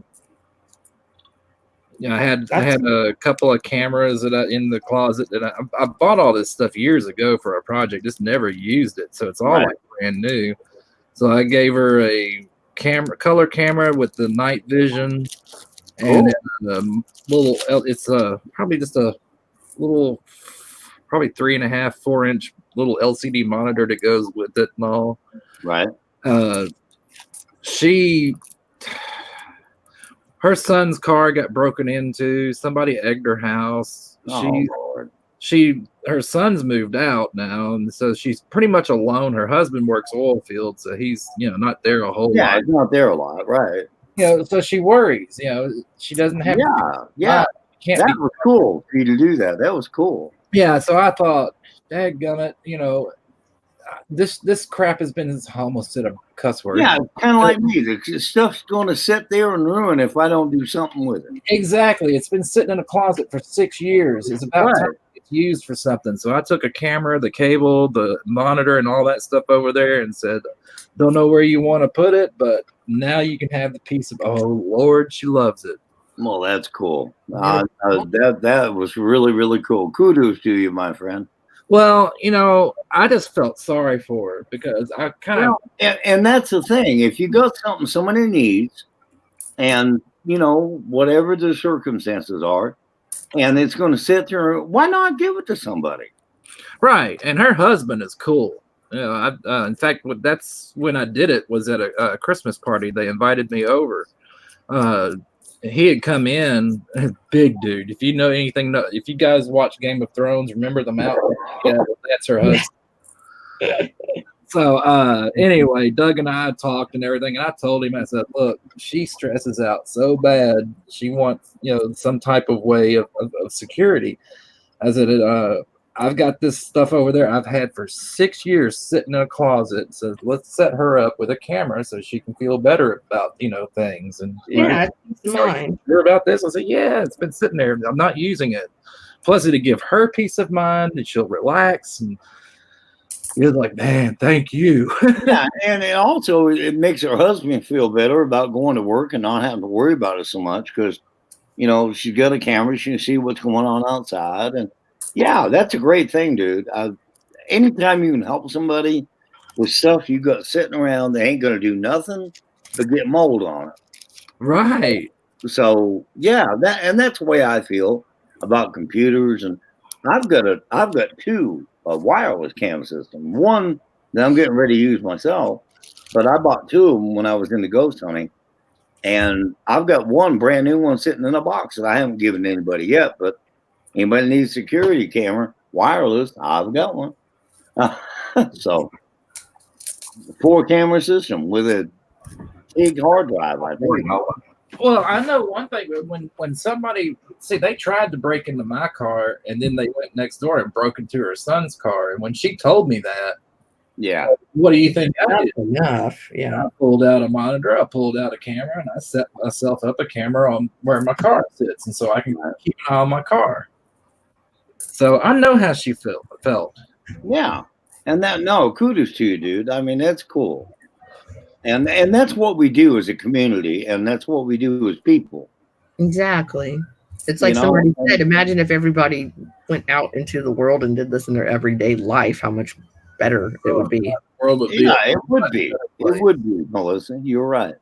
Yeah, I had a couple of cameras in the closet that I bought all this stuff years ago for a project. Just never used it, so it's all like brand new. So I gave her a color camera with the night vision, and it's probably just a little, probably 3.5, 4-inch little LCD monitor that goes with it and all. Right. Her son's car got broken into. Somebody egged her house. Lord. Her son's moved out now, and so she's pretty much alone. Her husband works oil field, so he's not there a whole lot. Yeah, he's not there a lot, right? So she worries. She doesn't have. Yeah. That was cool for you to do that. That was cool. Yeah, so I thought, dadgummit, this crap has been, almost said a cuss word. Yeah, kind of like me. The stuff's going to sit there and ruin if I don't do something with it. Exactly. It's been sitting in a closet for 6 years. It's about time it's used for something. So I took a camera, the cable, the monitor, and all that stuff over there and said, don't know where you want to put it, but now you can have the piece of, oh, Lord, she loves it. Well, that's cool. That was really, really cool. Kudos to you, my friend. Well, I just felt sorry for her because I kind of. And that's the thing. If you got something somebody needs, and whatever the circumstances are, and it's going to sit there, why not give it to somebody? Right, and her husband is cool. In fact, that's when I did it was at a Christmas party. They invited me over. He had come in, big dude. If you know anything, if you guys watch Game of Thrones, remember the mountain? Yeah, that's her husband. So anyway, Doug and I talked and everything, and I told him, I said, look, she stresses out so bad. She wants, some type of way of security. I said, I've got this stuff over there I've had for 6 years sitting in a closet. So let's set her up with a camera so she can feel better about, things. And yeah, it's mine. Sure about this? I said, yeah, it's been sitting there. I'm not using it. Plus, it'll give her peace of mind and she'll relax. And you're like, man, thank you. Yeah, and it makes her husband feel better about going to work and not having to worry about it so much because, she's got a camera. She can see what's going on outside. And yeah, that's a great thing, dude. Anytime you can help somebody with stuff you got sitting around that ain't going to do nothing but get mold on it. Right. So yeah, that's the way I feel about computers. And I've got two wireless cam system. One that I'm getting ready to use myself, but I bought two of them when I was into ghost hunting. And I've got one brand new one sitting in a box that I haven't given to anybody yet, but anybody needs a security camera, wireless, I've got one. So 4-camera system with a big hard drive, I think. Well, I know one thing. When somebody, they tried to break into my car, and then they went next door and broke into her son's car. And when she told me that, yeah, what do you think I did? Enough, yeah. I pulled out a monitor, I pulled out a camera, and I set myself up a camera on where my car sits, and so I can keep an eye on my car. So I know how she felt. Yeah, and kudos to you, dude. I mean, that's cool. And that's what we do as a community, and that's what we do as people. Exactly. It's like somebody said, imagine if everybody went out into the world and did this in their everyday life, how much better it would be. It would be. It would be, Melissa. You're right.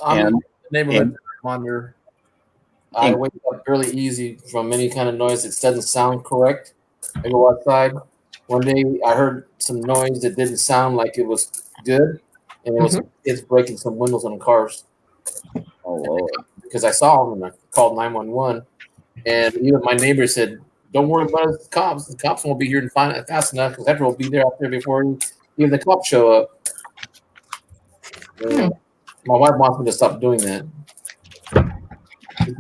I'm a neighborhood monitor. I wake up really easy from any kind of noise that doesn't sound correct. I go outside. One day I heard some noise that didn't sound like it was good, and it was it's breaking some windows on cars. Oh, Lord. Because I saw them and I called 911, and even my neighbor said, "Don't worry about the cops. The cops won't be here fast enough because everyone will be there out there before even the cops show up." My wife wants me to stop doing that.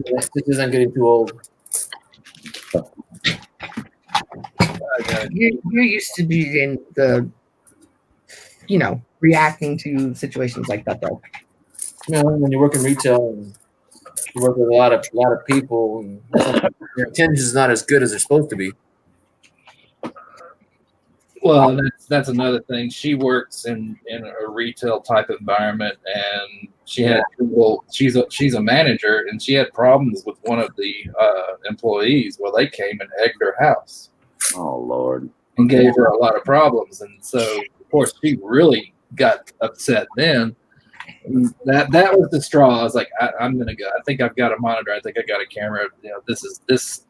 This isn't getting too old. You're used to being the, reacting to situations like that, though. When you work in retail and you work with a lot of people, and your attention is not as good as they're supposed to be. Well, that's another thing. She works in a retail type environment, and she had she's a manager, and she had problems with one of the employees. Well, they came and egged her house. Oh, Lord. And gave her a lot of problems, and so of course she really got upset then. And that was the straw. I was like, I'm gonna go. I think I've got a monitor. I think I got a camera. This.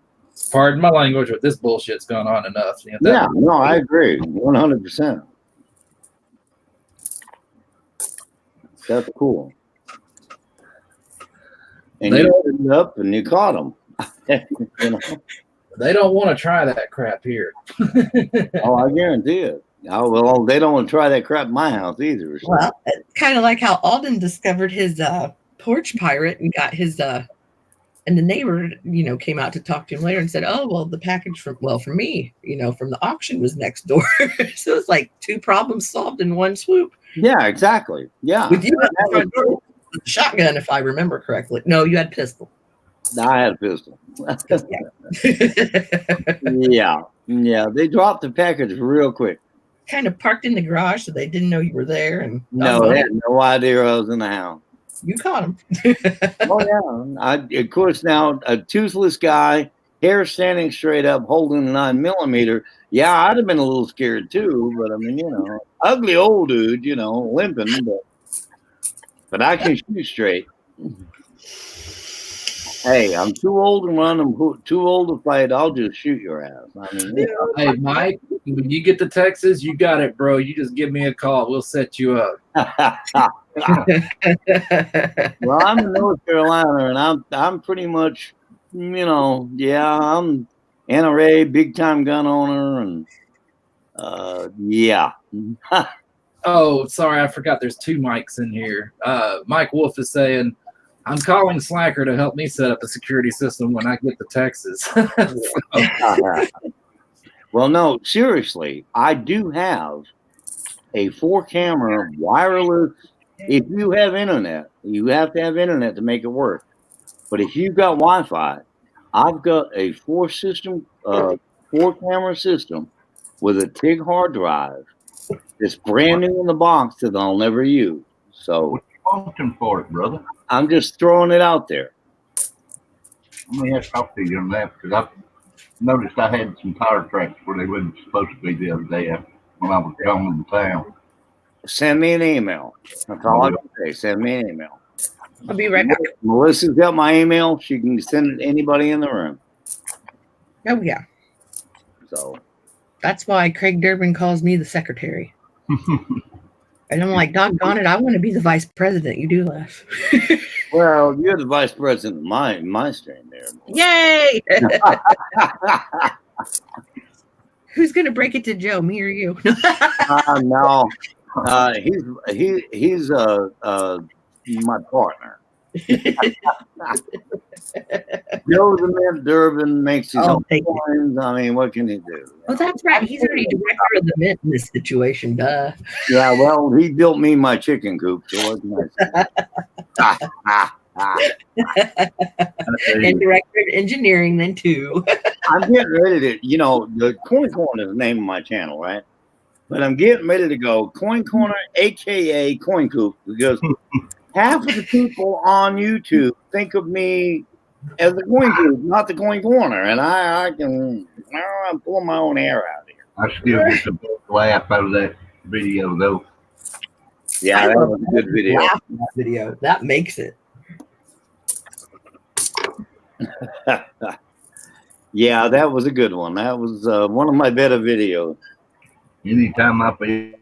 Pardon my language, but this bullshit's gone on enough. I agree, 100%. That's cool. And you picked it up and you caught them. They don't want to try that crap here. Oh, I guarantee it. Oh, well, they don't want to try that crap in my house either. So. Well, kind of like how Alden discovered his porch pirate and got his and the neighbor, came out to talk to him later and said, "Oh, well, the package from me, from the auction was next door." So it's like 2 problems solved in one swoop. Yeah, exactly. Yeah. With you at the front door, shotgun, if I remember correctly. No, you had pistol. I had a pistol. Yeah. They dropped the package real quick. Kind of parked in the garage so they didn't know you were there. And no, they had no idea I was in the house. You caught him. Oh yeah. Of course, now a toothless guy, hair standing straight up, holding a 9mm. Yeah, I'd have been a little scared too. But I mean, ugly old dude, limping, but I can shoot straight. Hey, I'm too old to run. I'm too old to fight. I'll just shoot your ass. I mean, Hey, Mike, when you get to Texas, you got it, bro. You just give me a call. We'll set you up. well, I'm in North Carolina, and I'm pretty much, I'm NRA, big time gun owner, and yeah. Oh, sorry, I forgot. There's two mics in here. Mike Wolf is saying, I'm calling Slacker to help me set up a security system when I get to Texas. Well, no, seriously, I do have a 4-camera wireless. If you have internet, you have to have internet to make it work. But if you've got Wi-Fi, I've got a 4-camera system with a TIG hard drive. It's brand new in the box that I'll never use. So What you wanting for it, brother? I'm just throwing it out there. Let me talk to you on that because I noticed I had some tire tracks where they wasn't supposed to be the other day when I was gone in town. Send me an email. That's all I can say. Send me an email. I'll be right back. Melissa's got my email. She can send it to anybody in the room. Oh, yeah. So That's why Craig Durbin calls me the secretary. And I'm like, doggone it, I want to be the vice president. You do laugh. well, you're the vice president of my stream there. Yay! Who's going to break it to Joe, me or you? No. He's my partner. Joe the Mint Durbin makes his own coins. I mean, what can he do? Oh, that's right. He's already director of the Mint in this situation. Duh. Yeah, well, he built me my chicken coop. So what can I say? And director of engineering then too. I'm getting ready to, the Coin Corner is the name of my channel, right? But I'm getting ready to go Coin Corner, aka Coin Coop, because half of the people on YouTube think of me as the Coin Coop, not the Coin Corner, and I'm pulling my own hair out here. I still get the big laugh out of that video, though. Yeah, that was a good video. Laugh at that video. That makes it. Yeah, that was a good one. That was one of my better videos. Anytime I feel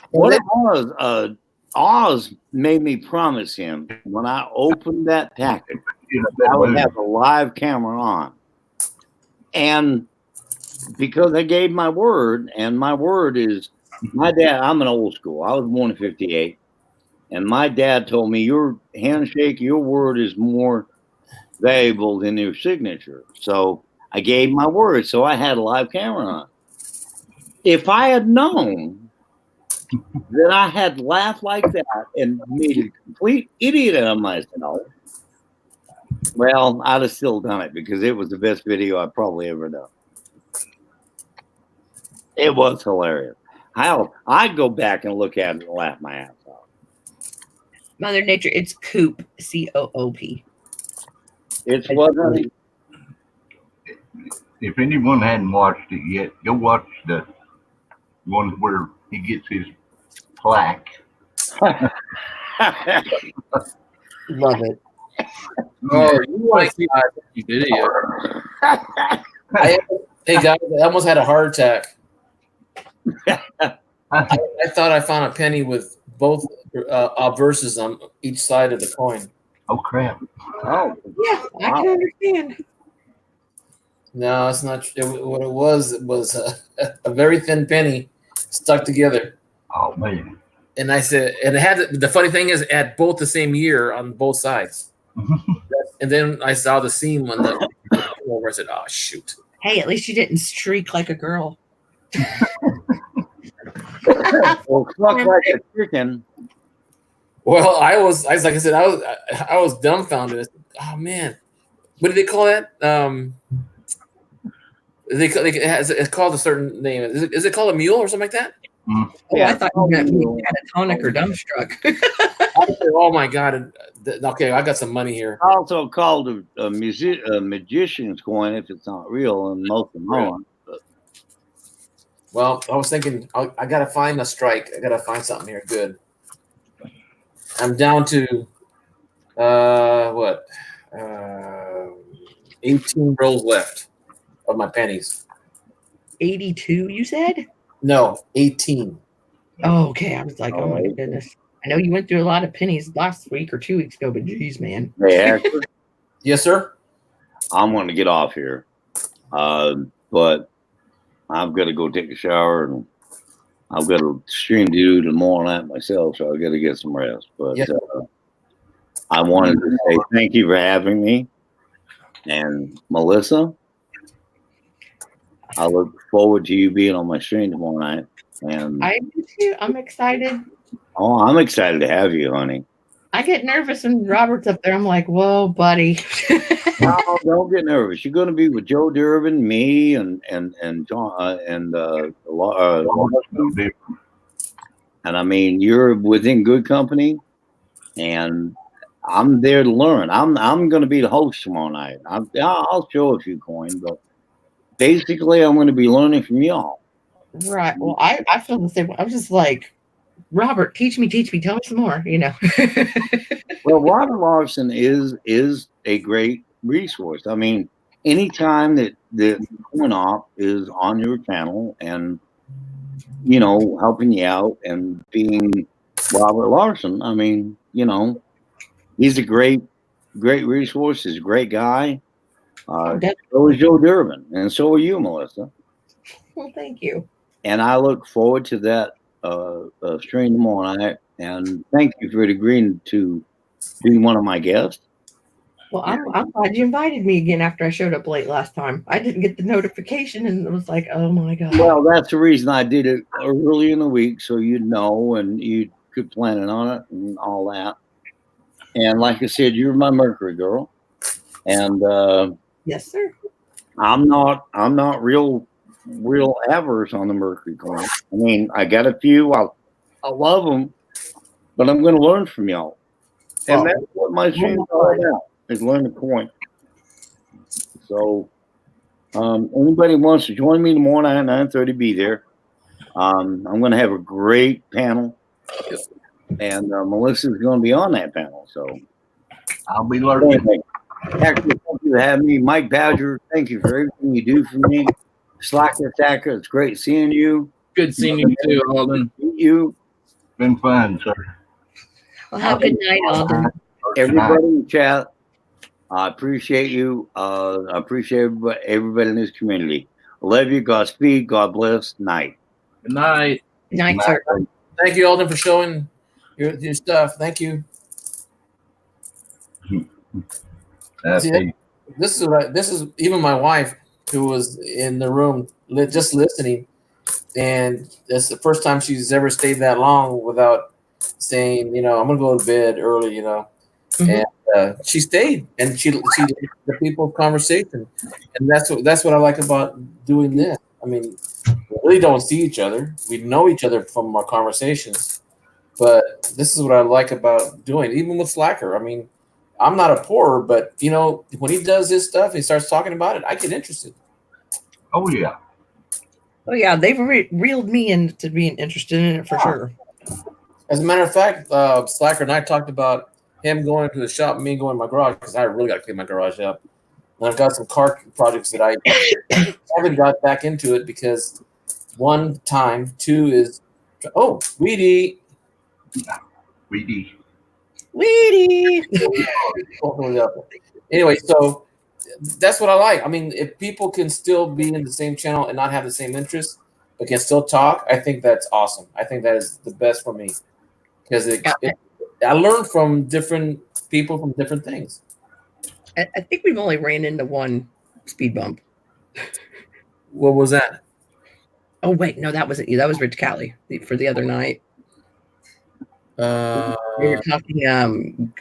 What it was, Oz made me promise him when I opened that package, I would have a live camera on. And because I gave my word, and my word is, my dad, I'm an old school. I was born in 58. And my dad told me, your handshake, your word is more valuable than your signature. So I gave my word. So I had a live camera on. If I had known that I had laughed like that and made a complete idiot of myself, well, I'd have still done it because it was the best video I've probably ever done. It was hilarious. I'd go back and look at it and laugh my ass off. Mother Nature, it's Coop, C-O-O-P. It's wasn't. If anyone hadn't watched it yet, go watch the one where he gets his plaque. Love it. Oh, you want to see my video? Hey guys, I almost had a heart attack. I thought I found a penny with both verses on each side of the coin. Oh crap! Oh, Yeah, I can understand. No, it's not. What it was a very thin penny stuck together. Oh man! And I said, and it had the funny thing is, it had both the same year on both sides. And then I saw the seam on the over. I said, "Oh shoot!" Hey, at least you didn't streak like a girl. well, cluck like a chicken. Well, I was like I said, I was dumbfounded. Oh man, what do they call that? It's called a certain name. Is it called a mule or something like that? Oh, Yeah, I thought you meant me catatonic or dumbstruck. Oh my God. Okay, I got some money here. also called a magician's coin if it's not real, and most of them aren't. But Well, I was thinking I gotta find a strike. I gotta find something here good. I'm down to what? 18 rolls left of my pennies. 82, you said? No, 18. Oh, okay. I was like, oh my Oh. goodness. I know you went through a lot of pennies last week or 2 weeks ago, but geez, man. hey, Hector, Yes, sir. I'm going to get off here, but I've got to go take a shower, and I've got to stream do tomorrow night myself, so I've got to get some rest. But Yeah. I wanted to say thank you for having me, and Melissa, I look forward to you being on my stream tomorrow night. And I do too. I'm excited. oh, I'm excited to have you, honey. I get nervous when Robert's up there. I'm like, whoa, buddy. No, don't get nervous. You're going to be with Joe Durbin, me, and John, and and I mean, you're within good company, and I'm there to learn. I'm going to be the host tomorrow night. I'll show a few coins, but basically, I'm going to be learning from y'all. Right. Well, I feel the same way. I'm just like, Robert, teach me, tell me some more, you know. Well, Robert Larson is a great resource. I mean, anytime that Coin Op is on your channel and you know helping you out and being Robert Larson, I mean, you know, he's a great resource. He's a great guy. So is Joe Durbin, and so are you, Melissa. Well, thank you. And I look forward to that stream tomorrow night. And thank you for agreeing to be one of my guests. Well, I'm glad you invited me again after I showed up late last time. I didn't get the notification and it was like, oh my God. Well, that's the reason I did it early in the week, so you'd know and you could plan it on it and all that. And like I said, you're my Mercury girl. And yes, sir. I'm not real averse on the Mercury coin. I mean, I got a few. I love them, but I'm going to learn from y'all. And that's what my stream is all about, is learn the coin. So anybody wants to join me tomorrow night at 9:30, be there. I'm going to have a great panel. And Melissa's going to be on that panel. So I'll be learning. Hector, thank you for having me. Mike Badger, thank you for everything you do for me. Slacker Attacker, it's great seeing you. Good seeing you too, Alden. Meet you. Been fun, sir. Well, have a good night, Alden. Everybody in the chat, I appreciate you. I appreciate everybody in this community. I love you. Godspeed. God bless. Night. Good night. Night, sir. Thank you, Alden, for showing your stuff. Thank you. That's See, it. This is even my wife who was in the room just listening, and it's the first time she's ever stayed that long without saying, you know, I'm gonna go to bed early, you know. Mhm. And she stayed, and she the people conversation, and that's what I like about doing this. I mean, we really don't see each other. We know each other from our conversations, but this is what I like about doing, even with Slacker. I mean, I'm not a pourer, but you know, when he does his stuff, he starts talking about it, I get interested. Oh yeah. Oh, yeah. They've reeled me into being interested in it for sure. As a matter of fact, Slacker and I talked about him going to the shop and me going to my garage because I really got to clean my garage up. And I've got some car projects that I haven't got back into it because one time, two is, oh, Weedy. Weedy. Anyway, so that's what I like. I mean, if people can still be in the same channel and not have the same interests, but can still talk, I think that's awesome. I think that is the best for me because I learn from different people from different things. I think we've only ran into one speed bump. What was that? Oh, wait. No, that wasn't you. That was Rich Cali for the other night. We were talking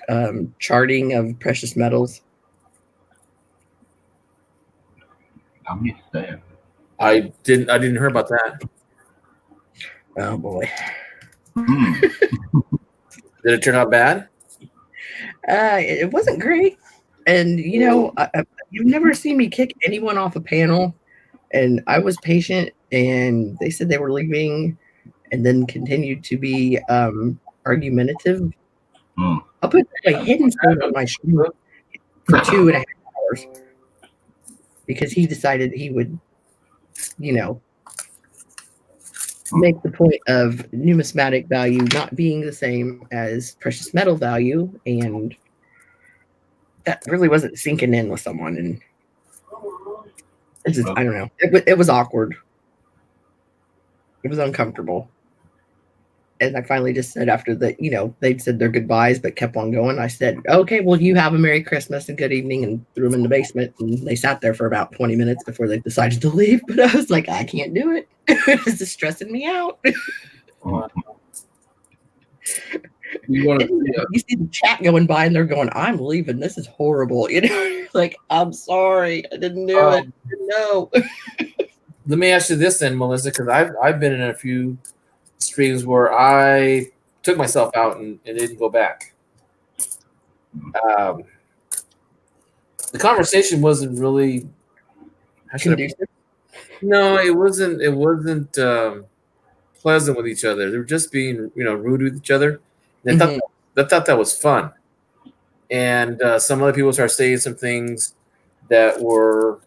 charting of precious metals. I missed that. I didn't hear about that. Oh boy. Hmm. Did it turn out bad? It wasn't great. And, you've never seen me kick anyone off a panel. And I was patient, and they said they were leaving and then continued to be argumentative. Hmm. I'll put my hidden phone on my shoe for 2.5 hours because he decided he would, make the point of numismatic value not being the same as precious metal value, and that really wasn't sinking in with someone, and it's just, I don't know, it was awkward, it was uncomfortable, and I finally just said, after they'd said their goodbyes but kept on going, I said, okay, well, you have a Merry Christmas and good evening, and threw them in the basement, and they sat there for about 20 minutes before they decided to leave. But I was like, I can't do it. It's just stressing me out. You see the chat going by, and they're going, I'm leaving, this is horrible, like, I'm sorry, I didn't do it. No. Let me ask you this then, Melissa, because I've been in a few streams where I took myself out and didn't go back. The conversation wasn't really no, it wasn't pleasant with each other. They were just being rude with each other. And I thought that was fun. And some other people started saying some things that were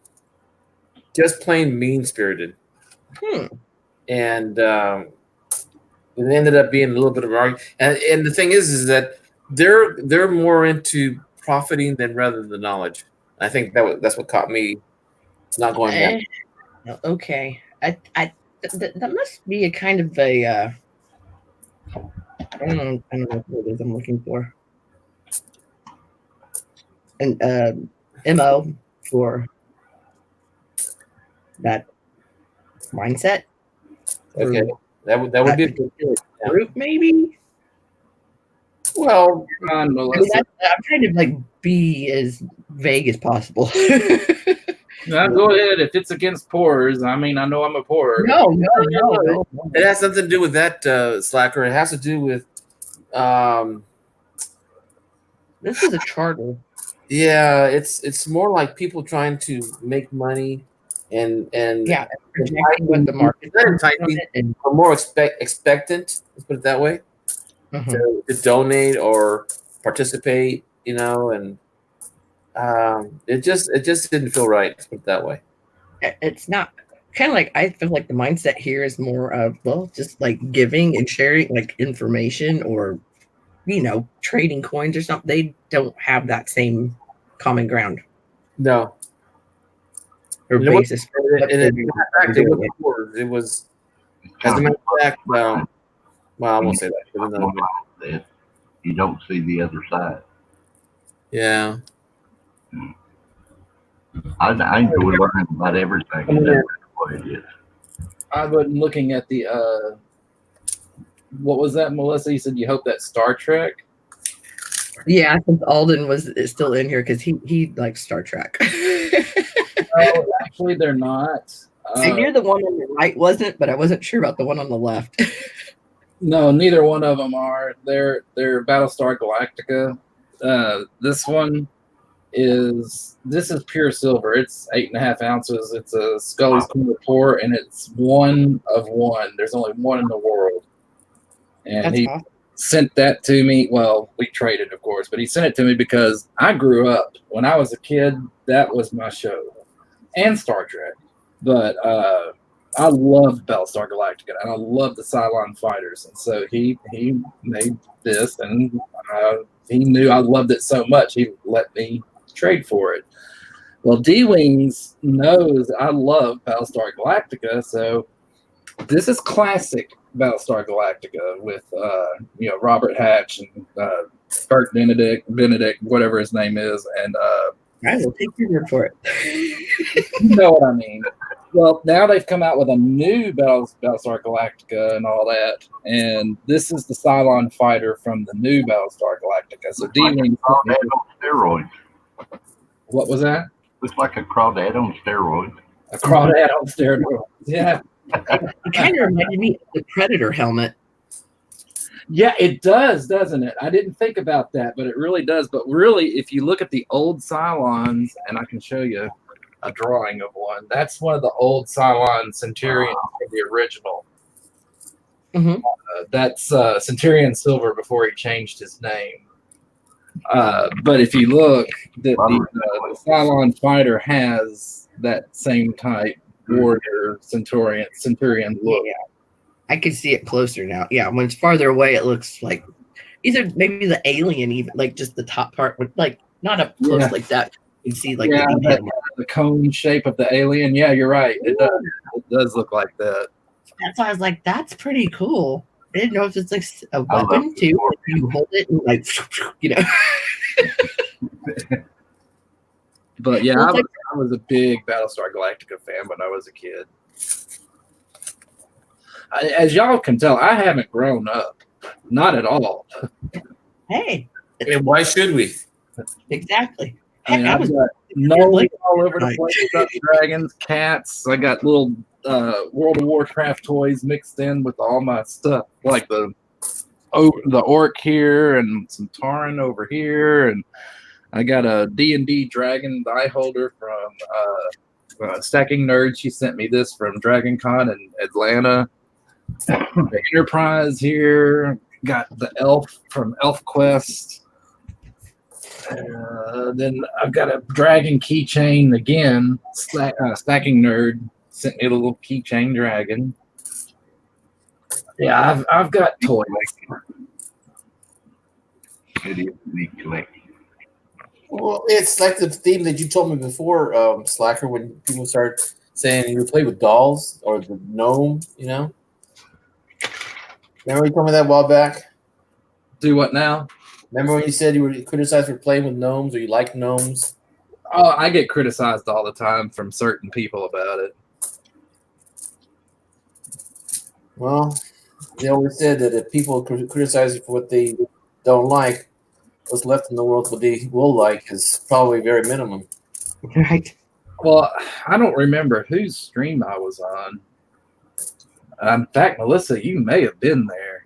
just plain mean-spirited. And it ended up being a little bit of an argument. And the thing is that they're more into profiting than rather than knowledge. I think that's what caught me not going back. Okay, that must be a kind of a I don't know what it is I'm looking for. An MO for that mindset. Okay, that would be a good group, maybe. Well, I'm trying to like be as vague as possible. Now, go ahead. If it's against pourers, I mean, I know I'm a pourer. No. It has something to do with that, Slacker. It has to do with this is a charter. Yeah, it's more like people trying to make money and projecting what the market and are more expectant. Let's put it that way. To donate or participate, and it just didn't feel right. Let's put it that way. It's not kind of like, I feel like the mindset here is more of, well, just like giving and sharing like information or trading coins or something. They don't have that same common ground. No. Or basis. It was as a matter of fact, well, I won't say that. You don't see the other side. Yeah. I enjoy learning about everything. And that's what it is. I've been looking at the what was that, Melissa? You said you hope that Star Trek. Yeah, since Alden is still in here because he likes Star Trek. No, actually, they're not. I knew the one on the right wasn't, but I wasn't sure about the one on the left. No, neither one of them are. They're Battlestar Galactica. This is pure silver. It's 8.5 ounces. It's a Scully's Corner pour, and it's one of one. There's only one in the world. And That's he awesome. sent that to me. Well, we traded, of course, but he sent it to me because I grew up. When I was a kid, that was my show. And Star Trek. But I loved Battlestar Galactica, and I loved the Cylon fighters. And so he made this, and he knew I loved it so much, he let me trade for it. Well, D-Wings knows I love Battlestar Galactica, so this is classic Battlestar Galactica with Robert Hatch and Kurt Benedict, whatever his name is, and I will take your word for it. you know what I mean. Well, now they've come out with a new Battlestar Galactica and all that, and this is the Cylon fighter from the new Battlestar Galactica. So D-Wing on steroids. What was that? Looks like a crawdad on steroids. A crawdad on steroids. Yeah, It kind of reminded me of the Predator helmet. Yeah, it does, doesn't it? I didn't think about that, but it really does. But really, if you look at the old Cylons, and I can show you a drawing of one, that's one of the old Cylon Centurions from the original. Mhm. That's Centurion Silver before he changed his name. But if you look, the Cylon fighter has that same type warrior Centurion look. Yeah. I can see it closer now. Yeah, when it's farther away, it looks like either maybe the alien, even like just the top part, with like not up close like that. You can see like the cone shape of the alien. Yeah, you're right. It does look like that. That's why I was like, that's pretty cool. I didn't know if it's like a weapon too. Like you hold it and like, you know. But yeah, I was a big Battlestar Galactica fan when I was a kid. As y'all can tell, I haven't grown up. Not at all. Hey. And why should we? Exactly. I mean, I've got gnomes all over the place. Got dragons, cats. I got little World of Warcraft toys mixed in with all my stuff, like the orc here and some Tauren over here, and I got a D&D dragon die holder from Stacking Nerd. She sent me this from Dragon Con in Atlanta. The Enterprise here. Got the elf from ElfQuest. Then I've got a dragon keychain again. Stacking Nerd sent me a little keychain dragon. Yeah, I've got toys. It is the collection. Well, it's like the theme that you told me before, Slacker, when people start saying you play with dolls or the gnome, you know? Remember you told me that a while back? Do what now? Remember when you said you were criticized for playing with gnomes or you like gnomes? Oh, I get criticized all the time from certain people about it. Well, they always said that if people criticize you for what they don't like, what's left in the world what they will like is probably very minimum. Right. Well, I don't remember whose stream I was on. In fact, Melissa, you may have been there.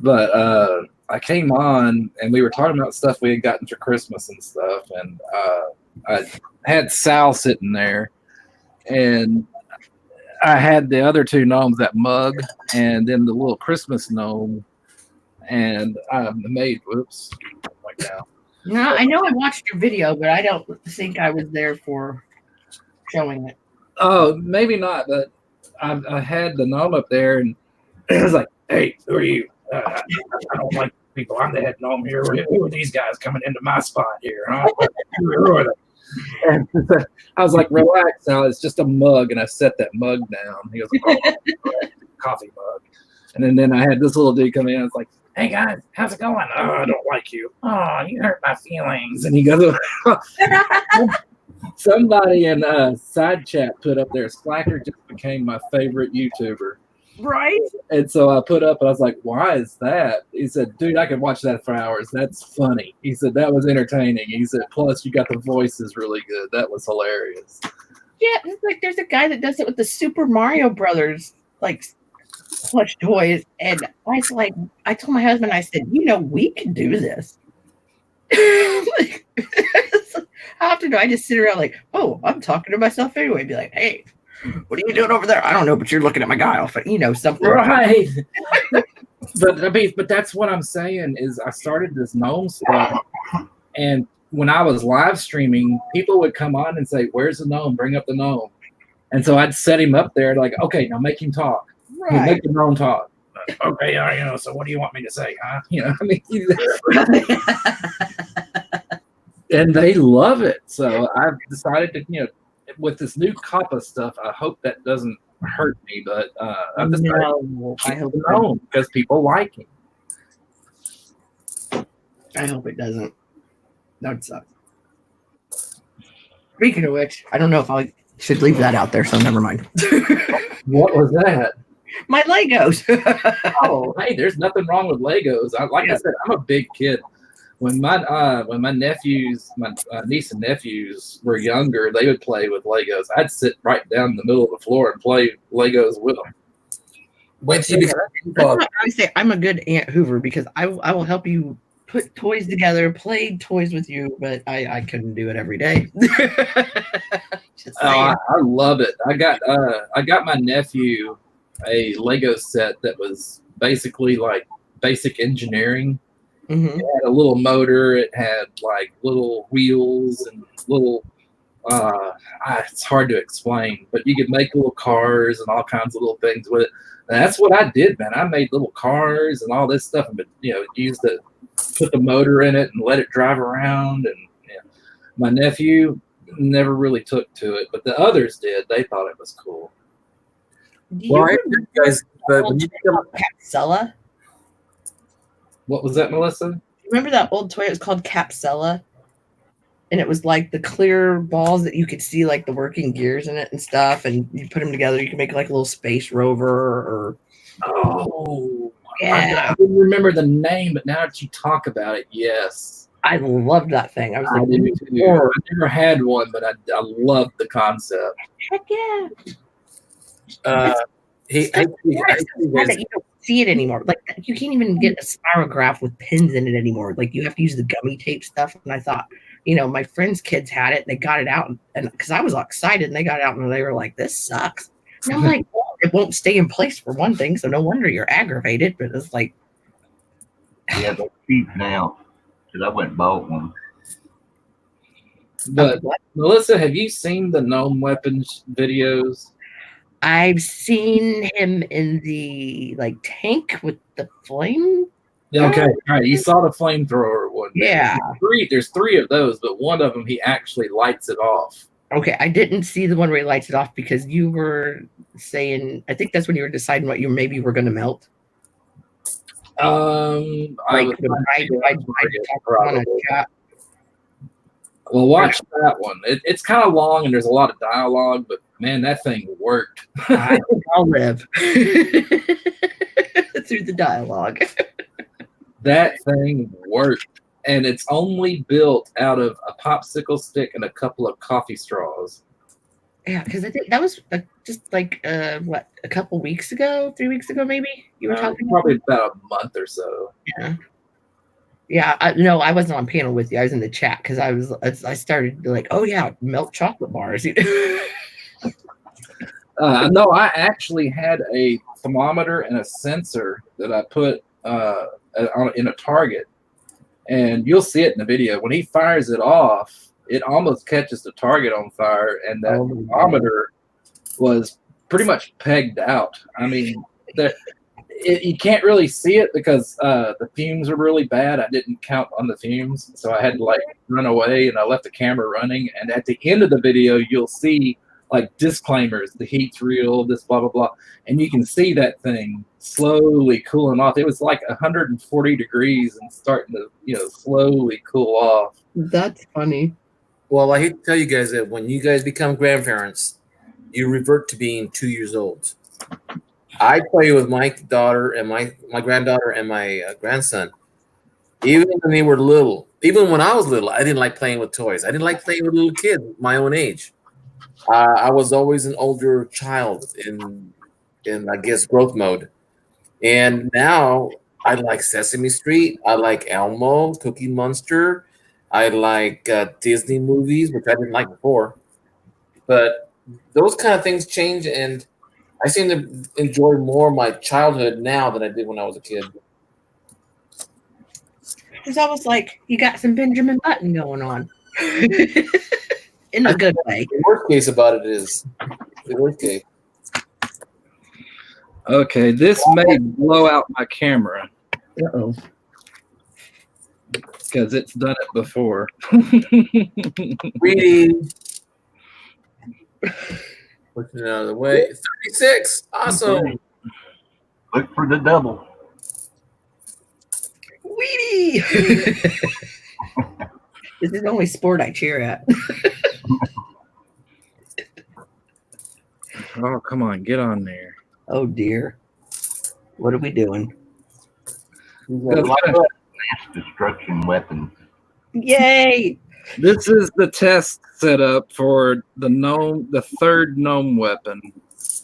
But I came on and we were talking about stuff we had gotten for Christmas and stuff. And I had Sal sitting there. And I had the other two gnomes, that mug and then the little Christmas gnome. And I made, whoops, like now. No, I know I watched your video, but I don't think I was there for showing it. Oh, maybe not, but I had the gnome up there, and it was like, "Hey, who are you? I don't like people. I'm the head gnome here. Who are these guys coming into my spot here? Huh? Who are they?" And I was like, "Relax, Sal. It's just a mug," and I set that mug down. He goes, "Oh, coffee mug." And then I had this little dude come in. I was like, "Hey guys, how's it going? Oh, I don't like you. Oh, you hurt my feelings." And he goes, somebody in side chat put up there, Slacker just became my favorite YouTuber. Right. And so I put up and I was like, why is that? He said, dude, I could watch that for hours. That's funny. He said, that was entertaining. He said, plus you got the voices really good. That was hilarious. Yeah, it's like there's a guy that does it with the Super Mario Brothers like plush toys, and I was like, I told my husband, I said, you know, we can do this. Like, how often do I just sit around like, oh, I'm talking to myself anyway? Be like, hey, what are you doing over there? I don't know, but you're looking at my guy off, you know, something. Right. but that's what I'm saying is I started this gnome stuff, and when I was live streaming, people would come on and say, where's the gnome? Bring up the gnome. And so I'd set him up there like, okay, now make him talk. Right. Make the gnome talk. Okay, you know, so what do you want me to say, huh? You know, I mean, and they love it. So I've decided to, you know, with this new Kappa stuff, I hope that doesn't hurt me, but I've decided I hope to gnome because people like him. I hope it doesn't. That would suck. Speaking of which, I don't know if I should leave that out there, so never mind. What was that? My Legos. Oh, hey, there's nothing wrong with Legos. Like I said, I'm a big kid. when my nephews, my niece and nephews were younger, they would play with Legos. I'd sit right down in the middle of the floor and play Legos with them. Wait till you become That's why I say I'm a good Aunt Hoover because I will help you put toys together, play toys with you, but I couldn't do it every day. Just saying. I love it. I got my nephew a Lego set that was basically like basic engineering. Mhm. It had a little motor. It had like little wheels and little. It's hard to explain, but you could make little cars and all kinds of little things with it. And that's what I did, man. I made little cars and all this stuff, and used it, put the motor in it, and let it drive around. And my nephew never really took to it, but the others did. They thought it was cool. Do you Well, I remember think, guys, but when you become Capsella? What was that, Melissa? Remember that old toy? It was called Capsella, and it was like the clear balls that you could see like the working gears in it and stuff, and you put them together. You could make like a little space rover or. Oh, Yeah, I didn't remember the name, but now that you talk about it, yes. I loved that thing. I was I like, do too. I never had one, but I loved the concept. heck yeah! hey, That you don't see it anymore. Like you can't even get a spirograph with pins in it anymore. Like you have to use the gummy tape stuff. And I thought, my friends' kids had it. And they got it out, and because I was all excited, and they got it out, and they were like, "This sucks." And I'm like, well, it won't stay in place for one thing, so no wonder you're aggravated. But it's like, Yeah, they're cheap now. Because I went and bought one. But Melissa, have you seen the Gnome Weapons videos? I've seen him in the tank with the flame. Okay, all right. You saw the flamethrower one. Yeah. There's three of those, but one of them he actually lights it off. Okay, I didn't see the one where he lights it off because you were saying, I think that's when you were deciding what you maybe were going to melt. I was on a chat. Well, watch that one. It's kind of long and there's a lot of dialogue, but man, that thing worked. I'll live through the dialogue. That thing worked. And it's only built out of a popsicle stick and a couple of coffee straws. Yeah, because I think that was just like a couple weeks ago, 3 weeks ago, maybe you were talking. Probably about a month or so. Yeah. No, I wasn't on panel with you. I was in the chat because I started like, oh yeah, melt chocolate bars. No, I actually had a thermometer and a sensor that I put in a target. And you'll see it in the video. When he fires it off, it almost catches the target on fire, and that thermometer was pretty much pegged out. I mean, you can't really see it because the fumes are really bad. I didn't count on the fumes, so I had to run away, and I left the camera running. And at the end of the video, you'll see disclaimers: the heat's real, this blah blah blah, and you can see that thing slowly cooling off. It was like 140 degrees and starting to slowly cool off. That's funny. Well, I hate to tell you guys that when you guys become grandparents, you revert to being 2 years old. I play with my daughter and my granddaughter and my grandson. Even when they were little, even when I was little, I didn't like playing with toys. I didn't like playing with little kids my own age. I was always an older child in I guess growth mode. And now I like Sesame Street. I like Elmo, Cookie Monster. I like Disney movies, which I didn't like before. But those kind of things change, and I seem to enjoy more my childhood now than I did when I was a kid. It's almost like you got some Benjamin Button going on. In a good way. The worst case about it is the worst case. Okay, this may blow out my camera. Uh-oh. Because it's done it before. Reading. Pushing it out of the way. 36. Awesome. Look for the double. Weedy. This is the only sport I cheer at. Oh, come on, get on there. Oh dear. What are we doing? mass destruction weapons. Yay! This is the test setup for the third gnome weapon.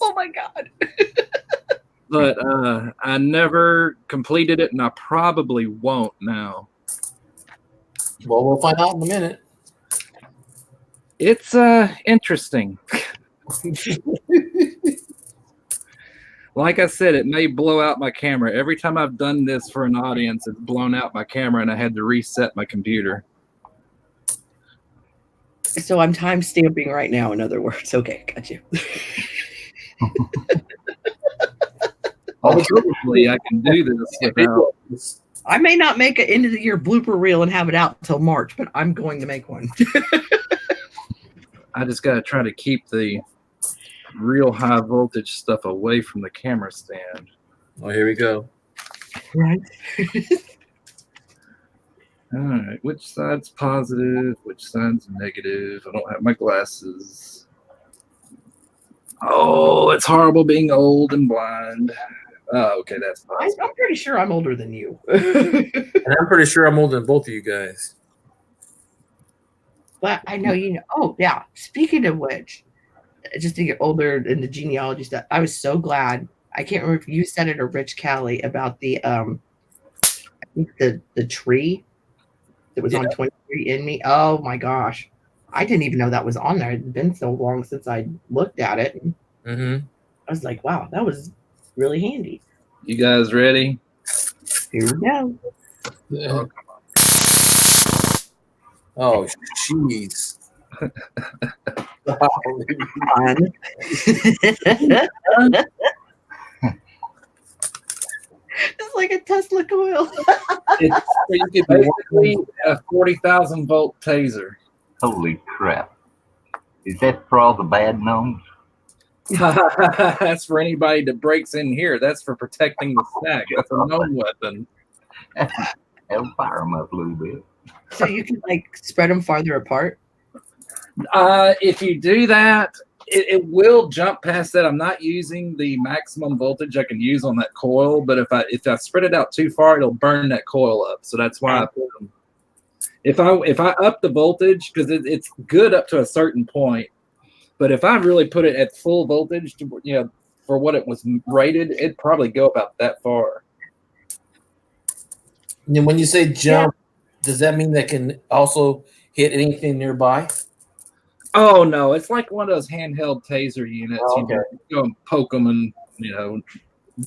Oh my god. But I never completed it, and I probably won't now. Well, we'll find out in a minute. It's interesting. Like I said, it may blow out my camera. Every time I've done this for an audience, it's blown out my camera, and I had to reset my computer. So I'm time stamping right now, in other words. Okay, got you. Hopefully, I can do this without. I may not make an end of the year blooper reel and have it out until March, but I'm going to make one. I just got to try to keep the real high voltage stuff away from the camera stand. Oh, here we go. Right. All right, which side's positive? Which side's negative? I don't have my glasses. Oh, it's horrible being old and blind. Oh, okay, that's positive. I'm pretty sure I'm older than you. And I'm pretty sure I'm older than both of you guys. But I know you know. Oh, yeah. Speaking of which, just to get older in the genealogy stuff, I was so glad. I can't remember if you said it or Rich Callie about the I think the tree that was on 23andMe. Oh my gosh. I didn't even know that was on there. It had been so long since I looked at it. Mm-hmm. I was like, wow, that was really handy. You guys ready? Here we go. Yeah. Oh, jeez. Fun. It's like a Tesla coil. It's basically a 40,000 volt taser. Holy crap. Is that for all the bad gnomes? That's for anybody that breaks in here. That's for protecting the stack. That's a gnome weapon. That'll fire them up a little bit. So you can like spread them farther apart. If you do that, it will jump past that. I'm not using the maximum voltage I can use on that coil, but if I spread it out too far, it'll burn that coil up. So that's why I put them. If I up the voltage, because it's good up to a certain point, but if I really put it at full voltage, for what it was rated, it'd probably go about that far. And when you say jump, does that mean that can also hit anything nearby? Oh no, it's like one of those handheld taser units. Oh, okay. You go and poke them and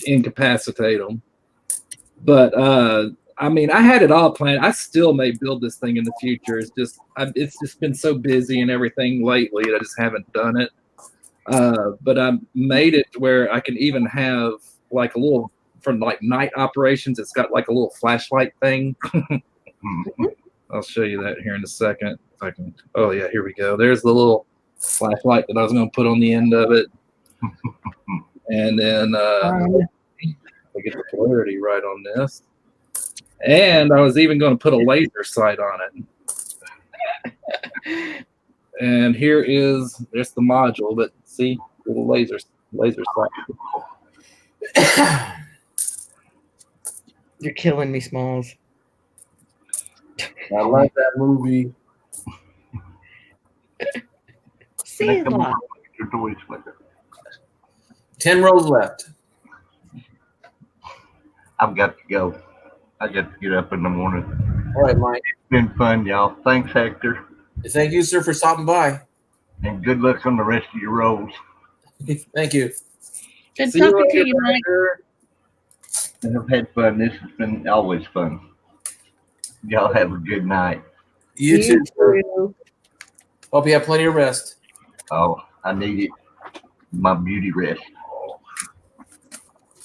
incapacitate them. But I mean, I had it all planned. I still may build this thing in the future. It's just been so busy and everything lately that I just haven't done it. But I made it where I can even have like a little from like night operations. It's got like a little flashlight thing. I'll show you that here in a second. If I can. Oh yeah, here we go. There's the little flashlight that I was going to put on the end of it, and then I get the clarity right on this. And I was even going to put a laser sight on it. And there's the module, but see, little laser sight. You're killing me, Smalls. I like that movie. Sandlot. 10 rows left. I've got to go. I got to get up in the morning. All right, Mike. It's been fun, y'all. Thanks, Hector. Thank you, sir, for stopping by. And good luck on the rest of your roles. Thank you. Good See you talking to later, you, Mike. Hector. And I've had fun. This has been always fun. Y'all have a good night. You too, sir. too. Hope you have plenty of rest. Oh, I need it. My beauty rest.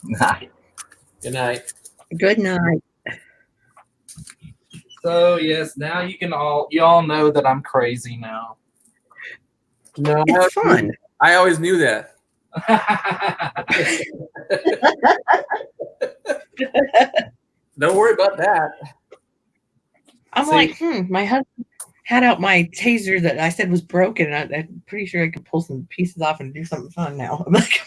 Night. Good night. Good night. So yes, now you all know that I'm crazy now. No, It's fun. I always knew that. Don't worry about that. I'm See- like, my husband. had out my taser that I said was broken. And I'm pretty sure I could pull some pieces off and do something fun now. I'm like,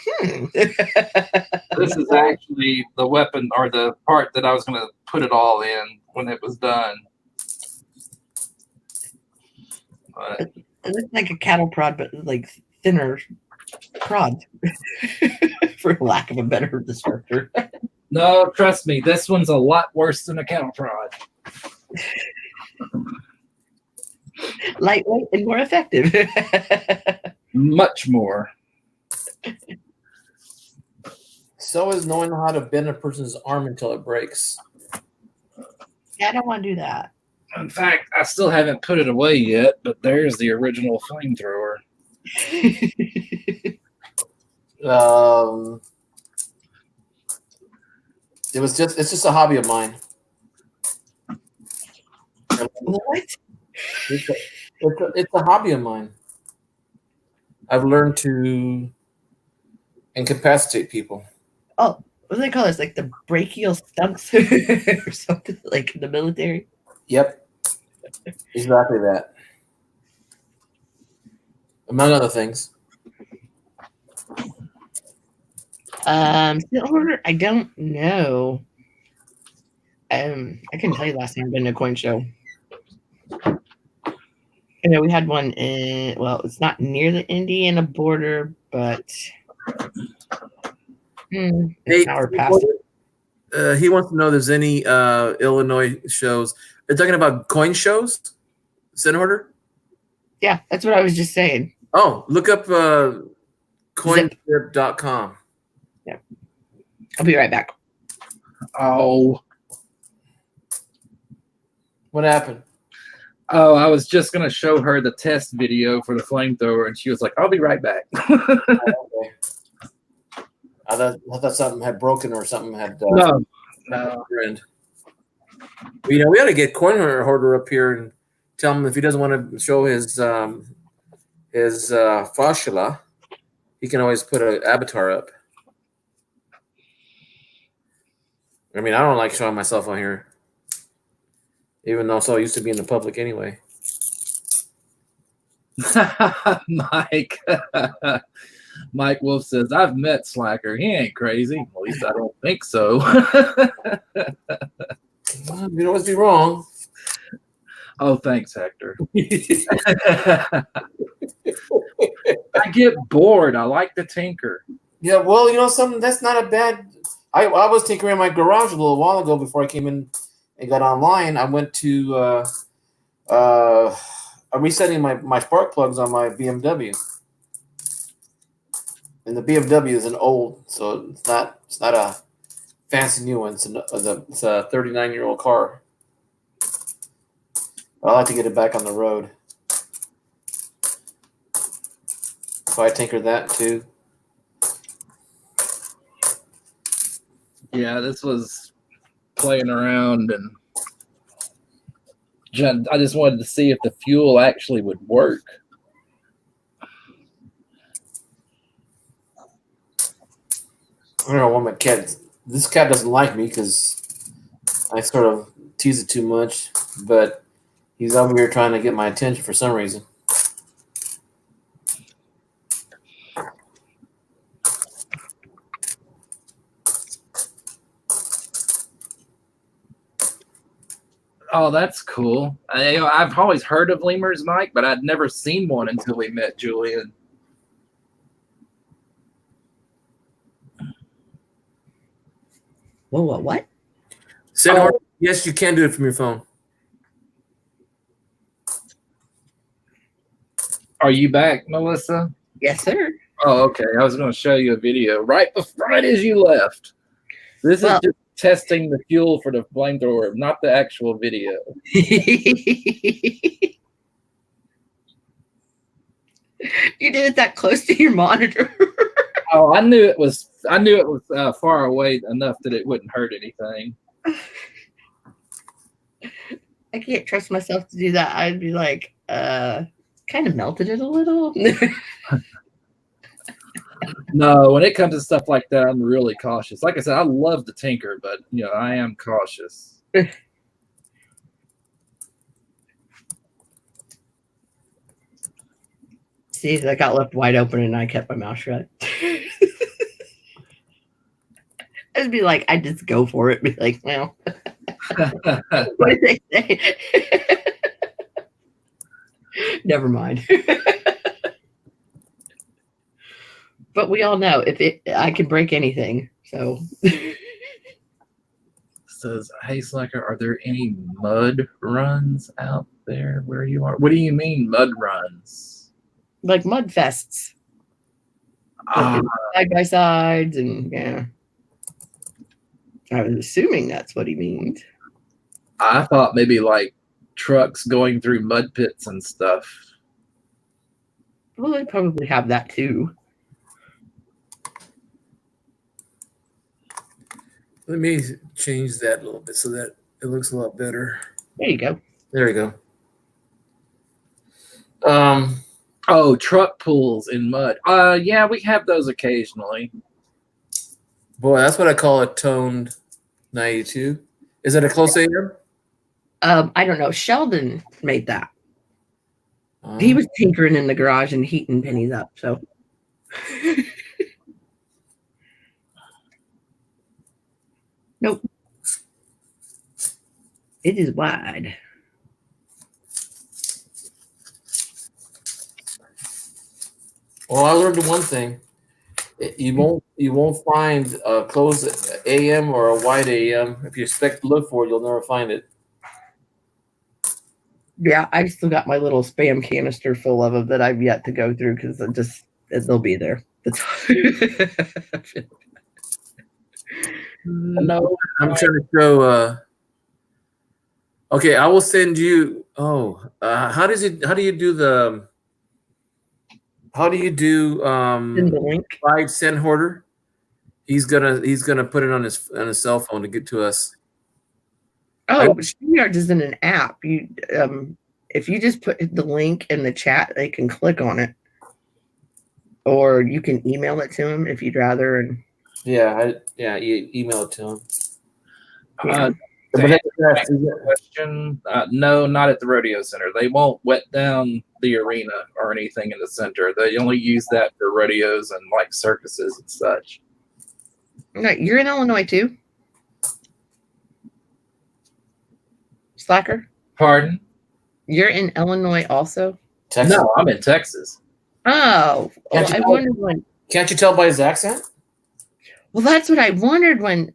This is actually the weapon or the part that I was going to put it all in when it was done. But It looks like a cattle prod, but like thinner prod, for lack of a better descriptor. no, trust me, this one's a lot worse than a cattle prod. Lightweight and more effective. Much more. So is knowing how to bend a person's arm until it breaks. Yeah, I don't want to do that. In fact, I still haven't put it away yet, but there's the original flamethrower. It's just a hobby of mine. What? It's a hobby of mine. I've learned to incapacitate people. Oh, what do they call this? Like the brachial stunts or something, like in the military? Yep. Exactly that. Among other things. Still order? I don't know. I couldn't tell you last time I've been to a coin show. I know we had one in, well, it's not near the Indiana border, but an hour past. He wants to know if there's any Illinois shows. Are you talking about coin shows? Is that in order? Yeah, that's what I was just saying. Oh, look up coinzip.com. Yeah. I'll be right back. Oh. What happened? Oh, I was just going to show her the test video for the flamethrower, and she was like, I'll be right back. Okay. I thought something had broken or something had No. ruined. You know, we ought to get Coin Hoarder up here and tell him if he doesn't want to show his fasciola, he can always put an avatar up. I mean, I don't like showing myself on here, even though so I used to be in the public anyway. Mike Wolf says, I've met Slacker. He ain't crazy. At least I don't think so. Well, you always be wrong. Oh, thanks, Hector. I get bored. I like to tinker. Yeah, well, you know something, that's not a bad. I was tinkering in my garage a little while ago before I came in and got online. I went to I'm resetting my spark plugs on my BMW. And the BMW is an old, so it's not a fancy new one. It's a 39-year-old car. I like to get it back on the road. So I tinkered that too. Yeah, this was playing around, and I just wanted to see if the fuel actually would work. I don't know why my cat. This cat doesn't like me because I sort of tease it too much, but he's over here trying to get my attention for some reason. Oh, that's cool. I've always heard of lemurs, Mike, but I'd never seen one until we met Julian. Whoa, what? Yes, you can do it from your phone. Are you back, Melissa? Yes, sir. Oh, okay. I was going to show you a video right as you left. This is just testing the fuel for the flamethrower, not the actual video. You did it that close to your monitor. Oh, I knew it was far away enough that it wouldn't hurt anything. I can't trust myself to do that. I'd be like, kind of melted it a little. No, when it comes to stuff like that, I'm really cautious. Like I said, I love to tinker, but I am cautious. See, that got left wide open and I kept my mouth shut. I'd be like, I just go for it. Be like, well, what did they say? Never mind. But we all know I can break anything. So Says, hey Slacker, are there any mud runs out there where you are? What do you mean mud runs? like mud fests, Ah, side by sides, and yeah. I was assuming that's what he means. I thought maybe like trucks going through mud pits and stuff. Well, they probably have that too. Let me change that a little bit so that it looks a lot better. There you go. There we go. Oh, truck pulls in mud. Yeah, we have those occasionally. Boy, that's what I call a toned 92. Is that a close AM? I don't know. Sheldon made that. He was tinkering in the garage and heating pennies up. So nope. It is wide. Well, I learned one thing. You won't find a closed AM or a wide AM. If you expect to look for it, you'll never find it. Yeah, I still got my little spam canister full of them that I've yet to go through because they'll be there. No, I'm trying to show. Okay, I will send you. Oh, how do you do the? How do you do in the link. slide send hoarder? He's gonna put it on his cell phone to get to us. Oh, StreamYard isn't an app. You if you just put the link in the chat, they can click on it, or you can email it to him if you'd rather. And you email it to him. yeah. Question? No, not at the rodeo center. They won't wet down the arena or anything in the center. They only use that for rodeos and like circuses and such. Right, you're in Illinois too, Slacker. Pardon? You're in Illinois also. Texas. No, I'm in Texas. Oh, Can't you I tell- wondered when. Can't you tell by his accent? Well, that's what I wondered when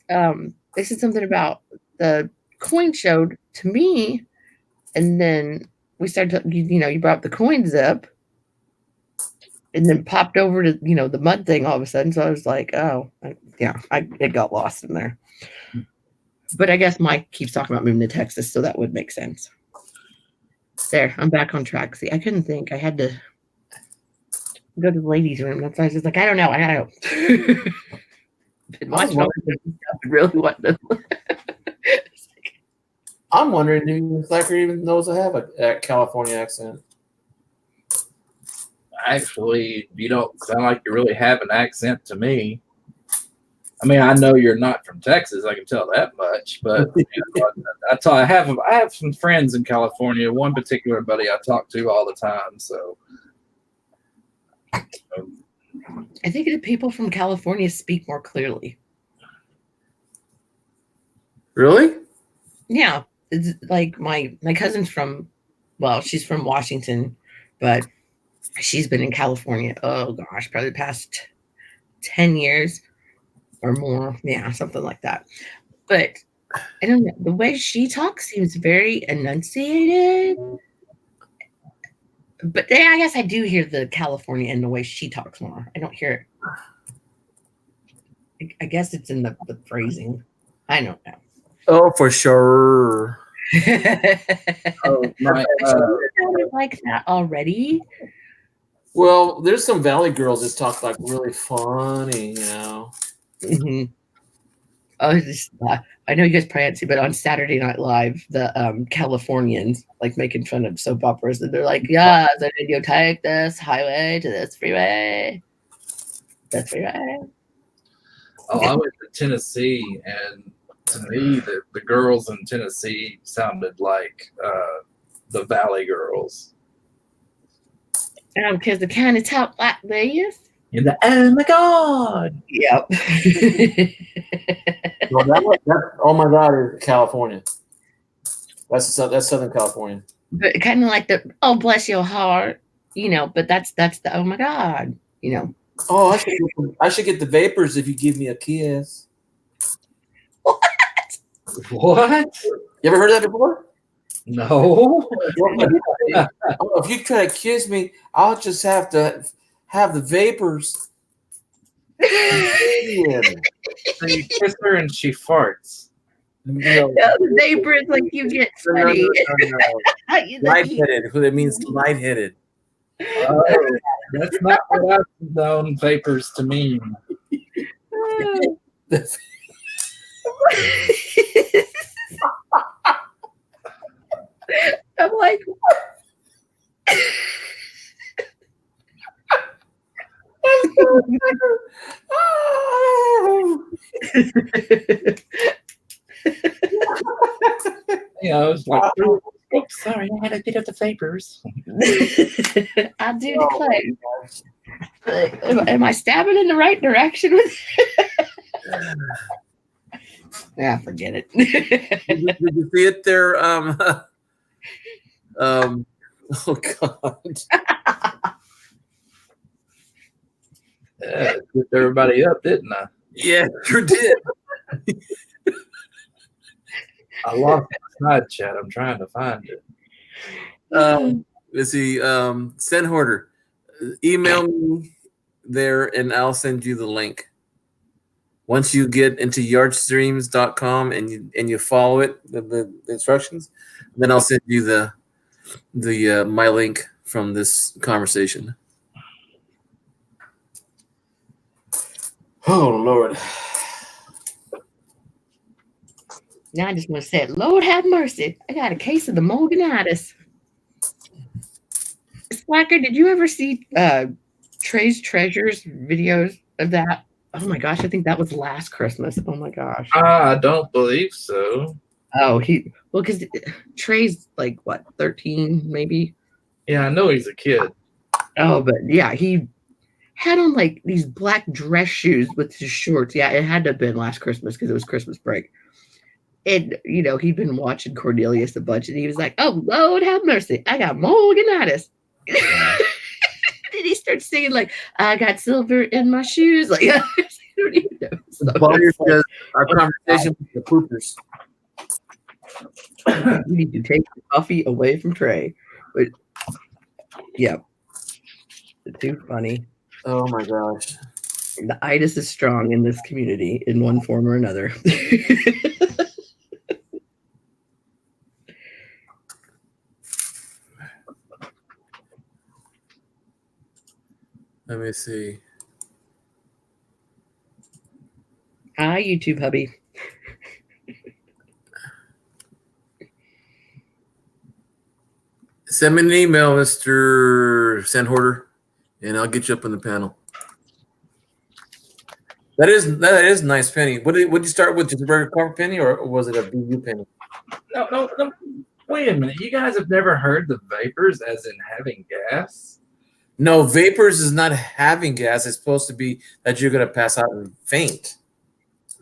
they said something about the coin showed to me, and then we started to, you brought up the coin zip, and then popped over to the mud thing all of a sudden. So I was like, oh, it got lost in there. But I guess Mike keeps talking about moving to Texas, so that would make sense. There, I'm back on track. See, I couldn't think. I had to go to the ladies' room. That's why I was just like, I don't know. Been watching all this stuff and really want to. I'm wondering if Slacker even knows I have a California accent. Actually, you don't sound like you really have an accent to me. I mean, I know you're not from Texas. I can tell that much. But I have some friends in California. One particular buddy I talk to all the time. So I think the people from California speak more clearly. Really? Yeah, it's like my cousin's from, well, she's from Washington, but she's been in California. Oh gosh, probably the past 10 years or more. Yeah, something like that. But I don't know. The way she talks seems very enunciated. But yeah, I guess I do hear the California in the way she talks more. I don't hear it. I guess it's in the phrasing. I don't know. Oh, for sure. oh, my, like that already. Well, there's some Valley girls that talk like really funny, Mm-hmm. Oh, I know you guys probably haven't seen, but on Saturday Night Live, the Californians like making fun of soap operas, and they're like, "Yeah, so did you take this highway to this freeway? That's freeway." Oh, I went to Tennessee, and to me, the girls in Tennessee sounded like the Valley girls. Because the kind of talk like this. And the oh my god. Yep. Well, that oh my god is California. That's Southern California. But kind of like the oh bless your heart, but that's the oh my god, Oh, I should get the vapors if you give me a kiss. What? You ever heard that before? No. If you try to kiss me, I'll just have to have the vapors. Yeah. So you kiss her and she farts. No. The vapor is like you get sweaty. Lightheaded. It means lightheaded. That's not what I've known vapors to mean. I'm like, It's like, oops, sorry, I had a bit of the vapors. I do declare. Am I stabbing in the right direction with Yeah, forget it. Did you see it there? Oh God. Put everybody up, didn't I? Yeah, sure did. I lost my side chat. I'm trying to find it. Let's see. Send Hoarder. Email me there and I'll send you the link. Once you get into yardstreams.com and you follow it, the instructions, then I'll send you the my link from this conversation. Oh Lord. Now I just want to say, Lord have mercy. I got a case of the Morganitis. Slacker, did you ever see Trey's Treasures videos of that? Oh my gosh, I think that was last Christmas. Oh my gosh. I don't believe so. Oh, because Trey's like what, 13 maybe? Yeah, I know he's a kid. Oh, but yeah, he had on like these black dress shoes with his shorts. Yeah, it had to have been last Christmas because it was Christmas break. And, he'd been watching Cornelius a bunch and he was like, oh, Lord have mercy. I got Morganitis. Then he starts singing like, I got silver in my shoes. Like, I don't even know. So our conversation with the poopers. You need to take the coffee away from Trey. But, yeah. Too funny. Oh my gosh. The itis is strong in this community in one form or another. Let me see. Hi, YouTube hubby. Send me an email, Mr. Sandhoarder, and I'll get you up on the panel. That is a nice penny. What did you start with? Just a regular carpet penny, or was it a BU penny? No. Wait a minute. You guys have never heard the vapors as in having gas? No, vapors is not having gas. It's supposed to be that you're going to pass out and faint.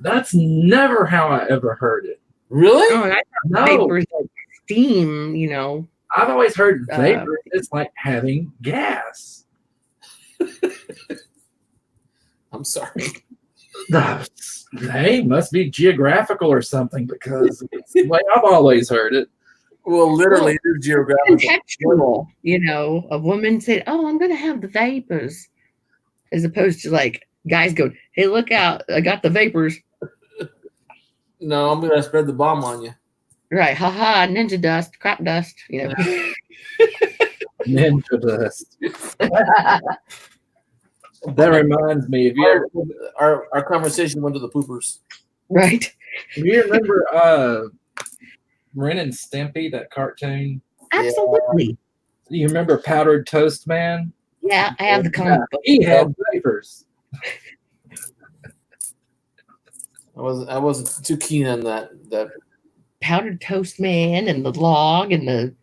That's never how I ever heard it. Really? Oh, I thought vapors like steam, I've always heard vapor is like having gas. I'm sorry. Hey, must be geographical or something because it's the way I've always heard it. Well, literally, it is geographical. Contextual, a woman said, oh, I'm going to have the vapors. As opposed to like guys going, hey, look out. I got the vapors. No, I'm going to spread the bomb on you. Right. Haha, ninja dust, crop dust, Ninja dust. That reminds me, if you ever, our conversation went to the poopers. Right. Do you remember Ren and Stimpy, that cartoon? Absolutely. You remember Powdered Toast Man? Yeah, I have the comic book. He had vapors. I wasn't too keen on that. Powdered Toast Man and the log and the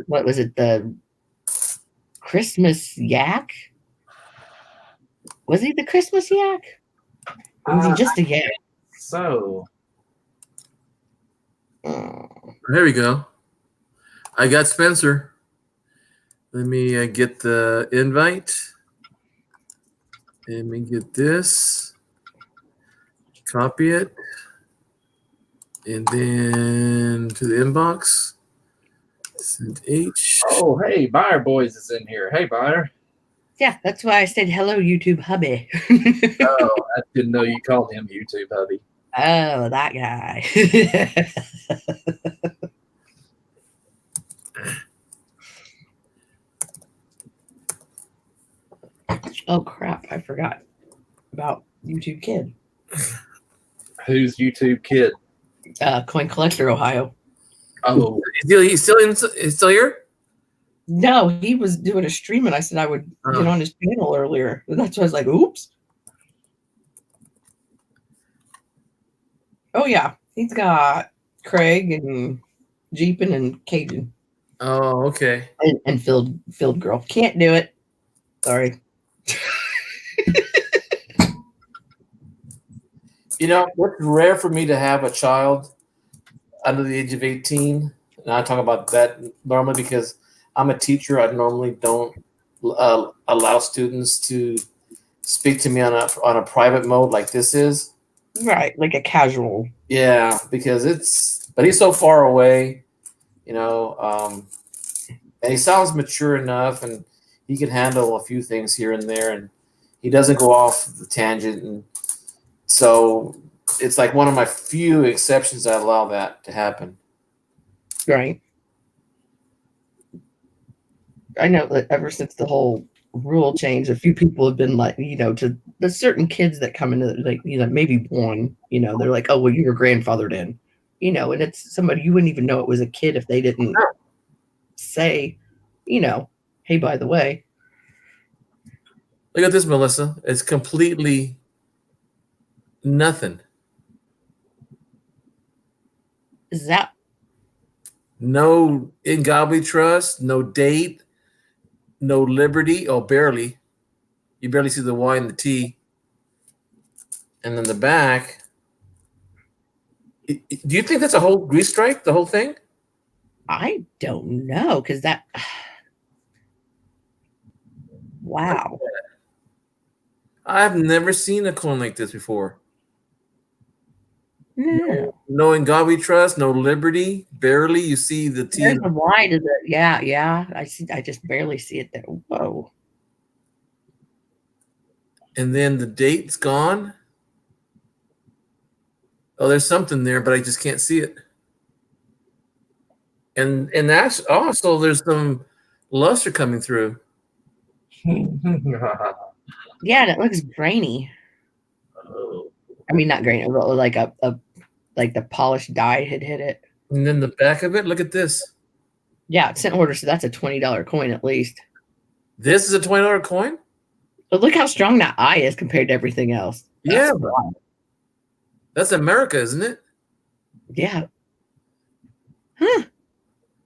what was it, the Christmas yak? Was he the Christmas yak? Or was he just a yak? So There we go. I got Spencer. Let me get the invite. Let me get this. Copy it. And then to the inbox. Send H. oh hey, Buyer Boys is in here. Hey Buyer. Yeah, that's why I said hello, YouTube hubby. Oh, I didn't know you called him YouTube hubby. Oh, that guy. Oh crap! I forgot about YouTube Kid. Who's YouTube Kid? Coin Collector Ohio. Oh, He's still here? No, he was doing a stream, and I said I would get on his channel earlier. That's why I was like, "Oops." Oh yeah, he's got Craig and Jeepin and Cajun Oh, okay. and Field Girl. Can't do it. Sorry. You know, it's rare for me to have a child under the age of 18. And I talk about that normally because I'm a teacher. I normally don't allow students to speak to me on a private mode like this is. Right, like a casual. Yeah, because but he's so far away, you know, and he sounds mature enough and he can handle a few things here and there, and he doesn't go off the tangent. And so it's like one of my few exceptions that allow that to happen. Right. I know that ever since the whole rule change, a few people have been like, to the certain kids that come into, like, maybe one, they're like, oh, well, you were grandfathered in, and it's somebody you wouldn't even know it was a kid if they didn't say, hey, by the way. Look at this, Melissa. It's completely nothing. Is that? No Ngabli Trust, no date, no Liberty. Oh, barely. You barely see the Y and the T. And then the back. Do you think that's a whole grease stripe, the whole thing? I don't know, because that. Wow. I've never seen a coin like this before. No. No Ngabli Trust, no Liberty. Barely. You see the T. There's a Y to the. Yeah. I just barely see it there. Whoa. And then the date's gone. Oh, there's something there, but I just can't see it. And that's also there's some luster coming through. Yeah, and it looks grainy. I mean, not grainy, but like like the polished dye had hit it. And then the back of it, look at this. Yeah, it's sent order, so that's a $20 coin at least. This is a $20 coin? But look how strong that eye is compared to everything else. Yeah. That's America, isn't it? Yeah. Huh.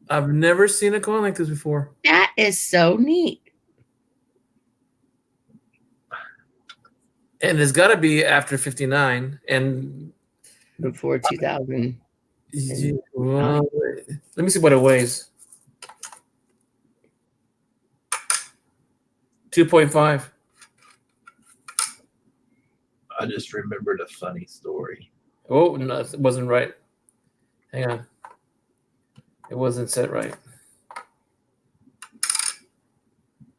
I've never seen a coin like this before. That is so neat. And it's got to be after 59 and before 2000. Well, let me see what it weighs. 2.5. I just remembered a funny story. Oh, no, it wasn't right. Hang on. It wasn't set right.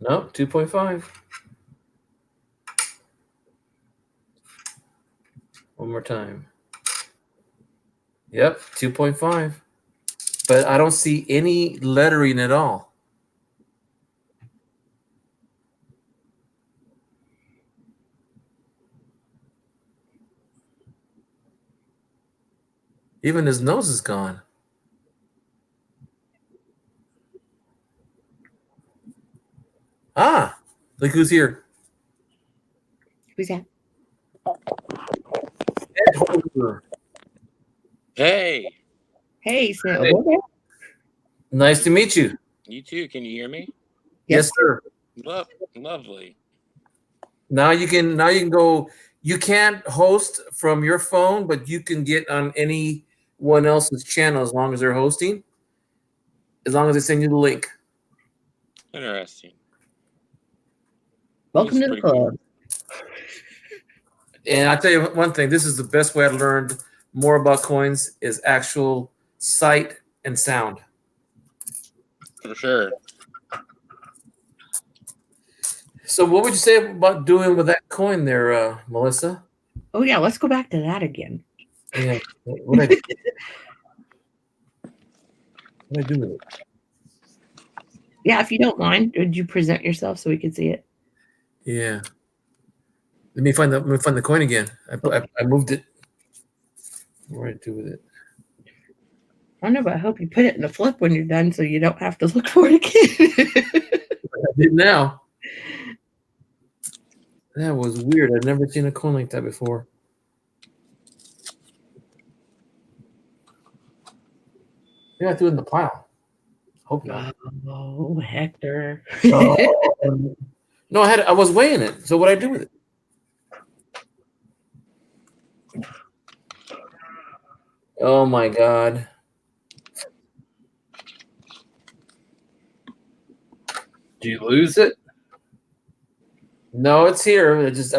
No, 2.5. One more time. Yep, 2.5. But I don't see any lettering at all. Even his nose is gone. Ah, look who's here. Who's that? Ed Holder. Hey. Hey, Sam. Hey. Nice to meet you. You too. Can you hear me? Yes, sir. Lovely. Now you can go. You can't host from your phone, but you can get on anyone else's channel as long as they're hosting. As long as they send you the link. Interesting. Welcome That's to the pretty club. And I tell you one thing, this is the best way I learned more about coins is actual sight and sound. For sure. So what would you say about doing with that coin there, Melissa? Oh yeah, let's go back to that again. Yeah. What I do with it? Yeah, if you don't mind, would you present yourself so we can see it? Yeah. Let me find the coin again. I moved it. What do I do with it? I don't know, but I hope you put it in the flip when you're done so you don't have to look for it again. I did now. That was weird. I've never seen a coin like that before. Yeah, I threw it in the pile. Hope not. Oh, Hector. No, I was weighing it. So what I do with it? Oh my God. Do you lose it? No, it's here. I just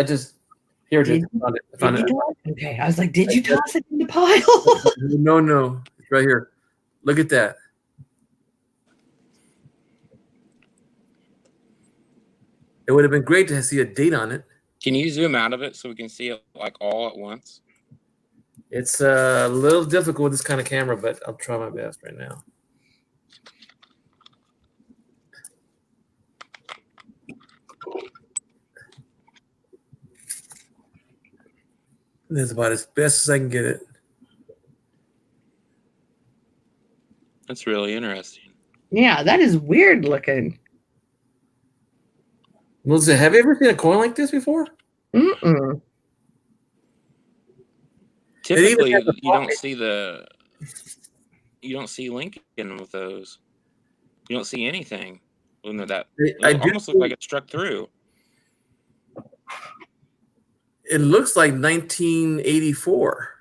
here it is. I found it. Okay, I was like, did you toss it in the pile? No, it's right here. Look at that. It would have been great to see a date on it. Can you zoom out of it so we can see it like all at once? It's a little difficult with this kind of camera, but I'll try my best right now. That's about as best as I can get it. That's really interesting. Yeah, that is weird looking. Melissa, have you ever seen a coin like this before? Mm-mm. Typically, you don't see Lincoln with those. You don't see anything when that. It almost looks like it struck through. It looks like 1984.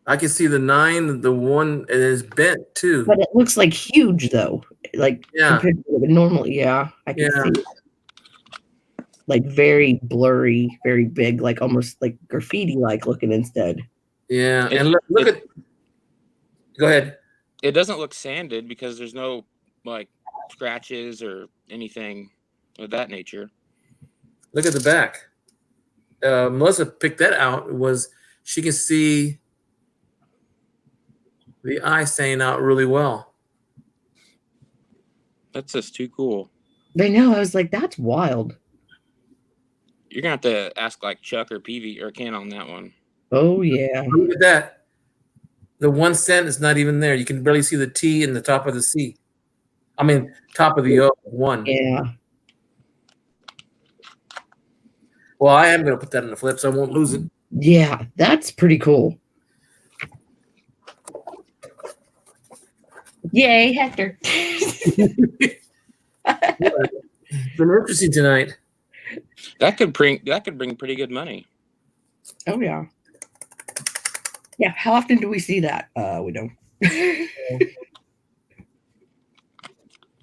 I can see the 9, the 1, and it's bent too. But it looks like huge though. Like compared to the normal, yeah. I can see it. Like very blurry, very big, like almost like graffiti like looking instead. Yeah. And look at go ahead. It doesn't look sanded because there's no like scratches or anything of that nature. Look at the back. Melissa picked that out. She can see the eye staying out really well. That's just too cool. I know. I was like, that's wild. You're gonna have to ask like Chuck or Peavy or Ken on that one. Oh yeah. Look at that. The 1 cent is not even there. You can barely see the T in the top of the C. I mean, top of the O, 1. Yeah. Well, I am going to put that in the flip, so I won't lose it. Yeah, that's pretty cool. Yay, Hector. It's been interesting tonight. That could bring pretty good money. Oh yeah. Yeah, how often do we see that? We don't.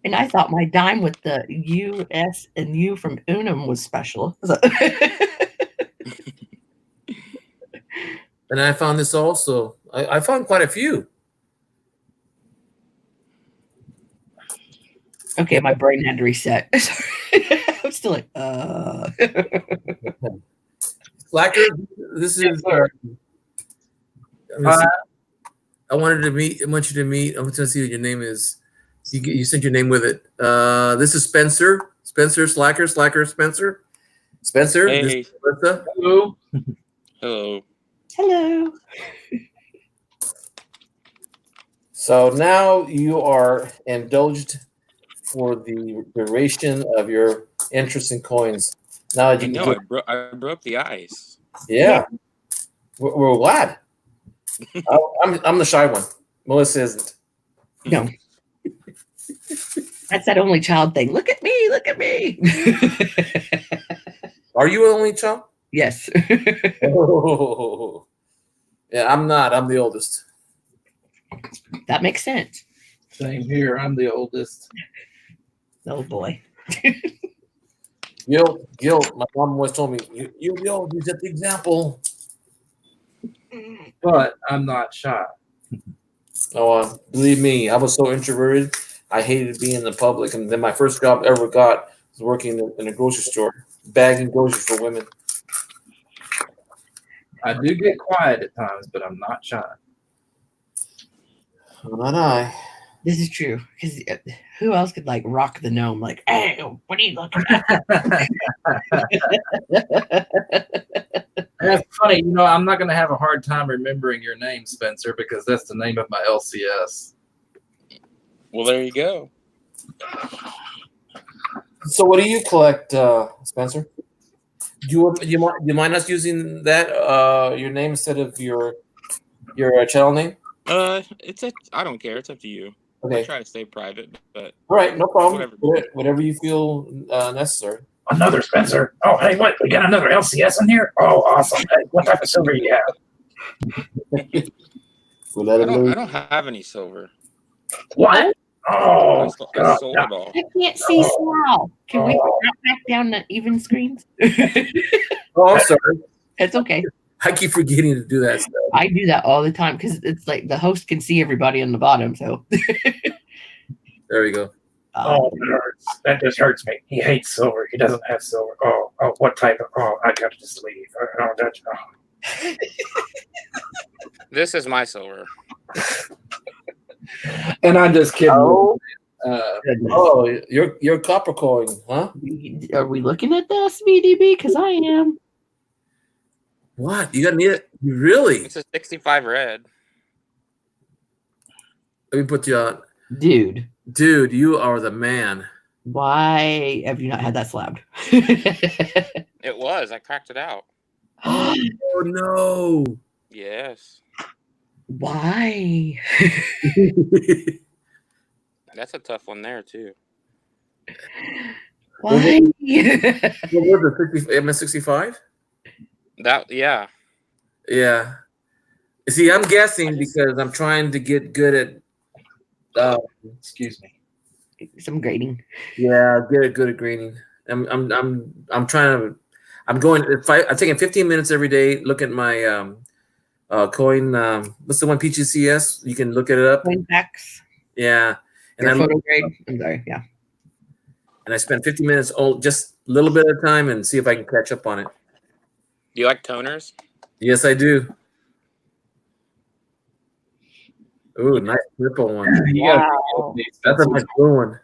And I thought my dime with the U, S, and U from Unum was special. And I found this also. I found quite a few. Okay, my brain had to reset. I'm still like, Slacker, this is. I want you to meet. I'm going to see what your name is. You sent your name with it. This is Spencer. Slacker, Spencer. Hey. This is Melissa. Hello. Hello. hello. So now you are indulged for the duration of your interest in coins. Now that you know I broke the ice. Yeah. We're glad. I'm the shy one. Melissa isn't. No. That's that only child thing. Look at me. Look at me. Are you an only child? Yes. Oh. Yeah, I'm not. I'm the oldest. That makes sense. Same here. I'm the oldest. Oh boy. Guilt. My mom always told me, you set the example. But I'm not shy. Oh, believe me, I was so introverted. I hated being in the public. And then my first job I ever got was working in a grocery store, bagging groceries for women. I do get quiet at times, but I'm not shy. Not I. This is true. Because who else could like rock the gnome? Like, hey, what are you looking at? That's funny. You know, I'm not going to have a hard time remembering your name, Spencer, because that's the name of my LCS. Well, there you go. So, what do you collect, Spencer? Do you mind us using that your name instead of your channel name? I don't care. It's up to you. Okay. I try to stay private, but all right, no problem. Whatever, whatever you feel necessary. Another Spencer. Oh, hey, what? We got another LCS in here? Oh, awesome. Hey, what type of silver do you have? We'll let I him know. don't have any silver. What? Oh, I sold it all. I can't see Sal. Can we drop back down to even screens? Oh, I'm sorry. It's okay. I keep forgetting to do that stuff. I do that all the time because it's like the host can see everybody on the bottom. So there we go. Oh, that hurts. That just hurts me. He hates silver. He doesn't have silver. Oh, what type of? Oh, I gotta just leave. This is my silver. And I'm just kidding. You're copper coin, huh? Are we looking at this, VDB? Because I am. What? You got me? You really? It's a 65 red. Let me put you on. Dude, you are the man. Why have you not had that slabbed? It was. I cracked it out. Oh no. Yes. Why? That's a tough one there too. Why? What was the MS65? Yeah. Yeah. See, I'm guessing because I'm trying to get good at excuse me. Some grading. Yeah, get good at grading. I'm trying to. I'm going. I'm taking 15 minutes every day. Look at my coin. What's the one PGCS? You can look it up. Coinfax. Yeah, and Your photo grade. I'm sorry. Yeah. And I spend 50 minutes, just a little bit of time, and see if I can catch up on it. Do you like toners? Yes, I do. Ooh, nice purple one. Wow. That's a nice blue one.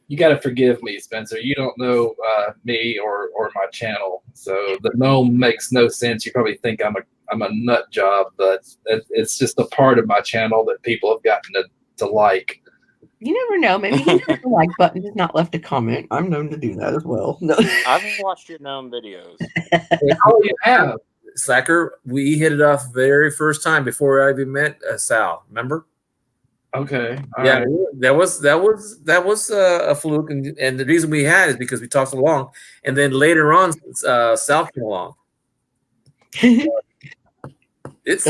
You got to forgive me, Spencer. You don't know me or my channel, so the gnome makes no sense. You probably think I'm a nut job, but it's just a part of my channel that people have gotten to like. You never know. Maybe he hit the like button, just not left a comment. I'm known to do that as well. No. I've watched your gnome videos. Oh, you have? Slacker, we hit it off very first time before I even met Sal. Remember? Okay. All yeah, right. that was a fluke, and the reason we had is because we talked so long, and then later on, Sal came along. It's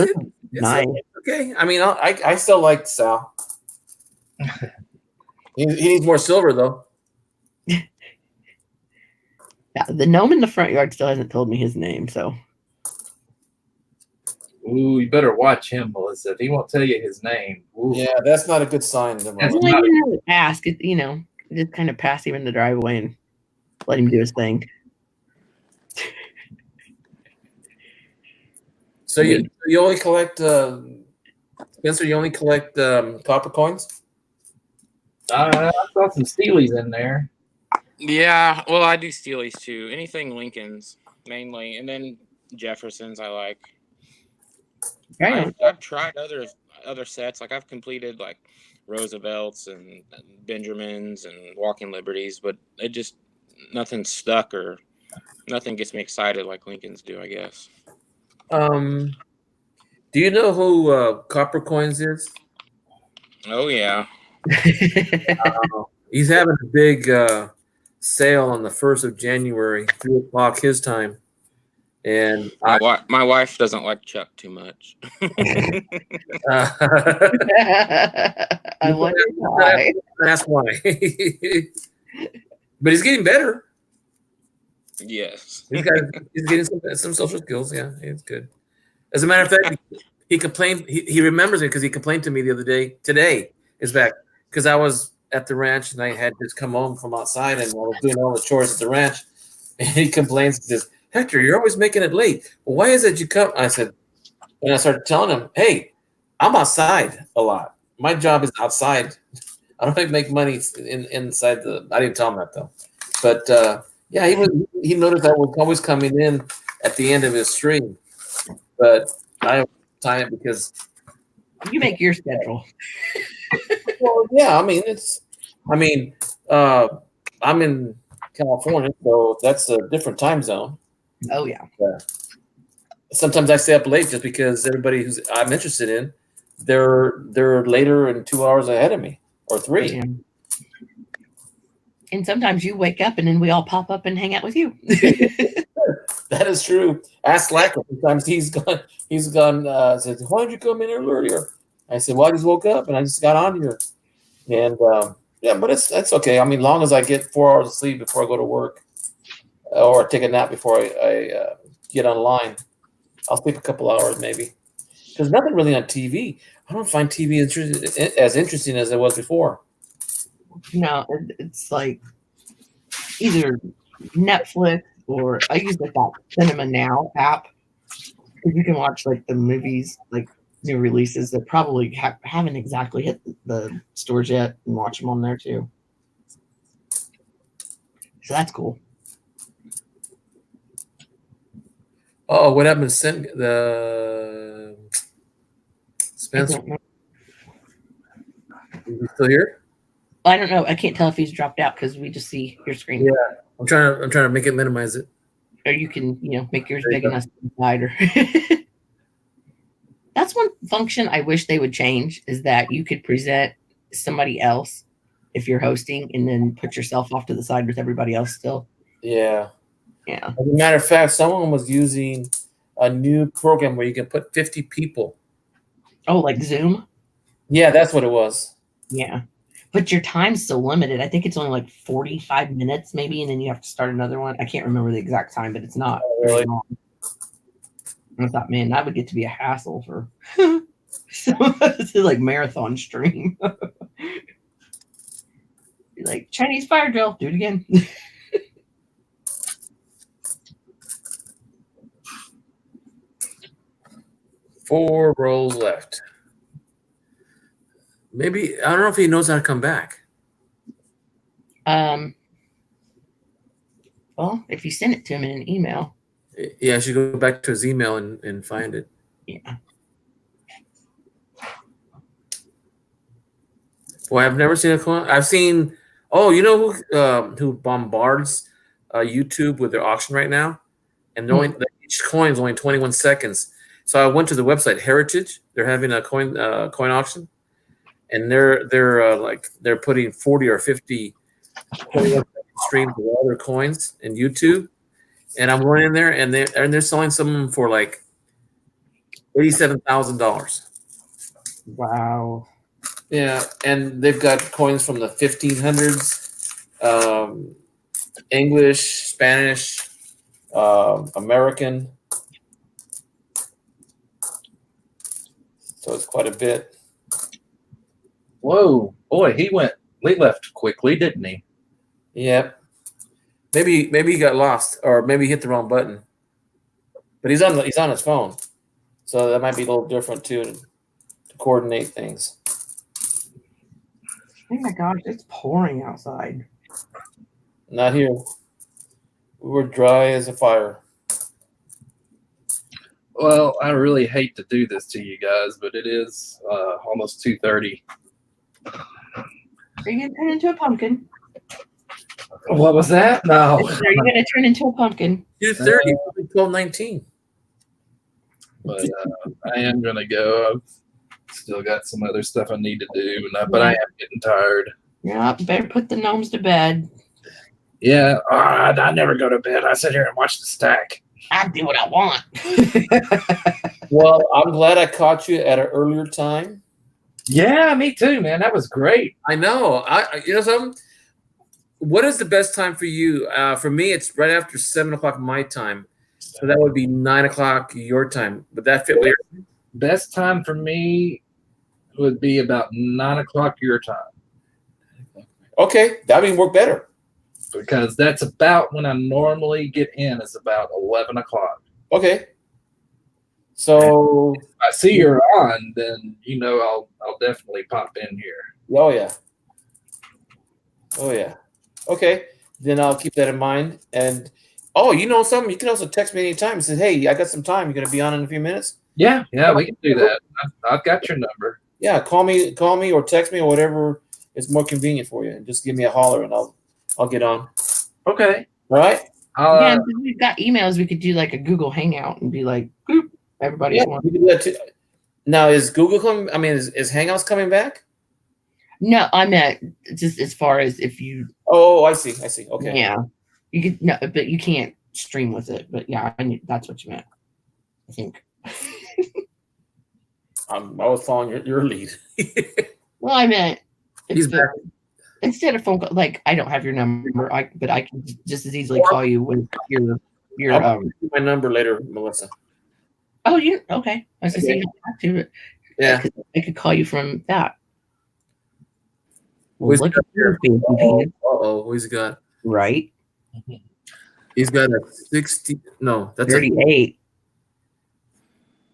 nice. Okay. I mean, I still like Sal. He needs more silver though. Yeah, the gnome in the front yard still hasn't told me his name, so. Ooh, you better watch him, Melissa. If he won't tell you his name. Ooh. Yeah, that's not a good sign. I didn't really ask. Just kind of pass him in the driveway and let him do his thing. So you only collect Spencer? You only collect copper coins? I saw some Steelies in there. Yeah, well, I do Steelies too. Anything Lincolns mainly, and then Jeffersons I like. I've tried other sets. Like I've completed like Roosevelts and Benjamins and Walking Liberties, but it just nothing stuck or nothing gets me excited like Lincolns do, I guess. Do you know who Copper Coins is? Oh yeah. He's having a big sale on the 1st of January, 3:00 his time. And My wife doesn't like Chuck too much. I wonder why. That's why. But he's getting better. Yes. He's getting some social skills. Yeah, it's good. As a matter of fact, he complained. He remembers me because he complained to me the other day. Today is back because I was at the ranch and I had just come home from outside and I was doing all the chores at the ranch. And he complains, he says, "Hector, you're always making it late. Well, why is it you come?" I said, and I started telling him, "Hey, I'm outside a lot. My job is outside. I don't make money inside the." I didn't tell him that though, but yeah, he noticed I was always coming in at the end of his stream, but I don't time it because you make your schedule. Well, yeah, I mean I'm in California, so that's a different time zone. Oh yeah. Sometimes I stay up late just because everybody who's I'm interested in, they're later and 2 hours ahead of me or 3. Yeah. And sometimes you wake up and then we all pop up and hang out with you. That is true. Ask Slacker. Sometimes he's gone. Said, "Why did you come in earlier?" I said, "Well, I just woke up and I just got on here." And yeah, but that's okay. I mean, long as I get 4 hours of sleep before I go to work, or take a nap before I get online, I'll sleep a couple hours maybe. There's nothing really on TV. I don't find TV as interesting as it was before. No, it's like either Netflix or I use like that Cinema Now app. You can watch like the movies, like new releases that probably haven't exactly hit the stores yet, and watch them on there too. So that's cool. Oh, what happened to the Spencer? Is he still here? I don't know. I can't tell if he's dropped out because we just see your screen. Yeah, I'm trying to make it minimize it. Or you can, make yours big enough to wider. That's one function I wish they would change is that you could present somebody else if you're hosting and then put yourself off to the side with everybody else still. Yeah. Yeah. As a matter of fact, someone was using a new program where you can put 50 people. Oh, like Zoom? Yeah, that's what it was. Yeah. But your time's so limited. I think it's only like 45 minutes maybe, and then you have to start another one. I can't remember the exact time, but it's not very long. I thought, man, that would get to be a hassle for it's like marathon stream. You're like, Chinese fire drill, do it again. 4 rows left. Maybe I don't know if he knows how to come back. Well, if you send it to him in an email. Yeah, I should go back to his email and find it. Yeah. Well, I've never seen a coin. I've seen. Oh, you know who bombards YouTube with their auction right now, and each coin is only 21 seconds. So I went to the website Heritage. They're having a coin auction, and they're putting 40 or 50 streams of all their coins in YouTube. And I'm going in there, and they're selling some of them for like $87,000. Wow. Yeah, and they've got coins from the 1500s, English, Spanish, American. So it's quite a bit. Whoa, boy, he left quickly, didn't he? Yep. Maybe he got lost, or maybe he hit the wrong button. But he's on his phone, so that might be a little different too to coordinate things. Oh my gosh, it's pouring outside. Not here. We were dry as a fire. Well, I really hate to do this to you guys, but it is almost 2:30. Are you gonna turn into a pumpkin? What was that? No. Are you gonna turn into a pumpkin? 2:30, 12:19. But I am gonna go. I've Still got some other stuff I need to do, but I am getting tired. Yeah, better put the gnomes to bed. Yeah, I never go to bed. I sit here and watch the stack. I do what I want. Well, I'm glad I caught you at an earlier time. Yeah, me too, man. That was great. I know. You know something? What is the best time for you? For me, it's right after 7 o'clock my time. So that would be 9 o'clock your time. Would that fit with your Best time for me would be about 9 o'clock your time. Okay, that would work better. Because that's about when I normally get in, is about 11 o'clock. Okay. So if I see you're on, then I'll definitely pop in here. Oh yeah. Oh yeah. Okay. Then I'll keep that in mind. And you know something? You can also text me anytime and say, "Hey, I got some time. You're gonna be on in a few minutes." Yeah, we can do that. I've got your number. Yeah, call me or text me or whatever is more convenient for you. And just give me a holler and I'll get on. Okay. All right. Yeah, we've got emails. We could do like a Google Hangout and be like, boop, everybody at once. We can do that too. Now, is Google coming? I mean, is Hangouts coming back? No, I meant just as far as if you. Oh, I see. Okay. Yeah, you could no, but you can't stream with it. But yeah, I knew that's what you meant. I think. I was following your lead. Well, I meant He's back. Instead of phone call, like I don't have your number, but I can just as easily call you with your I'll give you my number later, Melissa. Oh, you okay? I was just saying you don't have to. Yeah, I could call you from that. Who's Look got at your who's got? Right. He's got a 60. No, that's 38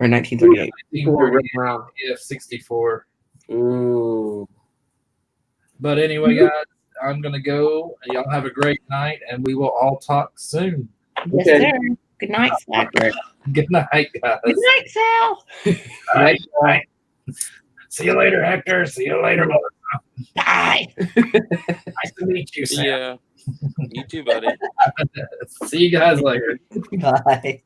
or 1938. 64. Yeah, 64. Ooh. But anyway, guys, I'm gonna go. Y'all have a great night, and we will all talk soon. Yes, sir. Good night, Sal. Good night, guys. Good night, Sal. All right. See you later, Hector. See you later, Melissa. Bye. Nice to meet you, Sam. Yeah. You too, buddy. See you guys later. Bye.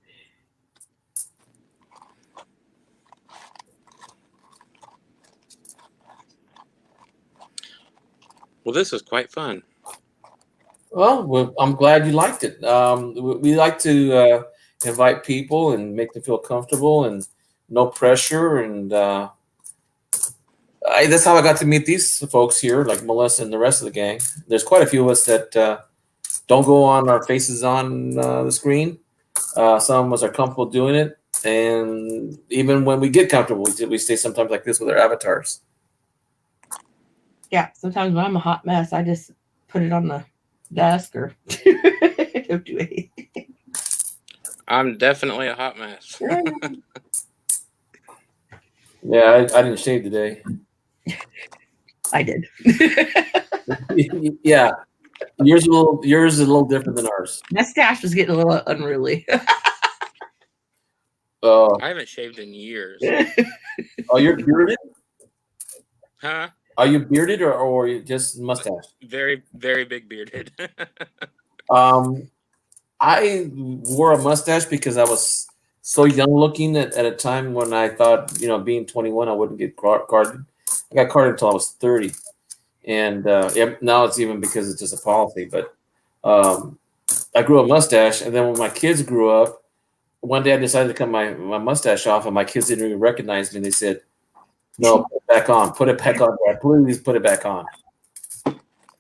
Well, this was quite fun. Well, I'm glad you liked it. We like to invite people and make them feel comfortable and no pressure. And that's how I got to meet these folks here, like Melissa and the rest of the gang. There's quite a few of us that don't go on our faces on the screen. Some of us are comfortable doing it. And even when we get comfortable, we stay sometimes like this with our avatars. Yeah, sometimes when I'm a hot mess, I just put it on the desk or don't do anything. I'm definitely a hot mess. Yeah, I didn't shave today. I did. Yeah, yours is a little different than ours. My stash was getting a little unruly. Oh, I haven't shaved in years. Oh, you're bearded? Huh? Are you bearded or you just mustache? Very, very big bearded. I wore a mustache because I was so young looking at a time when I thought, being 21, I wouldn't get carded. I got carded until I was 30. And now it's even because it's just a policy. But I grew a mustache. And then when my kids grew up, one day I decided to cut my mustache off, and my kids didn't even recognize me. And they said, "No, put it back on. Put it back on, Dad. Please put it back on."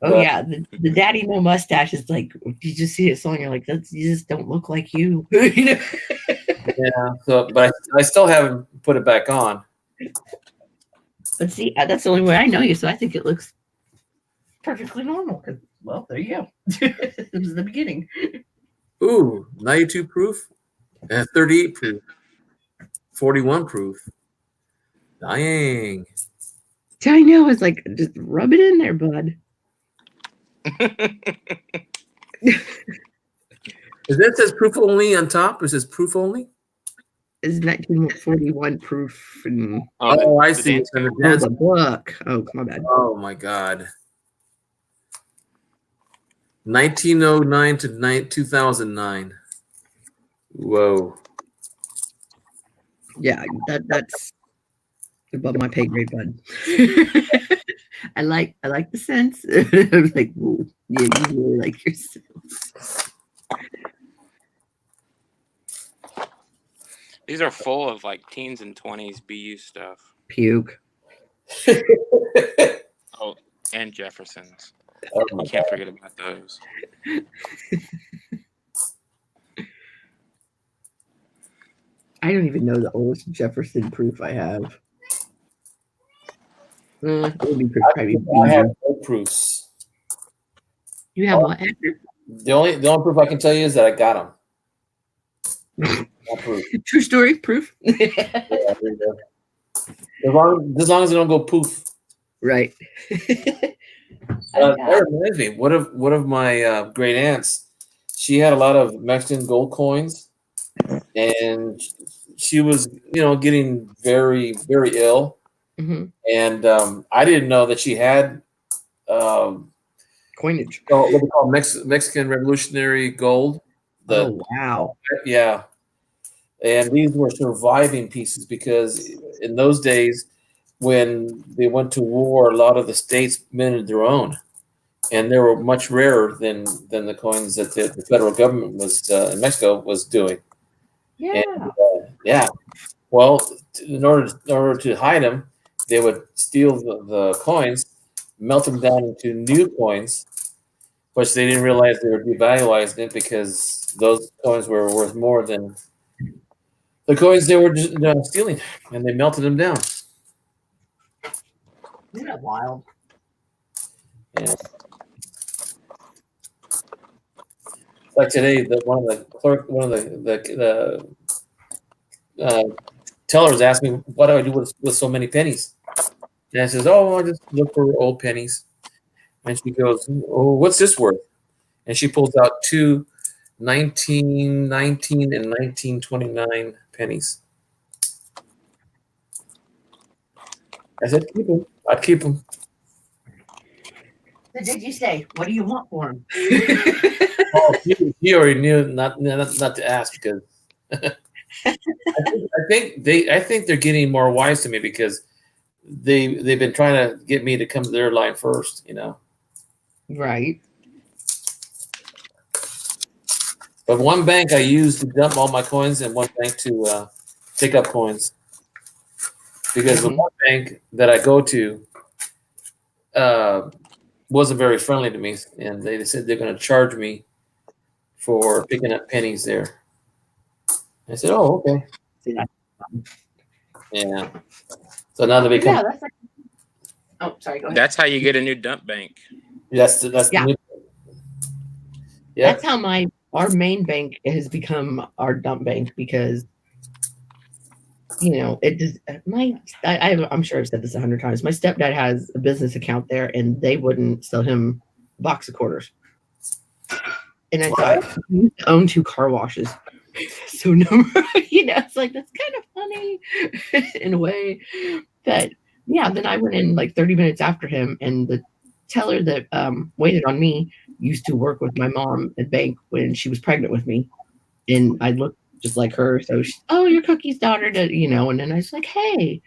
Oh yeah, the daddy no mustache is like you just see it so and you're like, you just don't look like you. Yeah. So, but I still haven't put it back on. But see, that's the only way I know you, so I think it looks perfectly normal. Because well, there you go. It was the beginning. Ooh, 92 proof, 38 proof, 41 proof. Dang. I know. It's like just rub it in there, bud. Is that says proof only on top? It says proof only? It's 1941 proof. And oh, I see. It's in the dance book. Oh, my bad. Oh my God. 1909 to 2009. Whoa. Yeah, that's above my pay grade, bud. I like the sense. I was like, ooh, yeah, you really like your sense. These are full of like teens and 20s BU stuff. Puke. Oh, and Jeffersons. Oh You my can't God. forget about those. I don't even know the oldest Jefferson proof I have. It would be probably I have no proofs. You have what, Hector? The only proof I can tell you is that I got them. No proof. True story proof. Yeah, there you go. As long as it don't go poof. Right. That reminds me. One of my great aunts, she had a lot of Mexican gold coins, and she was, getting very, very ill. Mm-hmm. And I didn't know that she had coinage. What they call Mexican Revolutionary Gold. Oh wow! Yeah, and these were surviving pieces because in those days, when they went to war, a lot of the states minted their own, and they were much rarer than the coins that the federal government was in Mexico was doing. Yeah. And, yeah. Well, in order to hide them, they would steal the coins, melt them down into new coins, which they didn't realize they were devaluing it because those coins were worth more than the coins they were just stealing, and they melted them down. Isn't that wild? Yeah. Like today, one of the tellers asked me, "What do I do with so many pennies?" And I says, "Oh, I just look for old pennies." And she goes, "Oh, what's this worth?" And she pulls out two 1919 and 1929 pennies. I said, "Keep them. I'd keep them." So did you say, what do you want for him? Oh, he already knew not to ask because I think they're getting more wise to me because they've been trying to get me to come to their line first, Right. But one bank I use to dump all my coins and one bank to pick up coins. Because the one bank that I go to wasn't very friendly to me, and they said they're going to charge me for picking up pennies there. I said, "Oh, okay." Yeah. So now they become. Yeah, that's like, oh, sorry. Go ahead. That's how you get a new dump bank. That's Yeah. the new. Yeah. That's how our main bank has become our dump bank because it just I'm sure I've said this 100 times. My stepdad has a business account there, and they wouldn't sell him a box of quarters. And I thought, we used to own 2 car washes, so it's like that's kind of funny in a way. But yeah, then I went in like 30 minutes after him, and the teller that waited on me used to work with my mom at bank when she was pregnant with me, and I looked just like her. So you're Cookie's daughter, and then I was like, hey,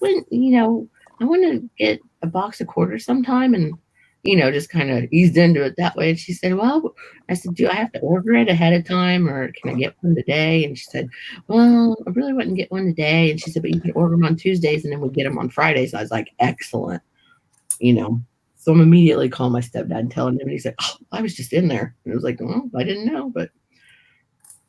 when I want to get a box of quarters sometime, and just kind of eased into it that way. And she said, well, I said, do I have to order it ahead of time, or can I get one today? And she said, well, I really wouldn't get one today. And she said, but you can order them on Tuesdays, and then we get them on Fridays. I was like, excellent, So I'm immediately calling my stepdad and telling him, and he said, oh, I was just in there. And I was like, well, I didn't know, but.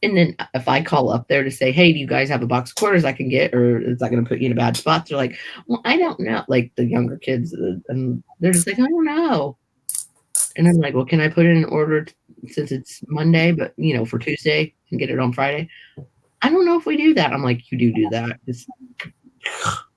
And then if I call up there to say, hey, do you guys have a box of quarters I can get, or is that going to put you in a bad spot? They're like, well, I don't know. Like the younger kids, and they're just like, I don't know. And I'm like, well, can I put in an order since it's Monday, but for Tuesday and get it on Friday? I don't know if we do that. I'm like, you do that. Just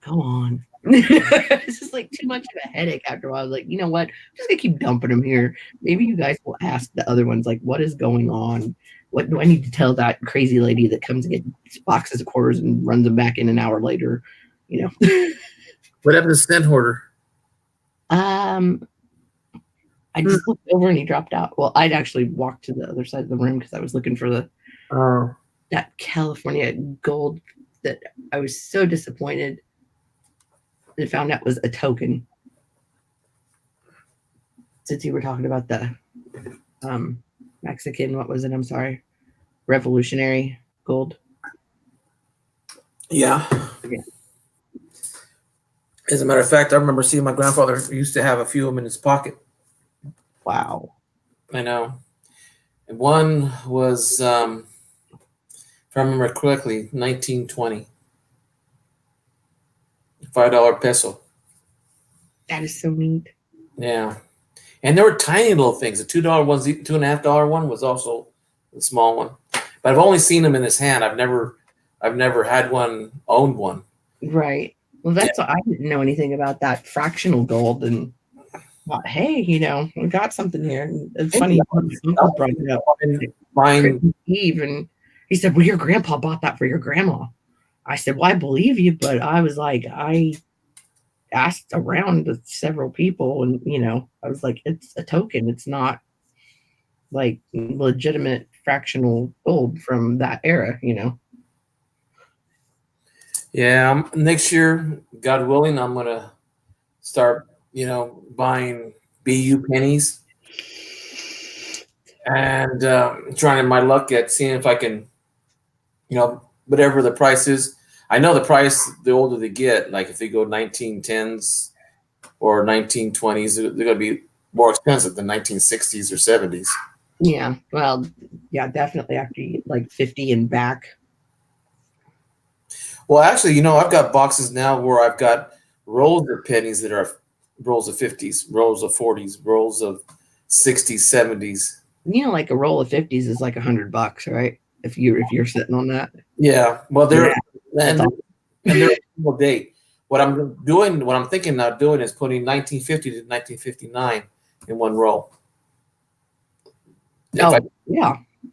go on. It's just like too much of a headache after a while. I was like, you know what? I'm just gonna keep dumping them here. Maybe you guys will ask the other ones, like, what is going on? What do I need to tell that crazy lady that comes and gets boxes of quarters and runs them back in an hour later? What happened to Stent Hoarder? I just looked over and he dropped out. Well, I'd actually walked to the other side of the room because I was looking for that California gold that I was so disappointed. found out was a token. Since you were talking about the Mexican, what was it? I'm sorry, revolutionary gold. Yeah. As a matter of fact, I remember seeing my grandfather used to have a few of them in his pocket. Wow. I know. And one was, if I remember correctly, 1920. $5 peso. That is so neat. Yeah. And there were tiny little things. The $2 ones, $2.50 one was also the small one. But I've only seen them in his hand. I've never had one, owned one. Right. Well, that's what I didn't know anything about that fractional gold, and thought, hey, we got something here. And it's funny. Uncle brought it up. Mine. Eve, and he said, "Well, your grandpa bought that for your grandma." I said, "Well, I believe you," but I was like, I asked around with several people, and I was like, it's a token. It's not like legitimate fractional gold from that era. Yeah, next year, God willing, I'm gonna start, buying BU pennies and trying my luck at seeing if I can, whatever the price is. I know the price. The older they get, like if they go 1910s or 1920s, they're gonna be more expensive than 1960s or 70s. Yeah, well, yeah, definitely after you like 50 and back. Well, actually, I've got boxes now where I've got rolls of pennies that are rolls of 50s, rolls of 40s, rolls of 60s, 70s. Like a roll of 50s is like $100, right? If you're sitting on that. Yeah. Well, they're and they're a date. What I'm thinking about doing is putting 1950 to 1959 in one roll.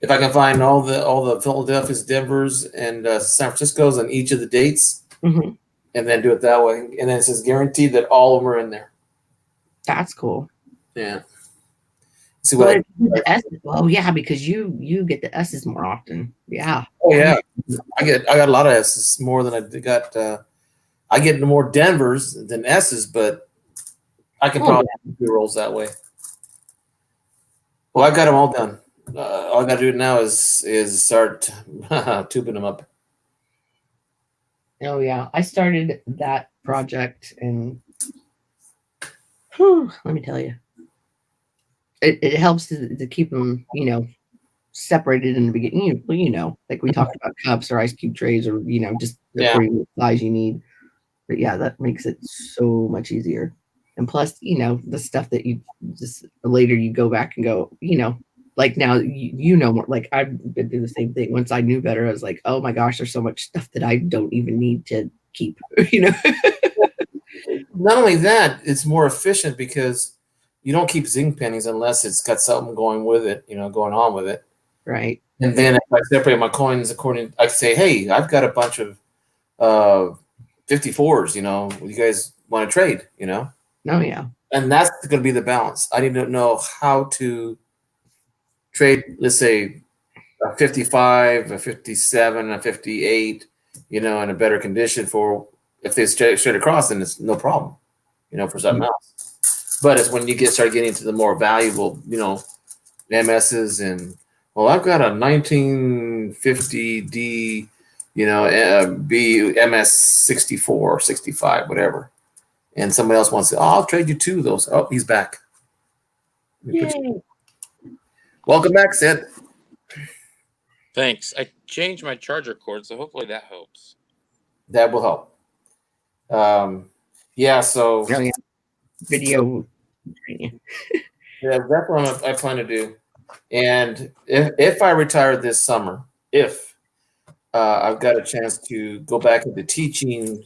If I can find all the Philadelphia's, Denver's, and San Francisco's on each of the dates, mm-hmm. and then do it that way, and then it says guaranteed that all of them are in there. That's cool. Yeah. See what? Well, yeah, because you get the S's more often. Yeah. Oh yeah, I got a lot of S's more than I got. I get more Denver's than S's, but I can probably do rolls that way. Well, I got them all done. All I got to do now is start tubing them up. Oh yeah, I started that project, and let me tell you, it helps to keep them, separated in the beginning. Like we talked about cups or ice cube trays, or just the size you need. But yeah, that makes it so much easier. And plus, the stuff that you just later you go back and go, like now more. Like I've been through the same thing. Once I knew better, I was like, oh my gosh, there's so much stuff that I don't even need to keep. Not only that, it's more efficient because you don't keep zinc pennies unless it's got something going with it, going on with it. Right. And then if I separate my coins according, I say, hey, I've got a bunch of 54s. You guys want to trade? Oh yeah. And that's going to be the balance. I need to know how to trade, let's say, a 55, a 57, a 58, in a better condition for if they straight across, then it's no problem, for something else. But it's when you start getting to the more valuable, MSs and, well, I've got a 1950 D, B MS 64, 65, whatever. And somebody else wants to, I'll trade you 2 of those. Oh, he's back. Welcome back, Sid. Thanks. I changed my charger cord, so hopefully that helps. That will help. So video. Yeah, that's what I plan to do. And if I retire this summer, I've got a chance to go back into teaching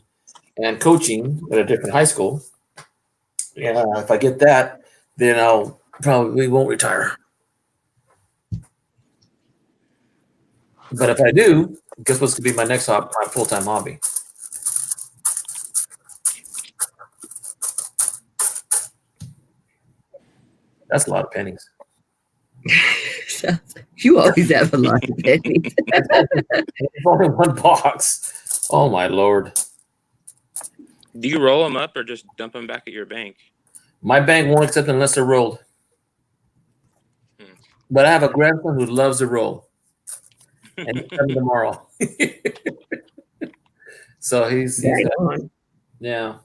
and coaching at a different high school. Yeah, if I get that, then I'll probably won't retire. But if I do, guess what's going to be my next full-time hobby? That's a lot of pennies. You always have a lot of pennies. It's only one box. Oh my Lord. Do you roll them up or just dump them back at your bank? My bank won't accept unless they're rolled. But I have a grandson who loves to roll. And he's coming tomorrow. So he's yeah.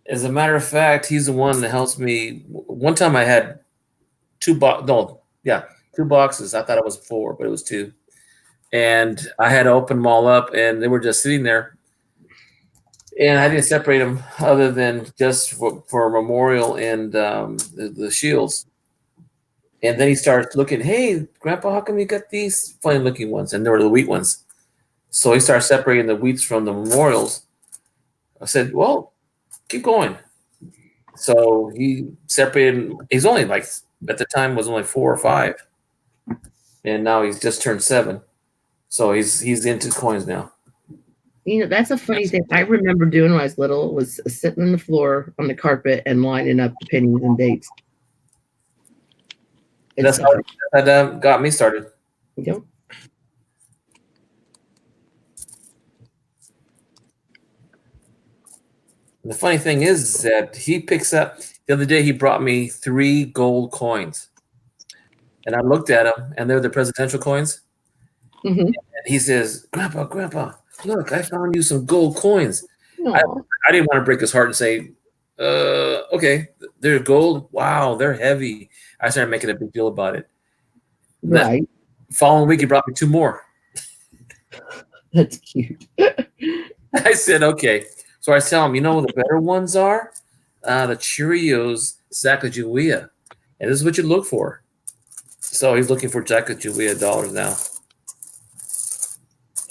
As a matter of fact, he's the one that helps me. One time I had two boxes. I thought it was 4, but it was 2. And I had to open them all up, and they were just sitting there. And I didn't separate them other than just for a memorial and the shields. And then he starts looking, hey, Grandpa, how come you got these funny-looking ones? And they were the wheat ones. So he started separating the wheats from the memorials. I said, well, keep going. So he separated. He's only like, at the time was only 4 or 5. And now he's just turned 7. So he's into coins now. You know, that's a funny thing. I remember doing when I was little was sitting on the floor on the carpet and lining up the pennies and dates. That's how that got me started. Yep. The funny thing is that he picks up. The other day, he brought me 3 gold coins, and I looked at them, and they're the presidential coins. Mm-hmm. And he says, "Grandpa, look, I found you some gold coins." I didn't want to break his heart and say, "Okay, they're gold. Wow, they're heavy." I started making a big deal about it. Right. The following week, he brought me 2 more. That's cute. I said, "Okay." So I tell him, you know what the better ones are? The Cheerios Sacagawea. And this is what you look for. So he's looking for Sacagawea dollars now.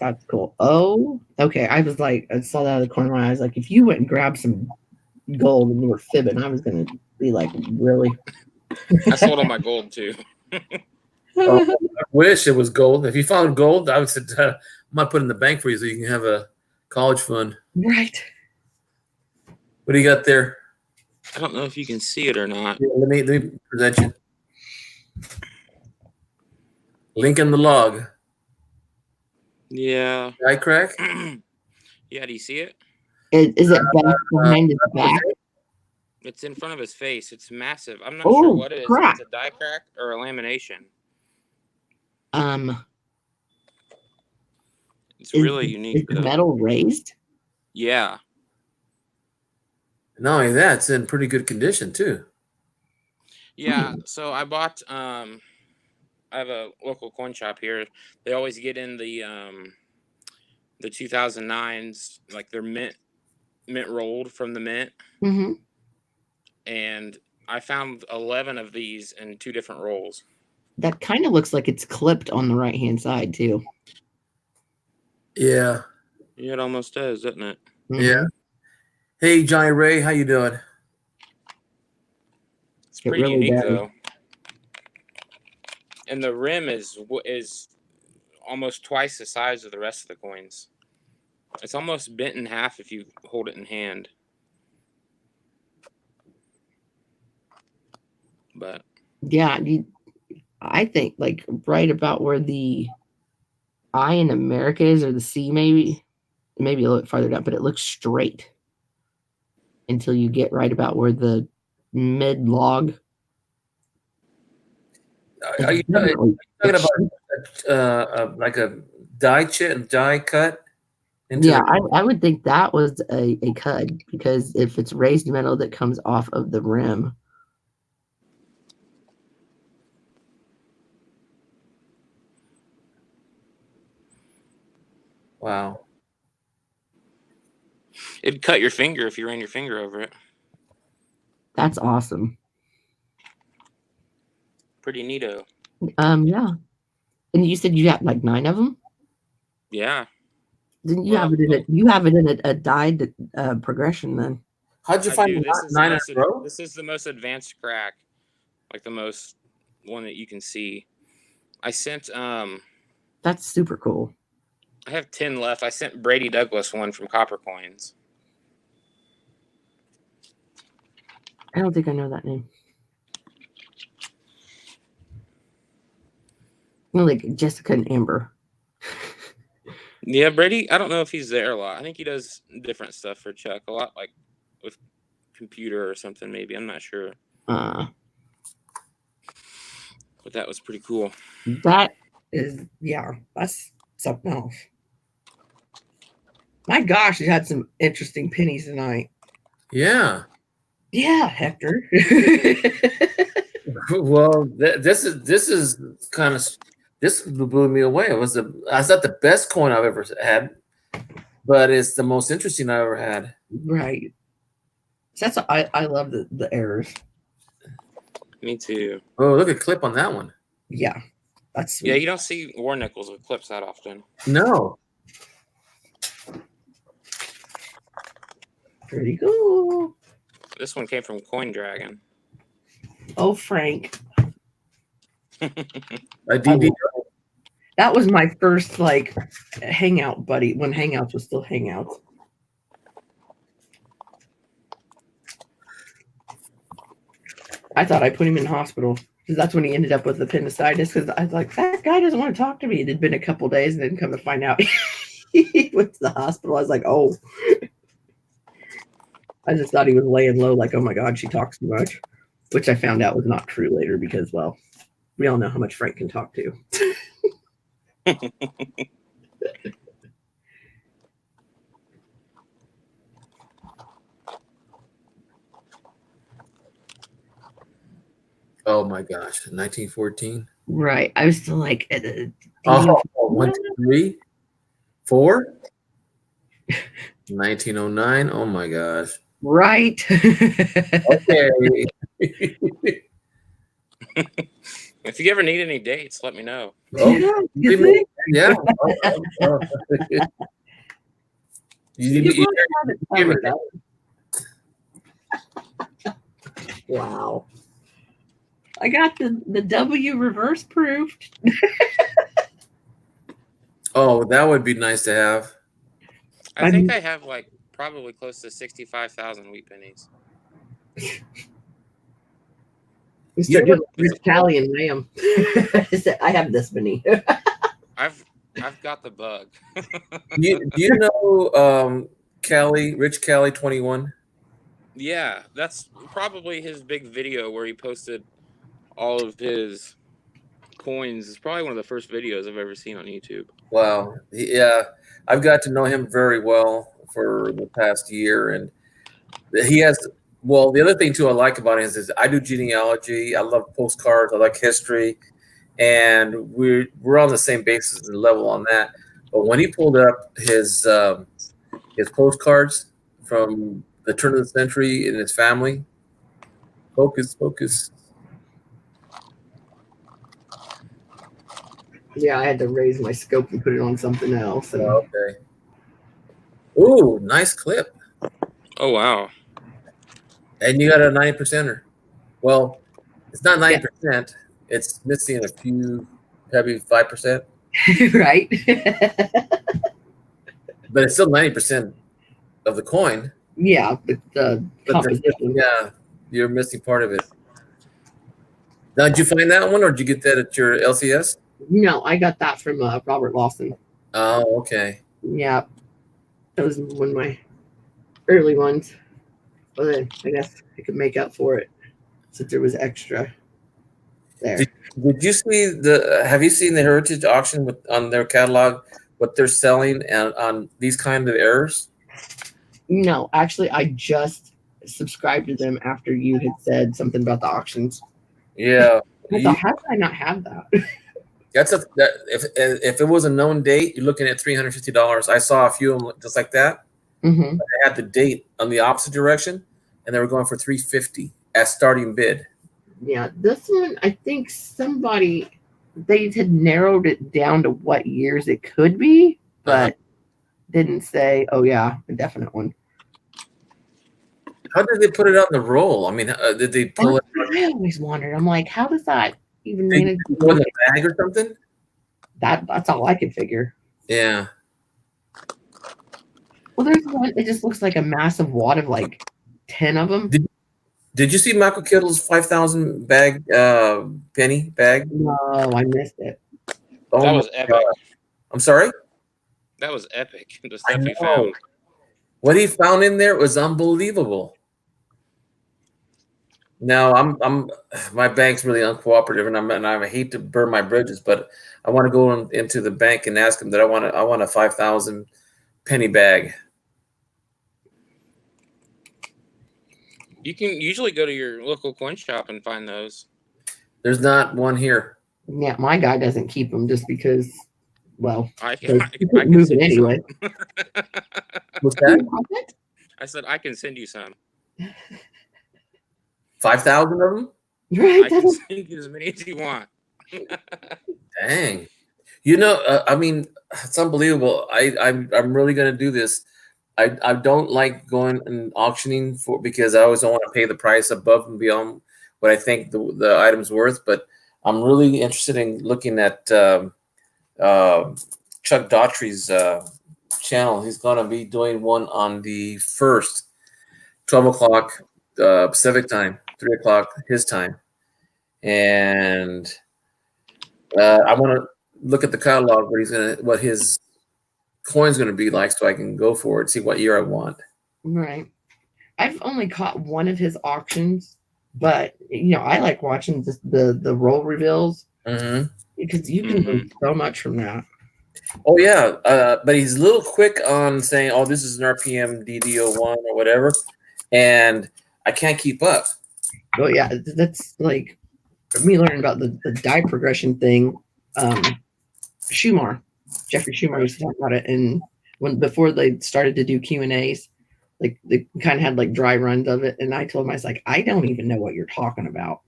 That's cool. Oh, okay. I was like, I saw that out of the corner of my eyes. Like, if you went and grabbed some gold and you were fibbing, I was going to be like, really? I sold all my gold too. I wish it was gold. If you found gold, I would say, I might put it in the bank for you so you can have a college fund. Right. What do you got there? I don't know if you can see it or not. Yeah, let me present you. Link in the log. Yeah. Die crack? Yeah, do you see it? Is it back behind his back? It's in front of his face. It's massive. I'm not sure what it is. If it's a die crack or a lamination. It's really unique. Is the metal raised? Yeah. Not only that, it's in pretty good condition too. Yeah. So I bought. I have a local coin shop here. They always get in the 2009s, like they're mint rolled from the mint. Mm-hmm. And I found 11 of these in 2 different rolls. That kind of looks like it's clipped on the right hand side too. Yeah. Yeah, it almost does, doesn't it? Mm-hmm. Yeah. Hey, Johnny Ray, how you doing? It's pretty really unique though. And the rim is almost twice the size of the rest of the coins. It's almost bent in half if you hold it in hand. But yeah, I think like right about where the I in America is, or the C maybe a little bit farther down, but it looks straight until you get right about where the mid log. Are you talking about like a die cut? Yeah, I would think that was a cud, because if it's raised metal that comes off of the rim. Wow. It'd cut your finger if you ran your finger over it. That's awesome. Pretty neato. Yeah. And you said you got like 9 of them? Yeah. Didn't you have it in a dyed progression then? How'd you find 9 in a row? This is the most advanced crack, like the most one that you can see. I sent That's super cool. I have 10 left. I sent Brady Douglas one from Copper Coins. I don't think I know that name. Like Jessica and Amber. Yeah, Brady. I don't know if he's there a lot. I think he does different stuff for Chuck a lot, like with computer or something. Maybe I'm not sure. But that was pretty cool. That is, yeah, that's something else. My gosh, you had some interesting pennies tonight. Yeah. Yeah, Hector. Well, this is kind of, this blew me away. It's not the best coin I've ever had, but it's the most interesting I ever had. Right. That's I love the errors. Me too. Oh, look at clip on that one. Yeah, that's sweet. Yeah. You don't see war nickels with clips that often. No. Pretty cool. This one came from Coin Dragon. Oh, Frank. That was my first like hangout buddy when Hangouts was still Hangouts. I thought I put him in hospital because that's when he ended up with appendicitis. Because I was like, that guy doesn't want to talk to me. It had been a couple days, and then come to find out he went to the hospital. I was like, oh. I just thought he was laying low, like, oh my God, she talks too much, which I found out was not true later because, well, we all know how much Frank can talk to. Oh my gosh, 1914. Right. I was still like, 1, 2, 3, 4. 1909. Oh my gosh. Right. Okay. If you ever need any dates, let me know. Oh, yeah. Wow. I got the W reverse proofed. Oh, that would be nice to have. I think I have like probably close to 65,000 wheat pennies. We start doing Rich Callie and Lamb. I have this many. I've got the bug. do you know Rich Callie 21? Yeah, that's probably his big video where he posted all of his coins. It's probably one of the first videos I've ever seen on YouTube. Wow. Yeah, I've got to know him very well for the past year, and he has. Well, the other thing too I like about him is I do genealogy. I love postcards. I like history, and we're on the same basis and level on that. But when he pulled up his postcards from the turn of the century in his family, focus. Yeah, I had to raise my scope and put it on something else. And... Okay. Ooh, nice clip. Oh wow. And you got a 9%er. Well, it's not 9%. It's missing a few, probably 5%. Right. But it's still 90% of the coin. Yeah, but the composition. Yeah, you're missing part of it. Now, did you find that one, or did you get that at your LCS? No, I got that from Robert Lawson. Oh, okay. Yeah, that was one of my early ones. Well, then I guess I could make up for it since there was extra there. Did you see have you seen the Heritage auction on their catalog, what they're selling and on these kind of errors? No, actually, I just subscribed to them after you had said something about the auctions. Yeah. I thought, how did I not have that? If it was a known date, you're looking at $350. I saw a few of them just like that. Mm-hmm. They had the date on the opposite direction, and they were going for $350 as starting bid. Yeah, this one, I think they had narrowed it down to what years it could be, but didn't say, oh yeah, a definite one. How did they put it on the roll? I mean, did they pull it? I always wondered. I'm like, how does that even They manage? put it in a bag or something? That's all I could figure. Yeah. Well, there's one. It just looks like a massive wad of like 10 of them. Did you see Michael Kittle's 5,000 bag penny bag? No, I missed it. Oh, that was epic. God. I'm sorry? That was epic. The I stuff you know. found. What he found in there was unbelievable. Now my bank's really uncooperative, and I hate to burn my bridges, but I want to go into the bank and ask them that I want a 5,000 penny bag. You can usually go to your local coin shop and find those. There's not one here. Yeah, my guy doesn't keep them just because, well, I they can move it send you anyway. some. What's that? I said I can send you some. 5,000 of them? Right. I can send you as many as you want. Dang. You know, I mean, it's unbelievable. I'm really gonna do this. I don't like going and auctioning because I always don't want to pay the price above and beyond what I think the item's worth. But I'm really interested in looking at Chuck Daughtry's channel. He's gonna be doing one on the 1st, 12 o'clock Pacific time, 3 o'clock his time, and I want to look at the catalog what his coin's gonna be like, so I can go for it, see what year I want. Right. I've only caught one of his auctions, but I like watching the roll reveals because you can do so much from that. Oh yeah, but he's a little quick on saying, "Oh, this is an RPM DD01 or whatever," and I can't keep up. Oh yeah, that's like me learning about the die progression thing. Jeffrey Schumer used to talk about it, and before they started to do Q&As, like they kind of had like dry runs of it, and I told him, I was like, I don't even know what you're talking about,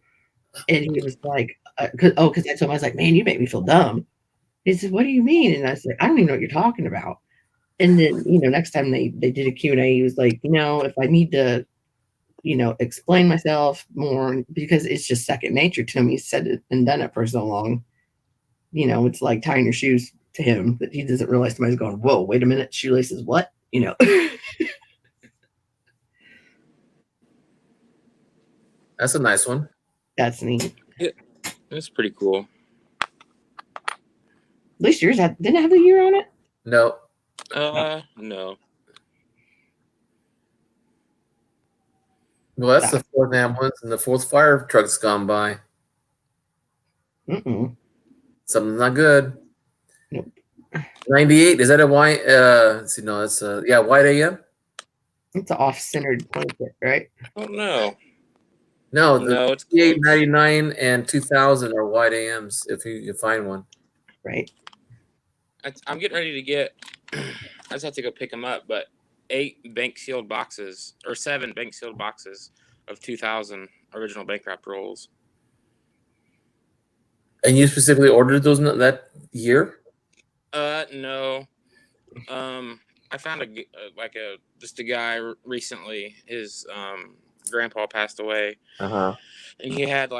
and he was like, because I told him, I was like, man, you make me feel dumb. He said, what do you mean? And I was like, I don't even know what you're talking about. And then next time they did a Q&A, he was like, if I need to explain myself more, because it's just second nature to him. He's said it and done it for so long. It's like tying your shoes to him that he doesn't realize somebody's going, whoa, wait a minute, shoelaces, what? That's a nice one. That's neat. That's pretty cool. At least yours didn't it have the year on it? No. No. Well, that's the 4th ambulance and the 4th fire truck's gone by. Something's not good. Nope. 98, is that a white? Let's see, no, that's white AM. It's an off-centered blanket, right? Oh no. No, it's 98, 99, and 2000 are white AMs if you can find one. Right. I'm getting ready to get. I just have to go pick them up, but 8 bank sealed boxes or 7 bank sealed boxes of 2000 original bank wrapped rolls. And you specifically ordered those that year? No. I found just a guy recently. His grandpa passed away. And he had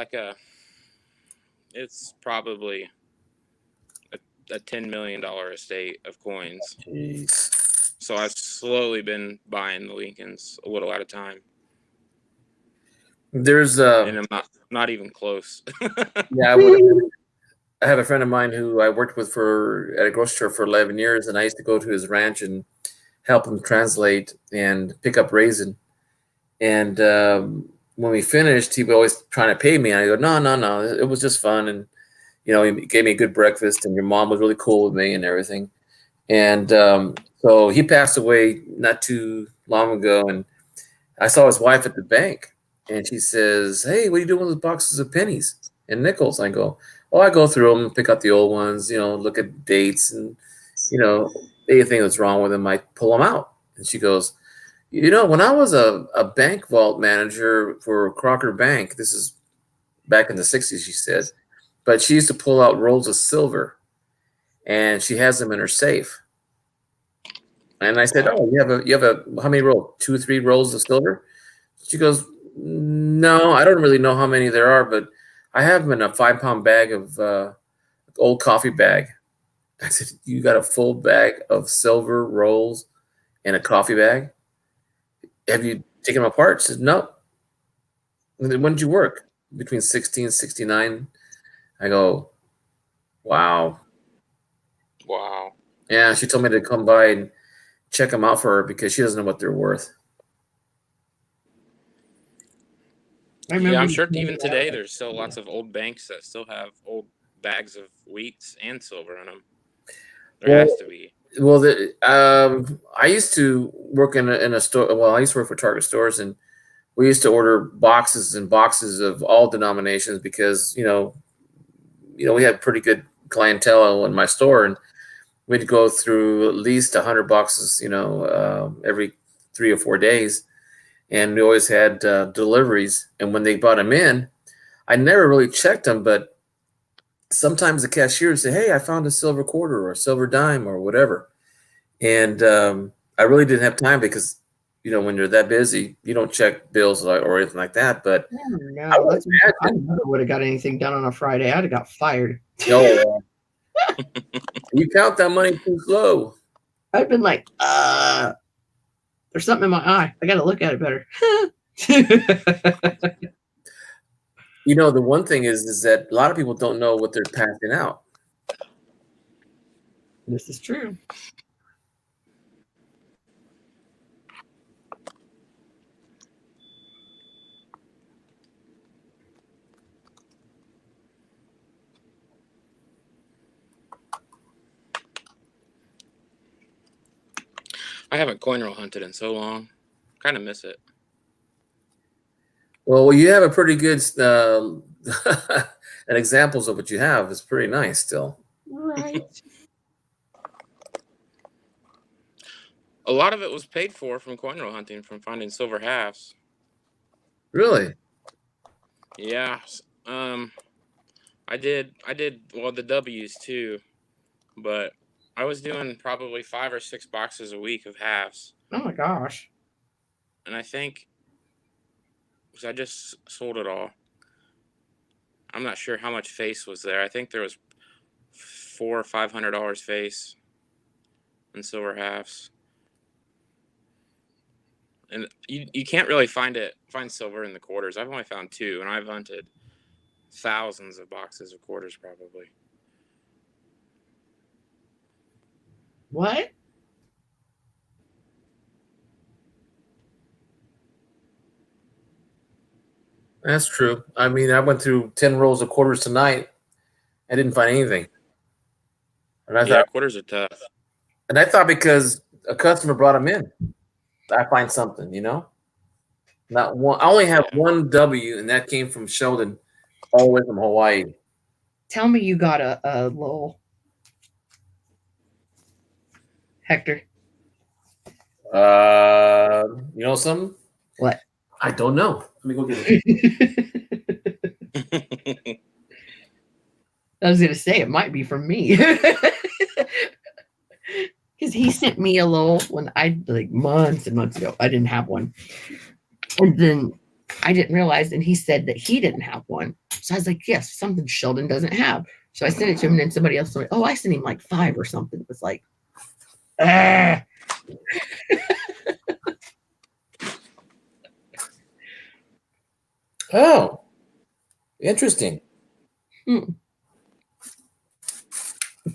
it's probably a $10 million estate of coins. Jeez. So I've slowly been buying the Lincolns a little at a time. There's and I'm not even close. Yeah, I have a friend of mine who I worked with at a grocery store for 11 years, and I used to go to his ranch and help him translate and pick up raisin. And when we finished, he was always trying to pay me, and I go, no, it was just fun, and he gave me a good breakfast, and your mom was really cool with me and everything. And so he passed away not too long ago, and I saw his wife at the bank, and she says, "Hey, what are you doing with those boxes of pennies and nickels?" I go, "Oh, I go through them, pick out the old ones, look at dates, and anything that's wrong with them, I pull them out." And she goes, "When I was a bank vault manager for Crocker Bank, this is back in the 60s," she said, but she used to pull out rolls of silver, and she has them in her safe. And I said, "Oh, you have how many rolls? 2 or 3 rolls of silver?" She goes, "No, I don't really know how many there are, but I have them in a 5-pound bag of old coffee bag." I said, "You got a full bag of silver rolls in a coffee bag? Have you taken them apart?" She said, "No." "When did you work?" "Between 60 and 69. I go, "Wow." Wow. Yeah, she told me to come by and check them out for her because she doesn't know what they're worth. Yeah, I'm sure even today there's still lots of old banks that still have old bags of wheats and silver in them. There has to be. Well, I used to work in a store. Well, I used to work for Target stores, and we used to order boxes and boxes of all denominations because we had pretty good clientele in my store, and we'd go through at least 100 boxes, every 3 or 4 days, and we always had deliveries. And when they brought them in, I never really checked them, but sometimes the cashier would say, "Hey, I found a silver quarter or a silver dime or whatever," and I really didn't have time because when you're that busy, you don't check bills or anything like that. But no, I never would have got anything done on a Friday. I'd have got fired. No, you count that money too slow. I've been like, there's something in my eye. I got to look at it better. The one thing is that a lot of people don't know what they're passing out. This is true. I haven't coin roll hunted in so long. Kind of miss it. Well, you have a pretty good and examples of what you have is pretty nice still. Right. A lot of it was paid for from coin roll hunting, from finding silver halves. Really? Yeah. I did the W's too, but I was doing probably 5 or 6 boxes a week of halves. Oh my gosh. And I think because I just sold it all. I'm not sure how much face was there. I think there was $400 or $500 face in silver halves. And you can't really find silver in the quarters. I've only found 2, and I've hunted thousands of boxes of quarters probably. What? That's true. I mean, I went through 10 rolls of quarters tonight. I didn't find anything. And I thought quarters are tough. And I thought because a customer brought them in, I find something, Not one. I only have one W, and that came from Sheldon, all the way from Hawaii. Tell me you got a little Hector. You know something? What? I don't know. Let me go get it. I was gonna say it might be from me. Because he sent me a little when months and months ago. I didn't have one. And then I didn't realize, and he said that he didn't have one. So I was like, yes, something Sheldon doesn't have. So I sent it to him, and then somebody else told me, I sent him like 5 or something. It was like, ah. Oh, interesting. If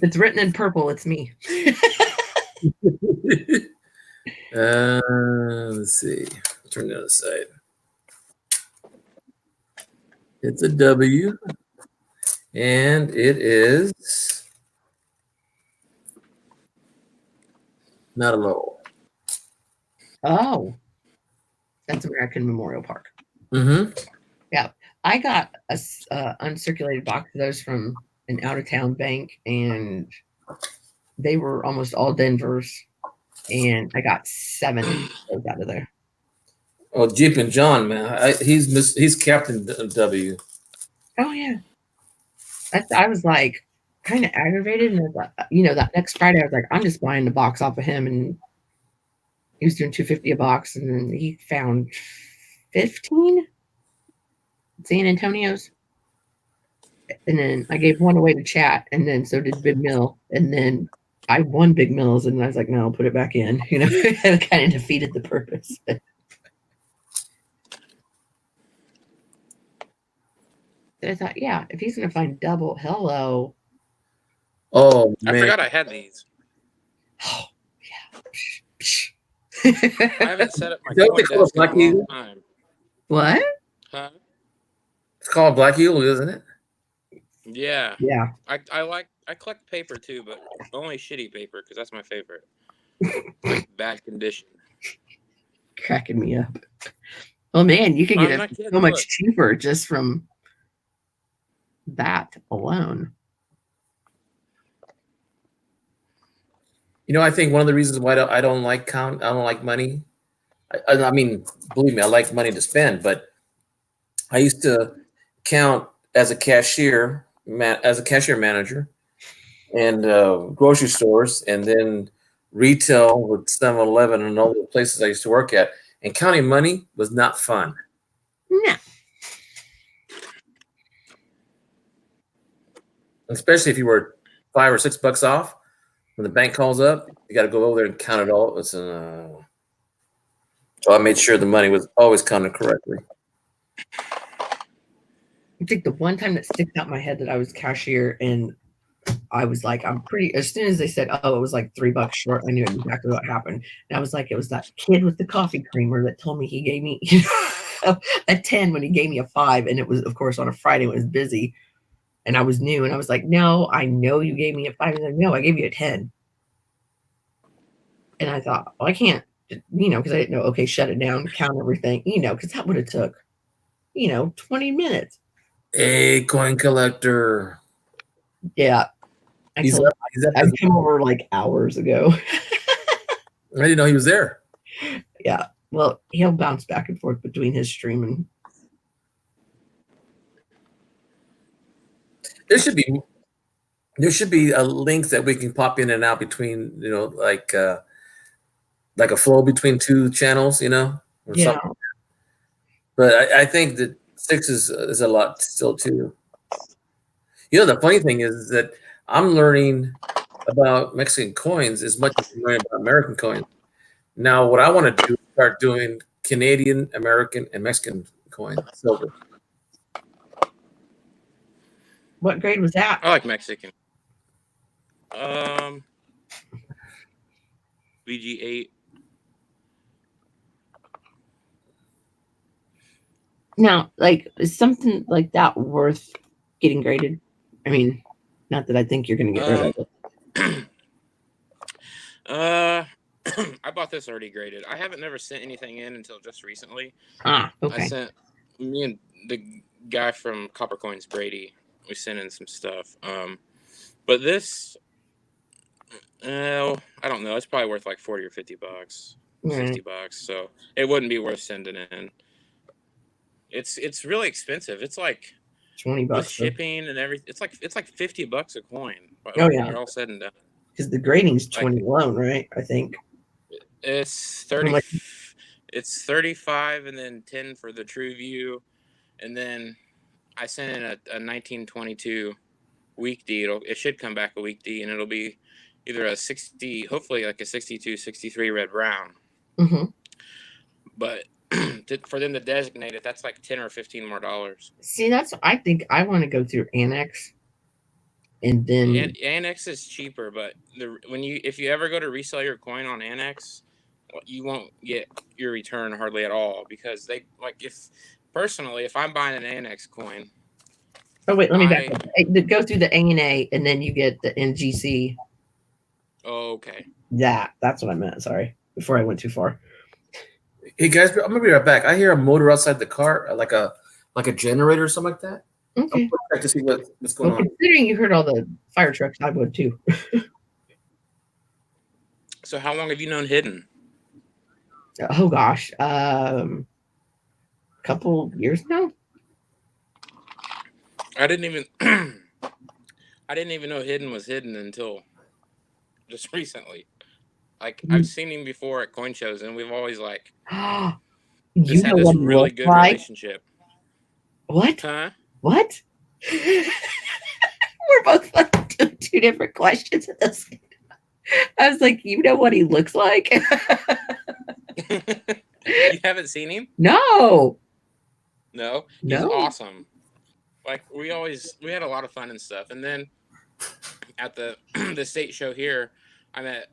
it's written in purple, it's me. Let's see. Turn the other side. It's a W, and it is not a low. Oh, that's American Memorial Park. Mm-hmm. Yeah, I got a uncirculated box of those from an out-of-town bank, and they were almost all Denvers, and I got 7 out of there. Oh, Jeep and John, man, he's Captain W. Oh yeah, I was like kind of aggravated, and that next Friday I was like, I'm just buying the box off of him, and he was doing $250 a box, and then he found 15 San Antonio's, and then I gave one away to chat, and then so did Big Mill, and then I won Big Mills, and I was like, no, I'll put it back in. It kind of defeated the purpose. I thought, yeah, if he's gonna find double, hello. Oh man, I forgot I had these. Oh, yeah. I haven't set up my Don't they coin call it desk in a Black long Eagle? time. What? Huh? It's called Black Eagle, isn't it? Yeah. Yeah. I collect paper too, but only shitty paper because that's my favorite. Like bad condition. Cracking me up. Oh man, you could I'm get not it kidding, so much look. cheaper just from that alone. You know, I think one of the reasons why I don't like money. I mean, believe me, I like money to spend, but I used to count as a cashier manager, and grocery stores, and then retail with 7-Eleven and all the places I used to work at. And counting money was not fun. No. Especially if you were $5 or $6 off. When the bank calls up, you got to go over there and count it all. So I made sure the money was always counted correctly. I think the one time that sticks out in my head that I was cashier and I was like, as soon as they said, oh, it was like $3 short, I knew exactly what happened. And I was like, it was that kid with the coffee creamer that told me he gave me a 10 when he gave me a 5. And it was, of course, on a Friday when it was busy. And I was new. And I was like, no, I know you gave me a 5. And like, no, I gave you a 10. And I thought, well, I can't, because I didn't know, okay, shut it down, count everything, because that would have took, 20 minutes. A coin collector. Yeah. I came over like hours ago. I didn't know he was there. Yeah. Well, he'll bounce back and forth between his stream and. There should be a link that we can pop in and out between, like a flow between two channels, or something. But I think that 6 is a lot still too. The funny thing is that I'm learning about Mexican coins as much as I'm learning about American coins. Now, what I want to do is start doing Canadian, American, and Mexican coin silver. What grade was that? I like Mexican. VG8. Now, is something like that worth getting graded? I mean, not that I think you're going to get rid of it. I bought this already graded. I haven't never sent anything in until just recently. Okay. I sent me and the guy from Copper Coins, Brady. We sent in some stuff. But this, I don't know. It's probably worth like $40 or $50, $60. So it wouldn't be worth sending in. It's really expensive. It's like $20 with shipping and everything. It's like $50 a coin. Oh yeah, when you're all said and done. Because the grading's 20 alone, right? I think it's 30. It's 35 and then 10 for the True View, and then I sent in a 1922 week D. It should come back a week D, and it'll be either a 60, hopefully like a 62, 63 red brown. Mm-hmm. But for them to designate it, that's like $10 or $15 more. See, I think I want to go through Annex, and then Annex is cheaper. But if you ever go to resell your coin on Annex, you won't get your return hardly at all, because they if I'm buying an Annex coin. Oh wait, let me back up. Go through the ANA, and then you get the NGC. Oh, okay. That's what I meant. Sorry, before I went too far. Hey guys, I'm gonna be right back. I hear a motor outside the car, like a generator or something like that. Okay. I'm back to see what's going on. Considering you heard all the fire trucks, I would too. So how long have you known Hidden? Oh gosh, couple years now. I didn't even know Hidden was Hidden until just recently. I've seen him before at coin shows, and we've always you had know this what really good like? relationship. What? Huh? What? We're both like two different questions at this. I was like, you know what he looks like? You haven't seen him? No. No? He's awesome. We had a lot of fun and stuff. And then at the state show here, I met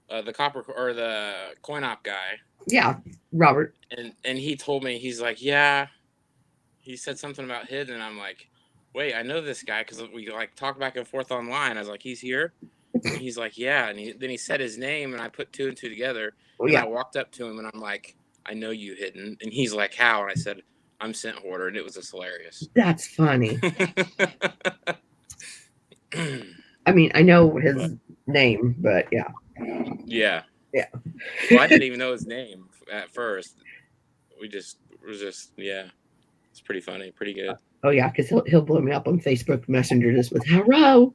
the copper or the coin op guy. Yeah, Robert. And he told me, he's like, yeah. He said something about Hidden, and I'm like, wait, I know this guy because we like talk back and forth online. I was like, he's here. And he's like, yeah. And then he said his name, and I put 2 and 2 together. Oh, and yeah. I walked up to him, and I'm like, I know you, Hidden. And he's like, how? And I said, I'm Scent Hoarder, and it was just hilarious. That's funny. I mean, I know his name, but yeah. Yeah. Yeah. Well, I didn't even know his name at first. It was just yeah. It's pretty funny, pretty good. Oh yeah, because he'll blow me up on Facebook Messenger just with hello.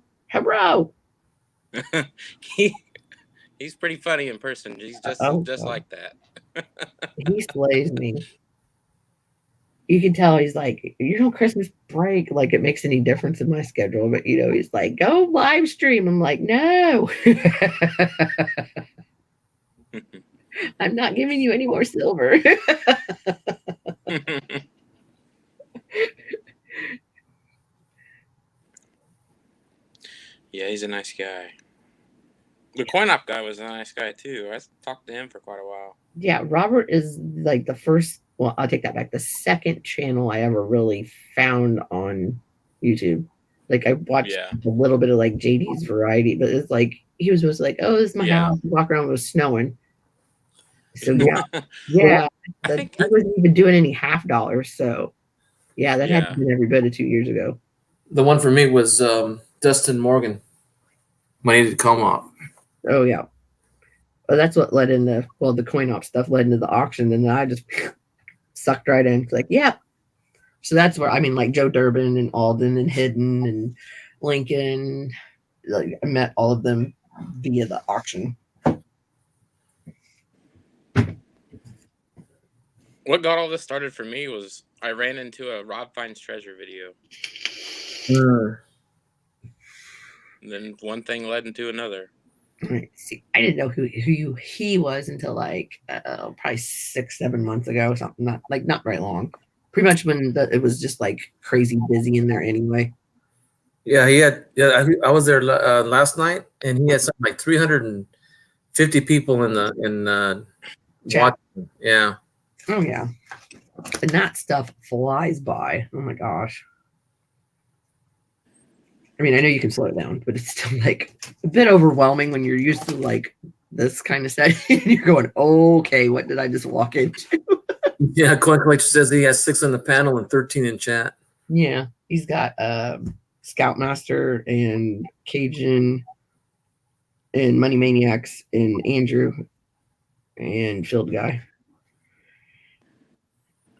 He's pretty funny in person. He's just like that. He slays me. You can tell he's like, Christmas break, like it makes any difference in my schedule, but he's like, go live stream. I'm like, no. I'm not giving you any more silver. Yeah, he's a nice guy. The coin op guy was a nice guy too. I talked to him for quite a while. Yeah, Robert is like the first. Well, I'll take that back. The second channel I ever really found on YouTube. Like I watched a little bit of like JD's variety, but it's like he was just like, "Oh, this is my house." Walk around, it was snowing. So yeah, he wasn't even doing any $50. So yeah, that had to been every bit of 2 years ago. The one for me was Dustin Morgan. Money to come off. Oh yeah. Well, that's what led into the coin op stuff led into the auction, and then I just sucked right in. It's like, yeah. So that's where like Joe Durbin and Alden and Hidden and Lincoln. Like I met all of them via the auction. What got all this started for me was I ran into a Rob Finds Treasure video. And then one thing led into another. Right. See, I didn't know who he was until like probably 6-7 months ago, something not very long. Pretty much when it was just like crazy busy in there anyway. Yeah, he had. Yeah, I was there last night, and he had something like 350 people in chat. Watching. Yeah. Oh yeah, and that stuff flies by. Oh my gosh. I mean, I know you can slow it down, but it's still like a bit overwhelming when you're used to like this kind of setting. You're going, okay, what did I just walk into? Yeah, Coin Collector says he has 6 on the panel and 13 in chat. Yeah, he's got Scoutmaster and Cajun and Money Maniacs and Andrew and Field Guy.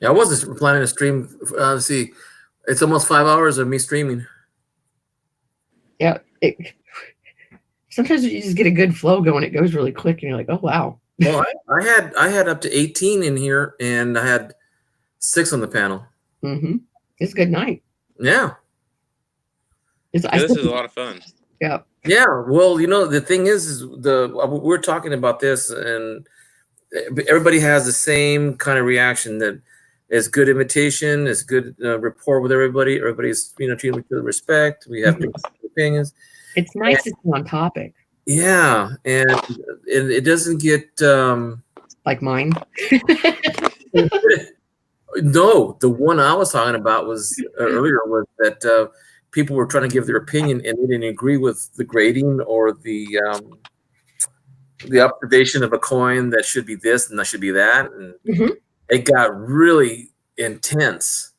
Yeah, I wasn't planning to stream. Let's see, it's almost 5 hours of me streaming. Yeah, sometimes you just get a good flow going. It goes really quick, and you're like, "Oh wow!" Well, I had up to 18 in here, and I had 6 on the panel. Mm-hmm. It's a good night. Yeah. This is a lot of fun. Yeah. Yeah. Well, the thing is we're talking about this, and everybody has the same kind of reaction that it's good imitation, it's good rapport with everybody. Everybody's treated with respect. We have opinions. It's nice to be on topic. Yeah, and it doesn't get like mine. No, the one I was talking about was earlier was that people were trying to give their opinion and they didn't agree with the grading or the observation of a coin that should be this and that should be that, and it got really intense.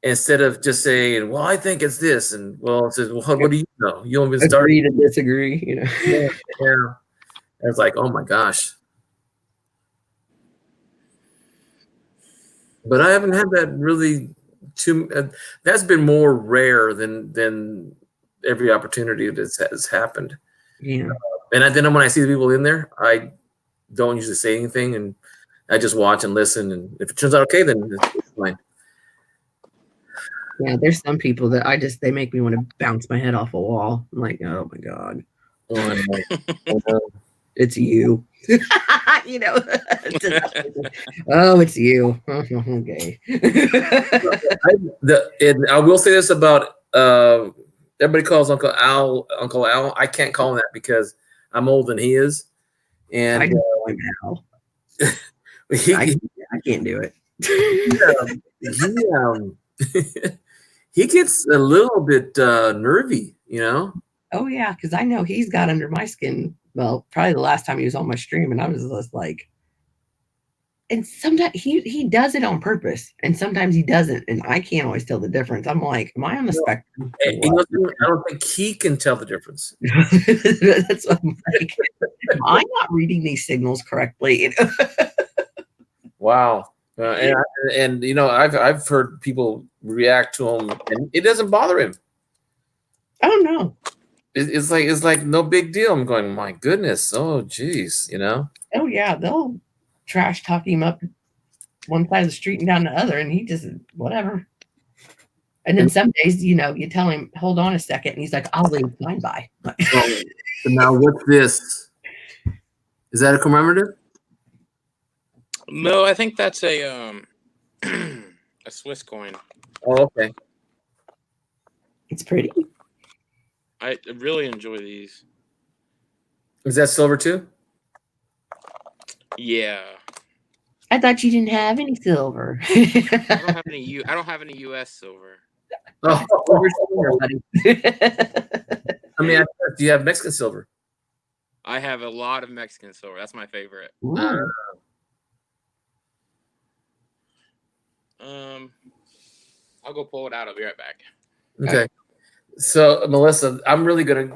Instead of just saying, "Well, I think it's this," and it says, "Well, what do you know? You don't even start." Agree to disagree, Yeah. It's like, oh my gosh. But I haven't had that really too. That's been more rare than every opportunity that has happened. Yeah. And then when I see the people in there, I don't usually say anything, and I just watch and listen. And if it turns out okay, then it's fine. Yeah, there's some people that they make me want to bounce my head off a wall. I'm like, oh my god, it's you. Oh, it's you. Okay. And I will say this about everybody calls Uncle Al Uncle Al. I can't call him that because I'm older than he is, I and can call him Al. he, I can't do it. he gets a little bit nervy, you know. Oh yeah, because I know he's got under my skin. Well, probably the last time he was on my stream, and I was just like, and sometimes he does it on purpose, and sometimes he doesn't, and I can't always tell the difference. I'm like, am I on the spectrum? I don't think he can tell the difference. That's what I'm like. Am I not reading these signals correctly? Wow. And you know, I've heard people react to him, and it doesn't bother him. Oh no. It's like no big deal. I'm going, my goodness. Oh, geez, you know. Oh yeah, they'll trash talk him up one side of the street and down the other, and he just whatever. And then some days, you know, you tell him, hold on a second, and he's like, I'll leave mine by. So now what's this? Is that a commemorative? No, I think that's a a Swiss coin. Oh, okay. It's pretty. I really enjoy these. Is that silver too? Yeah. I thought you didn't have any silver. I don't have any U.S. silver. Oh, Silver, buddy. I mean, do you have Mexican silver? I have a lot of Mexican silver. That's my favorite. Ooh. I'll go pull it out. I'll be right back. Okay. So Melissa, I'm really gonna.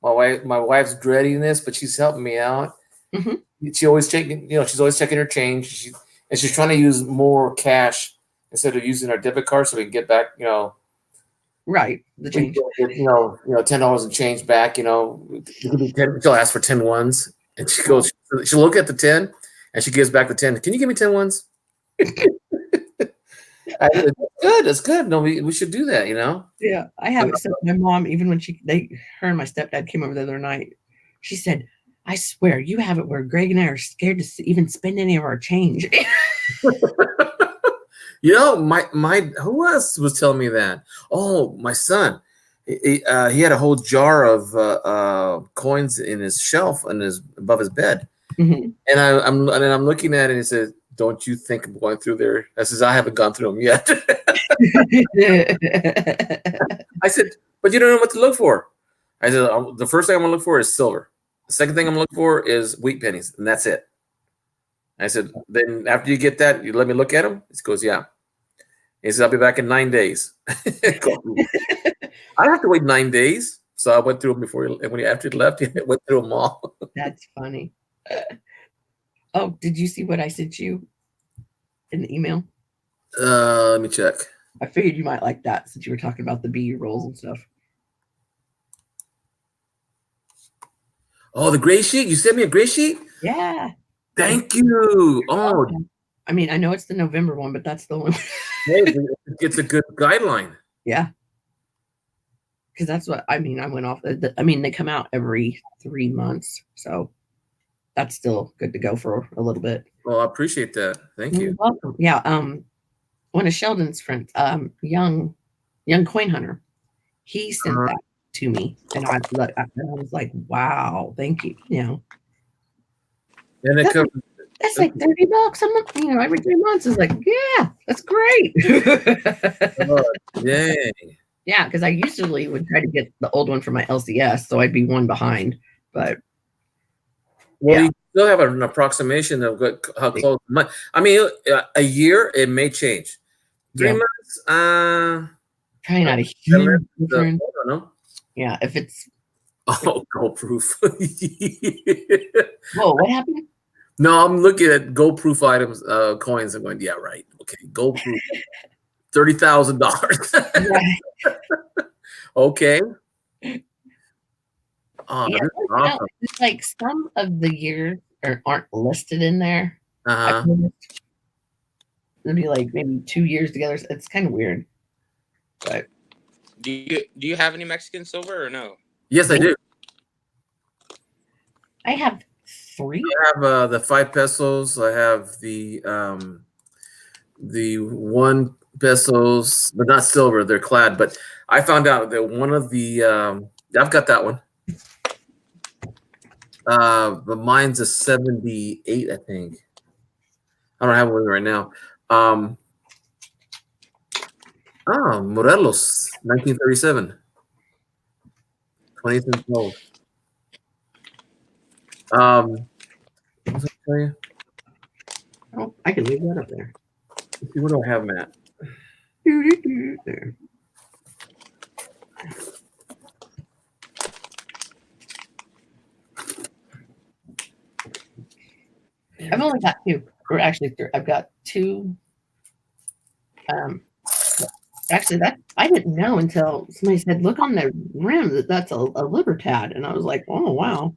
My wife's dreading this, but she's helping me out. Mm-hmm. She always checking. You know, she's always checking her change. She's trying to use more cash instead of using our debit card, so we can get back. You know, Right. The change. You know, $10 and change back. You know, she'll ask for 10 ones, and she goes. She'll look at the 10, and she gives back the 10. Can you give me 10 ones? That's good. No, we should do that. You know. Yeah, I have it. So my mom, even when her and my stepdad came over the other night, she said, "I swear you have it where Greg and I are scared to even spend any of our change." You know, my who else was telling me that? Oh, my son. He had a whole jar of coins in his shelf and above his bed, Mm-hmm. and I'm looking at it and he said, "Don't you think I'm going through there?" I says, "I haven't gone through them yet." I said, "But you don't know what to look for." I said, "The first thing I'm gonna look for is silver. The second thing I'm gonna look for is wheat pennies, and that's it." I said, "Then after you get that, you let me look at them." He goes, "Yeah." He says, "I'll be back in 9 days." I don't have to wait 9 days, so I went through them after he left. I went through them all. That's funny. Oh, did you see what I sent you in the email? Let me check. I figured you might like that since you were talking about the BU rolls and stuff. Oh, the gray sheet? You sent me a gray sheet? Yeah. Thank you. Oh, I mean, I know it's the November one, but that's the one. it's a good guideline. Yeah. Because that's what I mean. I went off. I mean, they come out every 3 months, so that's still good to go for a little bit. Well, I appreciate that. Thank you. You're welcome. Yeah. One of Sheldon's friends, young coin hunter, he sent that to me, and I was like, "Wow, thank you." You know, and it comes. That's like $30 a month. You know, every 3 months is like, yeah, that's great. Oh, yay. Yeah, because I usually would try to get the old one for my LCS, so I'd be one behind. But well, you still have an approximation of how close. I mean, a year it may change. 3 months, probably not a huge difference. I don't know. Yeah, if it's gold proof. Whoa, what happened? No, I'm looking at gold proof items, coins. I'm going, yeah, right. Okay, gold proof, $30,000. Okay. Oh, Yeah, awesome. it's like some of the years aren't listed in there. Uh-huh. It'd be like maybe 2 years together. It's kind of weird. But do you have any Mexican silver or no? Yes, I do. I have 3. I have the 5 pesos. I have the 1 pesos, but not silver. They're clad. But I found out that one of the I've got that one. But mine's a 78, I think. I don't have one right now. Morelos, 1937. 20 cents gold. What was I tell you? Oh, I can leave that up there. Let's see, what do I have, Matt? There. I've only got two, or actually three. I've got two. Actually, that I didn't know until somebody said, "Look on the rim that that's a Libertad," and I was like, "Oh wow!"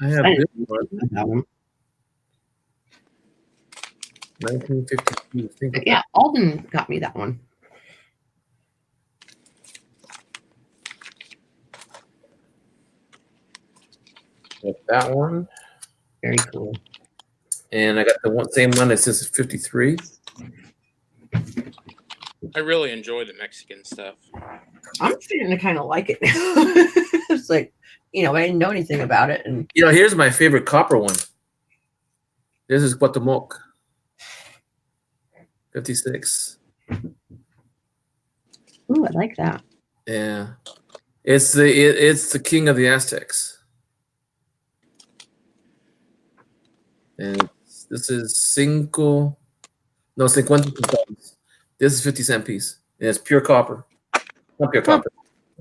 I have I this didn't one, know that one. 1952. But yeah, Alden got me that one. Got that one. Very cool. And I got the same one that says 53. I really enjoy the Mexican stuff. I'm starting to kind of like it. It's like, I didn't know anything about it, and Here's my favorite copper one. This is Cuauhtémoc. 56. ooh, I like that. Yeah. It's the king of the Aztecs. And this is 50 centavos. This is 50-cent piece. And it's pure copper. Not pure copper.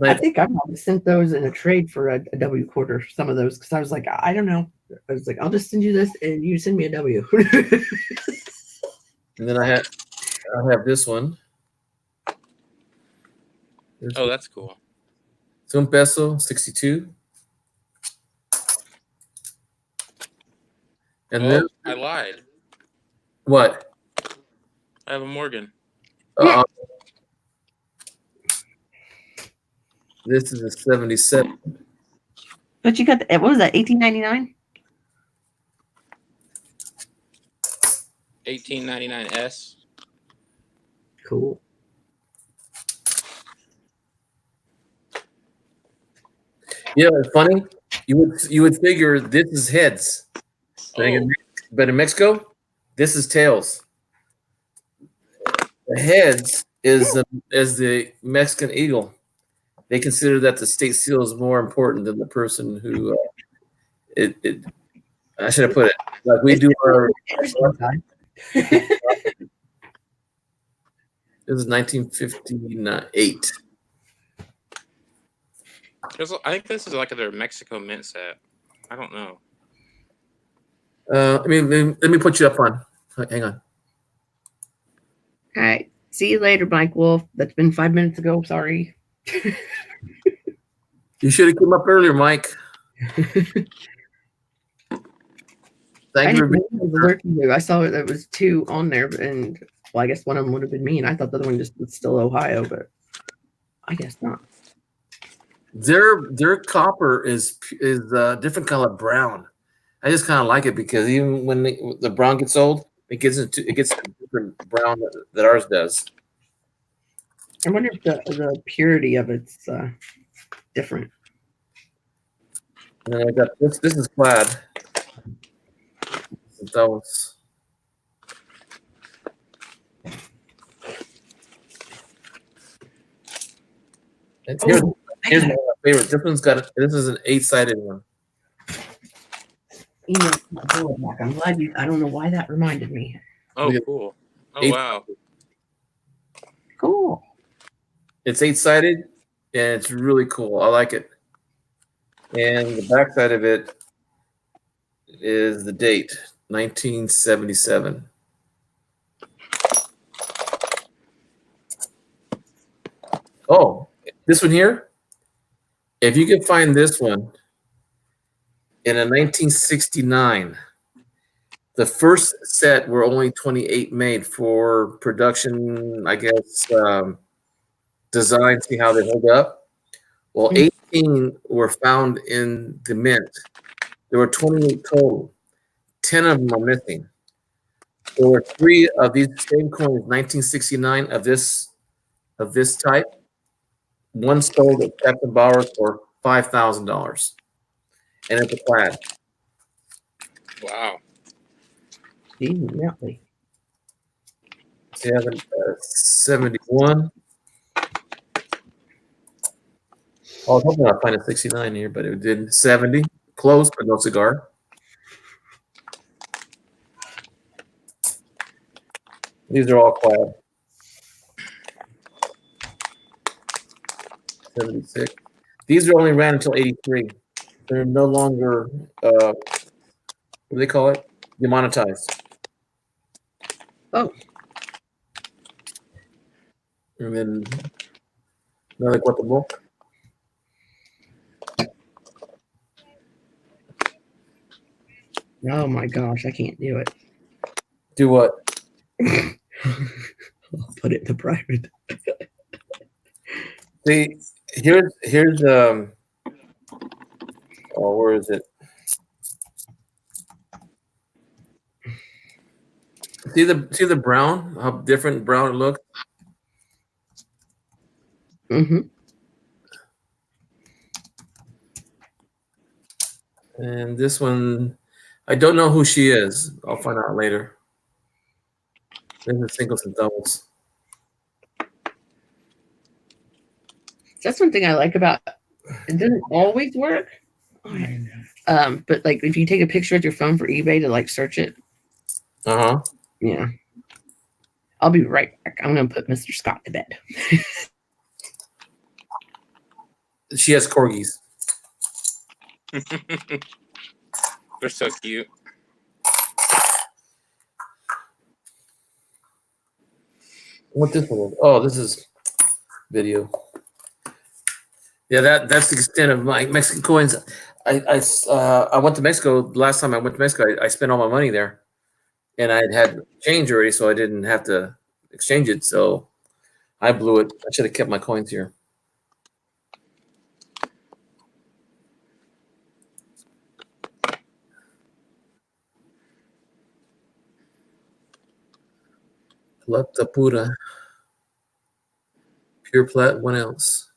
I think I probably sent those in a trade for a W quarter, some of those, because I was like, I don't know. I was like, I'll just send you this and you send me a W. And then I have this one. Oh, that's cool. It's un peso, 62. And Oh, then I lied. what? I have a Morgan. This is a 77. But you got what was that? 1899. 1899S. Cool. It's funny. You would figure this is heads, but in Mexico, this is tails. The heads is the Mexican eagle. They consider that the state seal is more important than the person who. I should have put it like we do our. This is 1958. I think this is like their Mexico mint set. I don't know. Let me put you up on. Hang on. All right. See you later, Mike Wolf. That's been 5 minutes ago. Sorry. You should have come up earlier, Mike. Thank you. I saw there was two on there, and I guess one of them would have been me, and I thought the other one just was still Ohio, but I guess not. Their copper is different color brown. I just kind of like it because even when the brown gets old, it gets a different brown that ours does. I wonder if the purity of it's different. And then I got this. This is plaid. Those. Here's one of my favorites. This is an 8-sided one. I'm glad I don't know why that reminded me. Oh, cool. Oh, wow. Cool. It's 8-sided, and it's really cool. I like it. And the back side of it is the date, 1977. Oh, this one here. If you can find this one in a 1969, the first set were only 28 made for production, I guess, design, see how they hold up. Well, 18 were found in the mint. There were 28 total. 10 of them are missing. There were 3 of these same coins, 1969 of this type. One sold at Captain Bauer for $5,000, and it's a plaid. Wow. Really? 71. I was hoping I'd find a 69 here, but it did 70. Close, but no cigar. These are all plaid. 76. These are only ran until 83. They're no longer, what do they call it? Demonetized. Oh. And then another Guatemala. Oh my gosh, I can't do it. Do what? I'll put it in the private. See, here's where is it? See the brown, how different brown it looks? Mm-hmm. And this one, I don't know who she is. I'll find out later. There's the singles and doubles. That's one thing I like about it. Doesn't always work. But like if you take a picture with your phone for eBay to like search it. Uh-huh. Yeah. I'll be right back. I'm gonna put Mr. Scott to bed. She has corgis. They're so cute. What this one is? Oh, this is video. Yeah, that's the extent of my Mexican coins. I went to Mexico last time I went to Mexico. I spent all my money there, and I had change already, so I didn't have to exchange it. So I blew it. I should have kept my coins here. Plata pura, pure plat, 1 ounce.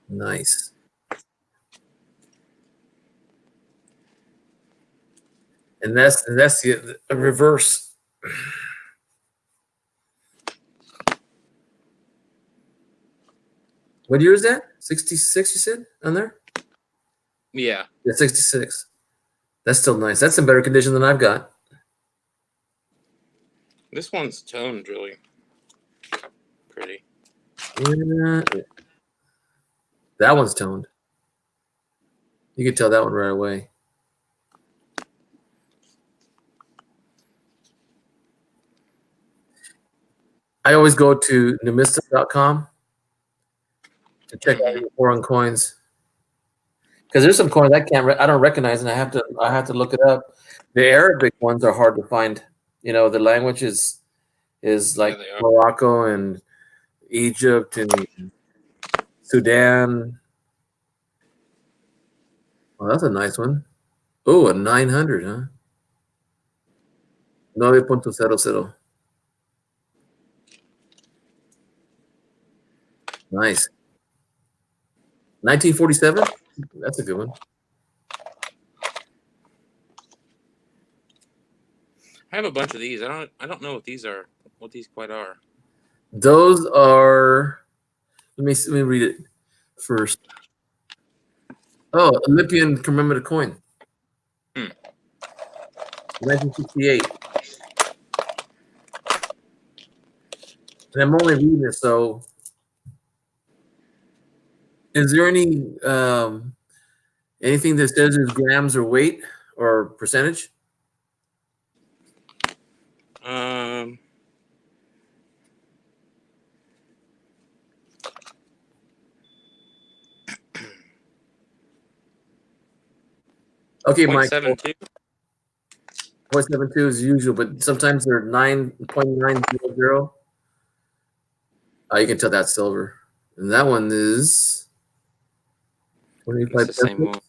Nice. And that's the reverse. What year is that? 66, you said, on there? Yeah. Yeah, 66. That's still nice. That's in better condition than I've got. This one's toned really pretty. Yeah. That one's toned. You can tell that one right away. I always go to numista.com to check out your foreign coins, because there's some coins I don't recognize, and I have to look it up. The Arabic ones are hard to find. You know, the language is like Morocco and Egypt and Sudan. Oh, that's a nice one. Oh, a 900, huh? 9.00. Nice. 1947? That's a good one. I have a bunch of these. I don't know what these quite are. Those are, let me read it first. Oh, Olympian commemorative coin. 1968. And I'm only reading it, so is there any anything that says there's grams or weight or percentage? Okay, Mike. 0.72. 0.72 is usual, but sometimes they're 9.900. You can tell that's silver. And that one is 25 It's the same one.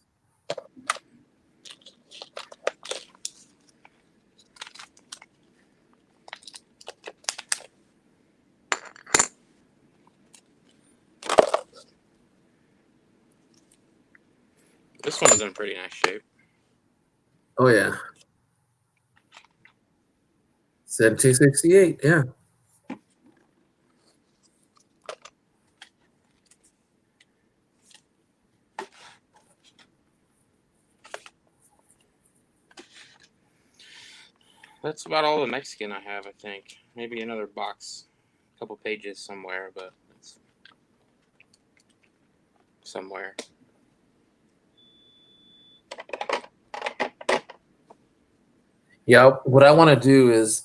This one is in pretty nice shape. Oh yeah. 1768, yeah. That's about all the Mexican I have, I think. Maybe another box, a couple pages somewhere, but it's somewhere. Yeah, what I want to do is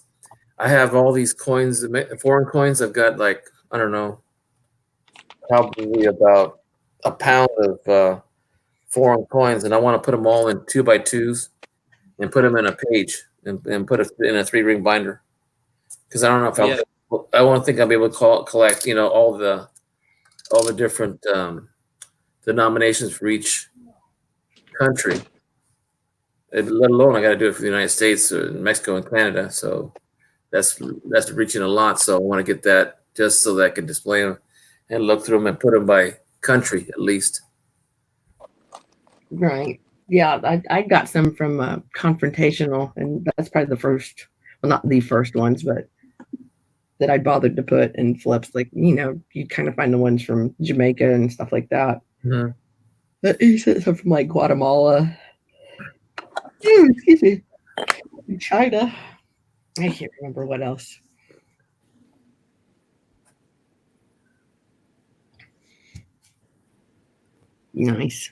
I have all these coins, foreign coins. I've got like, I don't know, probably about a pound of foreign coins, and I want to put them all in 2x2s and put them in a page and put it in a 3-ring binder. Because I don't know if I won't think I'll be able to collect, all the different denominations for each country. Let alone I got to do it for the United States, Mexico, and Canada. So that's reaching a lot. So I want to get that just so that I can display them and look through them and put them by country at least. Right. Yeah, I got some from Confrontational, and that's probably the first, well, not the first ones, but that I bothered to put in flips. Like, you kind of find the ones from Jamaica and stuff like that. Mm-hmm. But he said some from like Guatemala. Excuse me. China. I can't remember what else. Nice.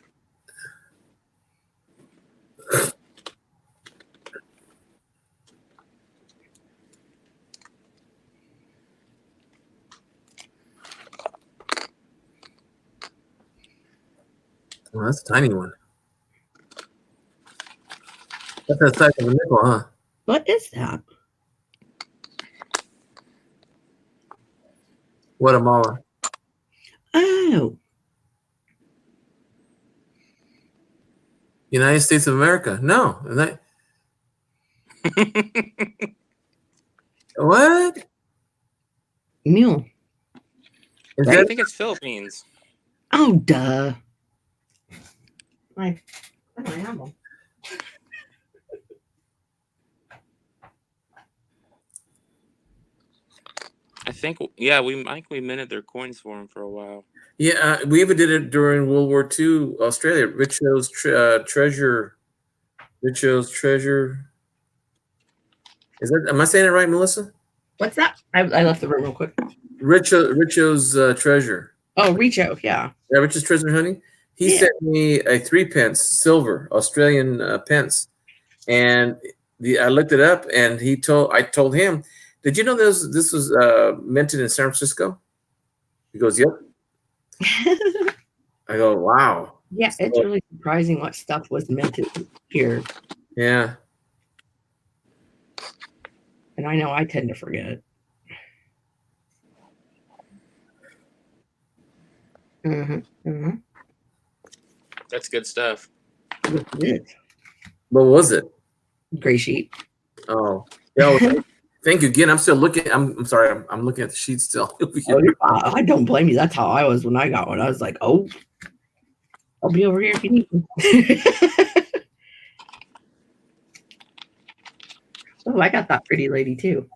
Oh, that's a tiny one. That's the size of a nickel, huh? What is that? Guatemala. Oh. United States of America. No. What? Mule. I think it's Philippines. Oh, duh. I don't have them. I think we minted their coins for them for a while. Yeah, we even did it during World War II, Australia. Richo's treasure. Richo's treasure. Is that? Am I saying it right, Melissa? What's that? I left the room real quick. Richo's treasure. Oh, Richo, yeah. Yeah, Richo's treasure, honey. He sent me a 3-pence silver Australian pence, and I looked it up, and I told him, "Did you know this was minted in San Francisco?" He goes, "Yep." I go, "Wow." Yeah, it's really surprising what stuff was minted here. Yeah. And I know I tend to forget. That's good stuff. What was it? Gray sheet. Oh, yeah. Thank you again. I'm still looking. I'm sorry. I'm looking at the sheet still. I don't blame you. That's how I was when I got one. I was like, oh, I'll be over here if you need me. Oh, I got that pretty lady too.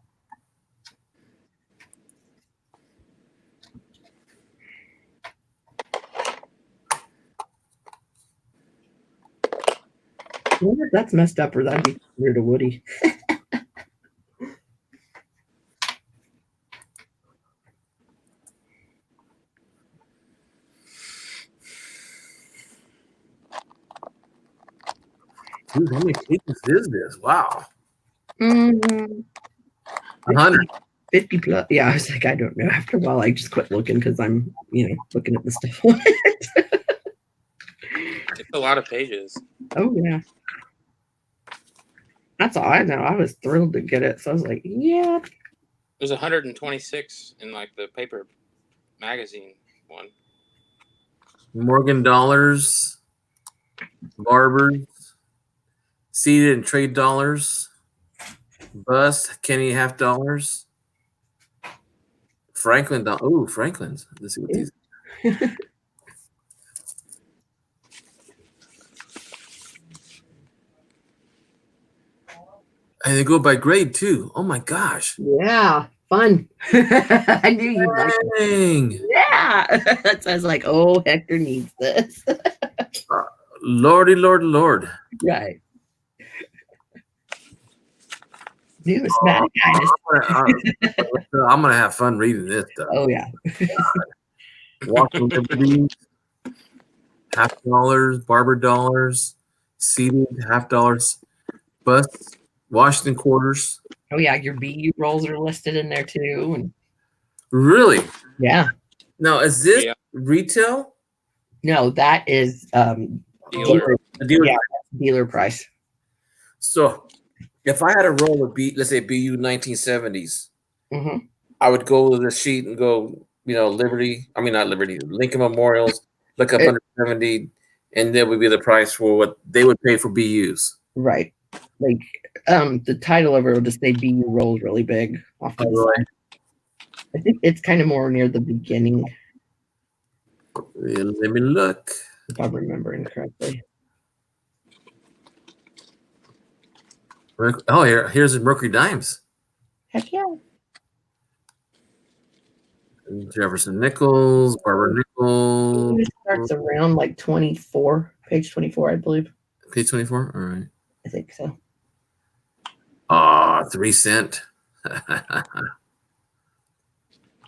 I wonder if that's messed up or that'd be weird to Woody. Dude, how many pages is this? Wow. 100. 50 plus. Yeah, I was like, I don't know. After a while, I just quit looking because I'm, looking at the stuff on it. It's a lot of pages. Oh, yeah. That's all I know. I was thrilled to get it. So I was like, yeah. There's 126 in like the paper magazine. one. Morgan dollars, Barbers, seated and trade dollars, bust, Kenny half dollars, Franklin. Oh, Franklin's. Let's see what these. And they go by grade too. Oh my gosh. Yeah, fun. I knew you'd like it. Dang. Yeah. So I was like, oh, Hector needs this. Lordy, Lord. Right. Numismatic Highness. I'm gonna have fun reading this stuff. Oh yeah. Walking Liberties, half dollars, Barber dollars, seated half dollars, bust, Washington quarters. Oh yeah, your BU rolls are listed in there too. And Really? yeah. Now is this retail? No, that is Dealer. Dealer. Yeah, dealer price. So if I had a roll of let's say BU 1970s, Mm-hmm. I would go to the sheet and go, Liberty. I mean, not Liberty, Lincoln Memorials. Look up under 70, and that would be the price for what they would pay for BUs. Right. Like the title of it will just say BU rolls really big off to the side. I think it's kind of more near the beginning, Let me look. if I'm remembering correctly. Oh, here's the Mercury Dimes. Heck yeah. Jefferson Nichols, Barbara Nichols. It starts around like 24, page 24, I believe. Page 24? All right. I think so. 3 cent.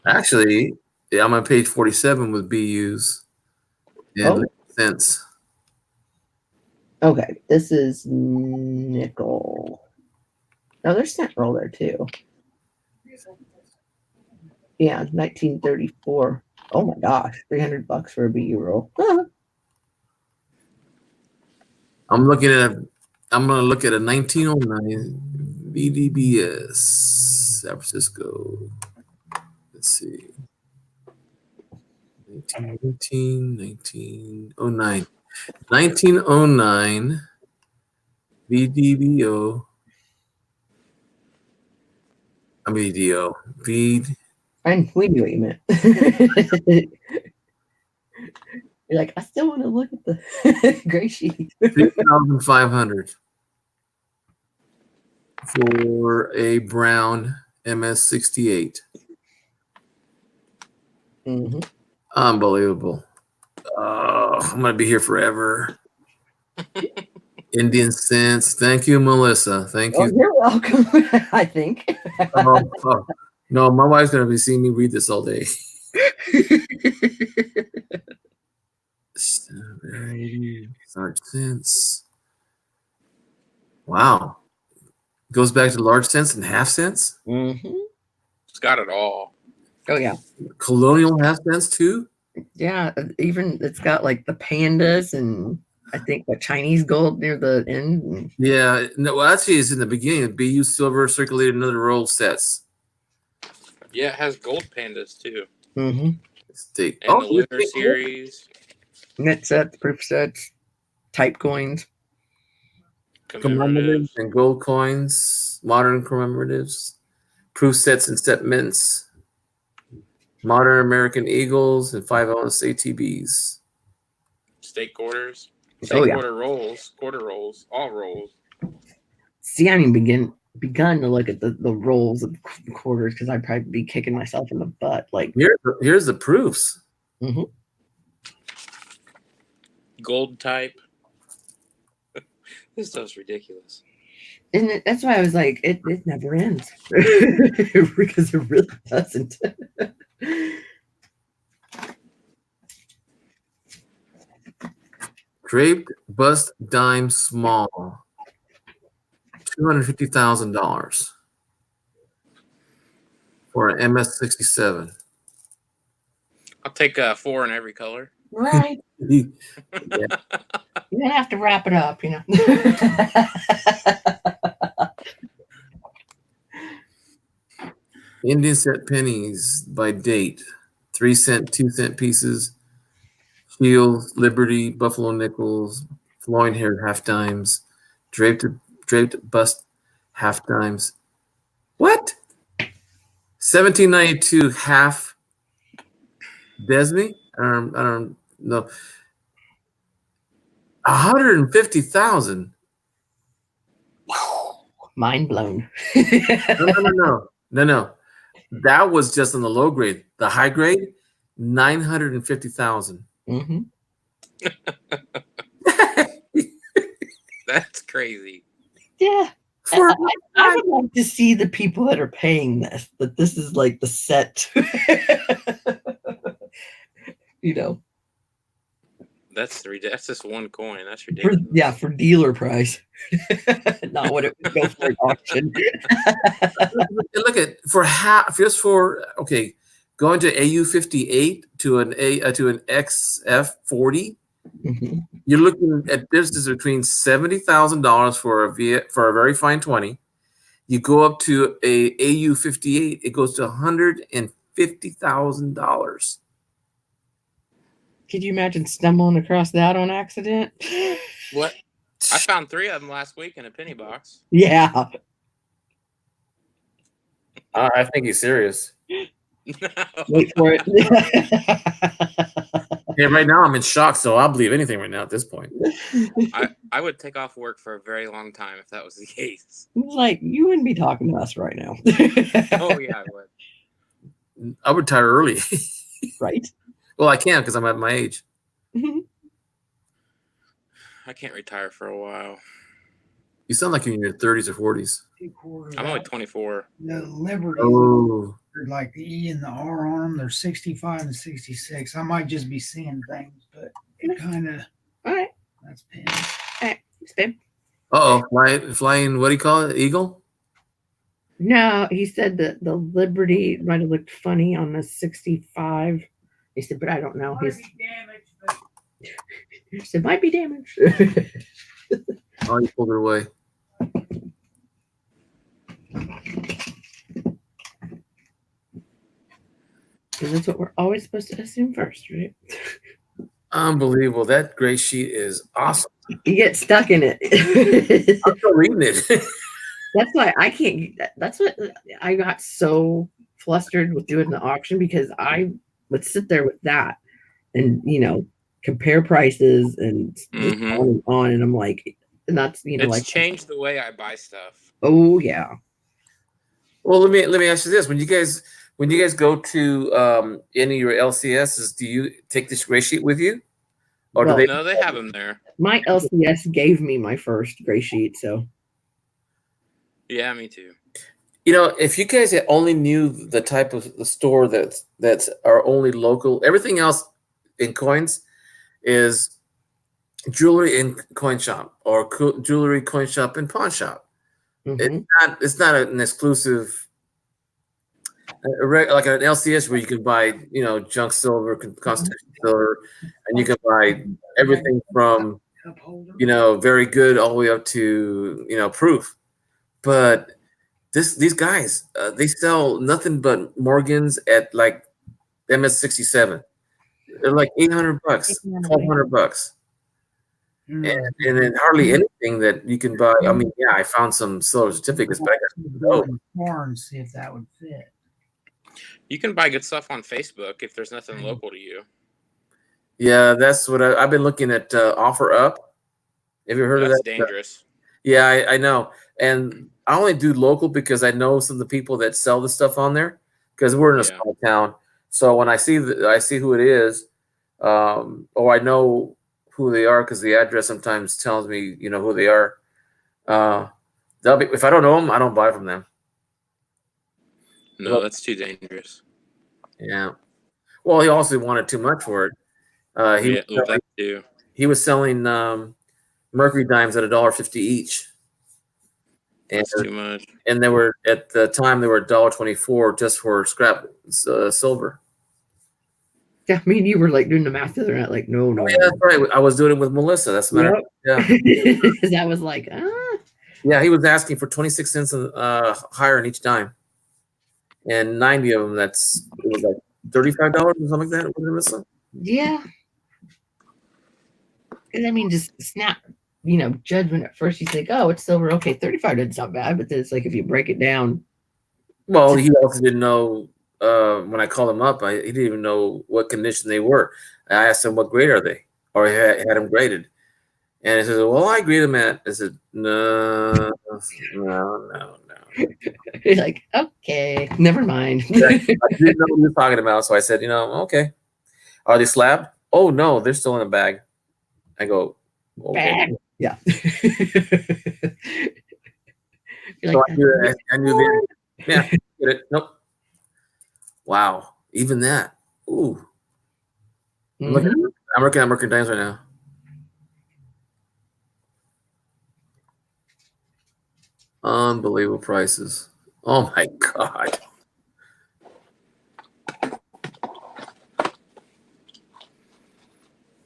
Actually, I'm on page 47 with BUs. Yeah, cents. Okay, this is nickel. No, there's cent roll there too. Yeah, 1934. Oh my gosh, $300 for a BU roll. I'm gonna look at a 1909 BDBS San Francisco. Let's see. 1909. 1909 BDBO. I mean, DO. And we knew what you meant. You're like, I still want to look at the gray sheet. 2,500 for a brown MS-68. Mm-hmm. Unbelievable. I'm going to be here forever. Indian Sense. Thank you, Melissa. Thank you. You're welcome, I think. No, my wife's going to be seeing me read this all day. Large cents. Wow. Goes back to large cents and half cents. Mm-hmm. It's got it all. Oh yeah. Colonial half cents too. Yeah, even it's got like the pandas and I think the Chinese gold near the end. Yeah, no, well, actually, it's in the beginning. BU silver circulated another roll sets. Yeah, it has gold pandas too. Mm-hmm. Stake. And the Lunar series. Net sets, proof sets, type coins. Commemoratives and gold coins, modern commemoratives, proof sets and step mints, modern American Eagles, and 5 ounce ATBs. State quarters. State quarter rolls, all rolls. See, I haven't begun to look at the rolls of quarters because I'd probably be kicking myself in the butt. Like here's the proofs. Mm-hmm. Gold type. This stuff's ridiculous. Isn't it? That's why I was like, it never ends. Because it really doesn't. Draped bust dime small. $250,000 for an MS-67. I'll take 4 in every color. Right. Yeah. You're gonna have to wrap it up, you know. Indian set pennies by date. 3-cent, 2-cent pieces, Shields, Liberty, Buffalo nickels, flowing hair half dimes, draped bust half dimes. What? 1792 half Desme? I don't know. 150,000. Mind blown. No. That was just on the low grade. The high grade, 950,000. Mm-hmm. That's crazy. Yeah. I would like to see the people that are paying this, that this is like the set. You know. That's just one coin. That's ridiculous. For dealer price. Not what it would go for at auction. Look at going to AU58 to an XF40. Mm-hmm. You're looking at business between $70,000 for a very fine 20. You go up to a AU58, it goes to $150,000. Could you imagine stumbling across that on accident? What? I found 3 of them last week in a penny box. Yeah. I think he's serious. Wait for it. Yeah, right now I'm in shock, so I'll believe anything right now at this point. I would take off work for a very long time if that was the case. Like, you wouldn't be talking to us right now. Oh, yeah, I would. I would retire early. Right? Well, I can because I'm at my age. I can't retire for a while. You sound like you're in your 30s or 40s. I'm only 24. The Liberty, like the E and the R on them, they're 65 and 66. I might just be seeing things, but it kind of. All right. That's pin. All right. Thanks, babe. Flying, what do you call it? Eagle? No, he said that the Liberty might have looked funny on the 65. He said, but I don't know. He said, might be damaged. Oh, you pulled her away. Because that's what we're always supposed to assume first, right? Unbelievable. That gray sheet is awesome. You get stuck in it. I'm still reading it. That's why I can't. That's what I got so flustered with doing the auction, because I would sit there with that and, compare prices and on. And I'm like, and that's, it's changed the way I buy stuff. Oh, yeah. Well, let me ask you this. When you guys go to any of your LCSs, do you take this gray sheet with you? Or no, they have them there. My LCS gave me my first gray sheet, so. Yeah, me too. If you guys only knew the type of the store that's are only local, everything else in coins is jewelry and coin shop, or jewelry, coin shop, and pawn shop. Mm-hmm. It's not an exclusive, like an LCS where you can buy, junk silver, constitution silver, and you can buy everything from, very good all the way up to, proof. But these guys, they sell nothing but Morgans at like MS67. They're like $800, $1,200. And then hardly anything that you can buy. I mean, yeah, I found some silver certificates, but I got more and see if that would fit. You can buy good stuff on Facebook if there's nothing local to you. Yeah, that's what I've been looking at. OfferUp. Have you heard of that? That's dangerous. Yeah, I know. And I only do local because I know some of the people that sell the stuff on there, because we're in a small town. So when I see who it is, or I know who they are because the address sometimes tells me, who they are. If I don't know them, I don't buy from them. No, that's too dangerous. Yeah. Well, he also wanted too much for it. He was selling Mercury dimes at $1.50 each. That's too much. And they were, at the time, they were $1.24 just for scrap silver. Yeah, I mean, you were like doing the math the other night, like, no. Oh, yeah, that's right. I was doing it with Melissa. That's the matter. Yeah. That was like, Yeah, he was asking for 26 cents higher in each dime. And 90 of them, it was like $35 or something like that. Wasn't it, Melissa? Yeah. And I mean, just snap, judgment at first. You think, oh, it's silver. Okay, 35 doesn't sound bad. But then it's like if you break it down. Well, he also didn't know when I called him up. He didn't even know what condition they were. I asked him what grade are they, or had them graded, and he said, "Well, I grade them at." I said, "No." He's like, "Okay, never mind." I didn't know what he was talking about, so I said, "Okay." Are they slabbed? Oh no, they're still in a bag. I go, okay. Bag. Yeah. So I knew that. Yeah, get it. Nope. Wow, even that. Ooh. I'm looking at Mercantile Times right now. Unbelievable prices. Oh my God.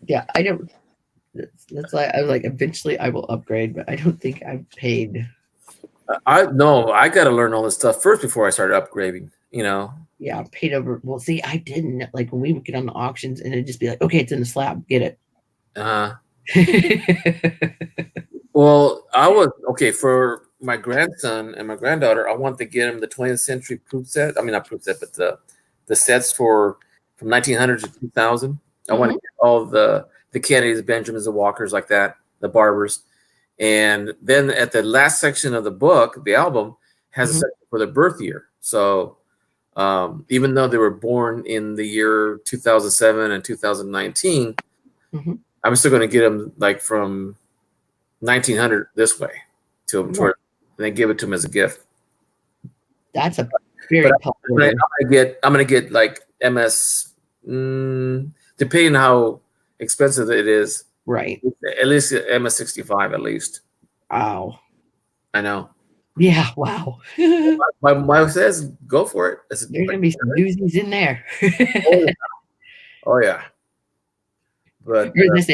Yeah, I don't. That's why I was like, eventually I will upgrade, but I don't think I've paid. I got to learn all this stuff first before I started upgrading. Yeah, I paid over. Well, see, I didn't. Like when we would get on the auctions, and it'd just be like, okay, it's in the slab, get it. Well, I was okay for my grandson and my granddaughter. I wanted to get them the 20th century proof set. I mean, not proof set, but the sets from 1900 to 2000. I want to get all the Kennedys, the Benjamins, the Walkers, like that, the Barbers. And then at the last section of the book, the album has a section for the birth year. So even though they were born in the year 2007 and 2019, I'm still going to get them like from 1900 this way to them, and then give it to them as a gift. That's a very popular. I'm going to get like MS, depending on how expensive it is. Right. At least MS-65 at least. Wow. I know. Yeah. Wow. my wife says, go for it. There's going to be some doozies in there. Oh yeah. But there's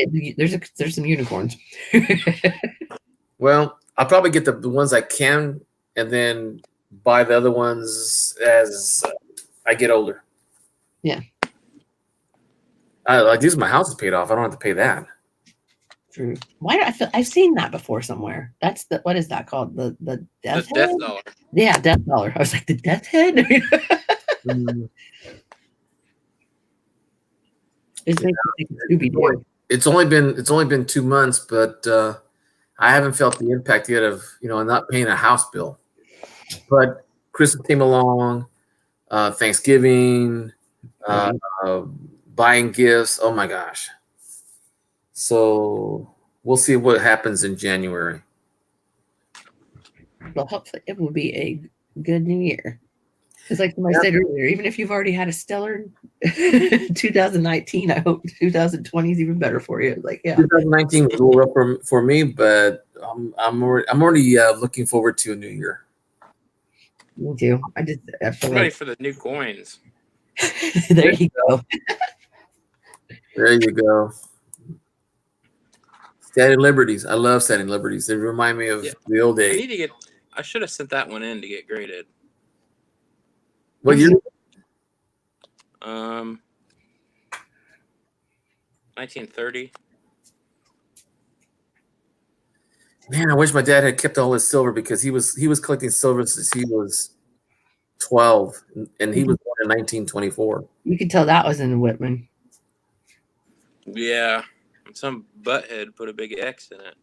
some unicorns. Well, I'll probably get the ones I can, and then buy the other ones as I get older. Yeah. Like these, my house is paid off. I don't have to pay that. True. Why do I feel I've seen that before somewhere? That's what is that called? The death head? Death dollar. Yeah, death dollar. I was like, the death head. It's only been 2 months, but I haven't felt the impact yet of not paying a house bill. But Christmas came along, Thanksgiving, buying gifts. Oh my gosh! So we'll see what happens in January. Well, hopefully it will be a good new year. It's like somebody said earlier, even if you've already had a stellar 2019, I hope 2020 is even better for you. Like, yeah, 2019 was a little rough for me, but I'm already looking forward to a new year. Me too. I'm ready for the new coins. There you go. There you go. Standing Liberties. I love Standing Liberties. They remind me of the old days. I should have sent that one in to get graded. What year? 1930. Man, I wish my dad had kept all his silver, because he was collecting silver since he was 12, and he was born in 1924. You can tell that was in Whitman. Yeah, some butthead put a big X in it.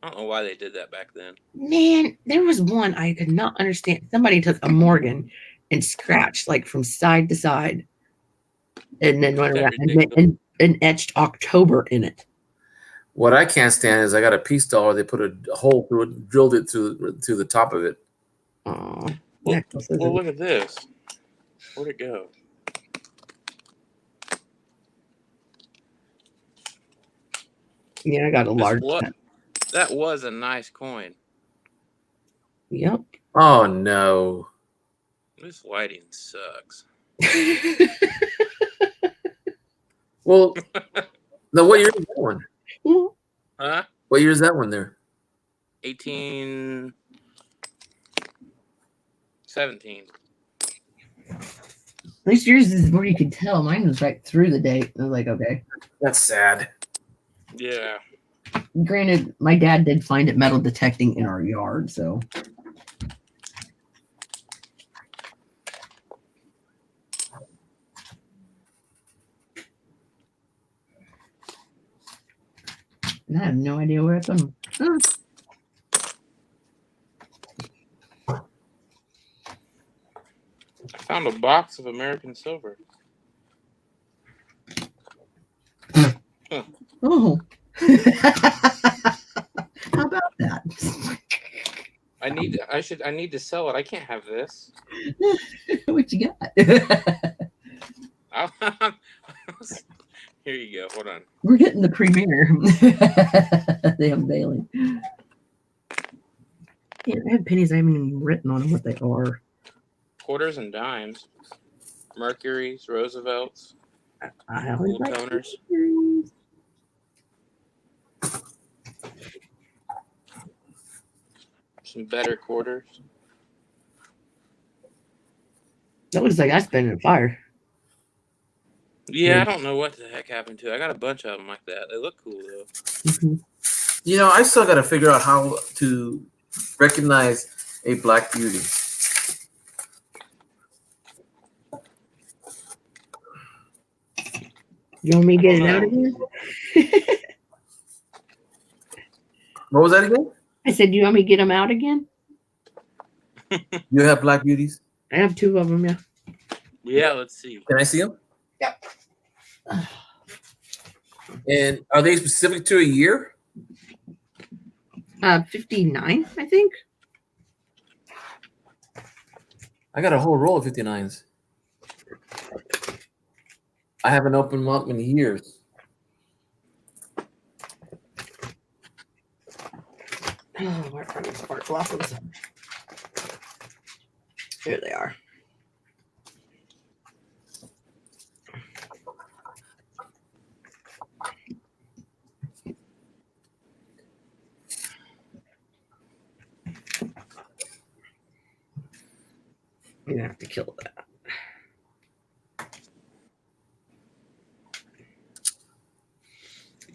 I don't know why they did that back then. Man, there was one I could not understand. Somebody took a Morgan and scratched like from side to side, and then went around and etched October in it. What I can't stand is I got a peace dollar. They put a hole through it, drilled it to the top of it. Oh, well, look at this. Where'd it go? Yeah, I got a large. That was a nice coin. Yep. Oh no. This lighting sucks. Well, no. What year is that one? Huh? What year is that one there? 1817. least yours is where you can tell. Mine was right through the date. I was like, okay. That's sad. Yeah. Granted, my dad did find it metal detecting in our yard, so. And I have no idea where it's from. I found a box of American silver. Oh. How about that? I need to sell it. I can't have this. What you got? Here you go. Hold on. We're getting the premiere. The unveiling. Yeah, I have pennies. I haven't even written on what they are. Quarters and dimes. Mercuries, Roosevelts, I always like toners. Some better quarters. That looks like I spent in fire. Yeah, I don't know what the heck happened to it. I got a bunch of them like that. They look cool though. Mm-hmm. You know, I still got to figure out how to recognize a Black Beauty. You want me to get it out again? What was that again? I said, do you want me to get them out again? You have Black Beauties? I have 2 of them, yeah. Yeah, let's see. Can I see them? Yep. And are they specific to a year? 59, I think. I got a whole roll of 59s. I haven't opened them up in years. Oh, where are these smart glasses? Here they are. I'm gonna have to kill that.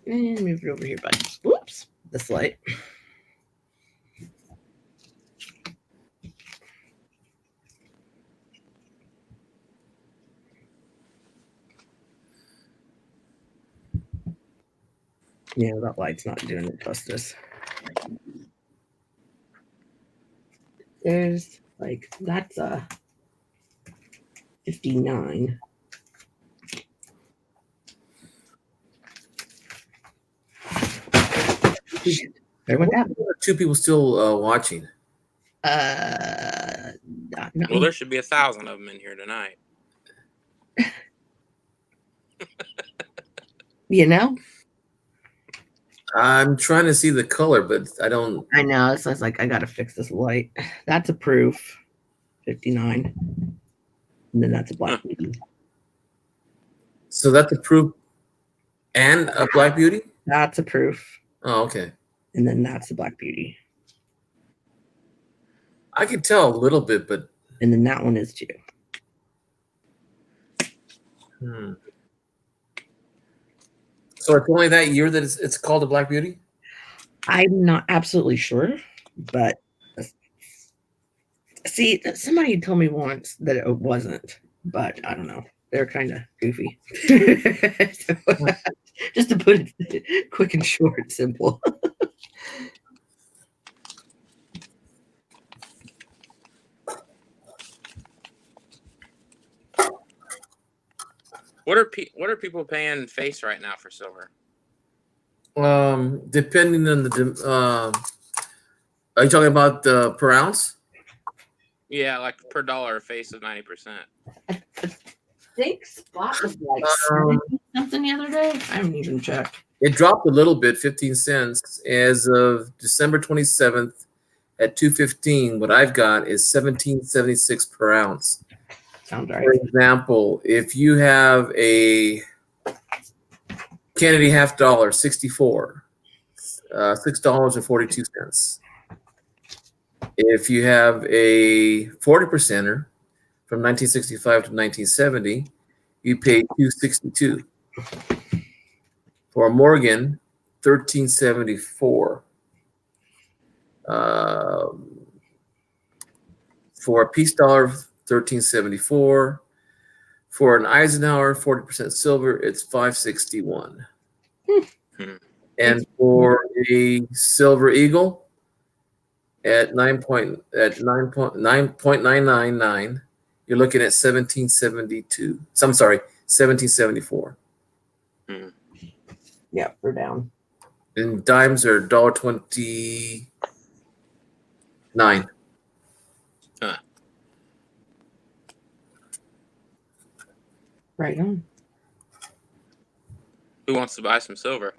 And move it over here, buddy. Whoops, this light. Yeah, that light's not doing it justice. There's like, that's a 59. There went that. 2 people still watching. Well, there should be 1,000 of them in here tonight. You know? I'm trying to see the color, but I don't. I know. So it's like, I got to fix this light. That's a proof. 59. And then that's a Black Beauty. So that's a proof and a Black Beauty? That's a proof. Oh, okay. And then that's the Black Beauty. I can tell a little bit, but. And then that one is too. So it's only that year that it's called a Black Beauty? I'm not absolutely sure, but see, somebody told me once that it wasn't, but I don't know. They're kind of goofy. So, just to put it quick and short, simple. What are people paying face right now for silver? Depending on the are you talking about the per ounce? Yeah, like per dollar, a face of 90%. I think spot was like something the other day. I haven't even checked. It dropped a little bit, 15 cents, as of December 27th at 2:15. What I've got is 17.76 per ounce. Sounds right. For example, if you have a Kennedy half dollar, 64, $6.42. If you have a 40%er, from 1965 to 1970, you paid $262. For a Morgan, $1374. For a Peace Dollar, $1374. For an Eisenhower, 40% silver, it's $561. And for a Silver Eagle, at 9.999, you're looking at 1772. So I'm sorry, 1774. Yeah, we're down. And dimes are $1.29. Right on. Who wants to buy some silver?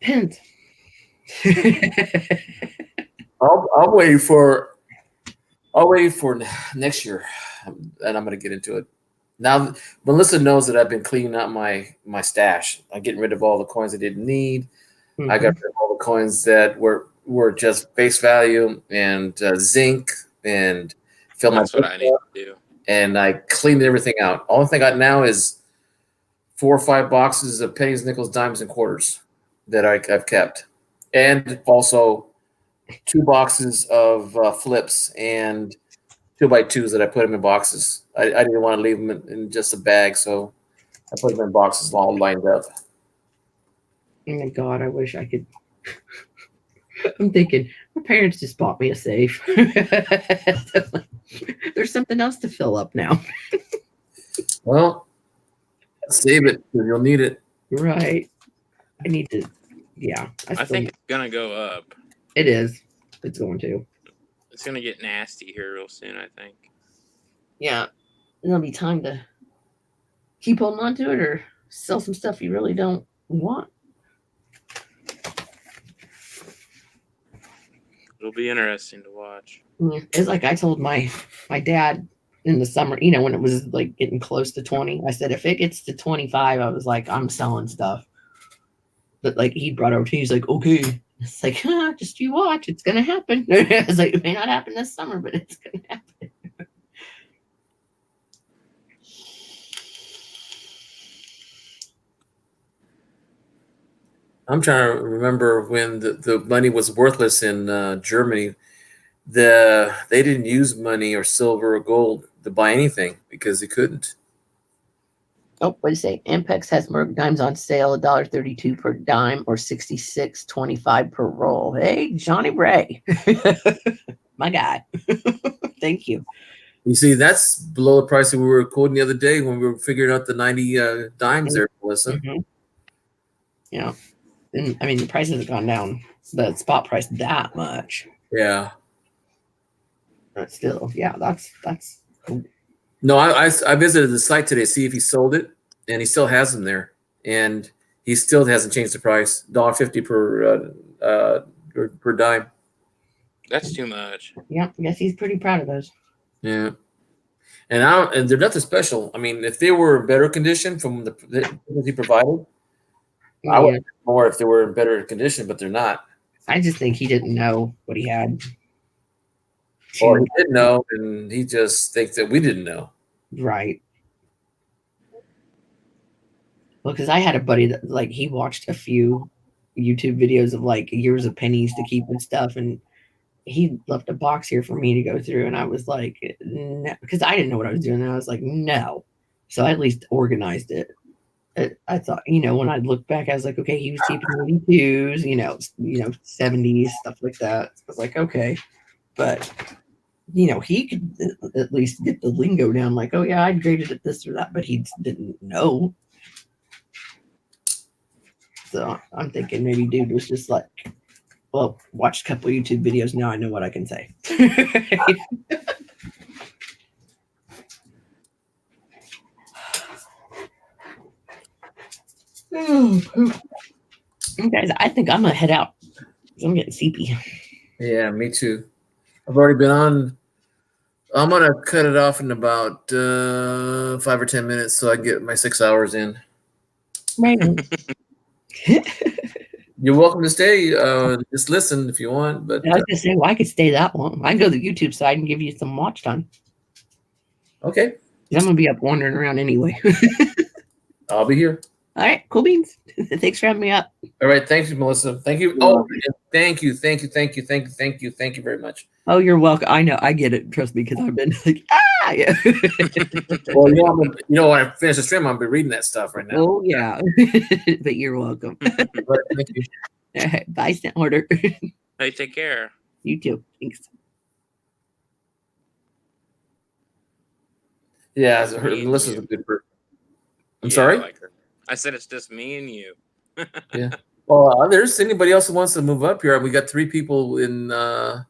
Pence. I'll wait for next year, and I'm going to get into it. Now, Melissa knows that I've been cleaning out my stash. I'm getting rid of all the coins I didn't need. I got rid of all the coins that were just face value and zinc and fill my. That's what I need to do. And I cleaned everything out. All thing I got now is 4 or 5 boxes of pennies, nickels, dimes, and quarters that I've kept, and also 2 boxes of flips and 2x2s that I put them in boxes. I didn't want to leave them in just a bag, so I put them in boxes all lined up. Oh my God, I wish I could. I'm thinking, my parents just bought me a safe. There's something else to fill up now. Well, save it because you'll need it. Right. I need to, yeah. I think it's going to go up. It is. It's going to. It's going to get nasty here real soon, I think. Yeah. There'll be time to keep holding on to it or sell some stuff you really don't want. It'll be interesting to watch. It's like I told my dad in the summer, you know, when it was like getting close to 20, I said, if it gets to 25, I was like, I'm selling stuff. But like he brought over to me, he's like, okay. It's like, just you watch, it's gonna happen. I was like, it may not happen this summer, but it's gonna happen. I'm trying to remember when the money was worthless in Germany. They didn't use money or silver or gold to buy anything because they couldn't. Oh, what do you say? Ampex has more dimes on sale, $1.32 per dime or $66.25 per roll. Hey, Johnny Ray, my guy. Thank you. You see, that's below the price that we were quoting the other day when we were figuring out the 90 dimes there, Melissa. Yeah. And I mean, the prices have gone down, the spot price that much. Yeah. But still, yeah, that's cool. No, I visited the site today to see if he sold it, and he still has them there, and he still hasn't changed the price. $1.50 per dime. That's too much. Yeah, I guess he's pretty proud of those. Yeah, and they're nothing special. I mean, if they were in better condition from the he provided, I would have more if they were in better condition, but they're not. I just think he didn't know what he had. Or he didn't know, and he just thinks that we didn't know. Right. Well, because I had a buddy that like he watched a few YouTube videos of like years of pennies to keep and stuff, and he left a box here for me to go through, and I was like, no, because I didn't know what I was doing, and I was like, no. So I at least organized it. I thought, you know, when I looked back, I was like, okay, he was keeping 82s, you know, 70s, stuff like that. I was like, okay, but you know, he could at least get the lingo down, like, oh yeah, I graded it this or that, but he didn't know. So I'm thinking maybe dude was just like, well, watched a couple of YouTube videos, now I know what I can say. Guys, I think I'm gonna head out. I'm getting sleepy. Yeah, me too. I've already been on. I'm gonna cut it off in about 5 or 10 minutes so I can get my 6 hours in. Right. You're welcome to stay. Just listen if you want. But I was gonna say, well, I could stay that long. I can go to the YouTube side and give you some watch time. Okay. I'm gonna be up wandering around anyway. I'll be here. All right, cool beans. Thanks for having me up. All right, thank you, Melissa. Thank you. Oh, thank you very much. Oh, you're welcome. I know, I get it. Trust me, because I've been like, yeah. Well, you know, when I finish the stream, I'll be reading that stuff right now. Oh yeah, but you're welcome. Thank you. All right, bye, Stand Order. Hey, take care. You too. Thanks. Yeah, Me and Melissa's you. a good person. I'm Yeah, sorry. I like her. I said it's just me and you. Yeah. Well, there's anybody else who wants to move up here. We got 3 people in the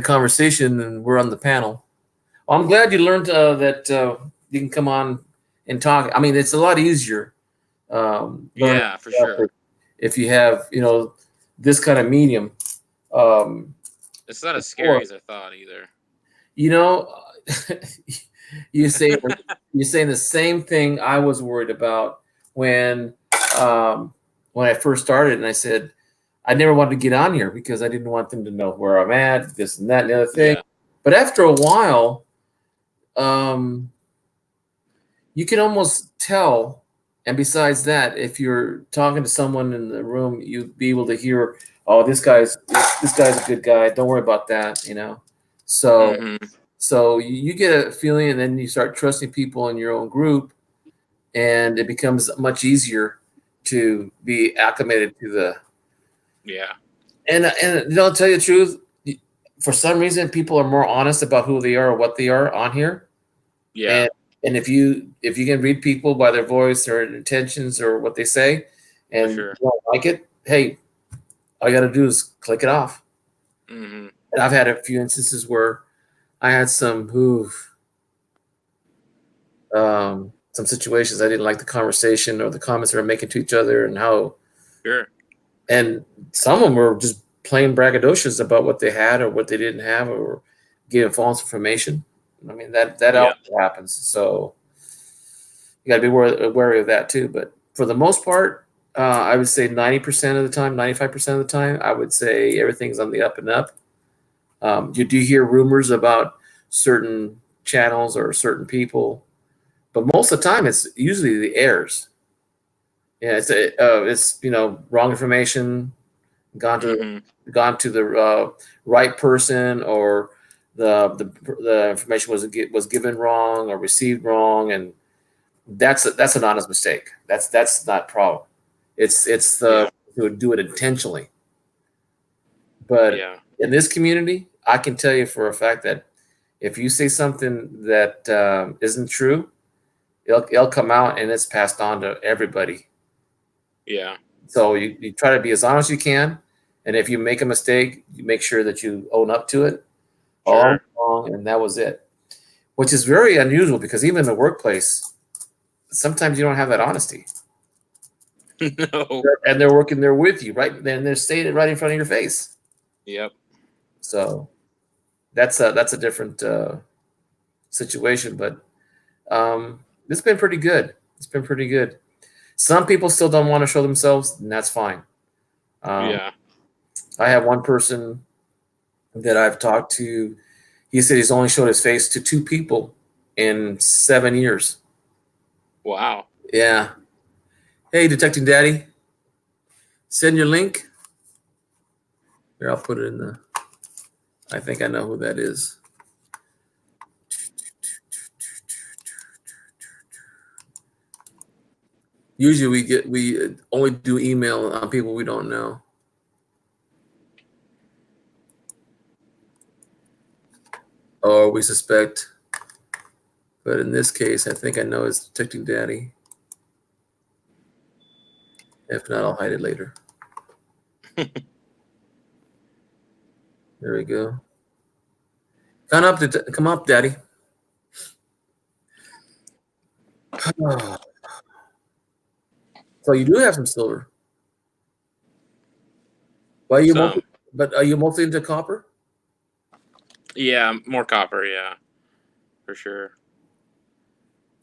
conversation, and we're on the panel. Well, I'm glad you learned that you can come on and talk. I mean, it's a lot easier. Yeah, for sure. If you have, this kind of medium. It's not as scary as I thought either. You're saying the same thing I was worried about when I first started, and I said I never wanted to get on here because I didn't want them to know where I'm at, this and that and the other thing. Yeah. But after a while, you can almost tell. And besides that, if you're talking to someone in the room, you'd be able to hear, oh, this guy's a good guy. Don't worry about that, So, Mhm. so you get a feeling, and then you start trusting people in your own group, and it becomes much easier to be acclimated to the. Yeah. And I'll tell you the truth. For some reason, people are more honest about who they are or what they are on here. Yeah. And if you can read people by their voice or intentions or what they say, and For sure. you don't like it, hey, all you got to do is click it off. Hmm. And I've had a few instances where I had some situations I didn't like the conversation or the comments they were making to each other and how. Sure. And some of them were just plain braggadocious about what they had or what they didn't have or giving false information. I mean, that also happens. So you got to be wary of that too. But for the most part, I would say 90% of the time, 95% of the time, I would say everything's on the up and up. You do hear rumors about certain channels or certain people, but most of the time it's usually the errors. Yeah, it's wrong information, gone to the right person, or the information was given wrong or received wrong, and that's an honest mistake. That's not a problem. It's who would do it intentionally. But in this community, I can tell you for a fact that if you say something that isn't true, it'll come out and it's passed on to everybody. Yeah. So you try to be as honest as you can, and if you make a mistake, you make sure that you own up to it. Sure. All wrong, and that was it. Which is very unusual because even in the workplace, sometimes you don't have that honesty. No. And they're working there with you, right? And they're saying it right in front of your face. Yep. So that's a different situation, but it's been pretty good. It's been pretty good. Some people still don't want to show themselves, and that's fine. Yeah. I have one person that I've talked to. He said he's only showed his face to 2 people in 7 years. Wow. Yeah. Hey, Detecting Daddy, send your link. Here, I'll put it in the. I think I know who that is. Usually we only do email on people we don't know. Or we suspect. But in this case, I think I know it's Detecting Daddy. If not, I'll hide it later. There we go. Come up, Daddy. So you do have some silver. Why are you are you mostly into copper? Yeah, more copper. Yeah, for sure.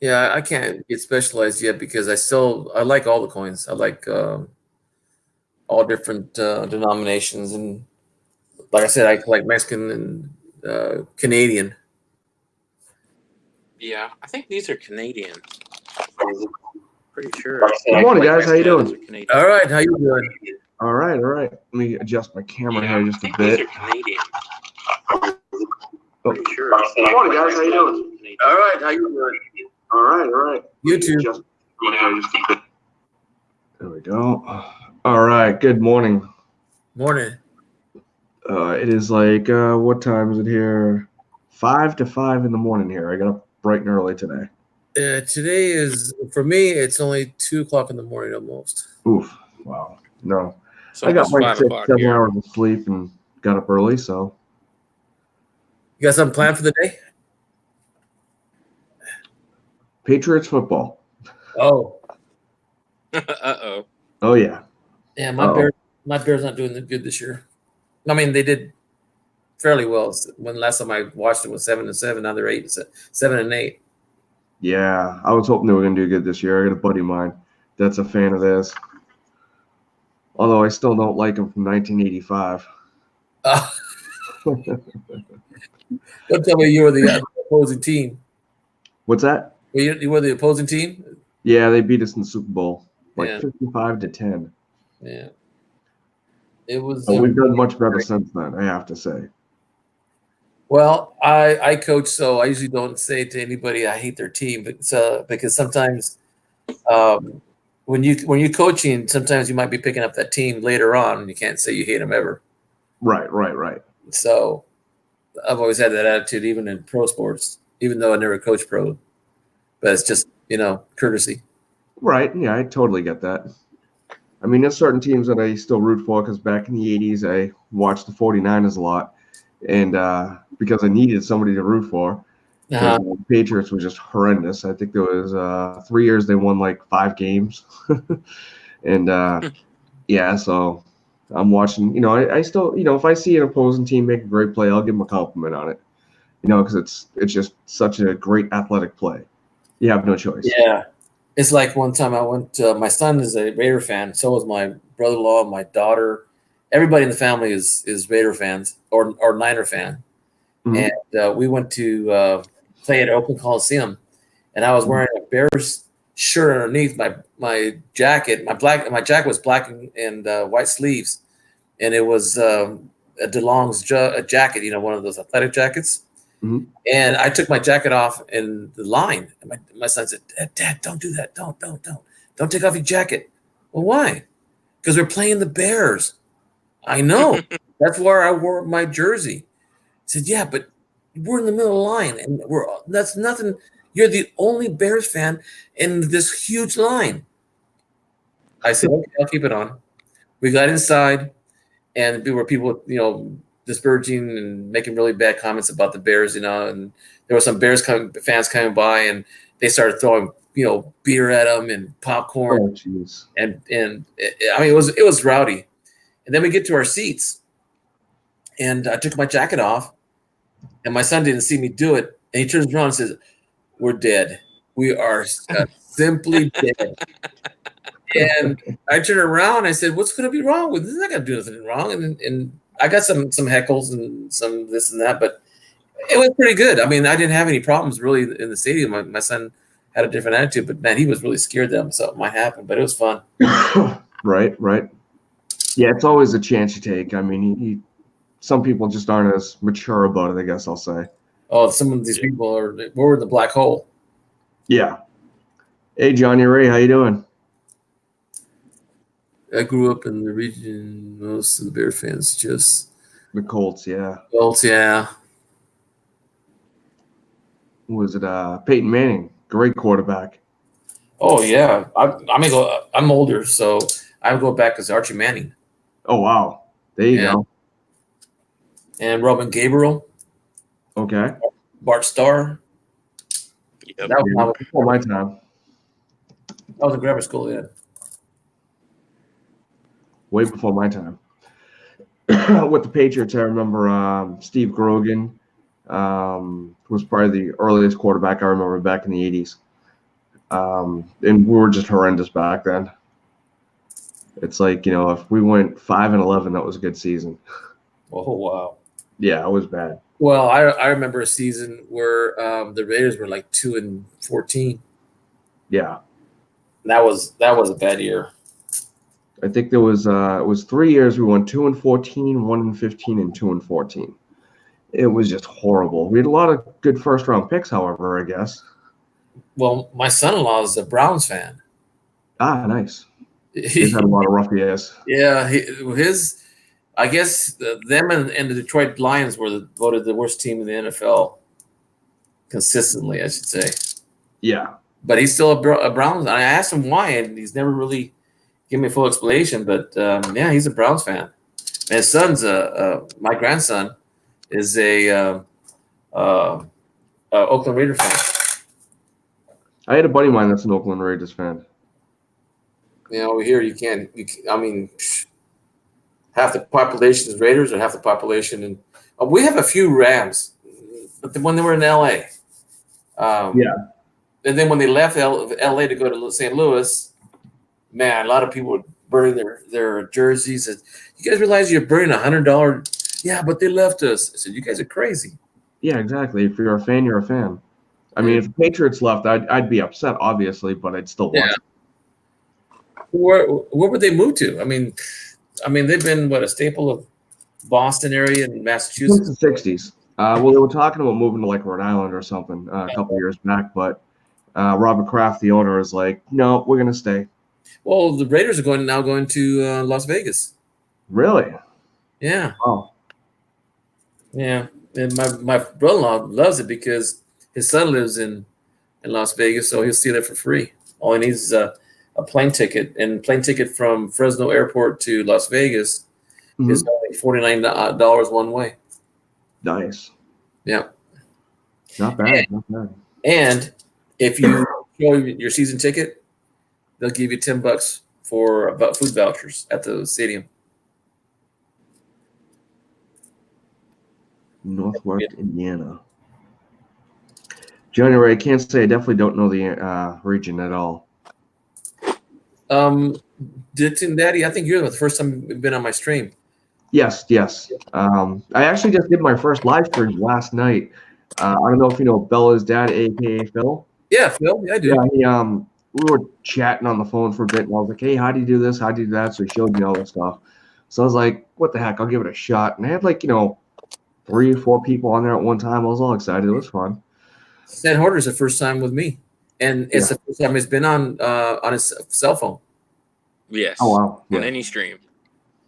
Yeah, I can't get specialized yet because I like all the coins. I like all all different denominations, and like I said, I collect Mexican and Canadian. Yeah, I think these are Canadian. Pretty sure. Good morning, guys. How you doing? All right, how you doing? All right, all right. Let me adjust my camera here just a bit. Canadian. Oh. Sure. Good morning, guys. How you doing? All right, how you doing? All right, all right. You too. There we go. All right. Good morning. Morning. It is like what time is it here? 5 to 5 in the morning here. I got up bright and early today. Today is, for me, it's only 2 o'clock in the morning almost. Oof. Wow. No. So I got it's like 5 6, o'clock 7 here. hours of sleep and got up early, so. You got something planned for the day? Patriots football. Oh. Uh-oh. Oh, yeah. Yeah, my Bears not doing good this year. I mean, they did fairly well. When last time I watched it was 7-7. Now they're 7-8. Yeah, I was hoping they were going to do good this year. I got a buddy of mine that's a fan of this. Although I still don't like him from 1985. Don't tell me you were the opposing team. What's that? You were the opposing team? Yeah, they beat us in the Super Bowl, like Yeah. 55-10. Yeah. It was. But we've done much better since then, I have to say. Well, I coach, so I usually don't say to anybody I hate their team, but because sometimes when you're coaching, sometimes you might be picking up that team later on, and you can't say you hate them ever. Right. So I've always had that attitude, even in pro sports, even though I never coached pro. But it's just courtesy. Right, yeah, I totally get that. I mean, there's certain teams that I still root for because back in the 80s, I watched the 49ers a lot. And because I needed somebody to root for. The Patriots were just horrendous. I think there was 3 years they won like 5 games. And yeah, so I'm watching, I still, if I see an opposing team make a great play, I'll give them a compliment on it. Because it's just such a great athletic play. You have no choice. Yeah. It's like one time I went my son is a Raider fan. So was my brother-in-law, my daughter. Everybody in the family is Raider fans or Niner fan. Mhm. And we went to play at Oakland Coliseum. And I was wearing a Bears shirt underneath my jacket. My jacket was black and white sleeves. And it was a DeLong's jacket, one of those athletic jackets. Mhm. And I took my jacket off in the line. And my son said, Dad, don't do that. Don't take off your jacket. Well, why? Because we're playing the Bears. I know. That's where I wore my jersey. I said, yeah, but we're in the middle of the line. And that's nothing. You're the only Bears fan in this huge line. I said, okay, I'll keep it on. We got inside, and there were people, disparaging and making really bad comments about the Bears, and there were some Bears fans coming by, and they started throwing, beer at them and popcorn. Oh, jeez. And I mean, it was rowdy. And then we get to our seats, and I took my jacket off, and my son didn't see me do it, and he turns around and says, "We're dead. We are simply dead." And I turned around and I said, "What's going to be wrong with this? It's not going to do anything wrong." And I got some heckles and some this and that, but it was pretty good. I mean, I didn't have any problems really in the stadium. My son had a different attitude, but man, he was really scared that something might happen. But it was fun. Right. Yeah, it's always a chance you take. I mean, some people just aren't as mature about it, I guess I'll say. Oh, some of these people we're in the black hole. Yeah. Hey, Johnny Ray, how you doing? I grew up in the region. Most of the Bear fans just the Colts, yeah. Colts, yeah. Was it Peyton Manning? Great quarterback. Oh yeah, I'm older, so I go back as Archie Manning. Oh wow, there you go. And Robin Gabriel. Okay. Bart Starr. Yep. That was before my time. I was in grammar school, yeah. Way before my time. With the Patriots, I remember Steve Grogan was probably the earliest quarterback I remember back in the 80s. And we were just horrendous back then. It's like, if we went 5-11, that was a good season. Oh wow. Yeah, it was bad. Well, I remember a season where the Raiders were like 2-14. Yeah. That was a bad year. I think there was it was 3 years we won 2-14, 1-15, and 2-14. It was just horrible. We had a lot of good first round picks, however, I guess. Well, my son-in-law is a Browns fan. Ah, nice. He's had a lot of rough years. Yeah, I guess them and the Detroit Lions were voted the worst team in the NFL consistently, I should say. Yeah. But he's still a Browns. I asked him why, and he's never really given me a full explanation. But yeah, he's a Browns fan. And his son's my grandson is a Oakland Raider fan. I had a buddy of mine that's an Oakland Raiders fan. Over here you can't. I mean, half the population is Raiders, or half the population, and we have a few Rams. But when they were in LA, yeah. And then when they left LA to go to St. Louis, man, a lot of people were burning their jerseys. And you guys realize you're burning $100? Yeah, but they left us. I said, you guys are crazy. Yeah, exactly. If you're a fan, you're a fan. I mean, if the Patriots left, I'd be upset, obviously, but I'd still watch. Where would they move to? I mean, they've been a staple of Boston area and Massachusetts since the '60s. Well, they were talking about moving to like Rhode Island or something a couple years back, but Robert Kraft, the owner, is like, no, we're gonna stay. Well, the Raiders are now going to Las Vegas. Really? Yeah. Oh. Yeah, and my brother-in-law loves it because his son lives in Las Vegas, so he'll see that for free. All he needs is a plane ticket, and plane ticket from Fresno Airport to Las Vegas is only $49 one way. Nice. Yeah. Not bad. Not bad. And if you show your season ticket, they'll give you $10 for about food vouchers at the stadium. Northwest Indiana. January, I can't say. I definitely don't know the region at all. Ditton Daddy, I think you're the first time you've been on my stream. Yes. I actually just did my first live stream last night. I don't know if you know Bella's dad, aka Phil. Yeah, Phil. Yeah, I do. Yeah, we were chatting on the phone for a bit, and I was like, "Hey, how do you do this? How do you do that?" So he showed me all this stuff. So I was like, "What the heck? I'll give it a shot." And I had 3 or 4 people on there at one time. I was all excited. It was fun. Stan Horder's the first time with me, and it's the first time he's been on his cell phone. Yes. Oh wow. On any stream.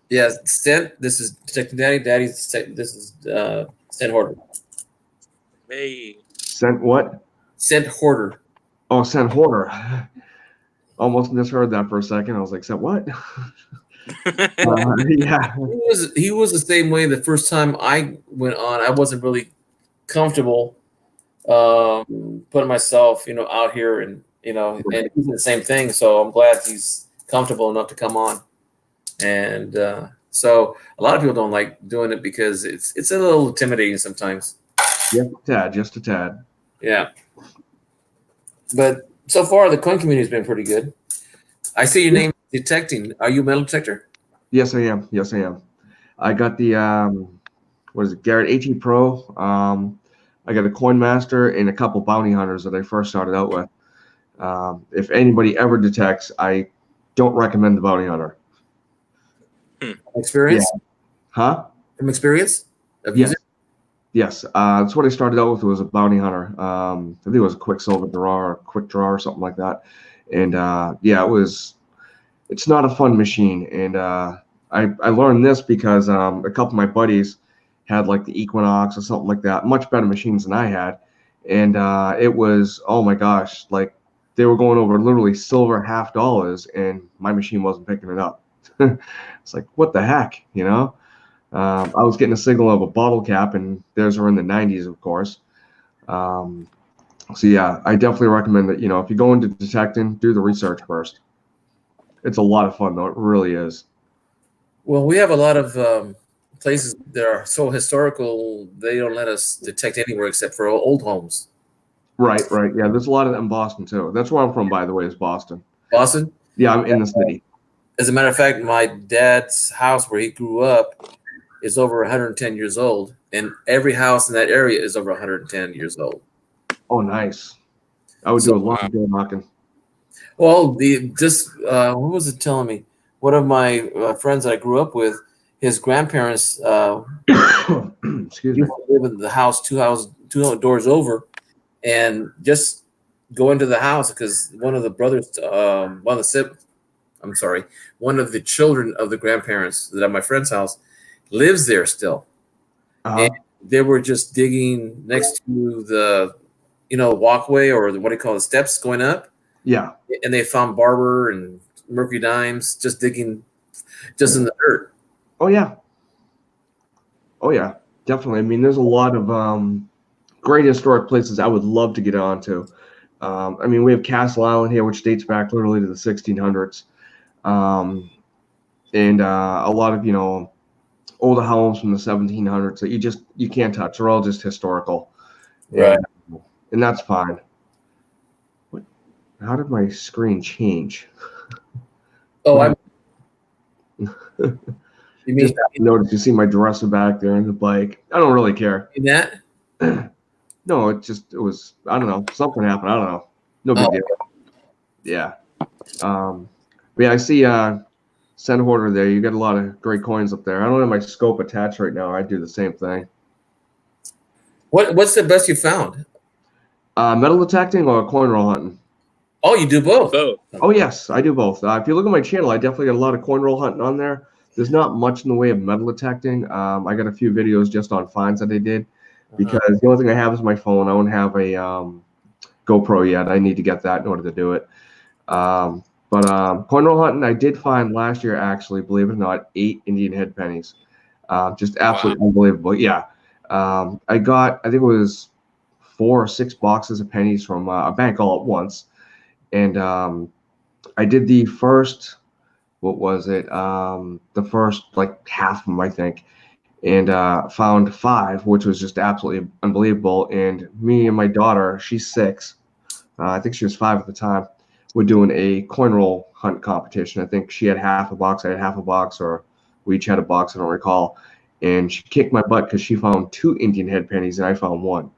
Yeah, Stan. This is Detective Daddy. This is Stan Horder. Hey. Sent what? Sent Horder. Oh, Sent Horder. Almost misheard that for a second. I was like, "Sent what?" Yeah. He was the same way the first time I went on. I wasn't really comfortable putting myself, out here, and and he's the same thing. So I'm glad he's comfortable enough to come on. And so a lot of people don't like doing it because it's a little intimidating sometimes. Just a tad. Yeah. But so far the coin community has been pretty good. I see your name detecting. Are you a metal detector? Yes, I am. I got the Garrett AT Pro. I got a Coin Master and a couple bounty hunters that I first started out with. If anybody ever detects, I don't recommend the bounty hunter. Experience? Yeah. Huh? From experience? Yes. That's what I started out with, was a bounty hunter. I think it was a Quicksilver draw or quick draw or something like that. And it's not a fun machine. And I learned this because a couple of my buddies had like the Equinox or something like that, much better machines than I had. And it was, oh my gosh, like they were going over literally silver $50, and my machine wasn't picking it up. It's like, what the heck, I was getting a signal of a bottle cap, and theirs were in the 90s, of course. So yeah, I definitely recommend that, if you go into detecting, do the research first. It's a lot of fun, though. It really is. Well, we have a lot of places that are so historical, they don't let us detect anywhere except for old homes. Right. Yeah, there's a lot of that in Boston, too. That's where I'm from, by the way, is Boston. Boston? Yeah, I'm in the city. As a matter of fact, my dad's house where he grew up is over 110 years old, and every house in that area is over 110 years old. Oh, nice. I would do a lot of door knocking. Well, what was it telling me? One of my friends that I grew up with, his grandparents Excuse me. live in the house two doors over, and just go into the house because one of the children of the grandparents that at my friend's house lives there still. Uh-huh. And they were just digging next to the, walkway or what do you call the steps going up. Yeah. And they found barber and mercury dimes just digging just in the dirt. Oh yeah. Oh yeah, definitely. I mean, there's a lot of great historic places I would love to get onto. I mean, we have Castle Island here, which dates back literally to the 1600s. And a lot of, older homes from the 1700s that you can't touch. They're all just historical. Right. And that's fine. How did my screen change? Oh, you mean just notice you see my dresser back there and the bike. I don't really care. in that? No, it was, I don't know. Something happened. I don't know. No big deal. Yeah. But yeah, I see Center Hoarder there. You got a lot of great coins up there. I don't have my scope attached right now. I do the same thing. What's the best you found? Metal detecting or coin roll hunting? Oh, you do both. Both. Oh, yes, I do both. If you look at my channel, I definitely got a lot of coin roll hunting on there. There's not much in the way of metal detecting. I got a few videos just on finds that I did because the only thing I have is my phone. I don't have a GoPro yet. I need to get that in order to do it. But coin roll hunting, I did find last year, actually, believe it or not, 8 Indian head pennies. Just absolutely unbelievable. Yeah. I got, I think it was 4 or 6 boxes of pennies from a bank all at once. And I did the first, what was it? The first like half of them, I think, and found 5, which was just absolutely unbelievable. And me and my daughter, she's 6, I think she was 5 at the time, we're doing a coin roll hunt competition. I think she had half a box, I had half a box, or we each had a box, I don't recall. And she kicked my butt because she found 2 Indian head pennies and I found 1.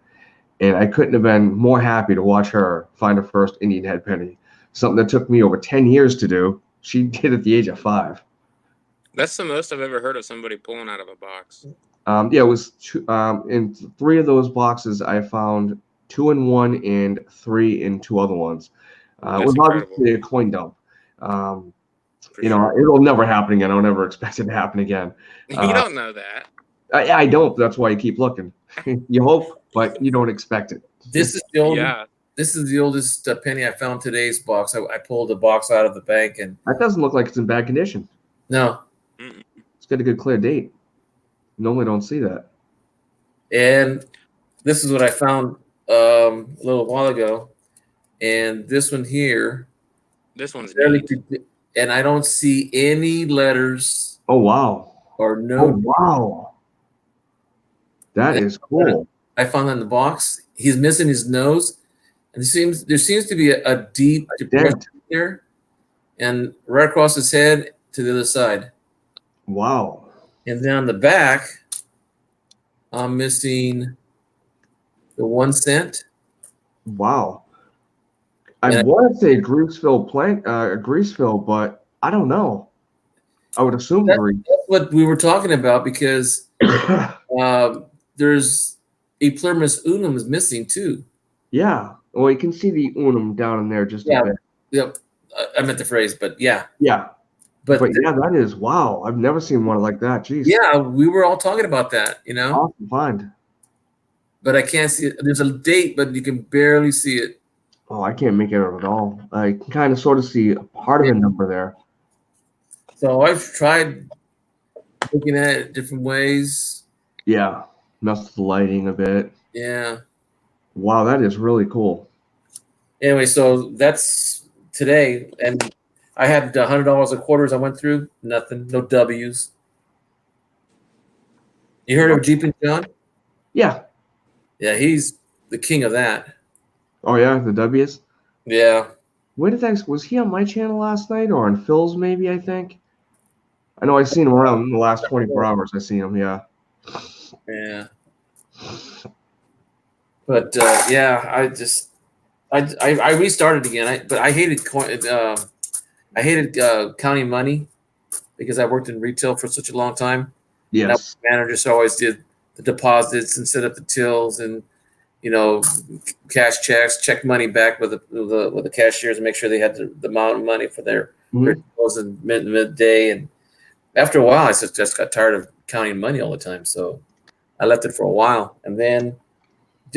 And I couldn't have been more happy to watch her find her first Indian head penny. Something that took me over 10 years to do, she did at the age of 5. That's the most I've ever heard of somebody pulling out of a box. Yeah, it was in 3 of those boxes, I found 2 in 1 and 3 in 2 other ones. It was obviously a coin dump. It'll never happen again. I don't ever expect it to happen again. You don't know that. I don't. That's why you keep looking. You hope, but you don't expect it. This is the oldest penny I found today's box. I pulled a box out of the bank, and that doesn't look like it's in bad condition. No, it's got a good clear date. Normally don't see that. And this is what I found a little while ago, and this one here. This one's and I don't see any letters. Oh wow! Or no. Oh wow! That is cool. I found that in the box. He's missing his nose, and there seems to be a deep depression there, and right across his head to the other side. Wow! And then on the back, I'm missing the 1 cent. Wow! I want to say Greaseville, but I don't know. I would assume that's what we were talking about because there's a Pluribus Unum is missing too. Yeah. Well, you can see the unum down in there just a bit. Yep. I meant the phrase, but yeah. Yeah. But yeah, that is wow. I've never seen one like that. Jeez. Yeah, we were all talking about that, Awesome find. But I can't see it. There's a date, but you can barely see it. Oh, I can't make it out at all. I can kind of sort of see a part of a number there. So I've tried looking at it different ways. Yeah. Mess with the lighting a bit. Yeah. Wow, that is really cool. Anyway, so that's today. And I had $100 of quarters I went through. Nothing. No W's. You heard of Jeepin' John? Yeah. Yeah, he's the king of that. Oh, yeah? The W's? Yeah. where did that? Was he on my channel last night or on Phil's? Maybe I think. I know I seen him around in the last 24 hours. I seen him. Yeah. Yeah. But yeah, I restarted again. But I hated counting money because I worked in retail for such a long time. Yes. And I was the manager, so I always did the deposits and set up the tills and cash checks, check money back with the cashiers and make sure they had the amount of money for their tills and midday. And after a while, I just got tired of counting money all the time, so I left it for a while. And then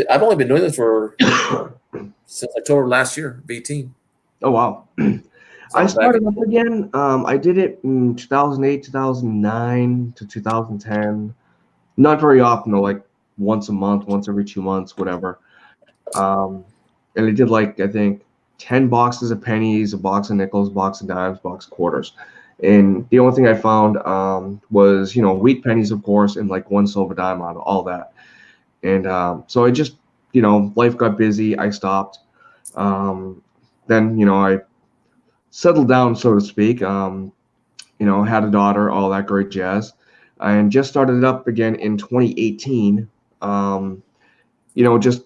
I've only been doing this since October last year, 18. Oh wow. I started up again. I did it in 2008, 2009 to 2010. Not very often, though, like once a month, once every 2 months, whatever. And I did like, I think, 10 boxes of pennies, a box of nickels, box of dimes, box of quarters. And the only thing I found was, wheat pennies, of course, and like 1 silver dime out of all that. And so I just, life got busy. I stopped. Then, I settled down, so to speak. Had a daughter, all that great jazz, and just started it up again in 2018. Just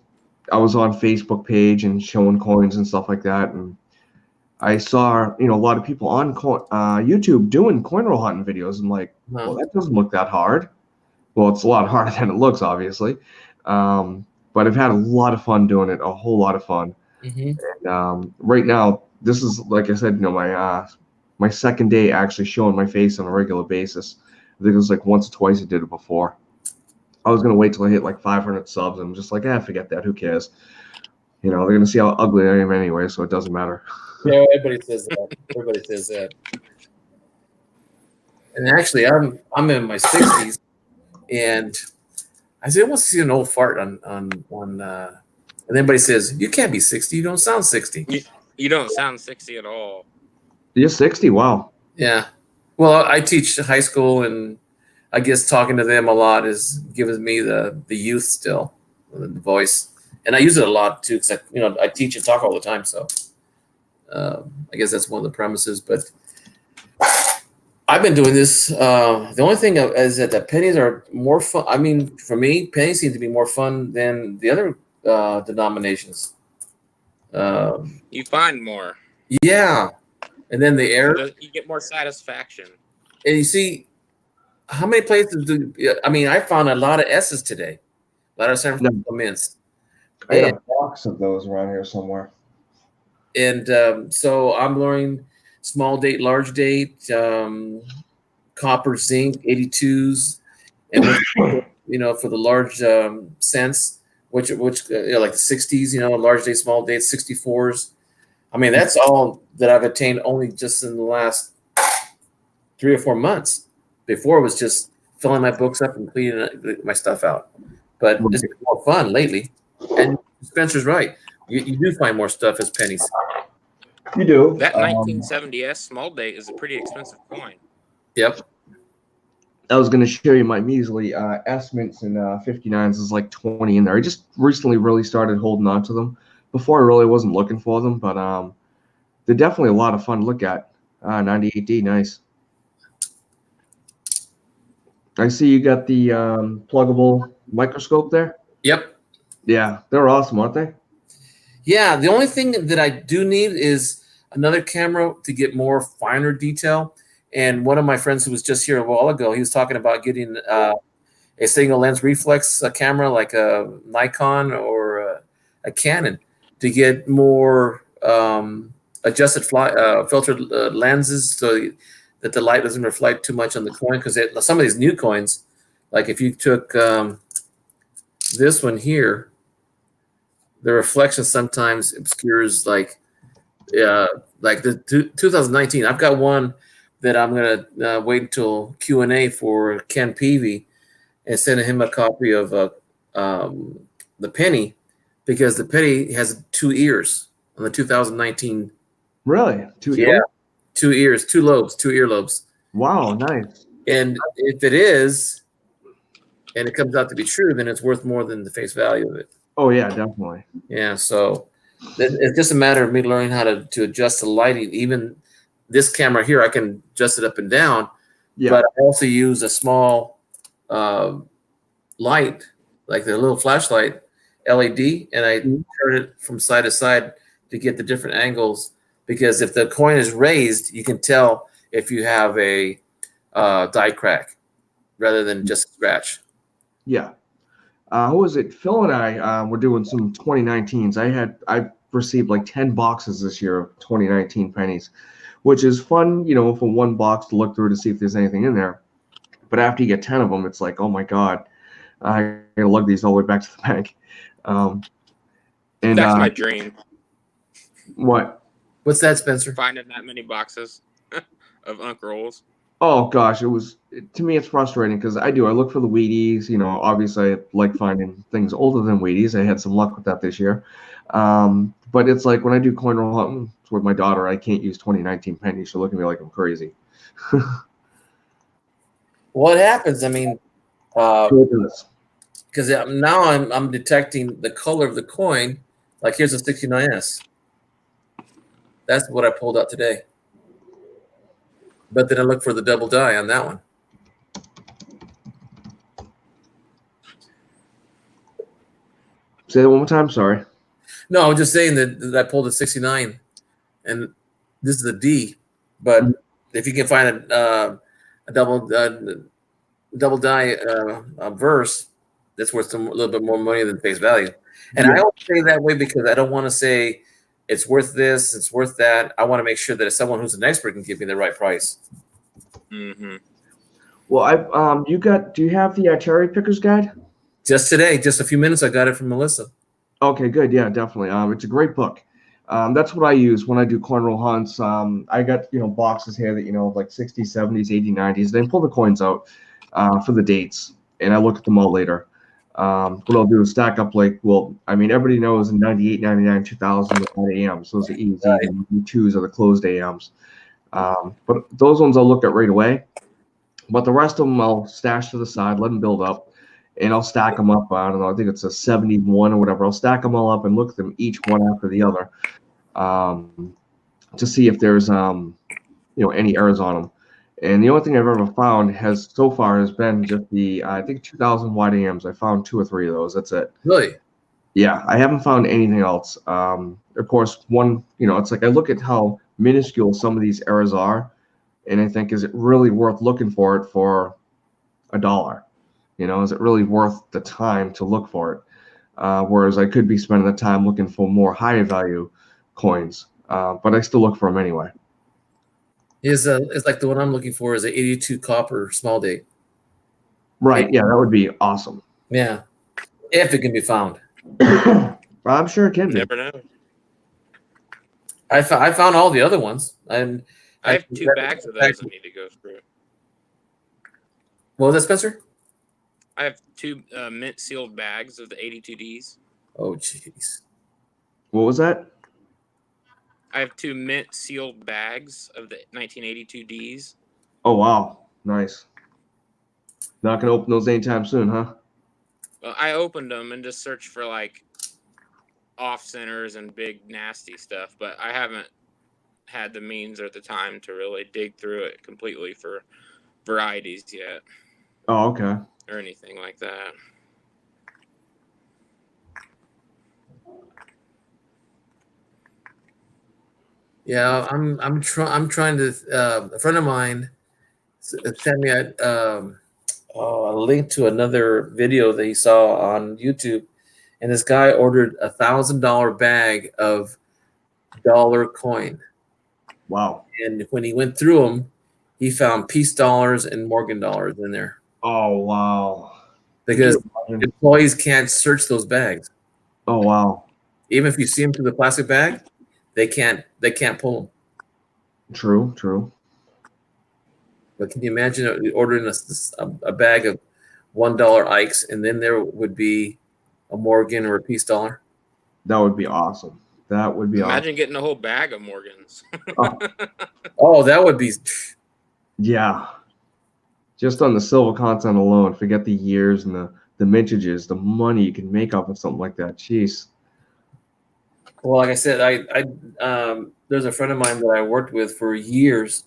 I was on Facebook page and showing coins and stuff like that, and I saw a lot of people on YouTube doing coin roll hunting videos. I'm like, well, that doesn't look that hard. Well, it's a lot harder than it looks, obviously. But I've had a lot of fun doing it, a whole lot of fun. Mm-hmm. And right now, this is, like I said, my second day actually showing my face on a regular basis. I think it was like once or twice I did it before. I was going to wait till I hit like 500 subs. And I'm just like, forget that. Who cares? They're going to see how ugly I am anyway, so it doesn't matter. Yeah, everybody says that. Everybody says that. And actually, I'm in my 60s, and I almost see an old fart on and everybody says, you can't be 60. You don't sound 60. You don't sound 60 at all. You're 60? Wow. Yeah. Well, I teach high school, and I guess talking to them a lot is giving me the youth still, the voice. And I use it a lot too, because I teach and talk all the time. So I guess that's one of the premises. But I've been doing this. The only thing is that the pennies are more fun. I mean, for me, pennies seem to be more fun than the other denominations. You find more. Yeah. And then the air. You get more satisfaction. And you see, how many places I found a lot of S's today. A lot of San Francisco mints. I have a box of those around here somewhere. And so I'm learning small date, large date, copper, zinc, 82s, and for the large cents, which like the 60s, large date, small date, 64s. I mean, that's all that I've attained only just in the last 3 or 4 months. Before it was just filling my books up and cleaning my stuff out. But it's been more fun lately. And Spencer's right. You do find more stuff as pennies. You do. That 1970S small date is a pretty expensive coin. Yep. I was going to show you my measly S mints and 59s is like 20 in there. I just recently really started holding on to them. Before I really wasn't looking for them, but they're definitely a lot of fun to look at. 98D, nice. I see you got the pluggable microscope there. Yep. Yeah, they're awesome, aren't they? Yeah, the only thing that I do need is another camera to get more finer detail. And one of my friends who was just here a while ago, he was talking about getting a single lens reflex camera like a Nikon or a Canon to get more adjusted filtered lenses so that the light doesn't reflect too much on the coin. Because some of these new coins, like if you took this one here, the reflection sometimes obscures like the 2019. I've got one that I'm gonna wait until Q&A for Ken Peavy and send him a copy of the penny, because the penny has 2 ears on the 2019. Really? 2 ears? Yeah, 2 ears, 2 lobes, 2 earlobes. Wow, nice. And if it is, and it comes out to be true, then it's worth more than the face value of it. Oh yeah, definitely. Yeah, so It's just a matter of me learning how to adjust the lighting. Even this camera here, I can adjust it up and down. Yeah. But I also use a small light, like the little flashlight LED, and I turn it from side to side to get the different angles. Because if the coin is raised, you can tell if you have a die crack rather than just a scratch. Yeah. Who was it? Phil and I were doing some 2019s. I received like 10 boxes this year of 2019 pennies, which is fun, you know, for one box to look through to see if there's anything in there. But after you get 10 of them, it's like, oh my God, I gotta lug these all the way back to the bank. And That's my dream. What? What's that, Spencer? Finding that many boxes of Unk Rolls. Oh gosh, to me it's frustrating because I look for the Wheaties, you know, obviously I like finding things older than Wheaties. I had some luck with that this year. But it's like when I do coin roll hunting with my daughter, I can't use 2019 pennies. She'll look at me like I'm crazy. What happens? I mean, because now I'm detecting the color of the coin. Like here's a 69S. That's what I pulled out today. But then I look for the double die on that one. Say that one more time. Sorry. No, I'm just saying that I pulled a 69, and this is a D. But if you can find a double die verse, that's worth a little bit more money than face value. And I always say that way because I don't want to say it's worth this, it's worth that. I want to make sure that someone who's an expert can give me the right price. Mm-hmm. Well, do you have the cherry pickers guide? Just today, just a few minutes, I got it from Melissa. Okay, good. Yeah, definitely. It's a great book. That's what I use when I do coin roll hunts. I got, boxes here that, like 60s, 70s, 80s, 90s. Then pull the coins out for the dates, and I look at them all later. What I'll do is stack up everybody knows in 98, 99, 2000, the 9 a.m.s. Those are easy. Right. And the 2s are the closed AMs. But those ones I'll look at right away. But the rest of them I'll stash to the side, let them build up, and I'll stack them up. I don't know, I think it's a 71 or whatever. I'll stack them all up and look at them each one after the other to see if there's any errors on them. And the only thing I've ever found has been just the, I think 2000 wide AMs. I found 2 or 3 of those. That's it. Really? Yeah, I haven't found anything else. Of course, it's like I look at how minuscule some of these errors are, and I think, is it really worth looking for it for $1? Is it really worth the time to look for it? Whereas I could be spending the time looking for more higher value coins, but I still look for them anyway. It's like the one I'm looking for is an 82 copper small date. Right. Yeah, that would be awesome. Yeah, if it can be found. I'm sure it can be. Never know. I found all the other ones, and I have 2 bags of those I need to go through. What was that, Spencer? I have 2 mint sealed bags of the 82Ds. Oh, jeez. What was that? I have 2 mint sealed bags of the 1982Ds. Oh, wow. Nice. Not going to open those anytime soon, huh? Well, I opened them and just searched for off centers and big nasty stuff, but I haven't had the means or the time to really dig through it completely for varieties yet. Oh, okay. Or anything like that. Yeah, I'm trying to. A friend of mine sent me a link to another video that he saw on YouTube, and this guy ordered a $1,000 bag of dollar coin. Wow. And when he went through them, he found Peace dollars and Morgan dollars in there. Oh, wow. Because employees can't search those bags. Oh, wow. Even if you see them through the plastic bag, they can't pull them. True. But can you imagine ordering a bag of $1 Ikes, and then there would be a Morgan or a Peace dollar? That would be awesome. Imagine getting a whole bag of Morgans. Oh, that would be. Yeah. Just on the silver content alone, forget the years and the mintages, the money you can make off of something like that. Jeez. Well, like I said, there's a friend of mine that I worked with for years,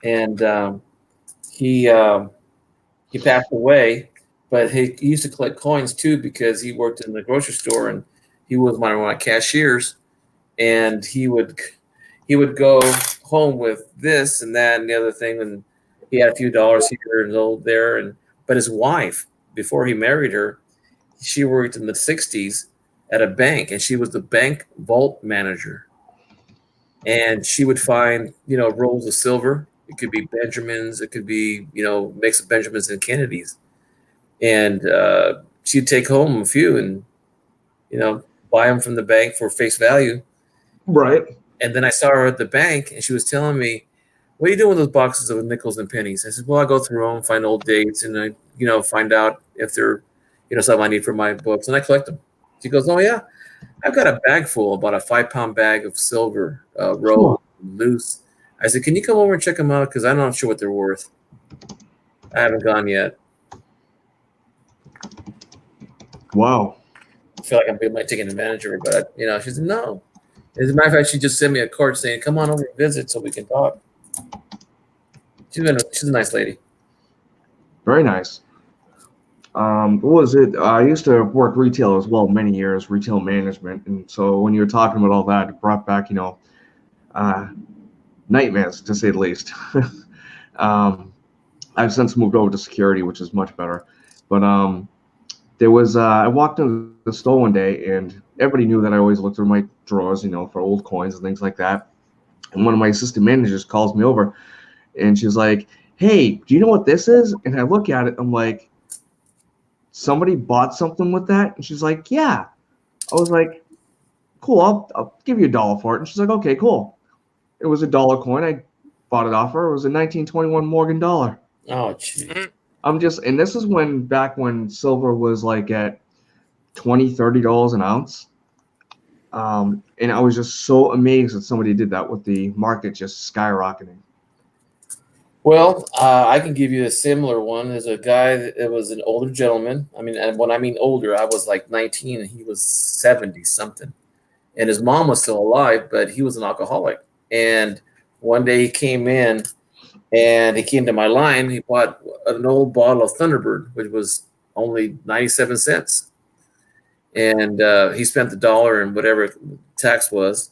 and he passed away, but he used to collect coins too because he worked in the grocery store and he was one of my cashiers, and he would go home with this and that and the other thing, and he had a few dollars here and there, but his wife, before he married her, she worked in the 60s at a bank, and she was the bank vault manager. And she would find, rolls of silver. It could be Benjamins. It could be, mix of Benjamins and Kennedys. And she'd take home a few and, buy them from the bank for face value. Right. And then I saw her at the bank, and she was telling me, "What are you doing with those boxes of nickels and pennies?" I said, "Well, I go through them, find old dates, and I, find out if they're, something I need for my books, and I collect them." She goes, "Oh yeah, I've got a bag full, about a 5-pound bag of silver, rolled loose." I said, "Can you come over and check them out? Because I'm not sure what they're worth. I haven't gone yet." Wow. I feel like I'm taking advantage of her, but she said no. As a matter of fact, she just sent me a card saying, "Come on over and visit so we can talk." She's a nice lady. Very nice. What was it? I used to work retail as well, many years, retail management. And so when you were talking about all that, it brought back, nightmares, to say the least. I've since moved over to security, which is much better. But there was, I walked into the store one day, and everybody knew that I always looked through my drawers, for old coins and things like that. And one of my assistant managers calls me over, and she's like, "Hey, do you know what this is?" And I look at it, I'm like, "Somebody bought something with that?" And she's like, "Yeah." I was like, "Cool, I'll give you $1 for it." And she's like, "Okay, cool." It was a $1 coin. I bought it off her. It was a 1921 Morgan dollar. Oh, gee. And this is back when silver was like at $20, $30 an ounce. And I was just so amazed that somebody did that with the market just skyrocketing. Well, I can give you a similar one. There's a guy that was an older gentleman. And when I mean older, I was like 19 and he was 70 something. And his mom was still alive, but he was an alcoholic. And one day he came in and he came to my line. He bought an old bottle of Thunderbird, which was only 97 cents. And he spent the $1 and whatever tax was.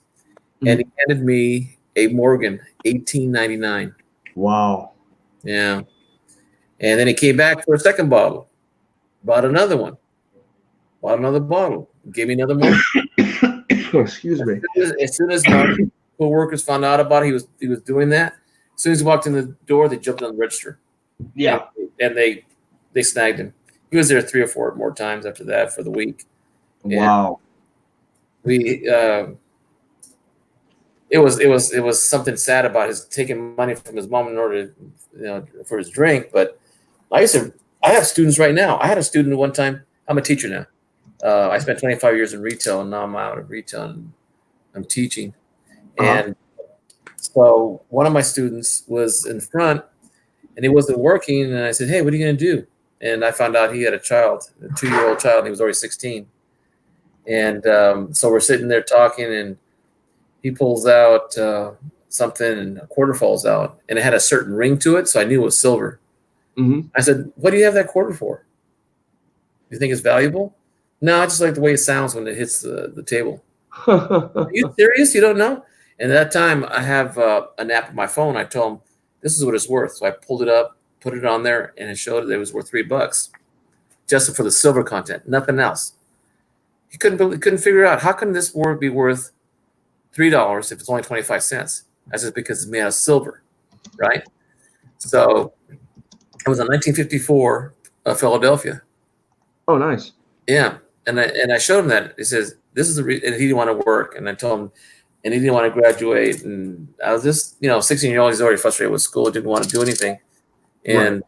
Mm-hmm. And he handed me a Morgan, 1899. Wow. Yeah. And then he came back for a second bottle, bought another one, bought another bottle, gave me another Morgan. Excuse me. As soon as my co-workers found out about it, he was doing that. As soon as he walked in the door, they jumped on the register. Yeah. And they snagged him. He was there 3 or 4 more times after that for the week. Wow. And it was something sad about his taking money from his mom in order to, for his drink. But I have students right now. I had a student one time. I'm a teacher now. I spent 25 years in retail, and now I'm out of retail and I'm teaching. And so one of my students was in front and he wasn't working. And I said, "Hey, what are you going to do?" And I found out he had a child, a 2-year-old child, and he was already 16. And so we're sitting there talking, and he pulls out something, and a quarter falls out, and it had a certain ring to it, so I knew it was silver. Mm-hmm. I said, "What do you have that quarter for? You think it's valuable?" "No, I just like the way it sounds when it hits the table." "Are you serious? You don't know?" And at that time, I have an app on my phone. I told him, "This is what it's worth." So I pulled it up, put it on there, and it showed that it was worth $3 just for the silver content, nothing else. He couldn't figure out, how can this word be worth $3 if it's only 25 cents? I said, because it's made out of silver, right? So it was in 1954, Philadelphia. Oh, nice. Yeah, and I showed him that. He says, "This is the reason," and he didn't want to work. And I told him, and he didn't want to graduate. And I was just, 16-year-old, he's already frustrated with school, didn't want to do anything. And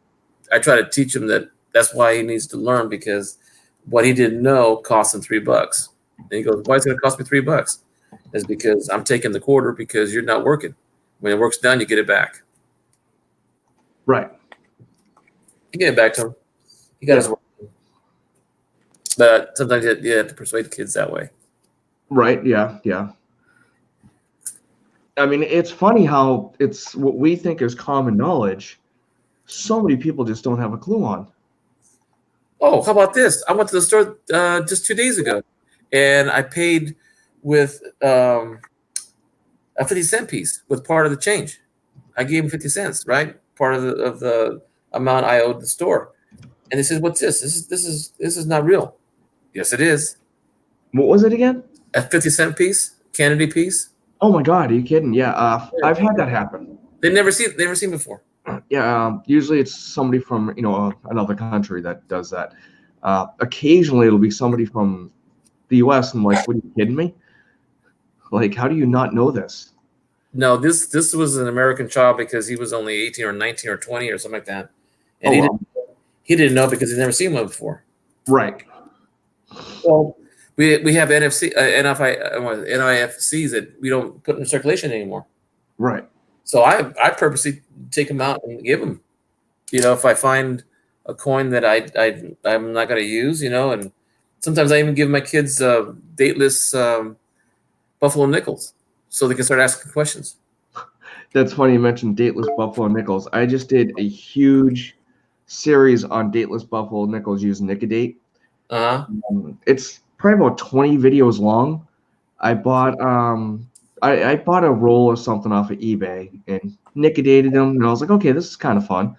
I try to teach him that that's why he needs to learn, because what he didn't know cost him $3. And he goes, "Why is it going to cost me $3? It's because I'm taking the quarter because you're not working. When the work's done, you get it back." Right. You get it back to him. He got his work. But sometimes you have to persuade the kids that way. Right. Yeah. Yeah. I mean, it's funny how it's what we think is common knowledge. So many people just don't have a clue on. Oh, how about this? I went to the store just 2 days ago, and I paid with a 50-cent piece with part of the change. I gave him 50 cents, right? Part of the amount I owed the store. And they said, "What's this? This is not real." Yes, it is. What was it again? A 50-cent piece, Kennedy piece. Oh my God, are you kidding? Yeah, I've had that happen. They've never seen before. Yeah, usually it's somebody from another country that does that. Occasionally it'll be somebody from the U.S. and I'm like, what are you kidding me? Like, how do you not know this? No, this was an American child because he was only 18 or 19 or 20 or something like that, and he didn't know because he'd never seen one before. Right. Well, we have NIFCs that we don't put in circulation anymore. Right. So I purposely take them out and give them. If I find a coin that I'm not going to use, and sometimes I even give my kids dateless Buffalo nickels so they can start asking questions. That's funny you mentioned dateless Buffalo nickels. I just did a huge series on dateless Buffalo nickels using Nicodate. It's probably about 20 videos long. I bought I bought a roll or something off of eBay and Nicodated them, and I was like, okay, this is kind of fun.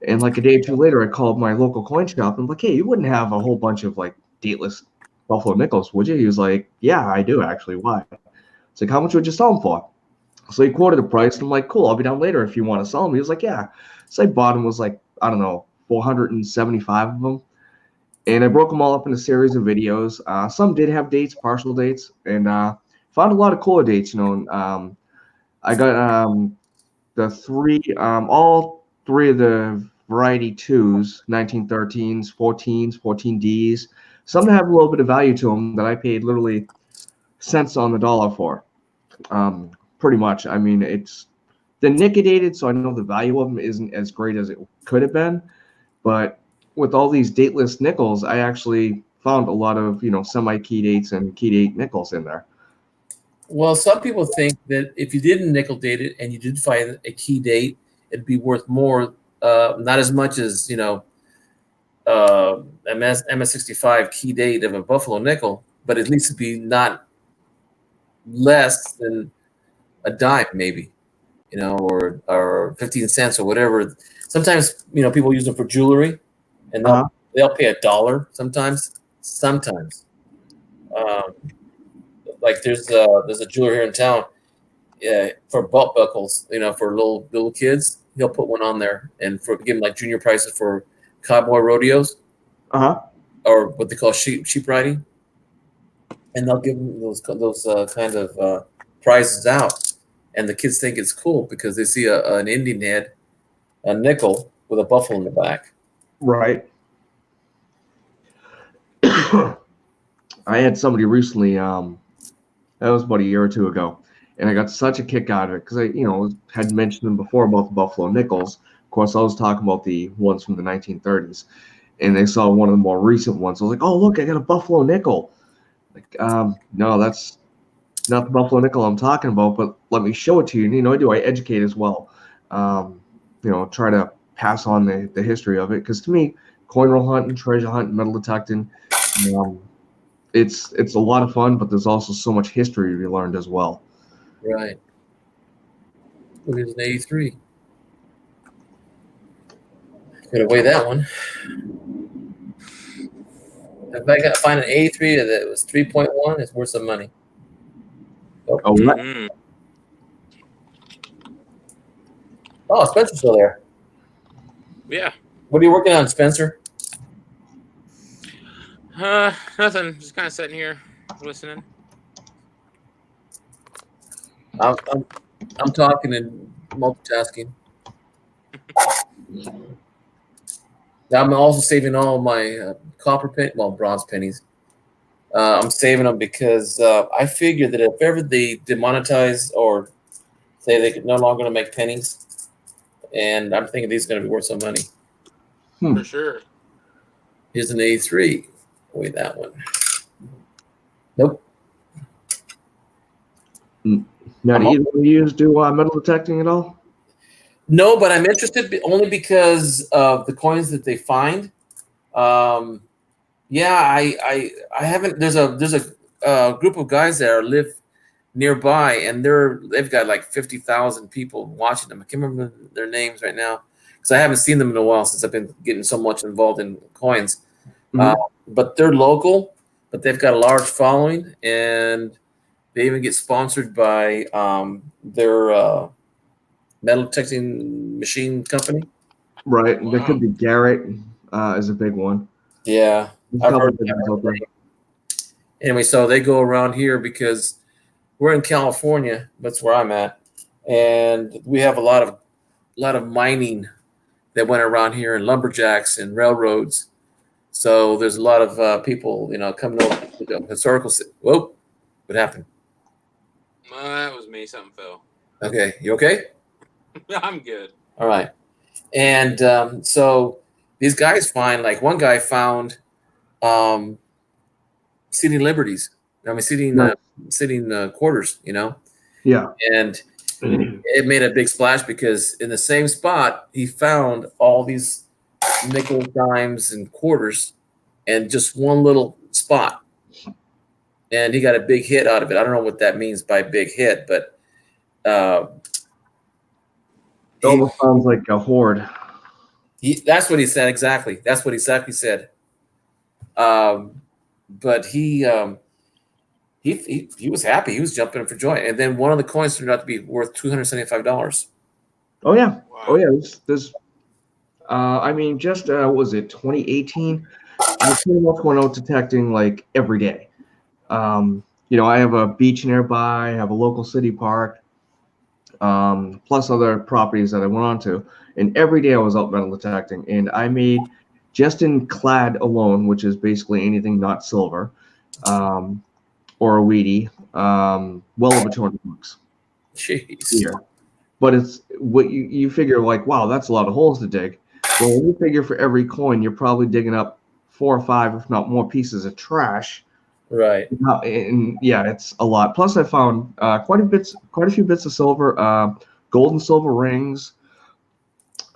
And like a day or two later, I called my local coin shop and I'm like, hey, you wouldn't have a whole bunch of like dateless Buffalo nickels, would you? He was like, yeah, I do actually. Why? It's like, how much would you sell them for? So he quoted a price, and I'm like, cool, I'll be down later if you want to sell them. He was like, yeah. So I bought them, was like, I don't know, 475 of them. And I broke them all up in a series of videos. Some did have dates, partial dates, and found a lot of cooler dates. I got all three of the variety 2s, 1913s, 14s, 14Ds. Some have a little bit of value to them that I paid literally cents on the dollar for. Pretty much. I mean, they're Nicodated, so I know the value of them isn't as great as it could have been. But with all these dateless nickels, I actually found a lot of, semi-key dates and key date nickels in there. Well, some people think that if you didn't nickel date it and you did find a key date, it'd be worth more, not as much as, MS65 key date of a Buffalo nickel, but at least it'd be not less than a dime, maybe, or 15 cents or whatever. Sometimes, people use them for jewelry, and they'll pay $1 sometimes. Like there's a jeweler here in town, for belt buckles, for little kids. He'll put one on there and give them like junior prices for cowboy rodeos, or what they call sheep riding, and they'll give them those kind of prizes out, and the kids think it's cool because they see an Indian head, a nickel with a buffalo in the back. Right. I had somebody recently, that was about a year or two ago, and I got such a kick out of it because I, had mentioned them before about the Buffalo nickels. Of course, I was talking about the ones from the 1930s, and they saw one of the more recent ones. I was like, oh, look, I got a Buffalo nickel. Like, no, that's not the Buffalo nickel I'm talking about, but let me show it to you. I educate as well. Try to pass on the history of it, because to me, coin roll hunting, treasure hunting, metal detecting, it's a lot of fun, but there's also so much history to be learned as well. Right. Look, there's an 83. Gotta weigh that one. If I gotta find an 83 that was 3.1, it's worth some money. Oh, what? Oh, Spencer's still there. Yeah. What are you working on, Spencer? Nothing. Just kind of sitting here listening. I'm talking and multitasking. Now I'm also saving all my bronze pennies. I'm saving them because I figure that if ever they demonetize or say they could no longer gonna make pennies, and I'm thinking these are going to be worth some money. For sure. Here's an A3. Wait, that one. Nope. Now, do either of you do metal detecting at all? No, but I'm interested only because of the coins that they find. Yeah, I haven't. There's a group of guys that live nearby, and they've got like 50,000 people watching them. I can't remember their names right now because I haven't seen them in a while since I've been getting so much involved in coins. But they're local, but they've got a large following, and they even get sponsored by their metal detecting machine company. Right. There could be Garrett is a big one. Yeah. I've heard that. Anyway, so they go around here because we're in California. That's where I'm at, and we have a lot of mining that went around here, and lumberjacks and railroads. So there's a lot of people, coming over to the historical. Whoa, what happened? That was me. Something fell. Okay, you okay? I'm good. All right. And so these guys find, like one guy found seating liberties. I mean, seating quarters, Yeah. And it made a big splash because in the same spot, he found all these nickel, dimes, and quarters in just one little spot. And he got a big hit out of it. I don't know what that means by big hit, but it almost sounds like a hoard. That's what he said exactly. That's what he exactly said. But he was happy. He was jumping for joy. And then one of the coins turned out to be worth $275. Oh yeah. Wow. Oh yeah. There's I mean, just what was it 2018? I pretty much went out detecting like every day. I have a beach nearby. I have a local city park. Plus other properties that I went on to. And every day I was out metal detecting. And I made, just in clad alone, which is basically anything not silver, or a weedy, well over $200. Jeez. Here. But it's what you figure, like, wow, that's a lot of holes to dig. Well, when you figure for every coin, you're probably digging up 4 or 5, if not more, pieces of trash. Right. And yeah, it's a lot. Plus, I found quite a few bits of silver, gold and silver rings.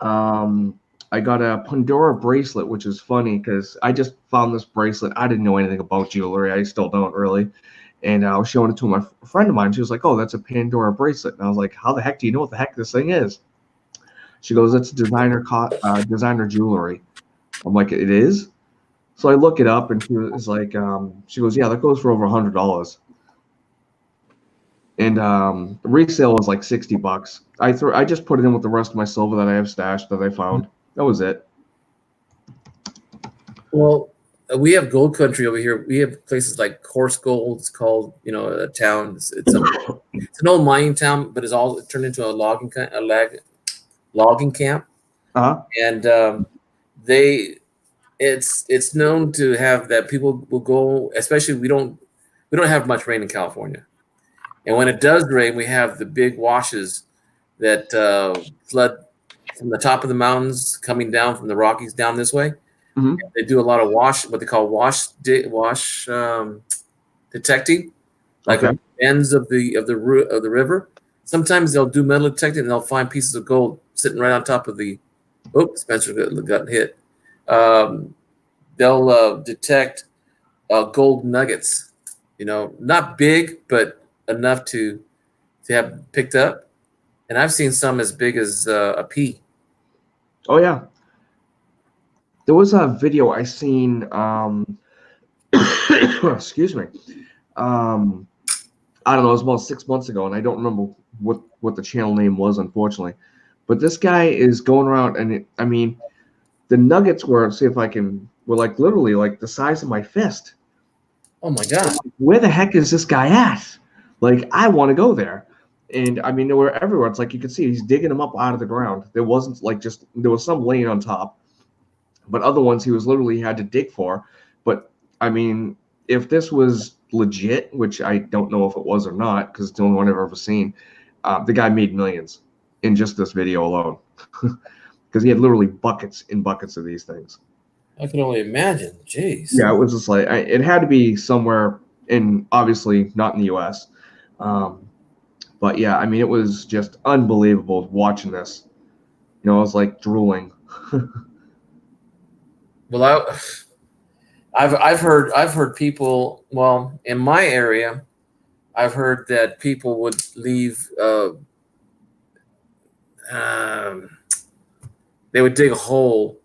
I got a Pandora bracelet, which is funny because I just found this bracelet. I didn't know anything about jewelry. I still don't really. And I was showing it to my friend of mine. She was like, "Oh, that's a Pandora bracelet." And I was like, "How the heck do you know what the heck this thing is?" She goes, "It's designer jewelry." I'm like, "It is?" So I look it up, and she was like, she goes, "Yeah, that goes for over $100." And the resale was like $60. I just put it in with the rest of my silver that I have stashed that I found. That was it. Well, we have gold country over here. We have places like Horse Gold. It's called, a town. It's an old mining town, but it's all turned into a logging camp. Uh-huh. And it's known to have that people will go, especially we don't have much rain in California. And when it does rain, we have the big washes that flood from the top of the mountains coming down from the Rockies down this way. Mm-hmm. They do a lot of what they call wash detecting, like okay. ends of the river. Sometimes they'll do metal detecting and they'll find pieces of gold sitting right on top of the. Oops, Spencer got hit. They'll detect gold nuggets. Not big, but enough to have picked up. And I've seen some as big as a pea. Oh yeah. There was a video I seen. Excuse me. I don't know. It was about 6 months ago, and I don't remember what the channel name was, unfortunately. But this guy is going around, and the nuggets were. See if I can. Were like literally like the size of my fist. Oh my god! Where the heck is this guy at? Like, I want to go there. And they were everywhere. It's like you could see he's digging them up out of the ground. There wasn't like there was some laying on top. But other ones he was literally had to dig for. But if this was legit, which I don't know if it was or not, because it's the only one I've ever seen, the guy made millions in just this video alone. Because he had literally buckets and buckets of these things. I can only imagine. Jeez. Yeah, it was just like it had to be somewhere obviously not in the U.S. But yeah, I mean, it was just unbelievable watching this. You know, I was like drooling. Well, I've heard people. Well, in my area, I've heard that people would leave. They would dig a hole,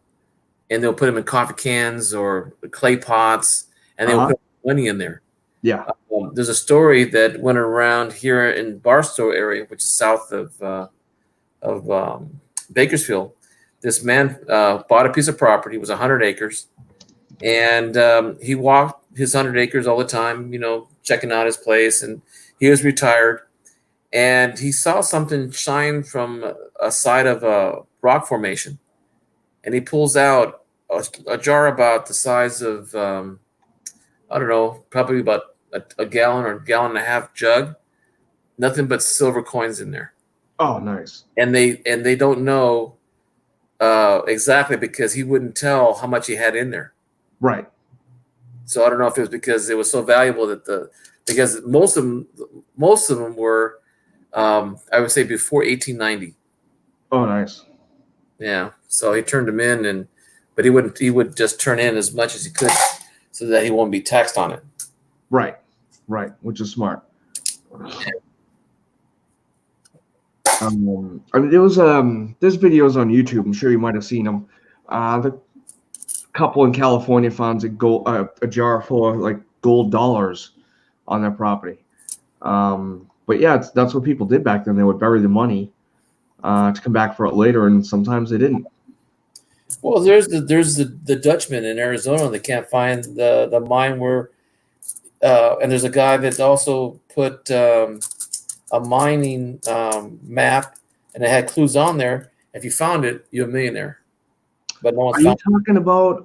and they'll put them in coffee cans or clay pots, and they'll put money in there. Yeah. There's a story that went around here in Barstow area, which is south of Bakersfield. This man bought a piece of property. It was 100 acres. And he walked his 100 acres all the time, you know, checking out his place. And he was retired. And he saw something shine from a side of a rock formation. And he pulls out a jar about the size of, I don't know, probably about a gallon or a gallon and a half jug. Nothing but silver coins in there. Oh, nice. And they don't know exactly because he wouldn't tell how much he had in there. Right. So I don't know if it was because it was so valuable that because most of them were, I would say before 1890. Oh, nice. Yeah. So he turned them in, but he would just turn in as much as he could so that he won't be taxed on it. Right. Right. Which is smart. I mean, there's videos on YouTube. I'm sure you might have seen them. The couple in California found a jar full of like gold dollars on their property. But yeah, that's what people did back then. They would bury the money to come back for it later, and sometimes they didn't. Well, there's the Dutchman in Arizona that can't find the mine where, and there's a guy that also put a mining map, and it had clues on there. If you found it, you're a millionaire. But no one's Are found you talking about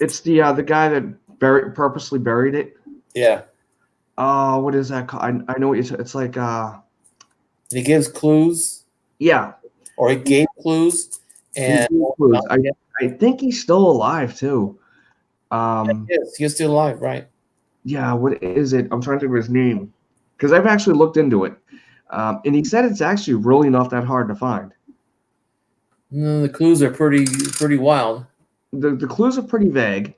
it's the guy that purposely buried it? Yeah. What is that called? I know what you said. It's like he gives clues. Yeah. Or he gave clues, and I think he's still alive too. He's still alive, right? Yeah, what is it? I'm trying to think of his name because I've actually looked into it, and he said it's actually really not that hard to find. No, the clues are pretty wild. The clues are pretty vague.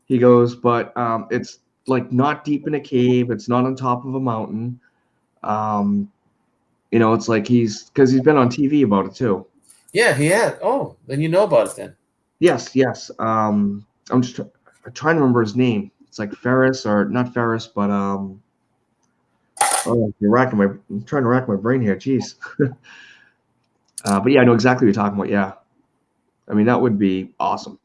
He goes, but it's like not deep in a cave. It's not on top of a mountain. You know, it's like because he's been on TV about it too. Yeah, he had. Oh, then you know about it then. Yes. I'm just trying to remember his name. It's like Ferris or not Ferris, but oh, I'm trying to rack my brain here. Jeez. But yeah, I know exactly what you're talking about. Yeah, I mean that would be awesome.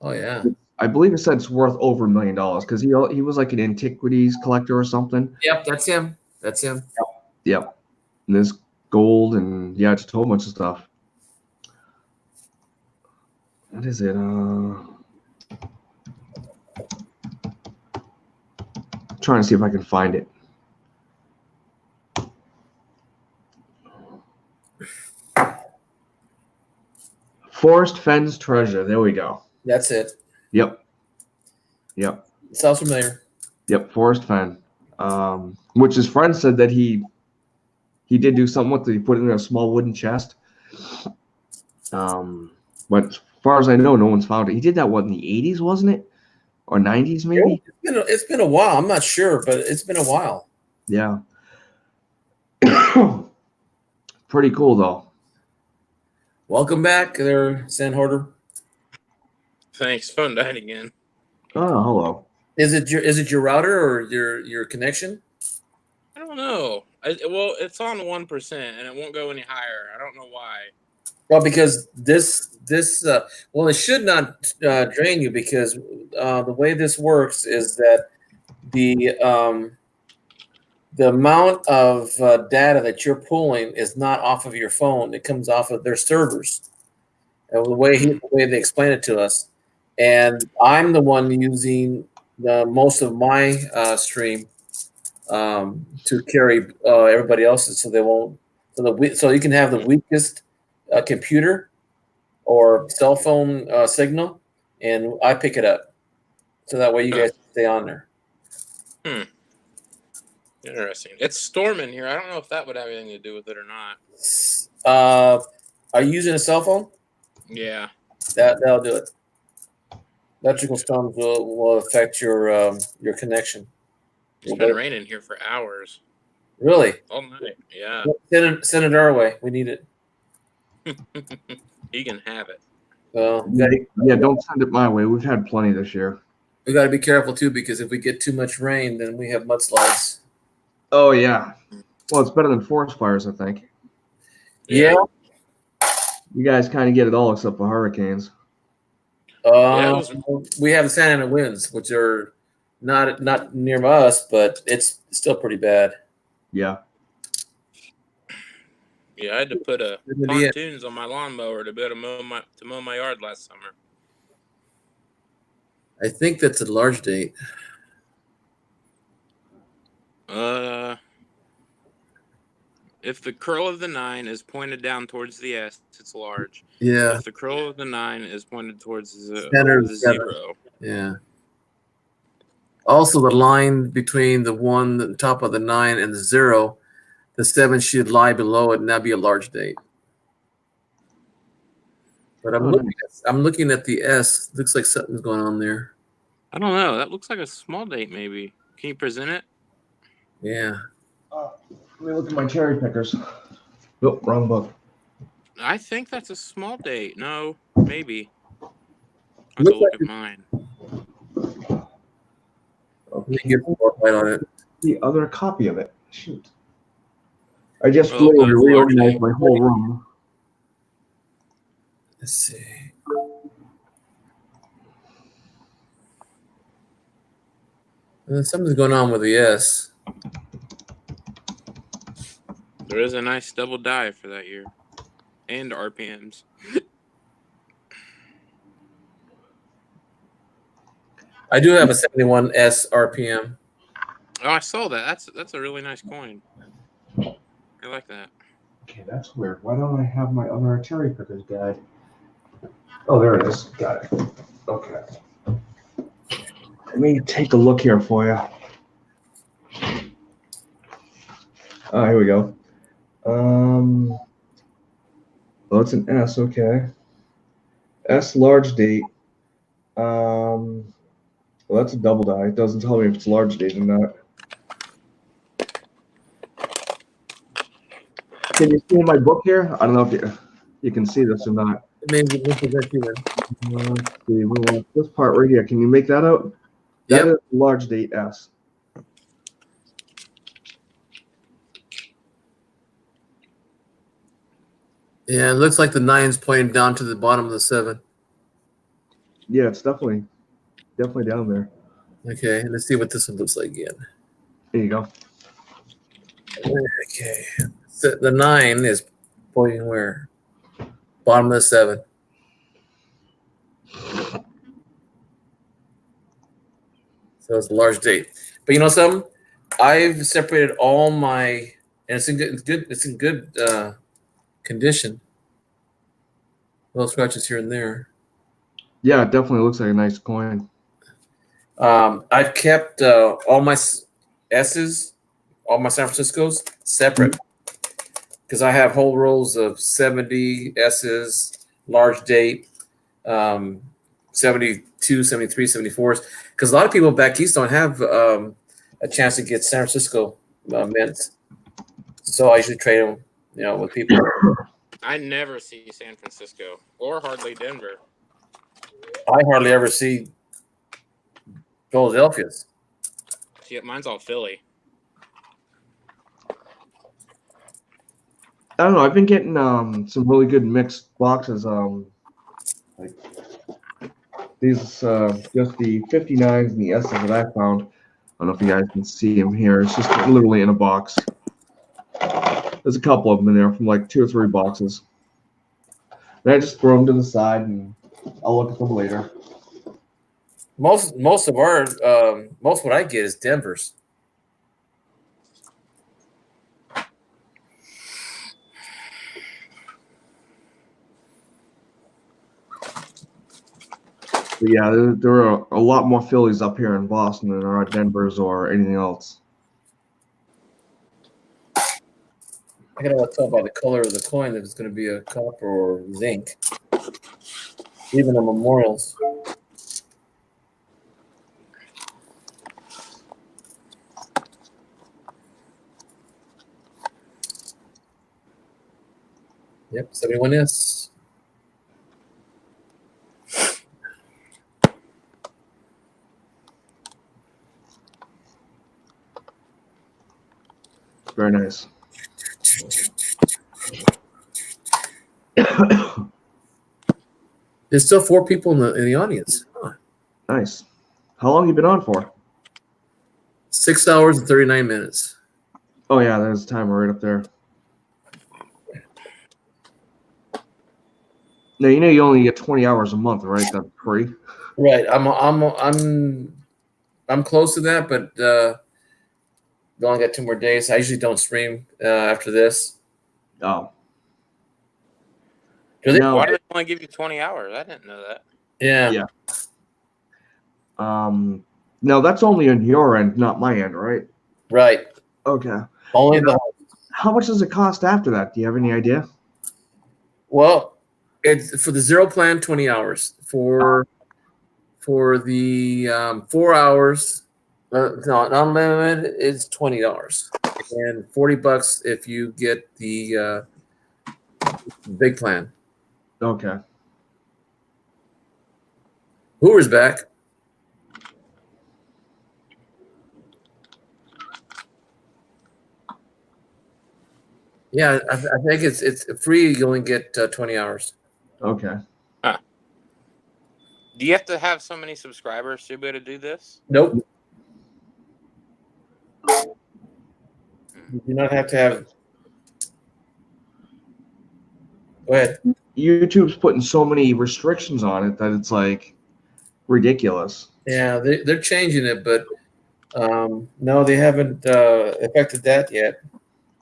Oh yeah. I believe it said it's worth over $1 million because he was like an antiquities collector or something. Yep, that's him. That's him. Yep. And there's gold and yeah, just a whole bunch of stuff. What is it? Trying to see if I can find it. Forest Fenn's treasure. There we go. That's it. Yep. Sounds familiar. Yep, Forest Fenn. Which his friend said that he did do something with it. He put it in a small wooden chest. But as far as I know, no one's found it. He did that, what, in the 80s, wasn't it? Or 90s, maybe? It's been a while. I'm not sure, but it's been a while. Yeah. Pretty cool, though. Welcome back there, Sand Hoarder. Thanks. Phone died again. Oh, hello. Is it your router or your connection? I don't know. Well, it's on 1% and it won't go any higher. I don't know why. Well, because this it should not drain you because the way this works is that the amount of data that you're pulling is not off of your phone. It comes off of their servers. And the way they explain it to us, and I'm the one using most of my stream to carry everybody else's, so they won't. So you can have the weakest computer or cell phone signal, and I pick it up, so that way you guys stay on there. Interesting. It's storming here. I don't know if that would have anything to do with it or not. Are you using a cell phone? Yeah. That'll do it. Electrical storms will affect your connection. It's been raining here for hours. Really? All night. Yeah. Send it our way. We need it. You can have it. Yeah, don't send it my way. We've had plenty this year. We got to be careful too, because if we get too much rain, then we have mudslides. Oh yeah. Well, it's better than forest fires, I think. Yeah. You guys kind of get it all except for hurricanes. We have the Santa Ana winds, which are not near us, but it's still pretty bad. Yeah. Yeah, I had to put pontoons on my lawnmower to be able to mow my yard last summer. I think that's a large date. If the curl of the 9 is pointed down towards the S, it's large. Yeah. If the curl of the 9 is pointed towards the Center. 0. Yeah. Also, the line between the top of the 9 and the 0, the 7 should lie below it, and that'd be a large date. But I'm looking at the S. Looks like something's going on there. I don't know. That looks like a small date, maybe. Can you present it? Yeah. Let me look at my cherry pickers. Oh, wrong book. I think that's a small date. No, maybe. I'll have to look at mine. Okay. Get more light on it. The other copy of it. Shoot. I just literally reorganized my whole room. Let's see. Something's going on with the S. There is a nice double dive for that year. And RPMs. I do have a 71S RPM. Oh, I saw that. That's a really nice coin. I like that. Okay, that's weird. Why don't I have my other cherry pickers guide? Oh, there it is. Got it. Okay. Let me take a look here for you. Oh, here we go. Well, it's an S. Okay. S large date. Well, that's a double die. It doesn't tell me if it's large date or not. Can you see in my book here? I don't know if you can see this or not. Maybe this is actually Let's see. We want this part right here. Can you make that out? That is large date S. Yeah, it looks like the 9's pointing down to the bottom of the 7. Yeah, it's definitely down there. Okay, let's see what this one looks like again. There you go. Okay, so the 9 is pointing where? Bottom of the 7. So it's a large date. But you know something? I've separated all my, and it's in good condition. Little scratches here and there. Yeah, it definitely looks like a nice coin. I've kept all my S's, all my San Franciscos separate because I have whole rolls of 70 S's, large date, 72, 73, 74s. Because a lot of people back east don't have a chance to get San Francisco mints. So I usually trade them, with people. I never see San Francisco or hardly Denver. I hardly ever see Philadelphia's. See, mine's all Philly. I don't know. I've been getting some really good mixed boxes. Like these, just the 59s and the S's that I found. I don't know if you guys can see them here. It's just literally in a box. There's a couple of them in there from like 2 or 3 boxes. And I just throw them to the side and I'll look at them later. Most of our most what I get is Denver's. But yeah, there are a lot more Phillies up here in Boston than there are Denver's or anything else. I gotta tell by the color of the coin if it's going to be a copper or zinc. Even the memorials. Yep, 71S. Very nice. There's still 4 people in the audience. Huh. Nice. How long you been on for? 6 hours and 39 minutes. Oh yeah, there's a timer right up there. Now you know you only get 20 hours a month, right? That's free. Right. I'm close to that, but we only got 2 more days. I usually don't stream after this. Oh. Do they? No. Why do they only give you 20 hours? I didn't know that. Yeah. Yeah. No, that's only on your end, not my end, right? Right. Okay. Only the. How much does it cost after that? Do you have any idea? Well, it's for the 0 plan, 20 hours. For the 4 hours, no, unlimited is $20, and $40 if you get the big plan. Okay. Hoover's back. Yeah, I think it's free. You only get 20 hours. Okay. Huh. Do you have to have so many subscribers to be able to do this? Nope. You do not have to have. Go ahead. YouTube's putting so many restrictions on it that it's like ridiculous. Yeah, they're changing it, but no, they haven't affected that yet.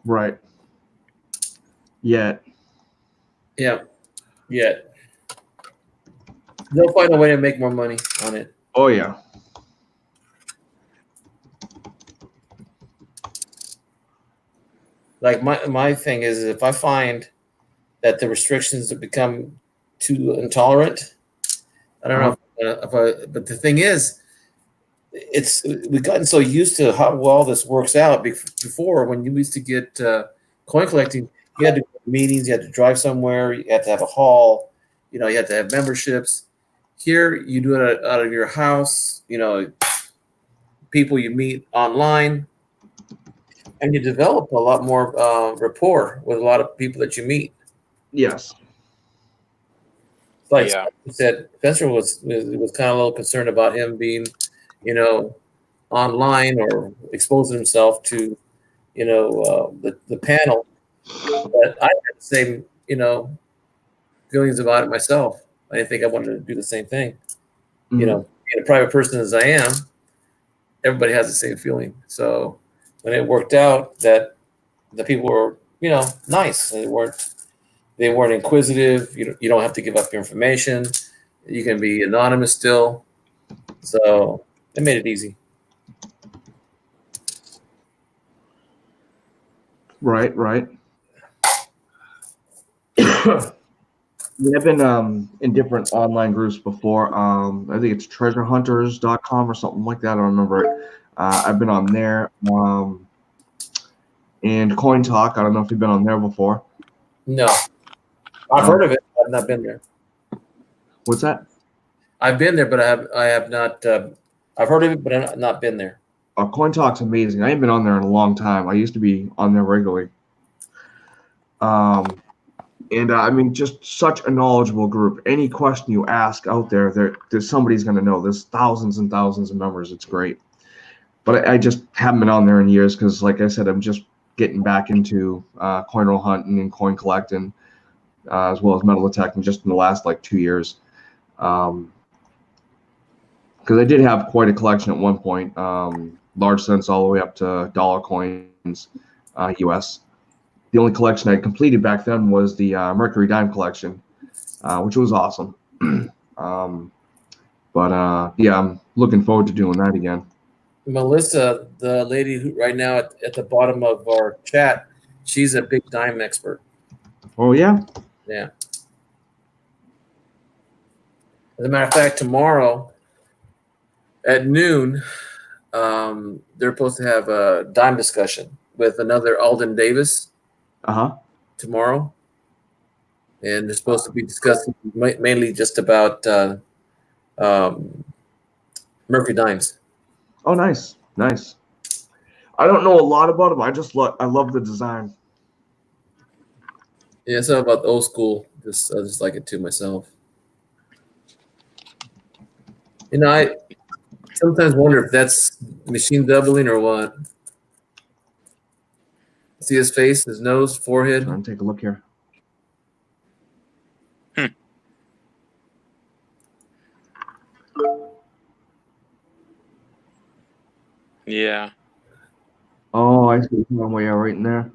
Right. Yet. Yeah, yet. They'll find a way to make more money on it. Oh yeah. Like my thing is, if I find that the restrictions have become too intolerant, I don't know if I. But the thing is, we've gotten so used to how well this works out. Before, when you used to get coin collecting, you had to go to meetings, you had to drive somewhere, you had to have a hall, you had to have memberships. Here, you do it out of your house. People you meet online, and you develop a lot more rapport with a lot of people that you meet. Yes. Like Yeah. you said, Spencer was kind of a little concerned about him being, online or exposing himself to, the panel. But I had the same, feelings about it myself. I didn't think I wanted to do the same thing. Mhm. Being a private person as I am, everybody has the same feeling. So when it worked out that the people were, nice, they weren't inquisitive. You don't have to give up your information. You can be anonymous still. So it made it easy. Right. I've been in different online groups before. I think it's treasurehunters.com or something like that. I don't remember it. I've been on there. And Coin Talk. I don't know if you've been on there before. No. I've heard of it. I've not been there. What's that? I've been there, but I have not. I've heard of it, but I've not been there. Coin Talk's amazing. I haven't been on there in a long time. I used to be on there regularly. I mean, just such a knowledgeable group. Any question you ask out there's somebody's going to know. There's thousands and thousands of members. It's great. But I just haven't been on there in years because, like I said, I'm just getting back into coin roll hunting and coin collecting, as well as metal detecting just in the last 2 years. Because I did have quite a collection at one point, large cents all the way up to dollar coins, US. The only collection I completed back then was the Mercury Dime collection, which was awesome. Yeah, I'm looking forward to doing that again. Melissa, the lady who right now at the bottom of our chat, She's a big dime expert. Oh yeah. Yeah. As a matter of fact, tomorrow at noon, they're supposed to have a dime discussion with another Alden Davis tomorrow. And they're supposed to be discussing mainly just about Mercury dimes. Oh, nice. Nice. I don't know a lot about them. I love the design. Yeah, it's all about the old school. I just like it too myself. You know, I sometimes wonder if that's machine doubling or what. See his face, his nose, forehead. I'll take a look here. Yeah. Oh, I see one way right in there.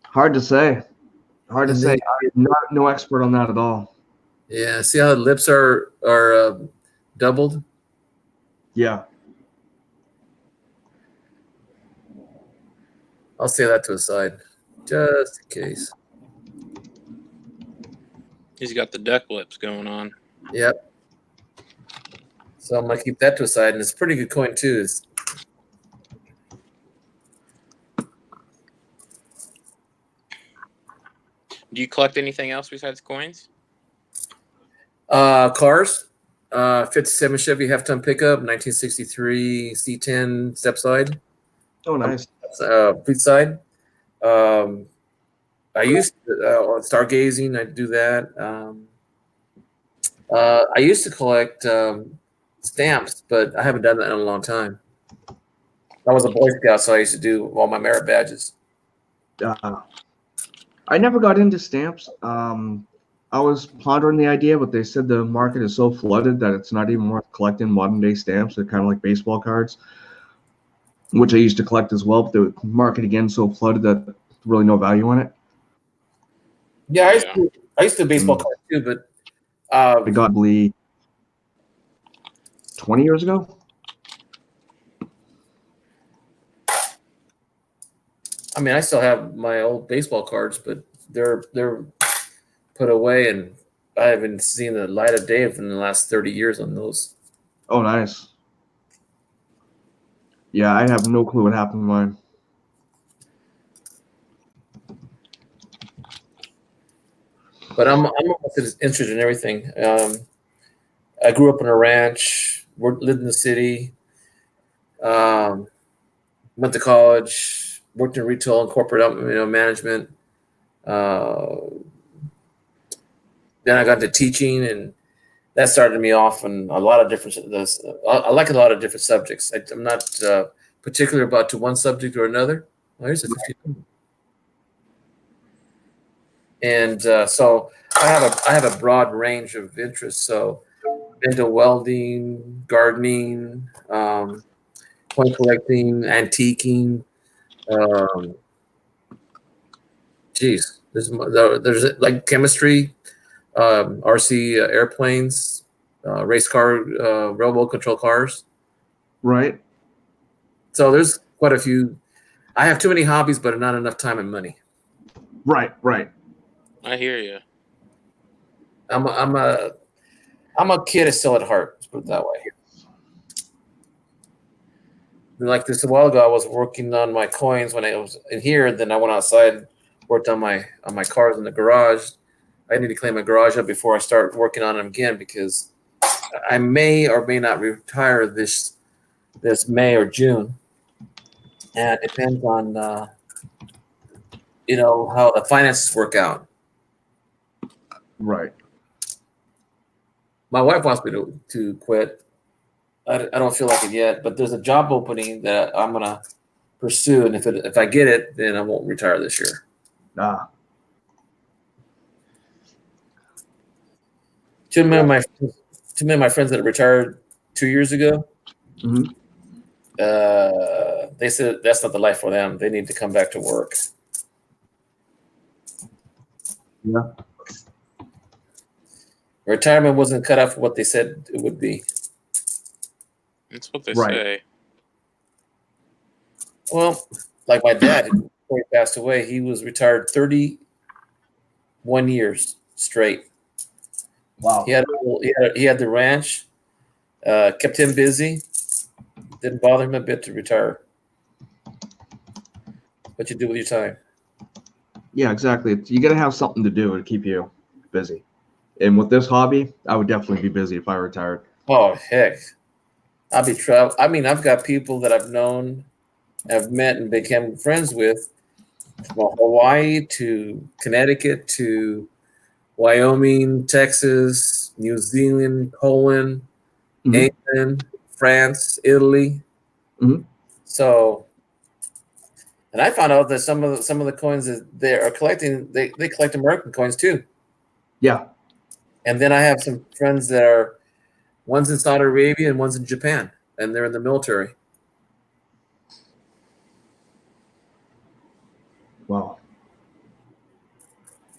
Hard to say. Hard to say. I'm no expert on that at all. Yeah, see how the lips are doubled? Yeah. I'll say that to the side, just in case. He's got the duck lips going on. Yep. So I'm gonna keep that to a side, and it's a pretty good coin too. Do you collect anything else besides coins? Cars. 57 Chevy half-ton pickup, 1963 C10 stepside. Oh, nice. Fleet side. I used to stargazing. I do that. I used to collect stamps, but I haven't done that in a long time. I was a Boy Scout, so I used to do all my merit badges. I never got into stamps. I was pondering the idea, but they said the market is so flooded that it's not even worth collecting modern day stamps. They're kind of like baseball cards, which I used to collect as well. But the market again so flooded that there's really no value in it. Yeah, I used to do baseball cards too, but I got 20 years ago. I mean, I still have my old baseball cards, but they're put away, and I haven't seen the light of day in the last 30 years on those. Oh, nice. Yeah, I have no clue what happened to mine. But I'm interested in everything. I grew up on a ranch, lived in the city, went to college, worked in retail and corporate management. Then I got to teaching, and that started me off on a lot of different. I like a lot of different subjects. I'm not particular about to one subject or another. Oh, here's a 15. And so I have a broad range of interests. So into welding, gardening, coin collecting, antiquing. There's like chemistry. RC airplanes, race car, remote control cars. Right. So there's quite a few. I have too many hobbies, but not enough time and money. Right. I hear you. I'm a kid still at heart. Let's put it that way. Like this a while ago, I was working on my coins when I was in here. Then I went outside, worked on my cars in the garage. I need to clean my garage up before I start working on them again, because I may or may not retire this May or June. And it depends on how the finances work out. Right. My wife wants me to quit. I don't feel like it yet, but there's a job opening that I'm gonna pursue, and if I get it, then I won't retire this year. Too many of my friends that retired 2 years ago, they said that's not the life for them. They need to come back to work. Yeah. Retirement wasn't cut out for what they said it would be. That's what they say. Well, like my dad, before he passed away, he was retired 31 years straight. Wow. He had the ranch, kept him busy. Didn't bother him a bit to retire. What you do with your time? Yeah, exactly. You got to have something to do to keep you busy. And with this hobby, I would definitely be busy if I retired. Oh heck, I'll be travel. I mean, I've got people that I've known, I've met, and become friends with, from Hawaii to Connecticut to Wyoming, Texas, New Zealand, Poland, England, France, Italy. So, and I found out that some of the coins that they are collecting, they collect American coins too. Yeah. And then I have some friends that are, one's in Saudi Arabia and one's in Japan, and they're in the military. Wow.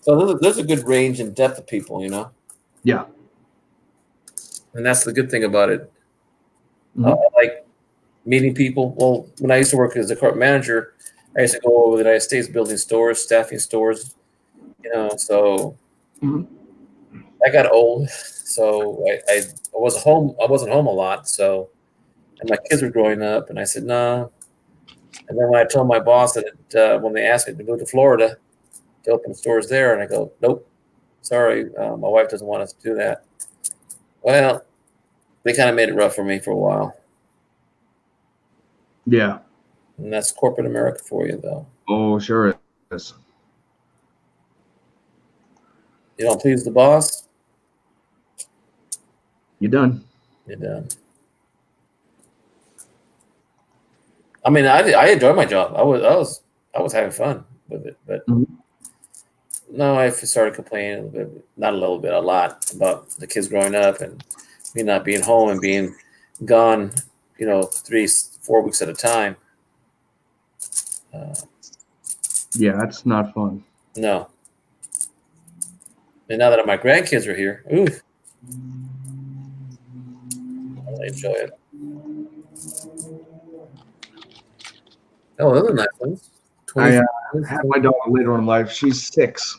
So there's a good range and depth of people, you know? Yeah. And that's the good thing about it. I like meeting people. Well, when I used to work as a corporate manager, I used to go over the United States building stores, staffing stores, you know, so I got old. So I was home. I wasn't home a lot. So, and my kids were growing up, and I said, no. And then when I told my boss that when they asked me to move to Florida to open stores there, and I go, nope, sorry, my wife doesn't want us to do that. Well, they kind of made it rough for me for a while. Yeah. And that's corporate America for you, though. Oh, sure it is. You don't please the boss, you're done. You're done. I mean, I enjoy my job. I was having fun with it, but no, I started complaining a little bit, not a little bit, a lot about the kids growing up and me not being home and being gone, you know, 3-4 weeks at a time. Yeah, that's not fun. No. And now that my grandkids are here, ooh, I enjoy it. Oh, those are nice ones. I had my daughter later on in life. She's 6.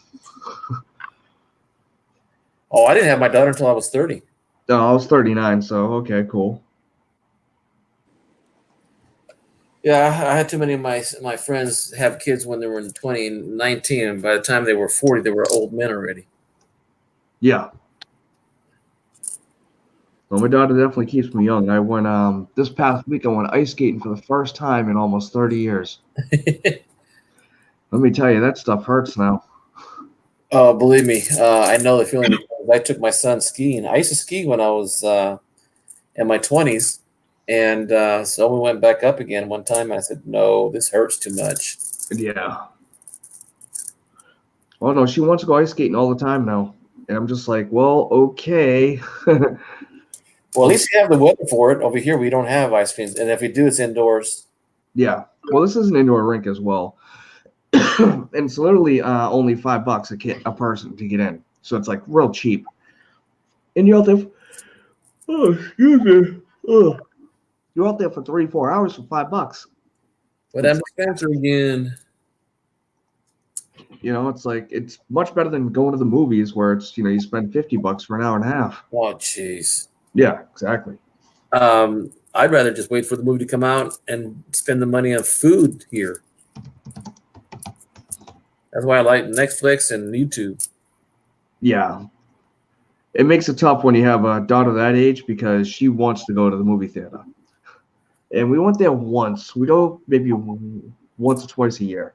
Oh, I didn't have my daughter until I was 30. No, I was 39, so okay, cool. Yeah, I had too many of my friends have kids when they were in 20 and 19, and by the time they were 40, they were old men already. Yeah. Well, my daughter definitely keeps me young. I went this past week. I went ice skating for the first time in almost 30 years. Let me tell you, that stuff hurts now. Oh, believe me, I know the feeling. Because I took my son skiing. I used to ski when I was in my 20s, and so we went back up again one time. And I said, "No, this hurts too much." Yeah. Oh no, she wants to go ice skating all the time now, and I'm just like, well, okay. Well, at least you have the weather for it. Over here, we don't have ice creams, and if we do, it's indoors. Yeah. Well, this is an indoor rink as well, and it's literally only $5 a person to get in, so it's like real cheap. And you're out there. Oh, excuse me. Oh. You're out there for 3-4 hours for $5. But I'm Spencer again. You know, it's like it's much better than going to the movies where it's you spend $50 for an hour and a half. Oh, jeez. Yeah, exactly. I'd rather just wait for the movie to come out and spend the money on food here. That's why I like Netflix and YouTube. Yeah. It makes it tough when you have a daughter that age because she wants to go to the movie theater. And we went there once. We go maybe once or twice a year.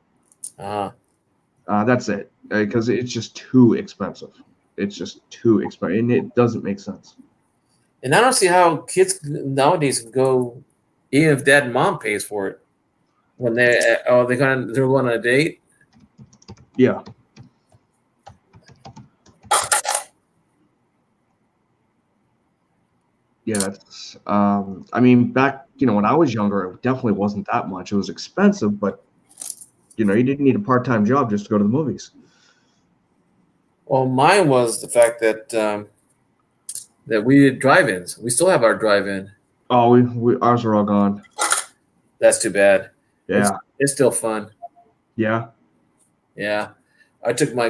That's it. Because it's just too expensive. It's just too expensive. And it doesn't make sense. And I don't see how kids nowadays can go, even if dad and mom pays for it, when they're going on a date. Yeah. Yeah, that's. I mean, back when I was younger, it definitely wasn't that much. It was expensive, but you didn't need a part-time job just to go to the movies. Well, mine was the fact that that we did drive-ins. We still have our drive-in. Oh, we ours are all gone. That's too bad. Yeah, it's still fun. Yeah. Yeah, I took my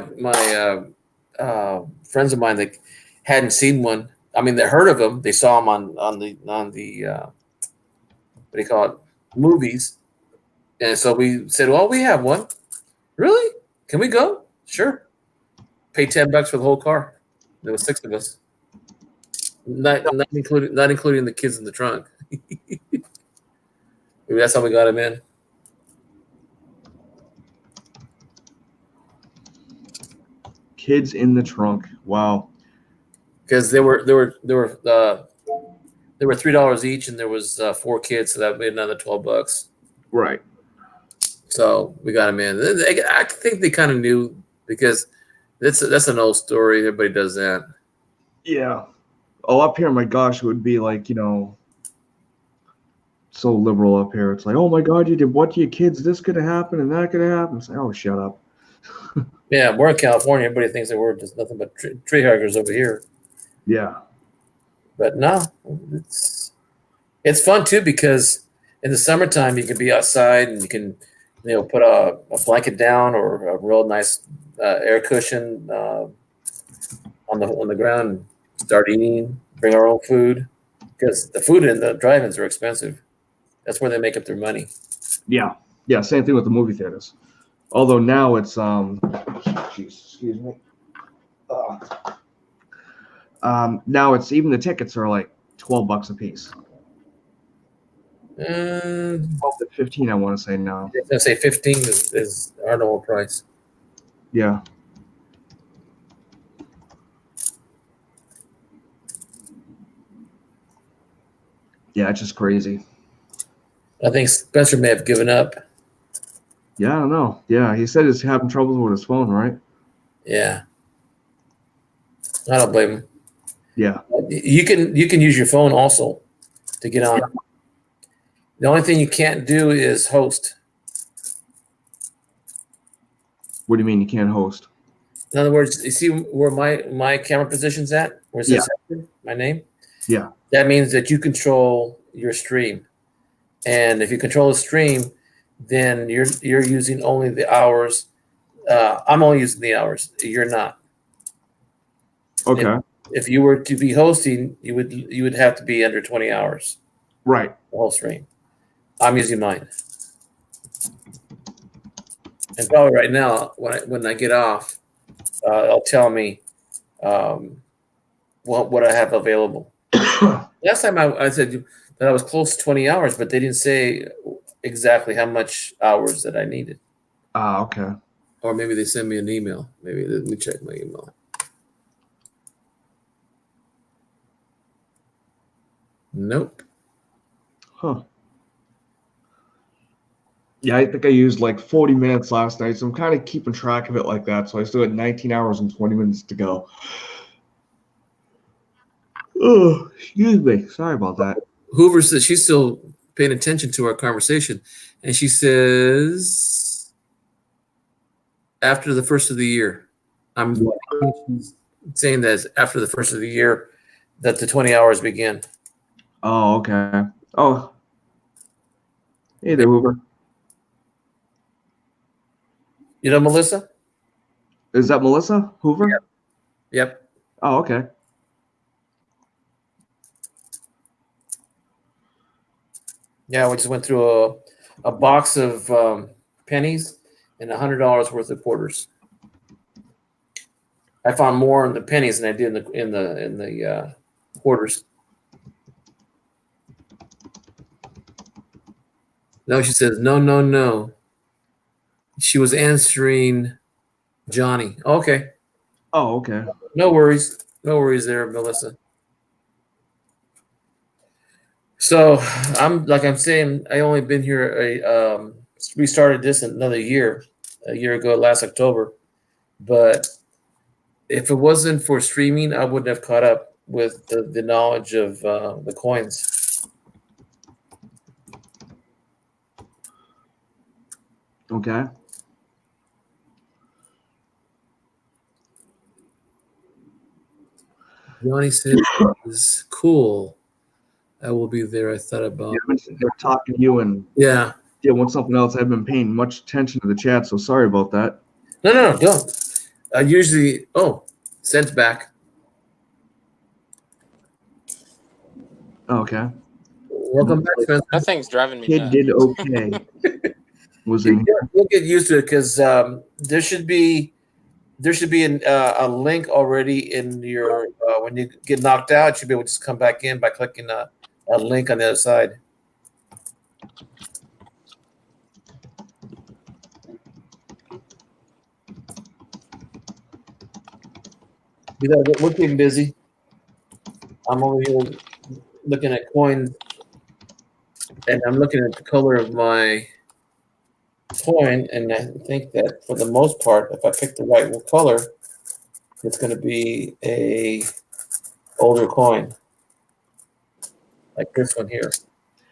friends of mine that hadn't seen one. I mean, they heard of them. They saw them on the what do you call it, movies. And so we said, "Well, we have one. Really? Can we go? Sure. Pay $10 for the whole car. There was 6 of us, not including the kids in the trunk. Maybe that's how we got them in." Kids in the trunk. Wow. Because there were $3 each, and there was 4 kids, so that made another $12. Right. So we got them in. I think they kind of knew, because that's an old story. Everybody does that. Yeah. Oh, up here, my gosh, it would be like, so liberal up here. It's like, oh my God, you did what to your kids? This could have happened and that could have happened. It's like, oh, shut up. Yeah, we're in California. Everybody thinks that we're just nothing but tree huggers over here. Yeah. But no, it's fun too, because in the summertime you can be outside and you can put a blanket down or a real nice air cushion on the ground and start eating. Bring our own food, because the food in the drive-ins are expensive. That's where they make up their money. Yeah. Yeah. Same thing with the movie theaters. Although now it's excuse me. Now it's even the tickets are like $12 a piece. 12 to 15, I want to say now. I was gonna say 15 is our normal price. Yeah. Yeah, it's just crazy. I think Spencer may have given up. Yeah, I don't know. Yeah, he said he's having troubles with his phone, right? Yeah. I don't blame him. Yeah. You can use your phone also to get on. The only thing you can't do is host. What do you mean you can't host? In other words, you see where my camera position's at? Where it says my name? Yeah. That means that you control your stream. And if you control the stream, then you're using only the hours. I'm only using the hours. You're not. Okay. If you were to be hosting, you would have to be under 20 hours. Right. The whole stream. I'm using mine. And probably right now, when I get off, it'll tell me what I have available. Last time I said that I was close to 20 hours, but they didn't say exactly how much hours that I needed. Okay. Or maybe they send me an email. Maybe let me check my email. Nope. Huh. Yeah, I think I used like 40 minutes last night, so I'm kind of keeping track of it like that. So I still had 19 hours and 20 minutes to go. Oh, excuse me. Sorry about that. Hoover says she's still paying attention to our conversation, and she says after the first of the year. I'm saying that after the first of the year that the 20 hours begin. Oh, okay. Oh. Hey there, Hoover. You know Melissa? Is that Melissa Hoover? Yep. Oh, okay. Yeah, we just went through a box of pennies and $100 worth of quarters. I found more in the pennies than I did in the quarters. No, she says no. She was answering Johnny. Okay. Oh, okay. No worries there, Melissa. So I'm saying, I only been here we started this another year, a year ago, last October. But if it wasn't for streaming, I wouldn't have caught up with the knowledge of the coins. Okay. Johnny said it was cool. I will be there. I thought about they're talking to you and yeah. deal with something else. I've been paying much attention to the chat, so sorry about that. No, don't. I usually. Oh, Sent's back. Okay. Welcome back, Spencer. That thing's driving me Kid nuts. did okay. Was in here. You'll get used to it because there should be a link already in your when you get knocked out. You should be able to just come back in by clicking a link on the other side. We're getting busy. I'm over here looking at coins, and I'm looking at the color of my coin, and I think that for the most part, if I pick the right color, it's going to be a older coin, like this one here.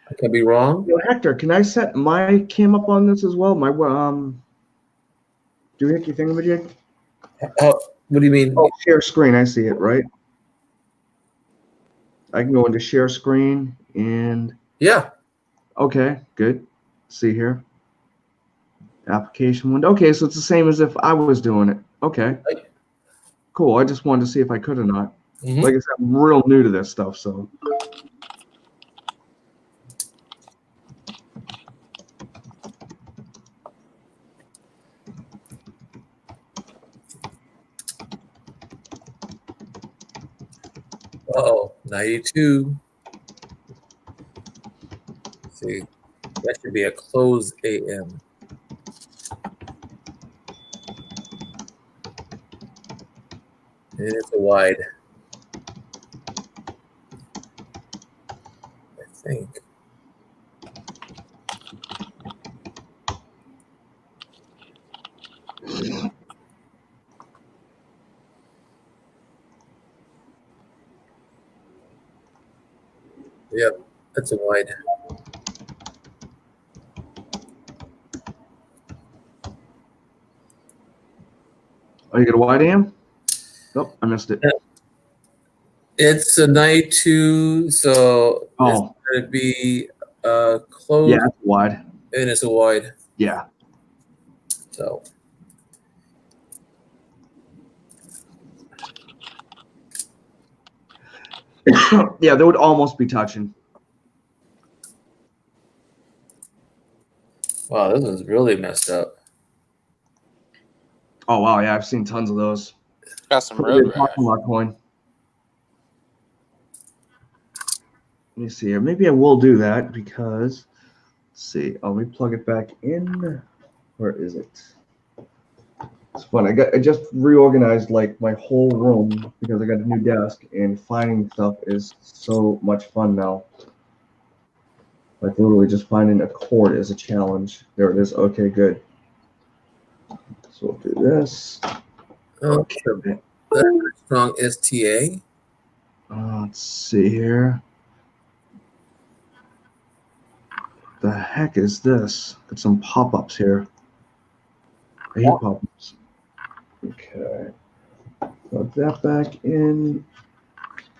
I could be wrong. Yo, Hector, can I set my cam up on this as well? My do you hit your thingamajig? What do you mean? Oh, share screen. I see it, right? I can go into share screen and yeah. Okay, good. See here. Application window. Okay, so it's the same as if I was doing it. Okay. Cool. I just wanted to see if I could or not. Mm-hmm. Like I said, I'm real new to this stuff, so. Uh-oh, 92. Let's see, that should be a close AM. And it's a wide. I think. Yep, that's a wide. Oh, you got a wide AM? Nope, I missed it. It's a 92, so it's going to be close. Yeah, it's wide. And it's a wide. Yeah. So. Yeah, they would almost be touching. Wow, this is really messed up. Oh, wow. Yeah, I've seen tons of those. Got some road rash. Parking lot coin. Let me see here. Maybe I will do that because, let's see. Let me plug it back in. Where is it? It's fun. I just reorganized like my whole room because I got a new desk, and finding stuff is so much fun now. Like literally just finding a cord is a challenge. There it is. Okay, good. So we'll do this. Okay. Strong STA. Let's see here. The heck is this? Got some pop-ups here. I hate pop-ups. Okay. Plug that back in.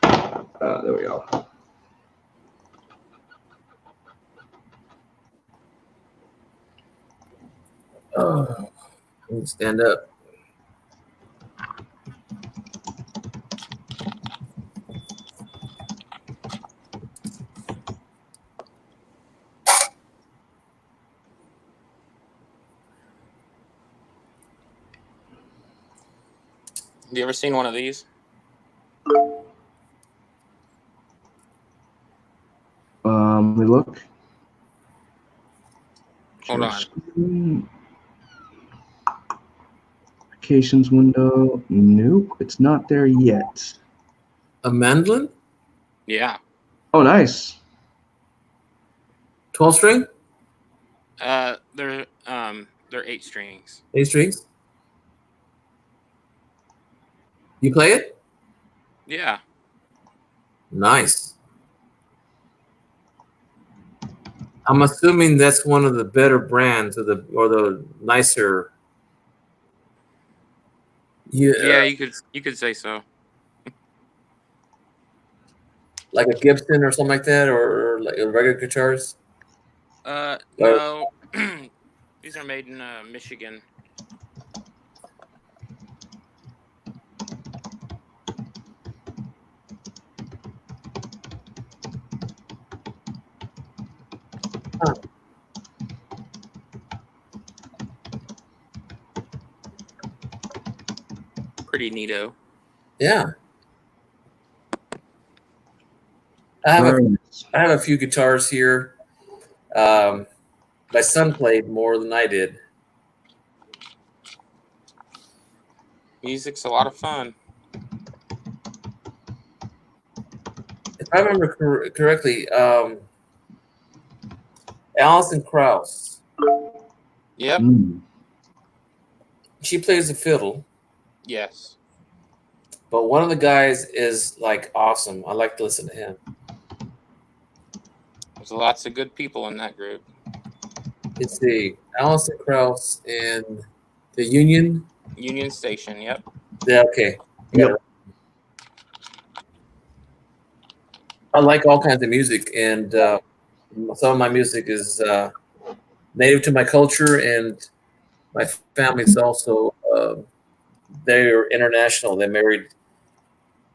There we go. Oh, I need to stand up. Have you ever seen one of these? Let me look. Hold on. Applications window. Nope, it's not there yet. A mandolin? Yeah. Oh, nice. 12 string? They're 8 strings. 8 strings? You play it? Yeah. Nice. I'm assuming that's one of the better brands or the nicer. Yeah, you could say so. Like a Gibson or something like that, or like a regular guitars. No. These are made in Michigan. Pretty neato. Yeah. I have a few guitars here. My son played more than I did. Music's a lot of fun. If I remember correctly, Alison Krauss. Yep. She plays the fiddle. Yes. But one of the guys is like awesome. I like to listen to him. There's lots of good people in that group. It's the Alison Krauss and the Union Station. Yep. Yeah. Okay. Yep. I like all kinds of music, and some of my music is native to my culture, and my family's also they're international. They married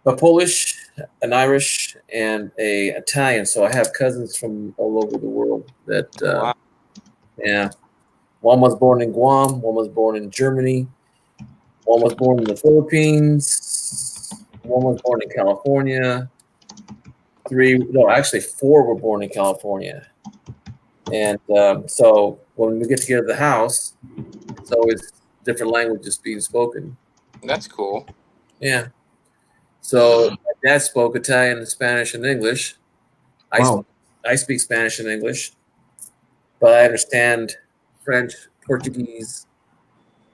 a Polish, an Irish, and a Italian. So I have cousins from all over the world. That Wow. yeah, one was born in Guam, one was born in Germany, one was born in the Philippines, one was born in California. Four were born in California. And so when we get together at the house, it's always different languages being spoken. That's cool. Yeah. So my dad spoke Italian, Spanish, and English. Wow. I speak Spanish and English, but I understand French, Portuguese,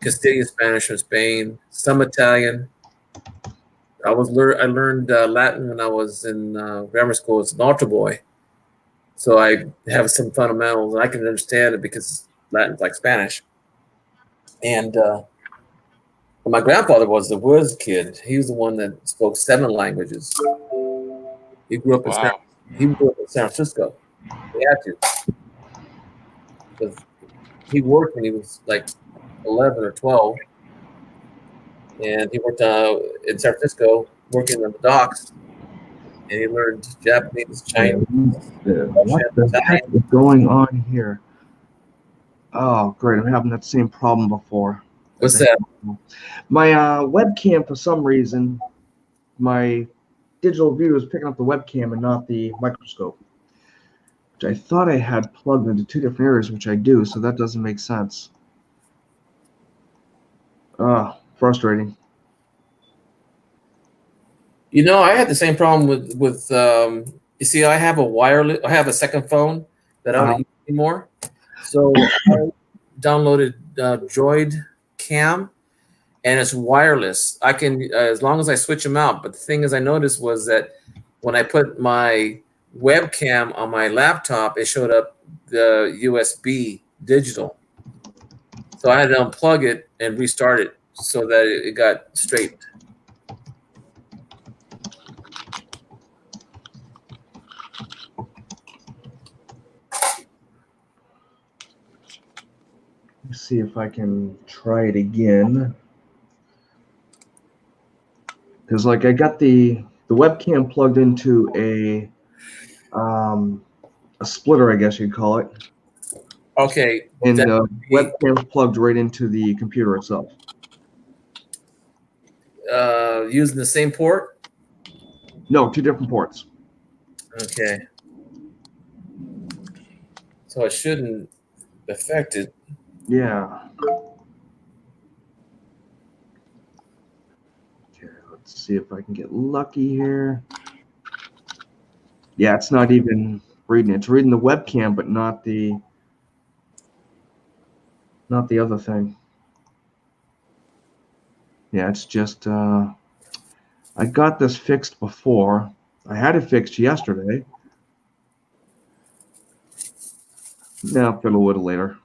Castilian Spanish from Spain, some Italian. I learned Latin when I was in grammar school as an altar boy, so I have some fundamentals, and I can understand it because Latin's like Spanish. And my grandfather was the whiz kid. He was the one that spoke 7 languages. He grew up in San Francisco. He had to, because he worked when he was like 11 or 12. And he worked in San Francisco, working on the docks, and he learned Japanese, Chinese. What the heck is going on here? Oh, great! I'm having that same problem before. What's that? My webcam, for some reason, my digital view is picking up the webcam and not the microscope, which I thought I had plugged into 2 different areas, which I do, so that doesn't make sense. Frustrating. You know, I had the same problem with you see, I have a second phone that I don't use anymore. So I downloaded Droid Cam, and it's wireless. I can as long as I switch them out. But the thing is, I noticed was that when I put my webcam on my laptop, it showed up the USB digital. So I had to unplug it and restart it so that it got straight. Let's see if I can try it again. Because like I got the webcam plugged into a splitter, I guess you'd call it. Okay. And the webcam's plugged right into the computer itself. Using the same port? No, 2 different ports. Okay. So it shouldn't affect it. Yeah. Okay, let's see if I can get lucky here. Yeah, it's not even reading it. It's reading the webcam, but not the other thing. Yeah, it's just I got this fixed before. I had it fixed yesterday. Now I'll fiddle with it later.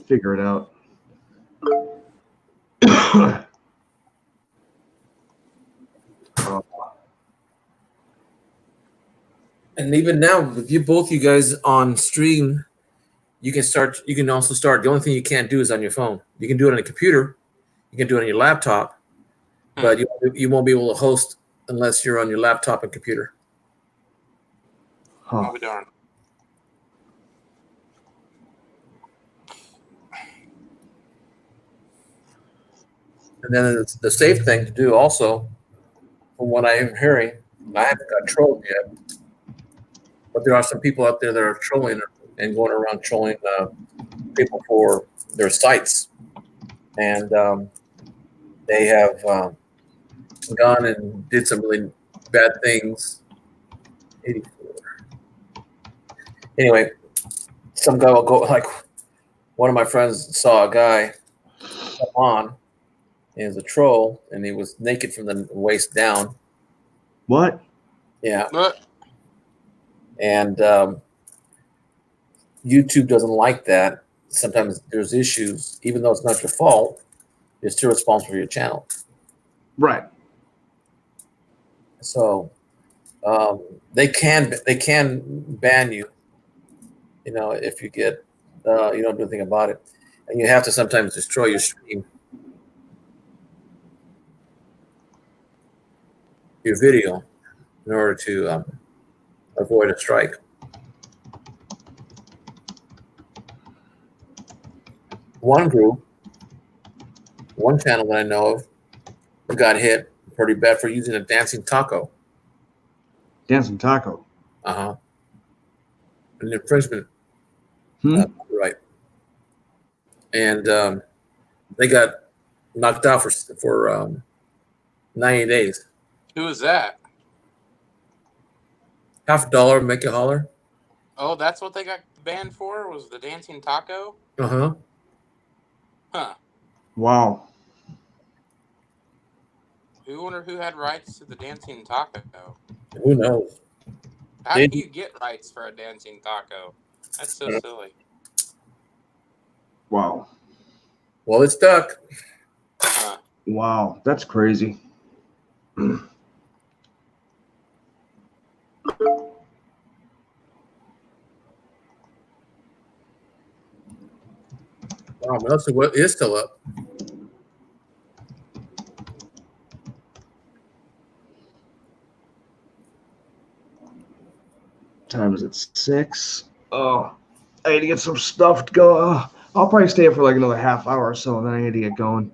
figure it out. And even now, with you guys on stream, you can start. You can also start. The only thing you can't do is on your phone. You can do it on a computer. You can do it on your laptop, but you won't be able to host unless you're on your laptop and computer. I'll be darned. And then the safe thing to do also, from what I am hearing, I haven't got trolled yet, but there are some people out there that are trolling and going around trolling people for their sites. And they have gone and did some really bad things. 84. Anyway, some guy will go, like one of my friends saw a guy come on. He was a troll, and he was naked from the waist down. What? Yeah. And YouTube doesn't like that. Sometimes there's issues, even though it's not your fault. You're still responsible for your channel. Right. So they can ban you. You know, if you get you don't do anything about it, and you have to sometimes destroy your stream. Your video in order to avoid a strike. One group, one channel that I know of got hit pretty bad for using a dancing taco. Dancing taco. Uh-huh. An infringement. Right. And they got knocked out for 90 days. Who is that? $50, make it holler. Oh, that's what they got banned for? Was the dancing taco? Uh-huh. Huh. Wow. Who wonder who had rights to the dancing taco? Who knows? How do you get rights for a dancing taco? That's so silly. Wow. Well, it's stuck. Huh. Wow, that's crazy. Wow, Melissa, what is still up? Time is it 6? Oh, I need to get some stuff to go. I'll probably stay up for like another half hour or so, and then I need to get going.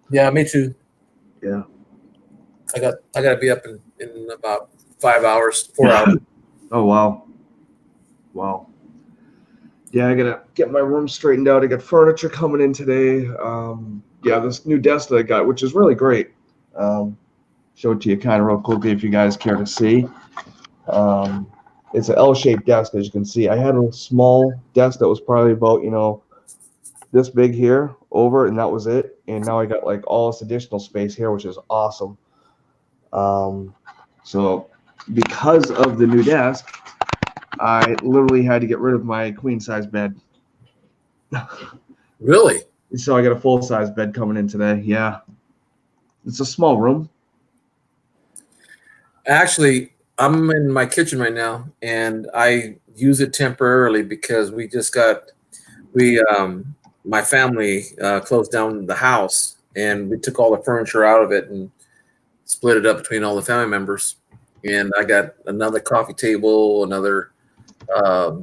Yeah, me too. Yeah. I got to be up in about 5 hours, 4 hours. Oh wow. Wow. Yeah, I gotta get my room straightened out. I got furniture coming in today. Yeah, this new desk that I got, which is really great. Show it to you kind of real quickly if you guys care to see. It's an L-shaped desk, as you can see. I had a small desk that was probably about, this big here over, and that was it. And now I got like all this additional space here, which is awesome. So because of the new desk, I literally had to get rid of my queen size bed. Really? So I got a full size bed coming in today. Yeah. It's a small room. Actually, I'm in my kitchen right now, and I use it temporarily because my family closed down the house, and we took all the furniture out of it and split it up between all the family members. And I got another coffee table, another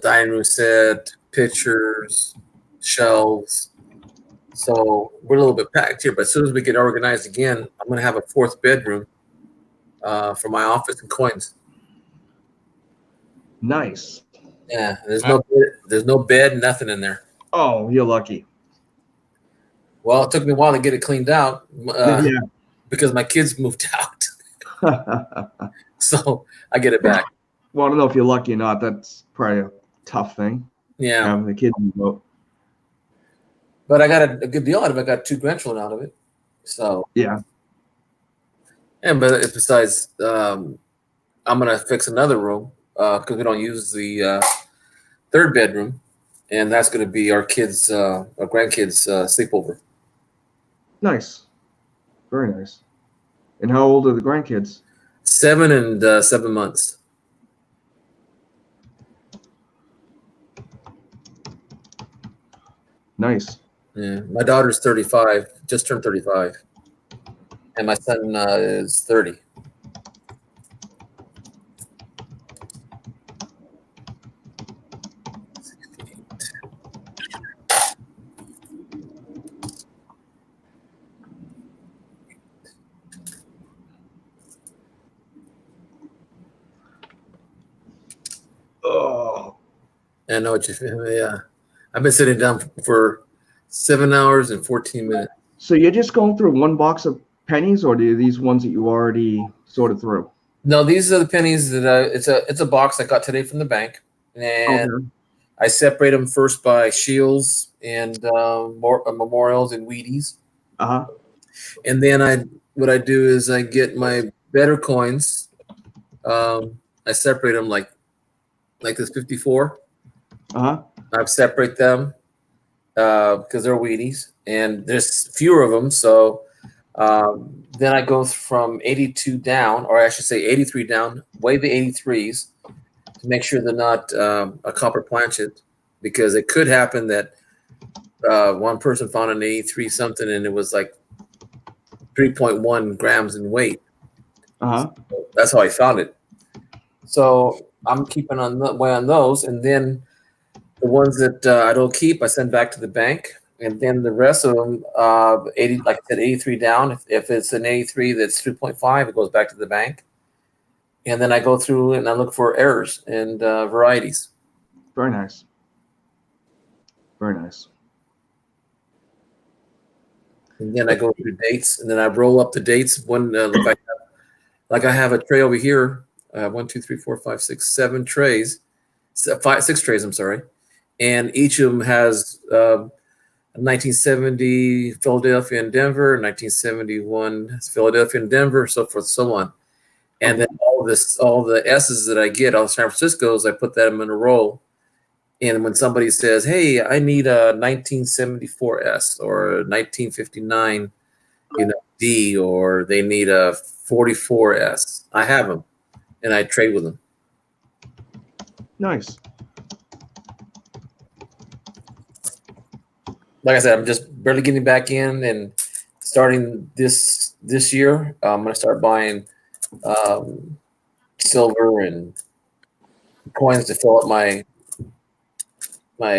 dining room set, pictures, shelves. So we're a little bit packed here, but as soon as we get organized again, I'm going to have a fourth bedroom for my office and coins. Nice. Yeah, there's no bed, nothing in there. Oh, you're lucky. Well, it took me a while to get it cleaned out Yeah. because my kids moved out. So I get it back. Well, I don't know if you're lucky or not. That's probably a tough thing. Yeah. Having the kids move out. But I got a good deal out of it. I got 2 grandchildren out of it. So yeah. And but besides, I'm gonna fix another room because we don't use the third bedroom. and that's going to be our kids, our grandkids' sleepover. Nice. Very nice. And how old are the grandkids? 7 and 7 months. Nice. Yeah, my daughter's 35, just turned 35, and my son is 30. Oh, I know what you feel. Yeah, I've been sitting down for 7 hours and 14 minutes. so you're just going through one box of pennies, or do these ones that you already sorted through? No, these are the pennies that it's a box I got today from the bank, and Okay. I separate them first by shields and memorials and Wheaties, Uh-huh. and then what I do is I get my better coins. I separate them like this 54. Uh-huh. I separate them because they're Wheaties, and there's fewer of them. So then I go from 82 down, or I should say 83 down, weigh the 83s to make sure they're not a copper planchet, because it could happen that one person found an 83 something and it was like 3.1 grams in weight. Uh-huh. So that's how I found it. So I'm keeping way on those, and then the ones that I don't keep, I send back to the bank, and then the rest of them, 80, like I said, 83 down. If it's an 83 that's 3.5, it goes back to the bank, and then I go through and I look for errors and varieties. Very nice. Very nice. And then I go through dates, and then I roll up the dates. One like I have a tray over here. 1, 2, 3, 4, 5, 6, 7 trays. 6 trays. I'm sorry, and each of them has 1970 Philadelphia and Denver, 1971 Philadelphia and Denver, so forth, so on. And then all the S's that I get, all the San Francisco's, I put them in a roll. And when somebody says, "Hey, I need a 1974 S or a 1959, D, or they need a 44 S," I have them, and I trade with them. Nice. Like I said, I'm just barely getting back in, and starting this year, I'm going to start buying silver and coins to fill up my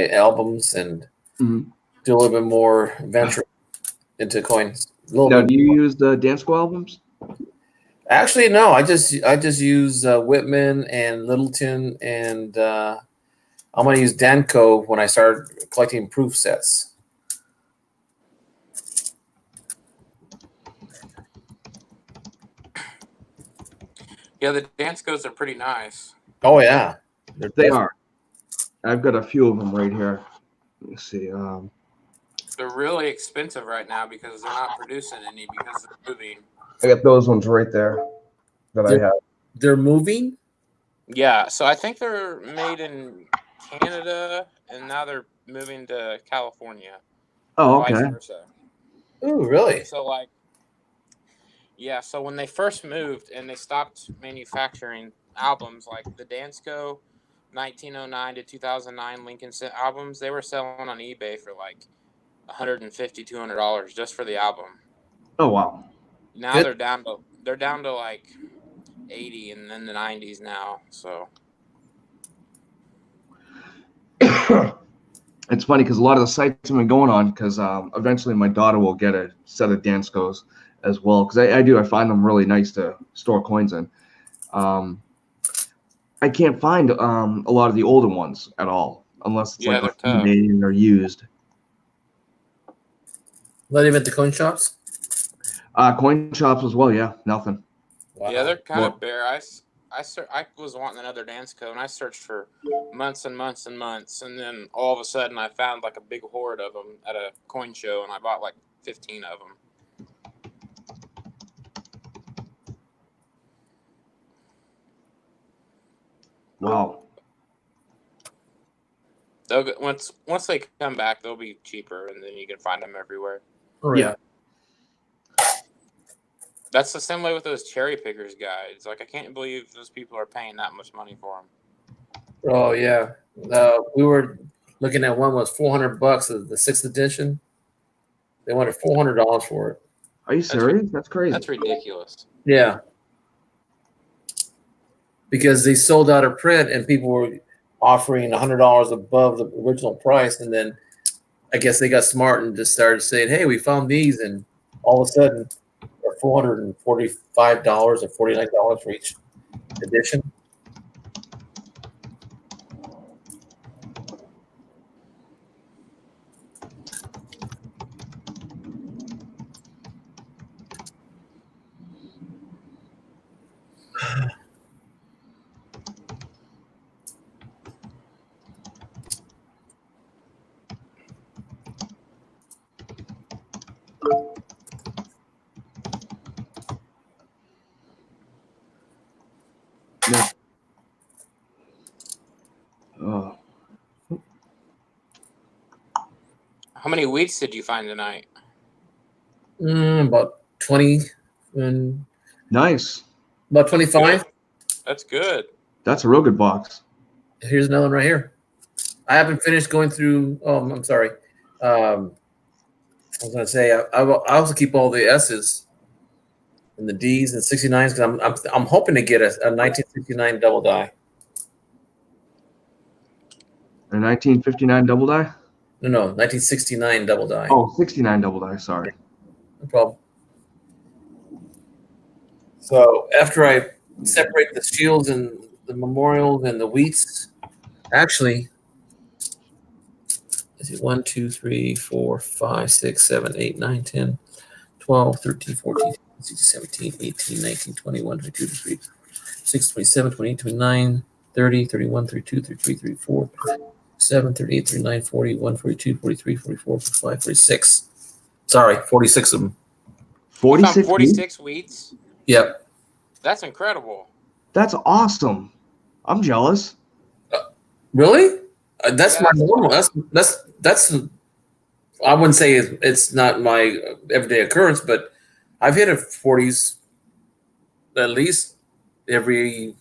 albums and Mhm. do a little bit more venture into coins. Now, do you use the Dansko albums? Actually, no. I just use Whitman and Littleton, and I'm going to use Danko when I start collecting proof sets. Yeah, the Danskos are pretty nice. Oh yeah, They are. I've got a few of them right here. Let me see. They're really expensive right now because they're not producing any because they're moving. I got those ones right there that I have. They're moving? Yeah, so I think they're made in Canada and now they're moving to California. Oh, Vice okay. versa. Ooh, really? So yeah, so when they first moved and they stopped manufacturing albums like the Dansko 1909 to 2009 Lincoln albums, they were selling on eBay for like $150, $200 just for the album. Oh wow. Now they're down to like 80 and then the 90s now. So it's funny because a lot of the sites have been going on because eventually my daughter will get a set of Danskos as well because I find them really nice to store coins in. I can't find a lot of the older ones at all unless it's like eBay or used. Not even at the coin shops? Coin shops as well, yeah. Nothing. Wow. Yeah, they're kind of bare. I was wanting another Dansko, and I searched for months and months and months, and then all of a sudden I found like a big hoard of them at a coin show, and I bought like 15 of them. Wow. They'll go, once they come back, they'll be cheaper, and then you can find them everywhere. Oh, yeah. That's the same way with those cherry pickers guides. Like, I can't believe those people are paying that much money for them. Oh, yeah. We were looking at one was $400, the 6th edition. They wanted $400 for it. Are you serious? That's crazy. That's ridiculous. Yeah. Because they sold out of print and people were offering $100 above the original price. And then I guess they got smart and just started saying, hey, we found these. And all of a sudden, they're $445 or $49 for each edition. Oh. How many wheats did you find tonight? About 20 and Nice. about 25. That's good. That's a real good box. Here's another one right here. I haven't finished going through. Oh, I'm sorry. I was going to say I also keep all the S's and the D's and 69s because I'm hoping to get a 1969 double die. A 1959 double die? No, 1969 double die. Oh, 69 double die. Sorry. No problem. So after I separate the shields and the memorials and the wheats, actually, is it 1, 2, 3, 4, 5, 6, 7, 8, 9, 10, 12, 13, 14, 16, 17, 18, 19, 21, 22, 23, 26, 27, 28, 29, 30, 31, 32, 33, 34, 7, 38, 39, 41, 42, 43, 44, 45, 46. Sorry, 46 of them. 46? 46 wheats? Yep. That's incredible. That's awesome. I'm jealous. Really? That's my normal. That's. I wouldn't say it's not my everyday occurrence, but I've hit a 40s at least every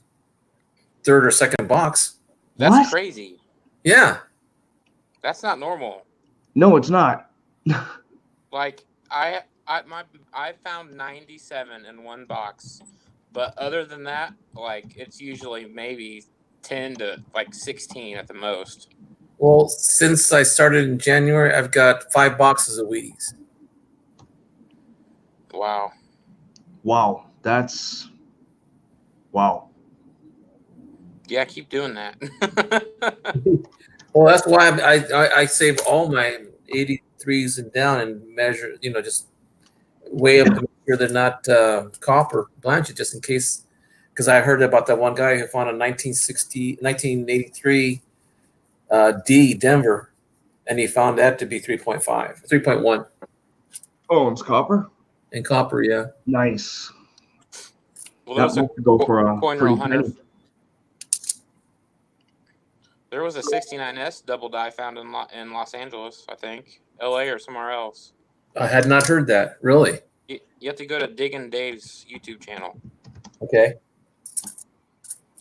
third or second box. That's What? crazy. Yeah. That's not normal. No, it's not. Like I found 97 in one box, but other than that, like it's usually maybe 10 to like 16 at the most. Well, since I started in January, I've got 5 boxes of Wheaties. Wow. Wow. That's wow. Yeah, keep doing that. Well, that's why I save all my 83s and down and measure, just weigh up to make sure they're not copper blanched, just in case. Because I heard about that one guy who found a 1983 D Denver, and he found that to be 3.1. Oh, it's copper? In copper, yeah. Nice. Well, That must go for a coin pretty roll hunter. penny. There was a 69S double die found in Los Angeles, I think, LA or somewhere else. I had not heard that. Really? You have to go to Diggin' Dave's YouTube channel, Okay.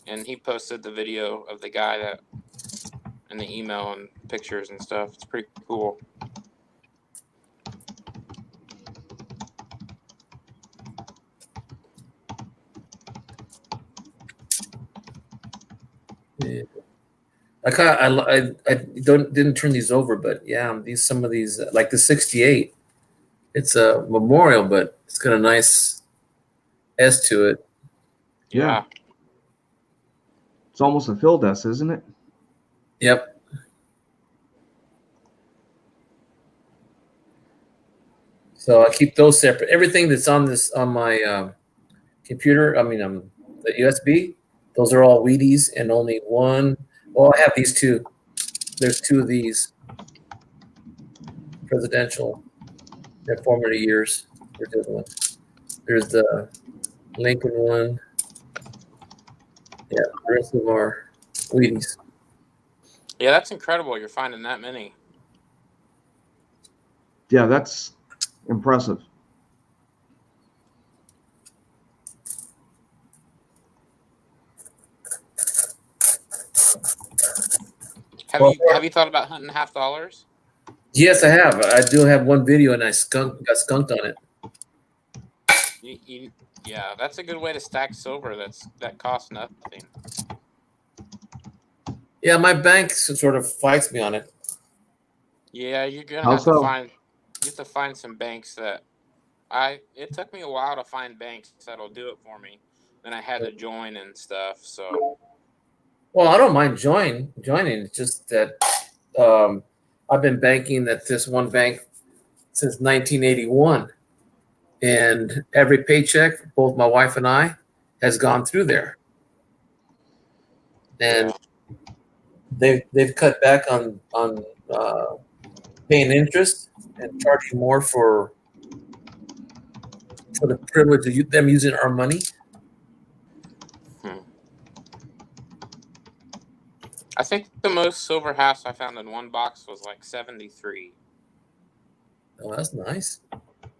and he posted the video of the guy that, and the email and pictures and stuff. It's pretty cool. Yeah. I didn't turn these over, but yeah, some of these like the 68. It's a memorial, but it's got a nice S to it. Yeah. It's almost a filled S, isn't it? Yep. So I keep those separate. Everything that's on my computer, the USB, those are all Wheaties, and only one. Well, I have these two. There's 2 of these presidential. They're formative years. There's the Lincoln one. Yeah, the rest of them are Wheaties. Yeah, that's incredible. You're finding that many. Yeah, that's impressive. Have you thought about hunting $50? Yes, I have. I do have one video, and I got skunked on it. Yeah, that's a good way to stack silver. That costs nothing. Yeah, my bank sort of fights me on it. Yeah, you're gonna How have so? to find. You have to find some banks that. It took me a while to find banks that'll do it for me. Then I had to join and stuff. So Well, I don't mind joining. It's just that I've been banking at this one bank since 1981, and every paycheck, both my wife and I, has gone through there, and they've cut back on paying interest and charging more for the privilege of them using our money. I think the most silver halves I found in one box was like 73. Oh, that's nice.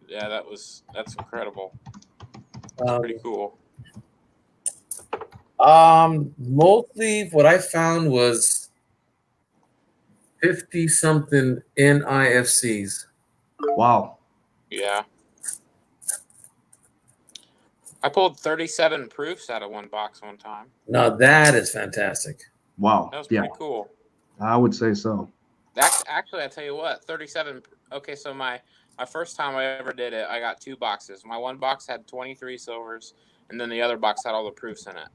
Yeah, that's incredible. That's pretty cool. Mostly what I found was 50 something NIFCs. Wow. Yeah. I pulled 37 proofs out of one box one time. Now that is fantastic. Wow. That was pretty cool. I would say so. Actually, I tell you what, 37. Okay, so my first time I ever did it, I got 2 boxes. My one box had 23 silvers, and then the other box had all the proofs in it.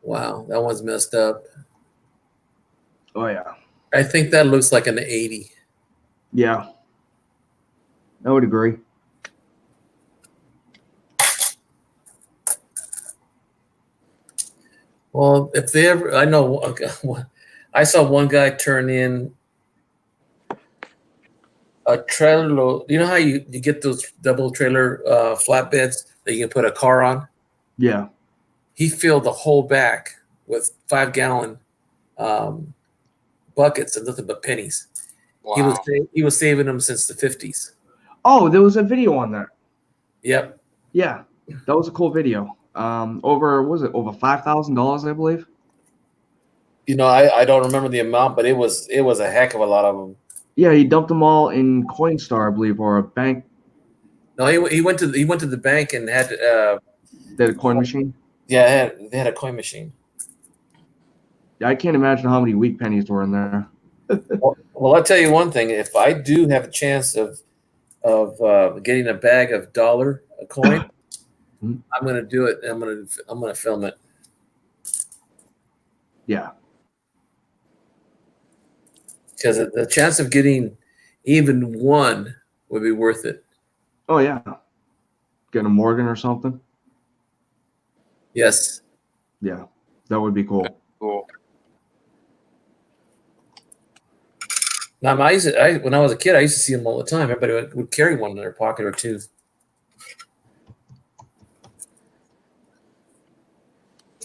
Wow, that one's messed up. Oh yeah. I think that looks like an 80. Yeah. I would agree. Well, if they ever, I know, I saw one guy turn in a trailer load. You know how you get those double trailer flatbeds that you can put a car on? Yeah. He filled the whole back with 5-gallon buckets of nothing but pennies. Wow. He was saving them since the 50s. Oh, there was a video on that. Yep. Yeah, that was a cool video. Over $5,000, I believe. You know, I don't remember the amount, but it was a heck of a lot of them. Yeah, he dumped them all in Coinstar, I believe, or a bank. No, he went to the bank and had They had a coin machine. Yeah, they had a coin machine. Yeah, I can't imagine how many weak pennies were in there. Well, I'll tell you one thing. If I do have a chance of getting a bag of a coin, I'm going to do it. I'm going to film it. Yeah. Because the chance of getting even one would be worth it. Oh yeah. Get a Morgan or something. Yes. Yeah, that would be cool. Cool. Now, when I was a kid, I used to see them all the time. Everybody would carry one in their pocket or two.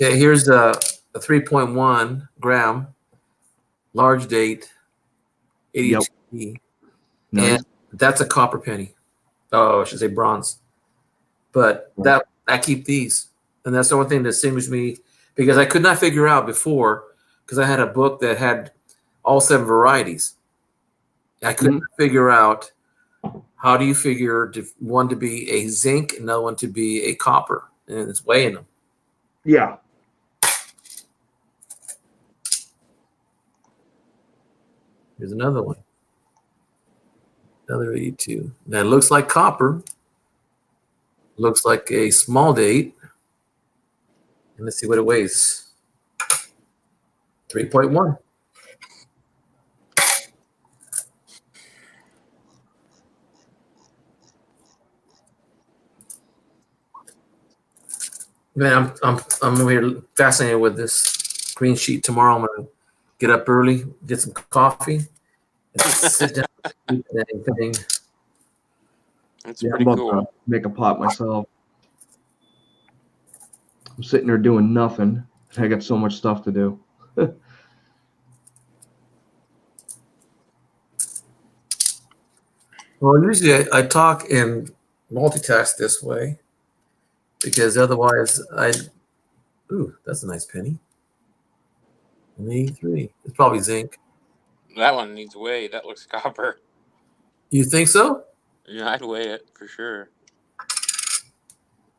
Okay, here's a 3.1 gram, large date, 82. Yep. And that's a copper penny. Oh, I should say bronze. But I keep these. And that's the only thing that distinguished me, because I could not figure out before, because I had a book that had all 7 varieties. I couldn't figure out how do you figure one to be a zinc, another one to be a copper, and it's weighing them. Yeah. Here's another one. Another 82. Now it looks like copper. Looks like a small date. And let's see what it weighs. 3.1. Man, I'm really fascinated with this green sheet. Tomorrow I'm gonna get up early, get some coffee, and sit down and eat that thing. That's Yeah, pretty I'm about cool. to make a pot myself. I'm sitting there doing nothing. I got so much stuff to do. Well, usually I talk and multitask this way because otherwise ooh, that's a nice penny. An 83. It's probably zinc. That one needs weight. That looks copper. You think so? Yeah, I'd weigh it for sure.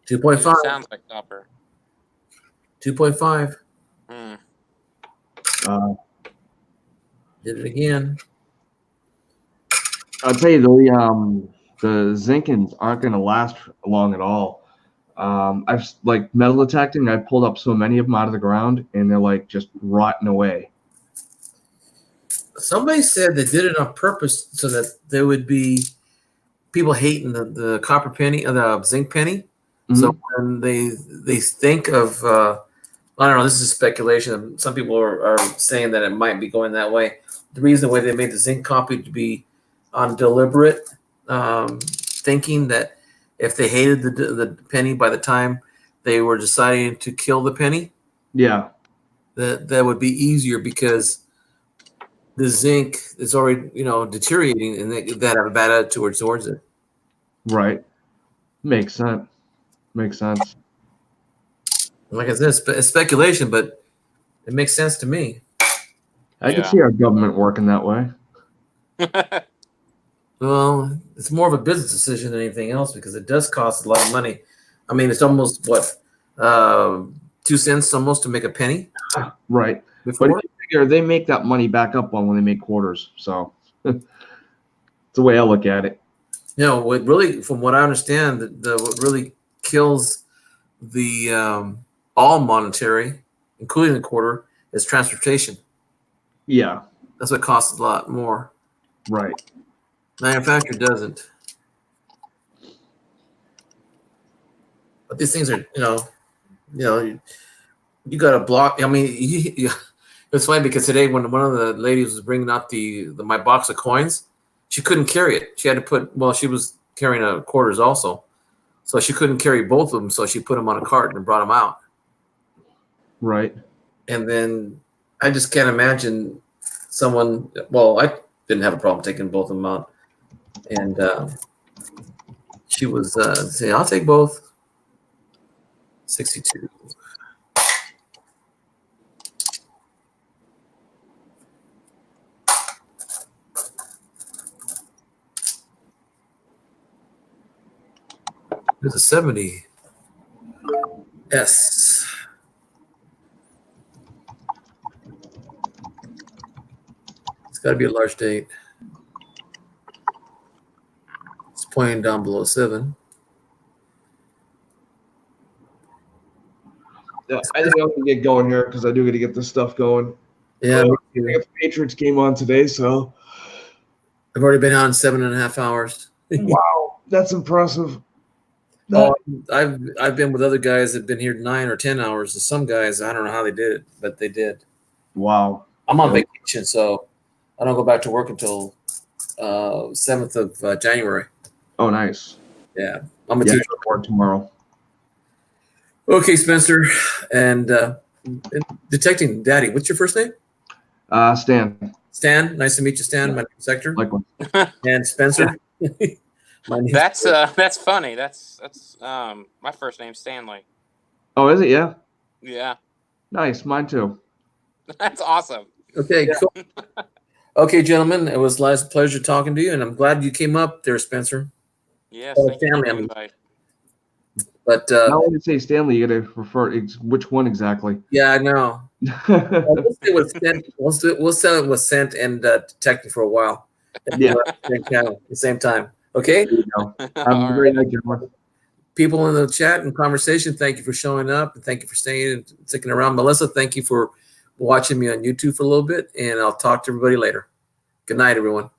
2.5. It sounds like copper. 2.5. Did it again. I'll tell you though, the Zinkins aren't going to last long at all. I've like metal detecting. I pulled up so many of them out of the ground, and they're like just rotting away. Somebody said they did it on purpose so that there would be people hating the copper penny or the zinc penny. So when they think of, I don't know, this is speculation. Some people are saying that it might be going that way. The reason the way they made the zinc copy to be on deliberate thinking that if they hated the penny by the time they were deciding to kill the penny, that would be easier because the zinc is already deteriorating and they have a bad attitude towards it. Right. Makes sense. Makes sense. Like I said, it's speculation, but it makes sense to me. I can see our government working that way. Well, it's more of a business decision than anything else because it does cost a lot of money. I mean, it's almost 2 cents almost to make a penny. Right. Before. But if you figure they make that money back up on when they make quarters. So it's the way I look at it. What really, from what I understand, what really kills the all monetary, including the quarter, is transportation. Yeah. That's what costs a lot more. Right. Manufacturer doesn't. But these things are, you got to block. I mean, it's funny because today when one of the ladies was bringing out my box of coins, she couldn't carry it. She had to she was carrying quarters also. So she couldn't carry both of them. So she put them on a cart and brought them out. Right. And then I just can't imagine someone, I didn't have a problem taking both of them out. And she was saying, I'll take both. 62. There's a 70. S. It's got to be a large date. It's pointing down below 7. Yeah, I think I'm going to get going here because I do got to get this stuff going. Yeah. I got the Patriots game on today, so. I've already been on 7.5 hours. Wow. That's impressive. I've been with other guys that have been here 9 or 10 hours. And some guys, I don't know how they did it, but they did. Wow. I'm on vacation, so I don't go back to work until 7th of January. Oh, nice. Yeah. I'm a teacher. Work tomorrow. Okay, Spencer. And detecting Daddy, what's your first name? Stan. Stan. Nice to meet you, Stan. My name is Hector. Likewise. And Spencer. That's funny. That's my first name's Stanley. Oh, is it? Yeah. Yeah. Nice. Mine too. That's awesome. Okay, cool. Okay, gentlemen, it was a pleasure talking to you, and I'm glad you came up there, Spencer. Yes, Stanley, thank you for the invite. But now when you say Stanley, you got to refer which one exactly. Yeah, I know. We'll stay with Scent. We'll sell it with Scent and Detective for a while. Yeah, same channel, the same time. Okay. There you go. Have a great night, gentlemen. People in the chat and conversation, thank you for showing up and thank you for staying and sticking around. Melissa, thank you for watching me on YouTube for a little bit, and I'll talk to everybody later. Good night, everyone.